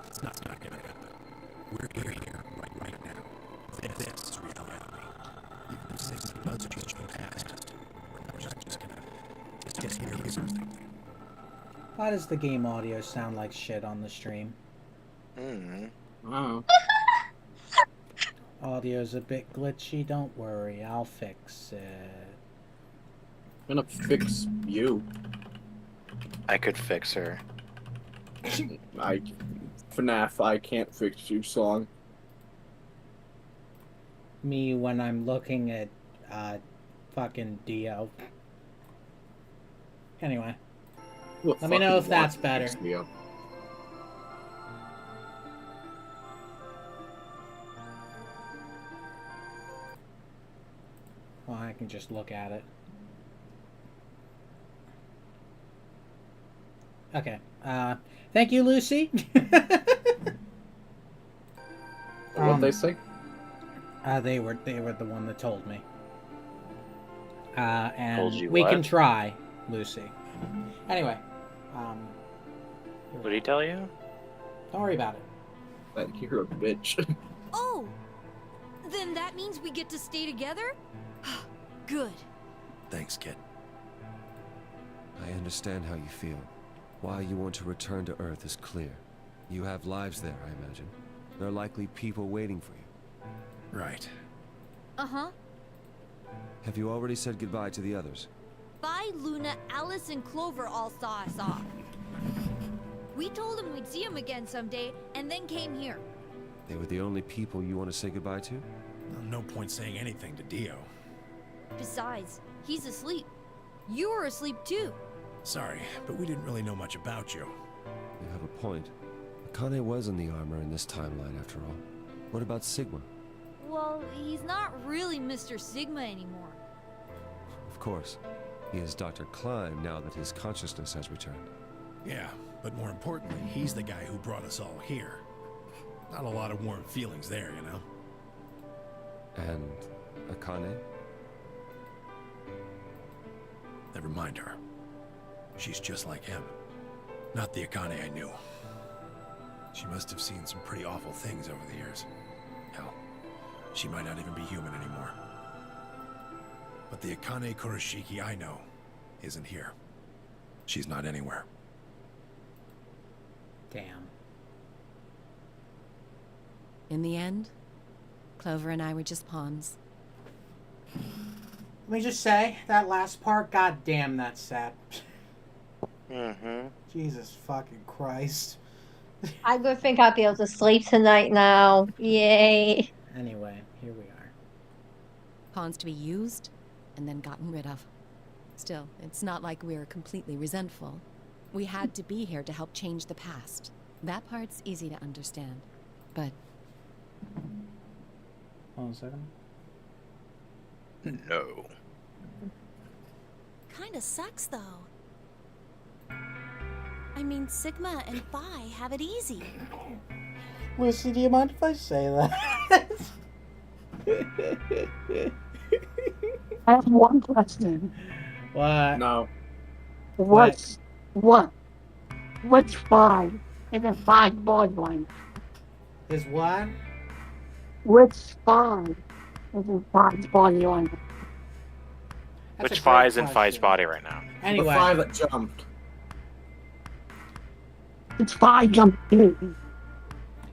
It's not gonna happen. We're here right now. This is reality. Even if Sigma does change the past, we're not just gonna disappear or something. Why does the game audio sound like shit on the stream? Wow. Audio's a bit glitchy, don't worry, I'll fix it. I'm gonna fix you. I could fix her. FNAF, I can't fix you song. Me when I'm looking at fucking Dio. Anyway. Let me know if that's better. Dio. Well, I can just look at it. Okay. Thank you, Lucy. What'd they say? They were the one that told me. And Told you we what? can try, Lucy. Anyway, What did he tell you? don't worry about it. That you're a bitch. Oh! Then that means we get to stay together? Good. Thanks, kid. I understand how you feel. Why you want to return to Earth is clear. You have lives there, I imagine. There are likely people waiting for you. Right. Uh-huh. Have you already said goodbye to the others? Vi, Luna, Alice, and Clover all saw us off. We told them we'd see them again someday, and then came here. They were the only people you want to say goodbye to? Well, no point saying anything to Dio. Besides, he's asleep. You were asleep too. Sorry, but we didn't really know much about you. You have a point. Akane was in the armor in this timeline, after all. What about Sigma? Well, he's not really Mr. Sigma anymore. Of course. He is Dr. Klein now that his consciousness has returned. Yeah, but more importantly, he's the guy who brought us all here. Not a lot of warm feelings there, you know? And Akane? Never mind her. She's just like him. Not the Akane I knew. She must have seen some pretty awful things over the years. Hell, she might not even be human anymore. But the Akane Kurashiki I know isn't here. She's not anywhere. Damn. In the end, Clover and I were just pawns. Let me just say, that last part, god damn, that's sad. Mm-hmm. Jesus fucking Christ. I would think I'd be able to sleep tonight now. Yay. Anyway, here we are. Pawns to be used and then gotten rid of. Still, it's not like we're completely resentful. We had to be here to help change the past. That part's easy to understand. But Hold on a second. No. Kinda sucks, though. I mean, Sigma and Phi have it easy. Lucy, do you mind if I say that? I have one question. What? No. Which 5 is a 5 borderline? Is what? Which 5 is a 5 borderline? That's Which a great Phi's in Phi's question. body right now? Anyway. The 5 that jumped. It's 5 jump 2.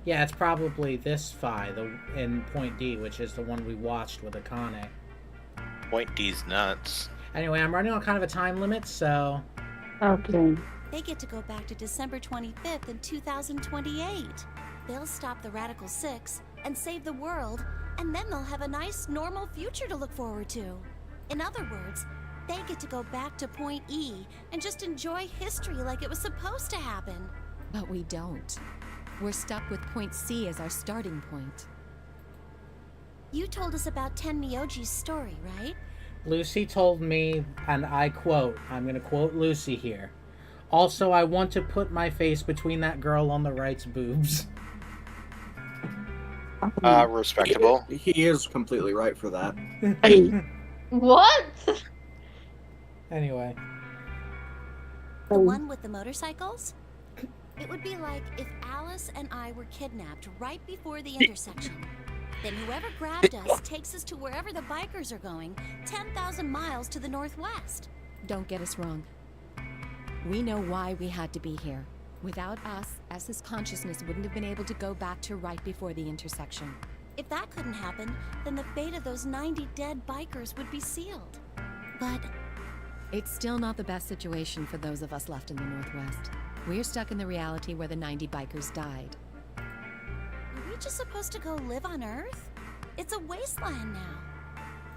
Yeah, it's probably this Phi, in Point D, which is the one we watched with Akane. Point D's nuts. Anyway, I'm running on kind of a time limit, so... Okay. They get to go back to December 25th in 2028. They'll stop the Radical Six and save the world, and then they'll have a nice, normal future to look forward to. In other words, they get to go back to Point E and just enjoy history like it was supposed to happen. But we don't. We're stuck with Point C as our starting point. You told us about Ten Myoji's story, right? Lucy told me, and I quote, I'm going to quote Lucy here. Also, I want to put my face between that girl on the right's boobs. Respectable. He is completely right for that. What? Anyway. The one with the motorcycles? It would be like if Alice and I were kidnapped right before the intersection. Then whoever grabbed us takes us to wherever the bikers are going, 10,000 miles to the northwest. Don't get us wrong. We know why we had to be here. Without us, S's consciousness wouldn't have been able to go back to right before the intersection. If that couldn't happen, then the fate of those 90 dead bikers would be sealed. But it's still not the best situation for those of us left in the Northwest. We're stuck in the reality where the 90 bikers died. are we just supposed to go live on Earth? It's a wasteland now.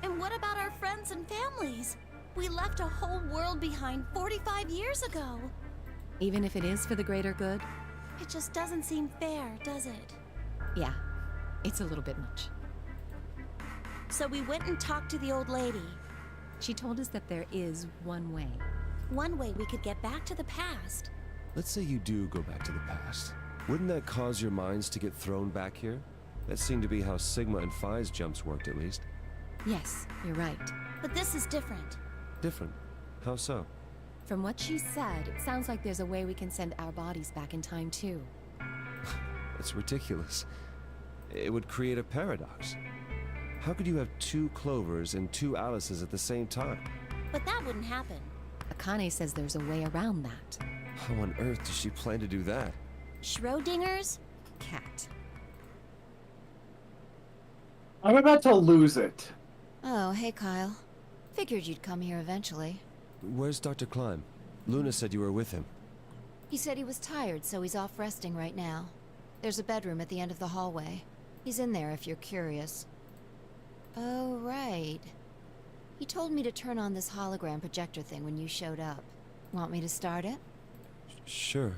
And what about our friends and families? We left a whole world behind 45 years ago. Even if it is for the greater good? It just doesn't seem fair, does it? Yeah, it's a little bit much. So we went and talked to the old lady. She told us that there is one way. One way we could get back to the past. Let's say you do go back to the past. Wouldn't that cause your minds to get thrown back here? That seemed to be how Sigma and Phi's jumps worked, at least. Yes, you're right. But this is different. Different? How so? From what she said, it sounds like there's a way we can send our bodies back in time, too. It's ridiculous. It would create a paradox. How could you have 2 Clovers and 2 Alices at the same time? But that wouldn't happen. Akane says there's a way around that. How on earth does she plan to do that? Schrodinger's? Cat. I'm about to lose it. Oh, hey, Kyle. Figured you'd come here eventually. Where's Dr. Klein? Luna said you were with him. He said he was tired, so he's off resting right now. There's a bedroom at the end of the hallway. He's in there if you're curious. Oh, right. He told me to turn on this hologram projector thing when you showed up. Want me to start it? Sure.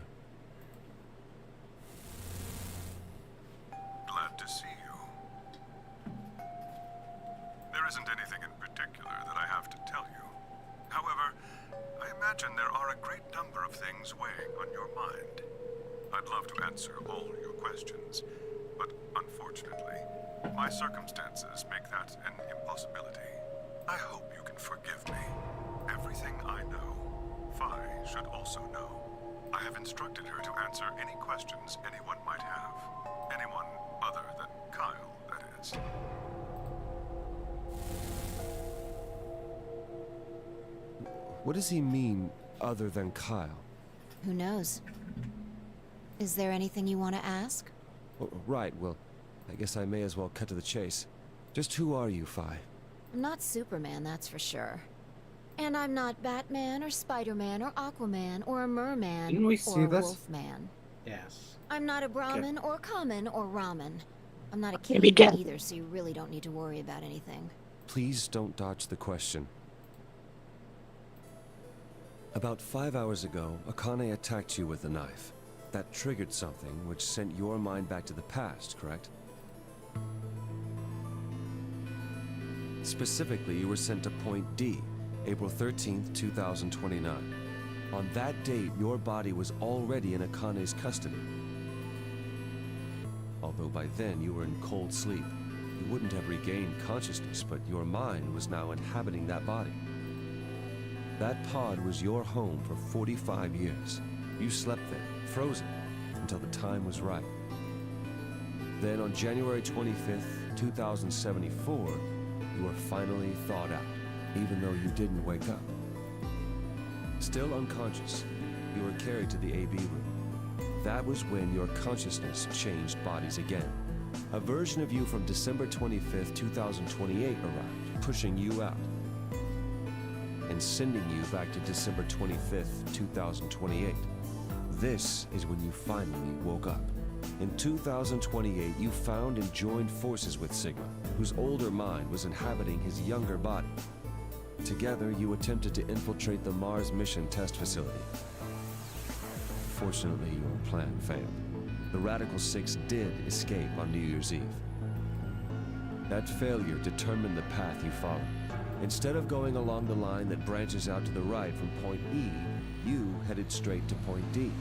Glad to see you. There isn't anything in particular that I have to tell you. However, I imagine there are a great number of things weighing on your mind. I'd love to answer all your questions, but unfortunately, my circumstances make that an impossibility. I hope you can forgive me. Everything I know, Phi should also know. I have instructed her to answer any questions anyone might have. Anyone other than Kyle, that is. What does he mean, other than Kyle? Who knows? Is there anything you want to ask? Oh, right, well, I guess I may as well cut to the chase. Just who are you, Phi? I'm not Superman, that's for sure. And I'm not Batman or Spider-Man or Aquaman or a merman Didn't we or see a this? wolfman. Yes. I'm not a Brahmin or common or ramen. I'm not a Maybe king get- either, so you really don't need to worry about anything. Please don't dodge the question. About 5 hours ago, Akane attacked you with a knife. That triggered something which sent your mind back to the past, correct? Specifically, you were sent to Point D, April 13th, 2029. On that date, your body was already in Akane's custody. Although by then you were in cold sleep. You wouldn't have regained consciousness, but your mind was now inhabiting that body. That pod was your home for 45 years. You slept there, frozen, until the time was right. Then on January 25th, 2074, you were finally thawed out, even though you didn't wake up. Still unconscious, you were carried to the AB room. That was when your consciousness changed bodies again. A version of you from December 25th, 2028 arrived, pushing you out and sending you back to December 25th, 2028. This is when you finally woke up. In 2028, you found and joined forces with Sigma, whose older mind was inhabiting his younger body. Together, you attempted to infiltrate the Mars mission test facility. Fortunately, your plan failed. The Radical Six did escape on New Year's Eve. That failure determined the path you followed. Instead of going along the line that branches out to the right from Point E, you headed straight to Point D.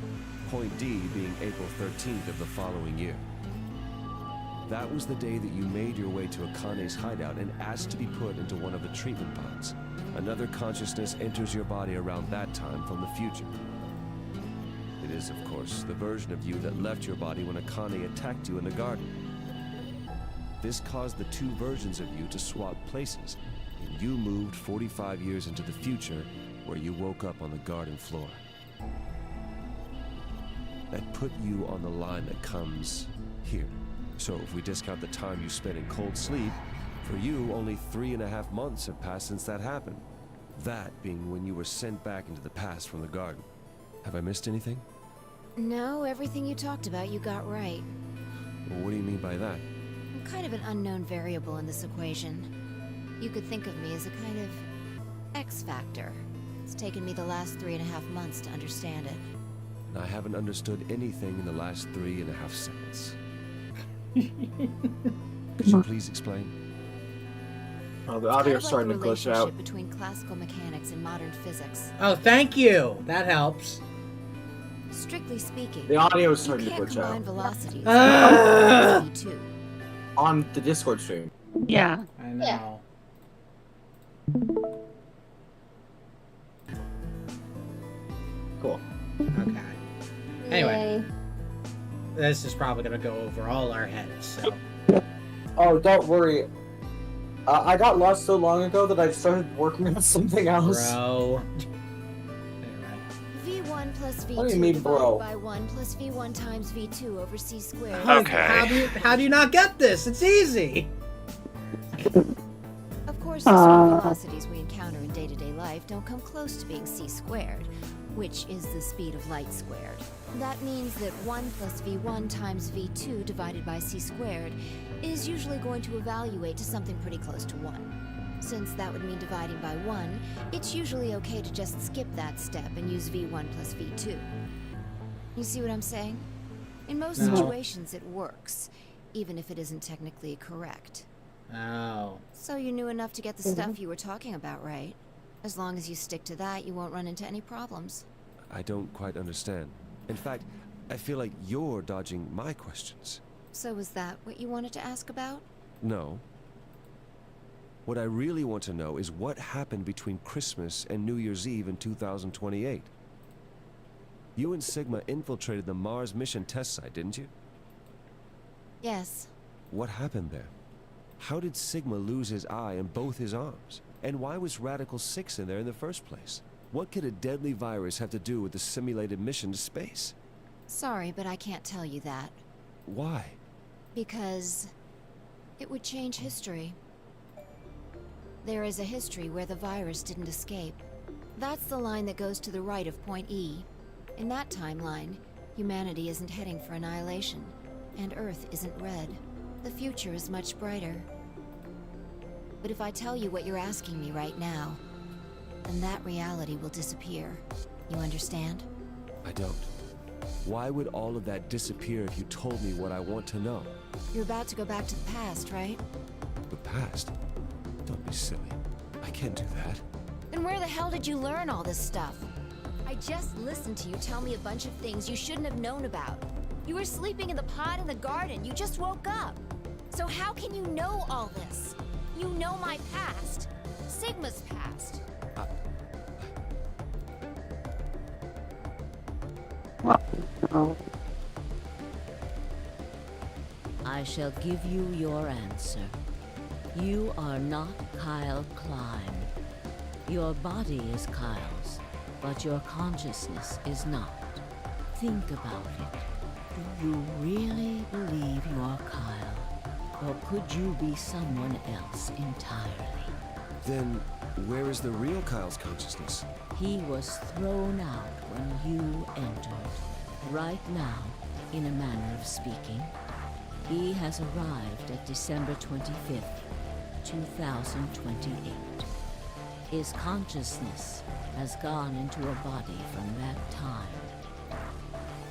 Point D being April 13th of the following year. That was the day that you made your way to Akane's hideout and asked to be put into one of the treatment pods. Another consciousness enters your body around that time from the future. It is, of course, the version of you that left your body when Akane attacked you in the garden. This caused the two versions of you to swap places, and you moved 45 years into the future, where you woke up on the garden floor. That put you on the line that comes here. So if we discount the time you spent in cold sleep, for you, only 3.5 months have passed since that happened. That being when you were sent back into the past from the garden. Have I missed anything? No, everything you talked about you got right. Well, what do you mean by that? I'm kind of an unknown variable in this equation. You could think of me as a kind of X factor. It's taken me the last 3.5 months to understand it. I haven't understood anything in the last 3.5 seconds. Could you please explain? Oh, the It's kind audio's of like starting the to glitch relationship out. between classical mechanics and modern physics. Oh, thank you. That helps. Strictly speaking, The audio is you starting to can't glitch combine out. velocities. Ah! Velocity too. On the Discord stream. Yeah. I know. Cool. Okay. Anyway, this is probably going to go over all our heads, so. Oh, don't worry. I got lost so long ago that I started working on something else. Bro. V1 plus V2 What do you mean, bro? divided by 1 plus V1 times V2 over C squared. Okay. How do you not get this? It's easy. Of course, the speed velocities we encounter in day-to-day life don't come close to being C squared, which is the speed of light squared. That means that 1 plus V1 times V2 divided by C squared is usually going to evaluate to something pretty close to 1. Since that would mean dividing by 1, it's usually okay to just skip that step and use V1 plus V2. You see what I'm saying? In most No. situations, it works, even if it isn't technically correct. Oh. So you knew enough to get the stuff you were talking about, right? As long as you stick to that, you won't run into any problems. I don't quite understand. In fact, I feel like you're dodging my questions. So was that what you wanted to ask about? No. What I really want to know is what happened between Christmas and New Year's Eve in 2028. You and Sigma infiltrated the Mars mission test site, didn't you? Yes. What happened there? How did Sigma lose his eye and both his arms? And why was Radical 6 in there in the first place? What could a deadly virus have to do with the simulated mission to space? Sorry, but I can't tell you that. Why? Because it would change history. There is a history where the virus didn't escape. That's the line that goes to the right of point E. In that timeline, humanity isn't heading for annihilation, and Earth isn't red. The future is much brighter. But if I tell you what you're asking me right now, then that reality will disappear. You understand? I don't. Why would all of that disappear if you told me what I want to know? You're about to go back to the past, right? The past? Don't be silly. I can't do that. Then where the hell did you learn all this stuff? I just listened to you tell me a bunch of things you shouldn't have known about. You were sleeping in the pod in the garden. You just woke up. So how can you know all this? You know my past. Sigma's past. I shall give you your answer. You are not Kyle Klein. Your body is Kyle's, but your consciousness is not. Think about it. Do you really believe you're Kyle? Or could you be someone else entirely? Then, where is the real Kyle's consciousness? He was thrown out when you entered. Right now, in a manner of speaking, he has arrived at December 25th, 2028. His consciousness has gone into a body from that time.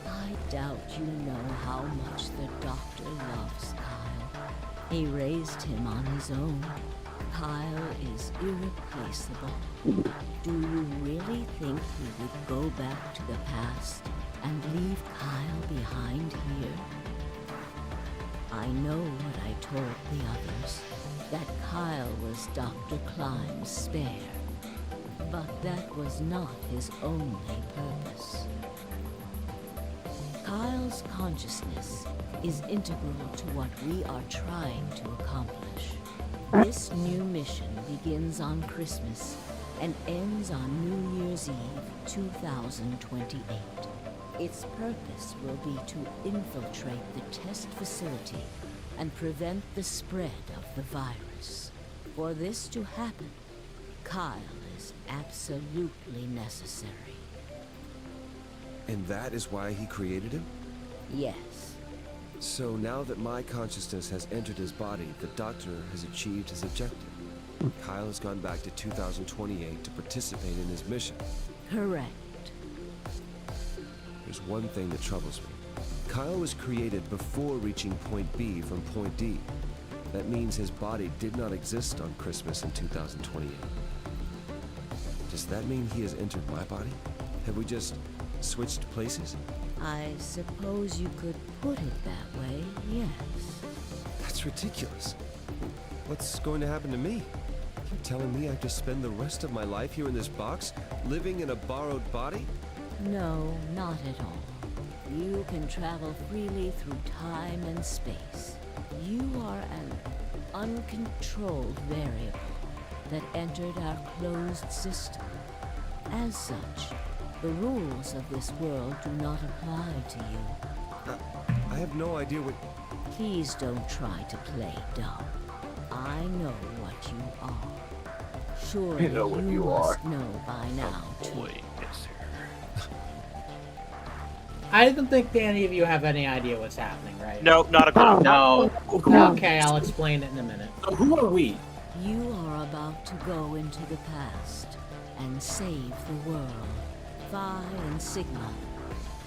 I doubt you know how much the Doctor loves Kyle. He raised him on his own. Kyle is irreplaceable. Do you really think he would go back to the past and leave Kyle behind here? I know what I told the others, that Kyle was Dr. Klein's spare. But that was not his only purpose. Kyle's consciousness is integral to what we are trying to accomplish. This new mission begins on Christmas and ends on New Year's Eve 2028. Its purpose will be to infiltrate the test facility and prevent the spread of the virus. For this to happen, Kyle is absolutely necessary. And that is why he created him? Yes. So now that my consciousness has entered his body, the Doctor has achieved his objective. Kyle has gone back to 2028 to participate in his mission. Correct. There's one thing that troubles me. Kyle was created before reaching point B from point D. That means his body did not exist on Christmas in 2028. Does that mean he has entered my body? Have we just switched places? I suppose you could put it that way, yes. That's ridiculous. What's going to happen to me? You're telling me I have to spend the rest of my life here in this box, living in a borrowed body? No, not at all. You can travel freely through time and space. You are an uncontrolled variable that entered our closed system. As such, the rules of this world do not apply to you. I have no idea what... Please don't try to play dumb. I know what you are. Surely know what you must know by now, too. I don't think any of you have any idea what's happening, right? No, not a clue. No. Okay, I'll explain it in a minute. So who are we? You are about to go into the past and save the world. Phi and Sigma,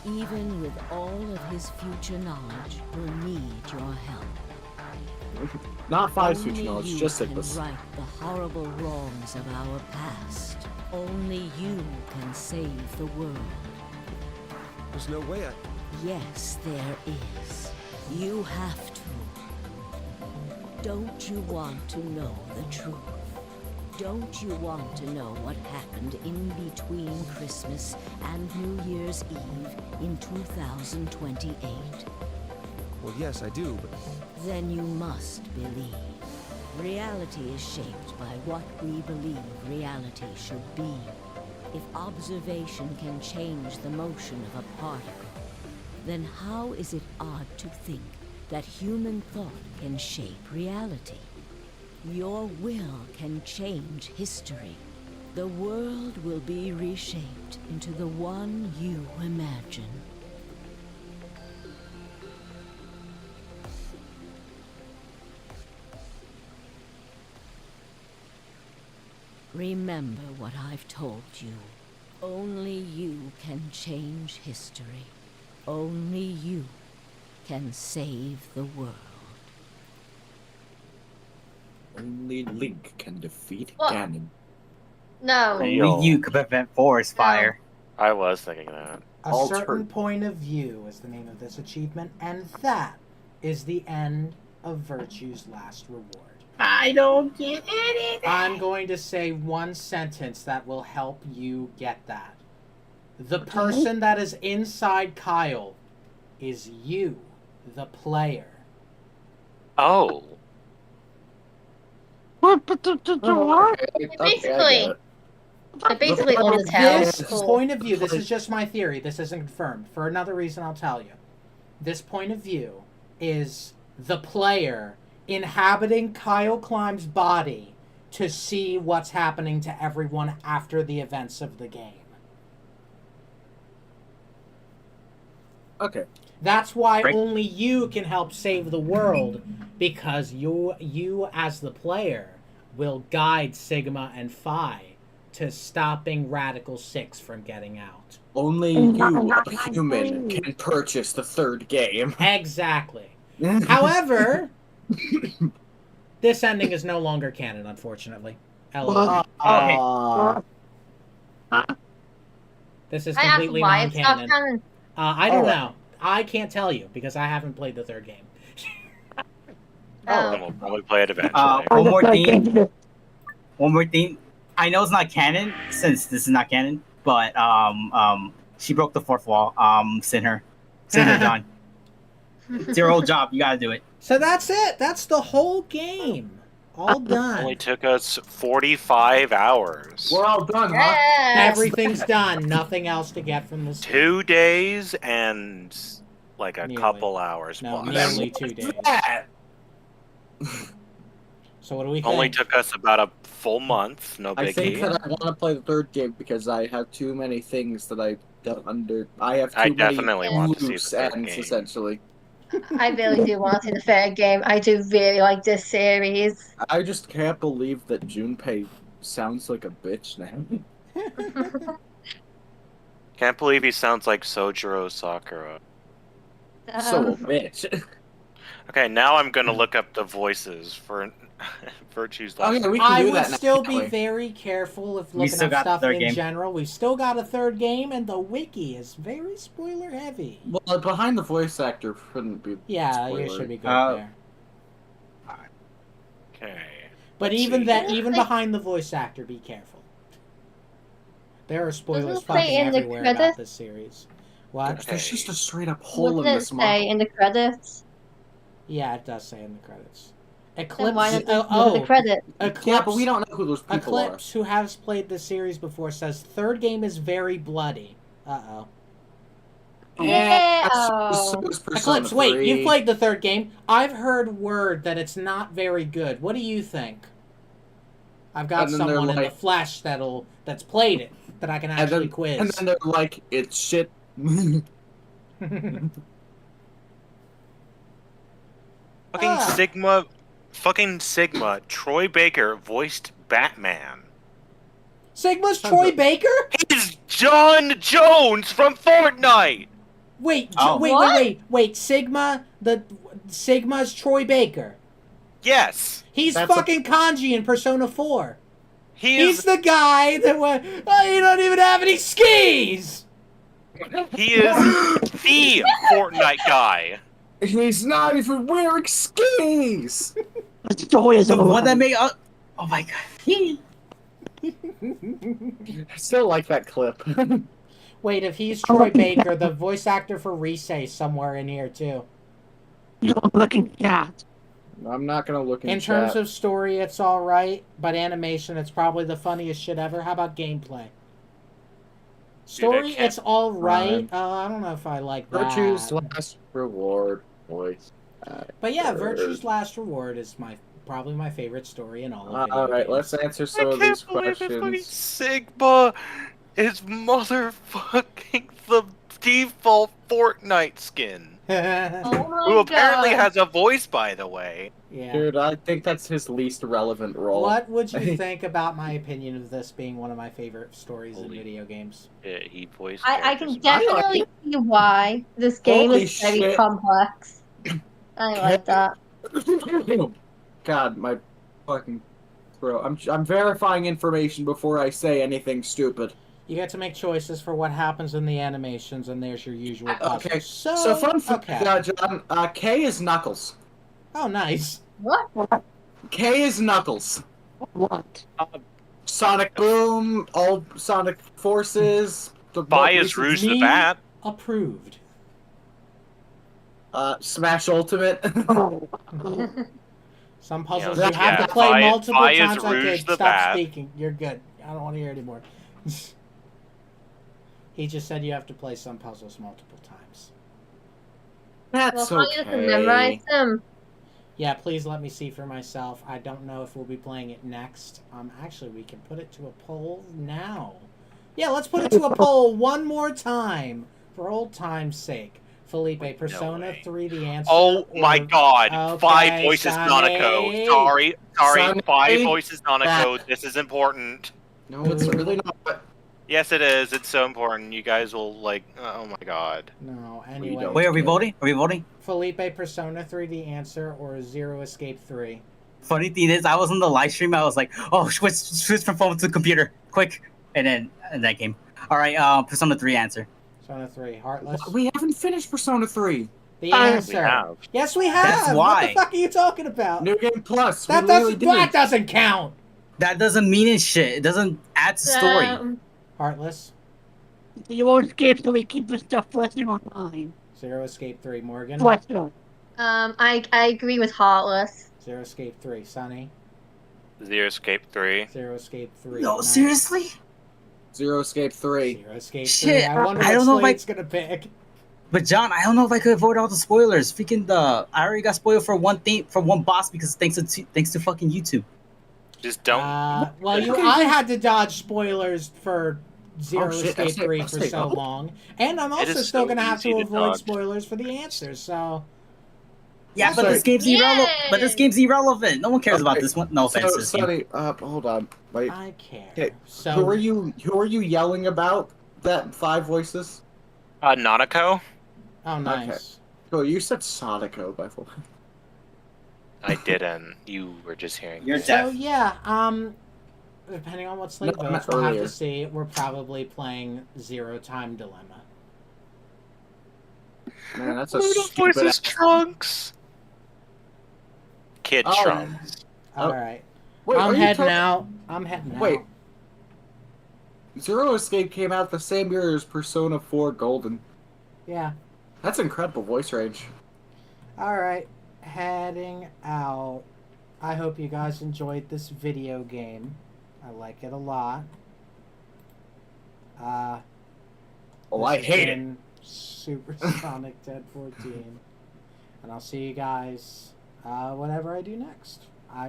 even with all of his future knowledge, will need your help. Not Phi's Only future knowledge, you just can Sigma's. right the horrible wrongs of our past. Only you can save the world. There's no way I... Yes, there is. You have to. Don't you want to know the truth? Don't you want to know what happened in between Christmas and New Year's Eve in 2028? Well, yes, I do, but... Then you must believe. Reality is shaped by what we believe reality should be. If observation can change the motion of a particle, then how is it odd to think that human thought can shape reality? Your will can change history. The world will be reshaped into the one you imagine. Remember what I've told you. Only you can change history. Only you can save the world. Only Link can defeat What? Ganon. No. Only you could prevent forest fire. I was thinking that. A certain point of view is the name of this achievement, and that is the end of Virtue's last reward. I don't get anything. I'm going to say one sentence that will help you get that. The person that is inside Kyle is you, the player. Oh. Basically, they're basically on the town. This point of view, this is just my theory, this isn't confirmed. For another reason, I'll tell you. This point of view is the player inhabiting Kyle Climb's body to see what's happening to everyone after the events of the game. Okay. That's why only you can help save the world, because you as the player will guide Sigma and Phi to stopping Radical 6 from getting out. Only you, a human, can purchase the third game. Exactly. However, this ending is no longer canon, unfortunately. LOL. This is I asked completely why it's not non-canon. canon. I don't know. I can't tell you because I haven't played the third game. And we'll probably play it eventually. One more thing. One more thing. I know it's not canon since this is not canon, but she broke the fourth wall. Send her, John. It's your old job. You gotta do it. So that's it. That's the whole game. All done. Only took us 45 hours. We're all done, huh? Everything's done. Nothing else to get from this. 2 days and like a couple hours No, plus. nearly 2 days. So what do we think? Only took us about a full month. No I think biggie. that I want to play the third game because I have too many things that I don't under. I have too I many definitely want to see the loose third ends, game. essentially. I really do want to see the third game. I do really like this series. I just can't believe that Junpei sounds like a bitch now. Can't believe he sounds like Sojiro Sakura. So a bitch. Okay, now I'm gonna look up the voices for Virtue's last. I would still be very careful if We looking still up got the stuff third in game. general. We've still got a third game, and the wiki is very spoiler heavy. Well, behind the voice actor shouldn't be. Yeah, you spoiler. should be good there. Okay. But let's even see. that, even behind the voice actor, be careful. There are spoilers Doesn't it say fucking in the everywhere about credits? this series. What? There's just a straight up hole What in does this it say model. in the credits? Yeah, it does say in the credits. Eclipse. why not just give the credit? Eclipse. Yeah, but we don't know who those people are. Eclipse, who has played the series before, says third game is very bloody. Uh-oh. Yeah. So is Persona Eclipse, wait, 3. you've played the third game. I've heard word that it's not very good. What do you think? I've got And then they're someone in the like- flesh that's played it that I can actually quiz. And then they're like, it's shit. Fucking Sigma. Troy Baker voiced Batman. Sigma's Troy Baker? He's John Jones from Fortnite. Wait, Oh. wait. Sigma's Troy Baker. Yes. He's That's fucking Kanji in Persona 4. He's the guy that went, oh, you don't even have any skis! He is the Fortnite guy. He's not even wearing skis! The story is The over. one that made. Oh my god. I still like that clip. Wait, if he's Troy Baker, the voice actor for Rise is somewhere in here too. You're looking at. I'm not gonna look In terms of story, it's alright, but animation, it's probably the funniest shit ever. How about gameplay? Story, can't- it's alright. I don't know if I like that. Virtue's Last Reward voice. But yeah, actor. Virtue's Last Reward is probably my favorite story in all of it. Alright, let's answer some of these questions. Sigma is motherfucking the default Fortnite skin. Who apparently has a voice, by the way. Yeah. Dude, I think that's his least relevant role. What would you think about my opinion of this being one of my favorite stories in video games? Yeah, he voiced. I can definitely see why this game Holy is very shit. complex. I like that. God, my fucking throat. I'm verifying information before I say anything stupid. You get to make choices for what happens in the animations, and there's your usual puzzle. Okay, So, so fun fact, okay. John. K is Knuckles. Oh, nice. What? K is Knuckles. What? Sonic Boom, all Sonic Forces. Bias Rouge the Me Bat. Approved. Smash Ultimate. Some puzzles Yeah. you have Yeah, to play Bias- multiple Bias times. Okay, Rouge the stop Bat. speaking. You're good. I don't want to hear anymore. He just said you have to play some puzzles multiple times. That's Well, how you can memorize them? Yeah, please let me see for myself. I don't know if we'll be playing it next. Actually, we can put it to a poll now. Yeah, let's put it to a poll one more time for old time's sake. Felipe, Persona 3, the answer. Oh my or- god. Okay, 5 voices Sonny. Nanako. Sorry. Sonny. 5 voices Nanako. This is important. No, it's really not. Yes, it is. It's so important. You guys will like. Oh my god. No, anyway. Wait, are we voting? Are we voting? Felipe, Persona 3, the answer, or Zero Escape 3? Funny thing is, I was on the live stream. I was like, "Oh, switch from phone to computer, quick!" And that game. All right, Persona 3 answer. Persona 3, Heartless. We haven't finished Persona 3. The We answer. have. Yes, we have. That's What why. the fuck are you talking about? New Game Plus. That we really doesn't count. That doesn't mean it shit. It doesn't add to story. Heartless. Zero Escape, so we keep the stuff flashing online. Zero Escape 3, Morgan. Flash on. I agree with Heartless. Zero Escape 3, Sunny. Zero Escape 3. Zero Escape 3. No, Nice. seriously? Zero Escape 3. Zero Escape Shit, 3. I wonder I what don't know if Slade's gonna pick. But John, I don't know if I could avoid all the spoilers. Freaking I already got spoiled for one thing, for one boss because thanks to fucking YouTube. Just don't. Well, I had to dodge spoilers for Zero Oh, shit, Escape that's it, 3 that's for it. so long. And I'm It also is still so going to have to easy to avoid dodge. spoilers for the answers, so... Yeah, but this game's irrelevant. But this game's irrelevant. No one cares about this one. No offense. to this game. Sonny, hold on. Wait. I care. Okay, So... Who are you yelling about? That 5 voices? Nanako? Oh, nice. Okay. Oh, you said Sonico by the way. I didn't. You were just hearing. You're me. So, yeah, depending on what Slade No, I votes, meant we'll have earlier. to see. We're probably playing Zero Time Dilemma. Man, that's a Who the stupid voices ass- Trunks? Kid Oh. Trunks. Alright. Wait, are I'm you heading talking- out. I'm heading out. Wait. Zero Escape came out the same year as Persona 4 Golden. Yeah. That's incredible voice range. Alright. Heading out. I hope you guys enjoyed this video game. I like it a lot. I this hate has been Super Sonic 1014. And I'll see you guys whatever I do next.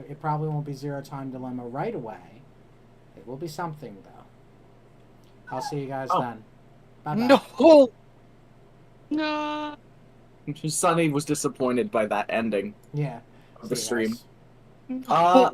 It probably won't be Zero Time Dilemma right away. It will be something, though. I'll see you guys then. Bye-bye. No! No. Sunny was disappointed by that ending Yeah. of the See you stream. guys.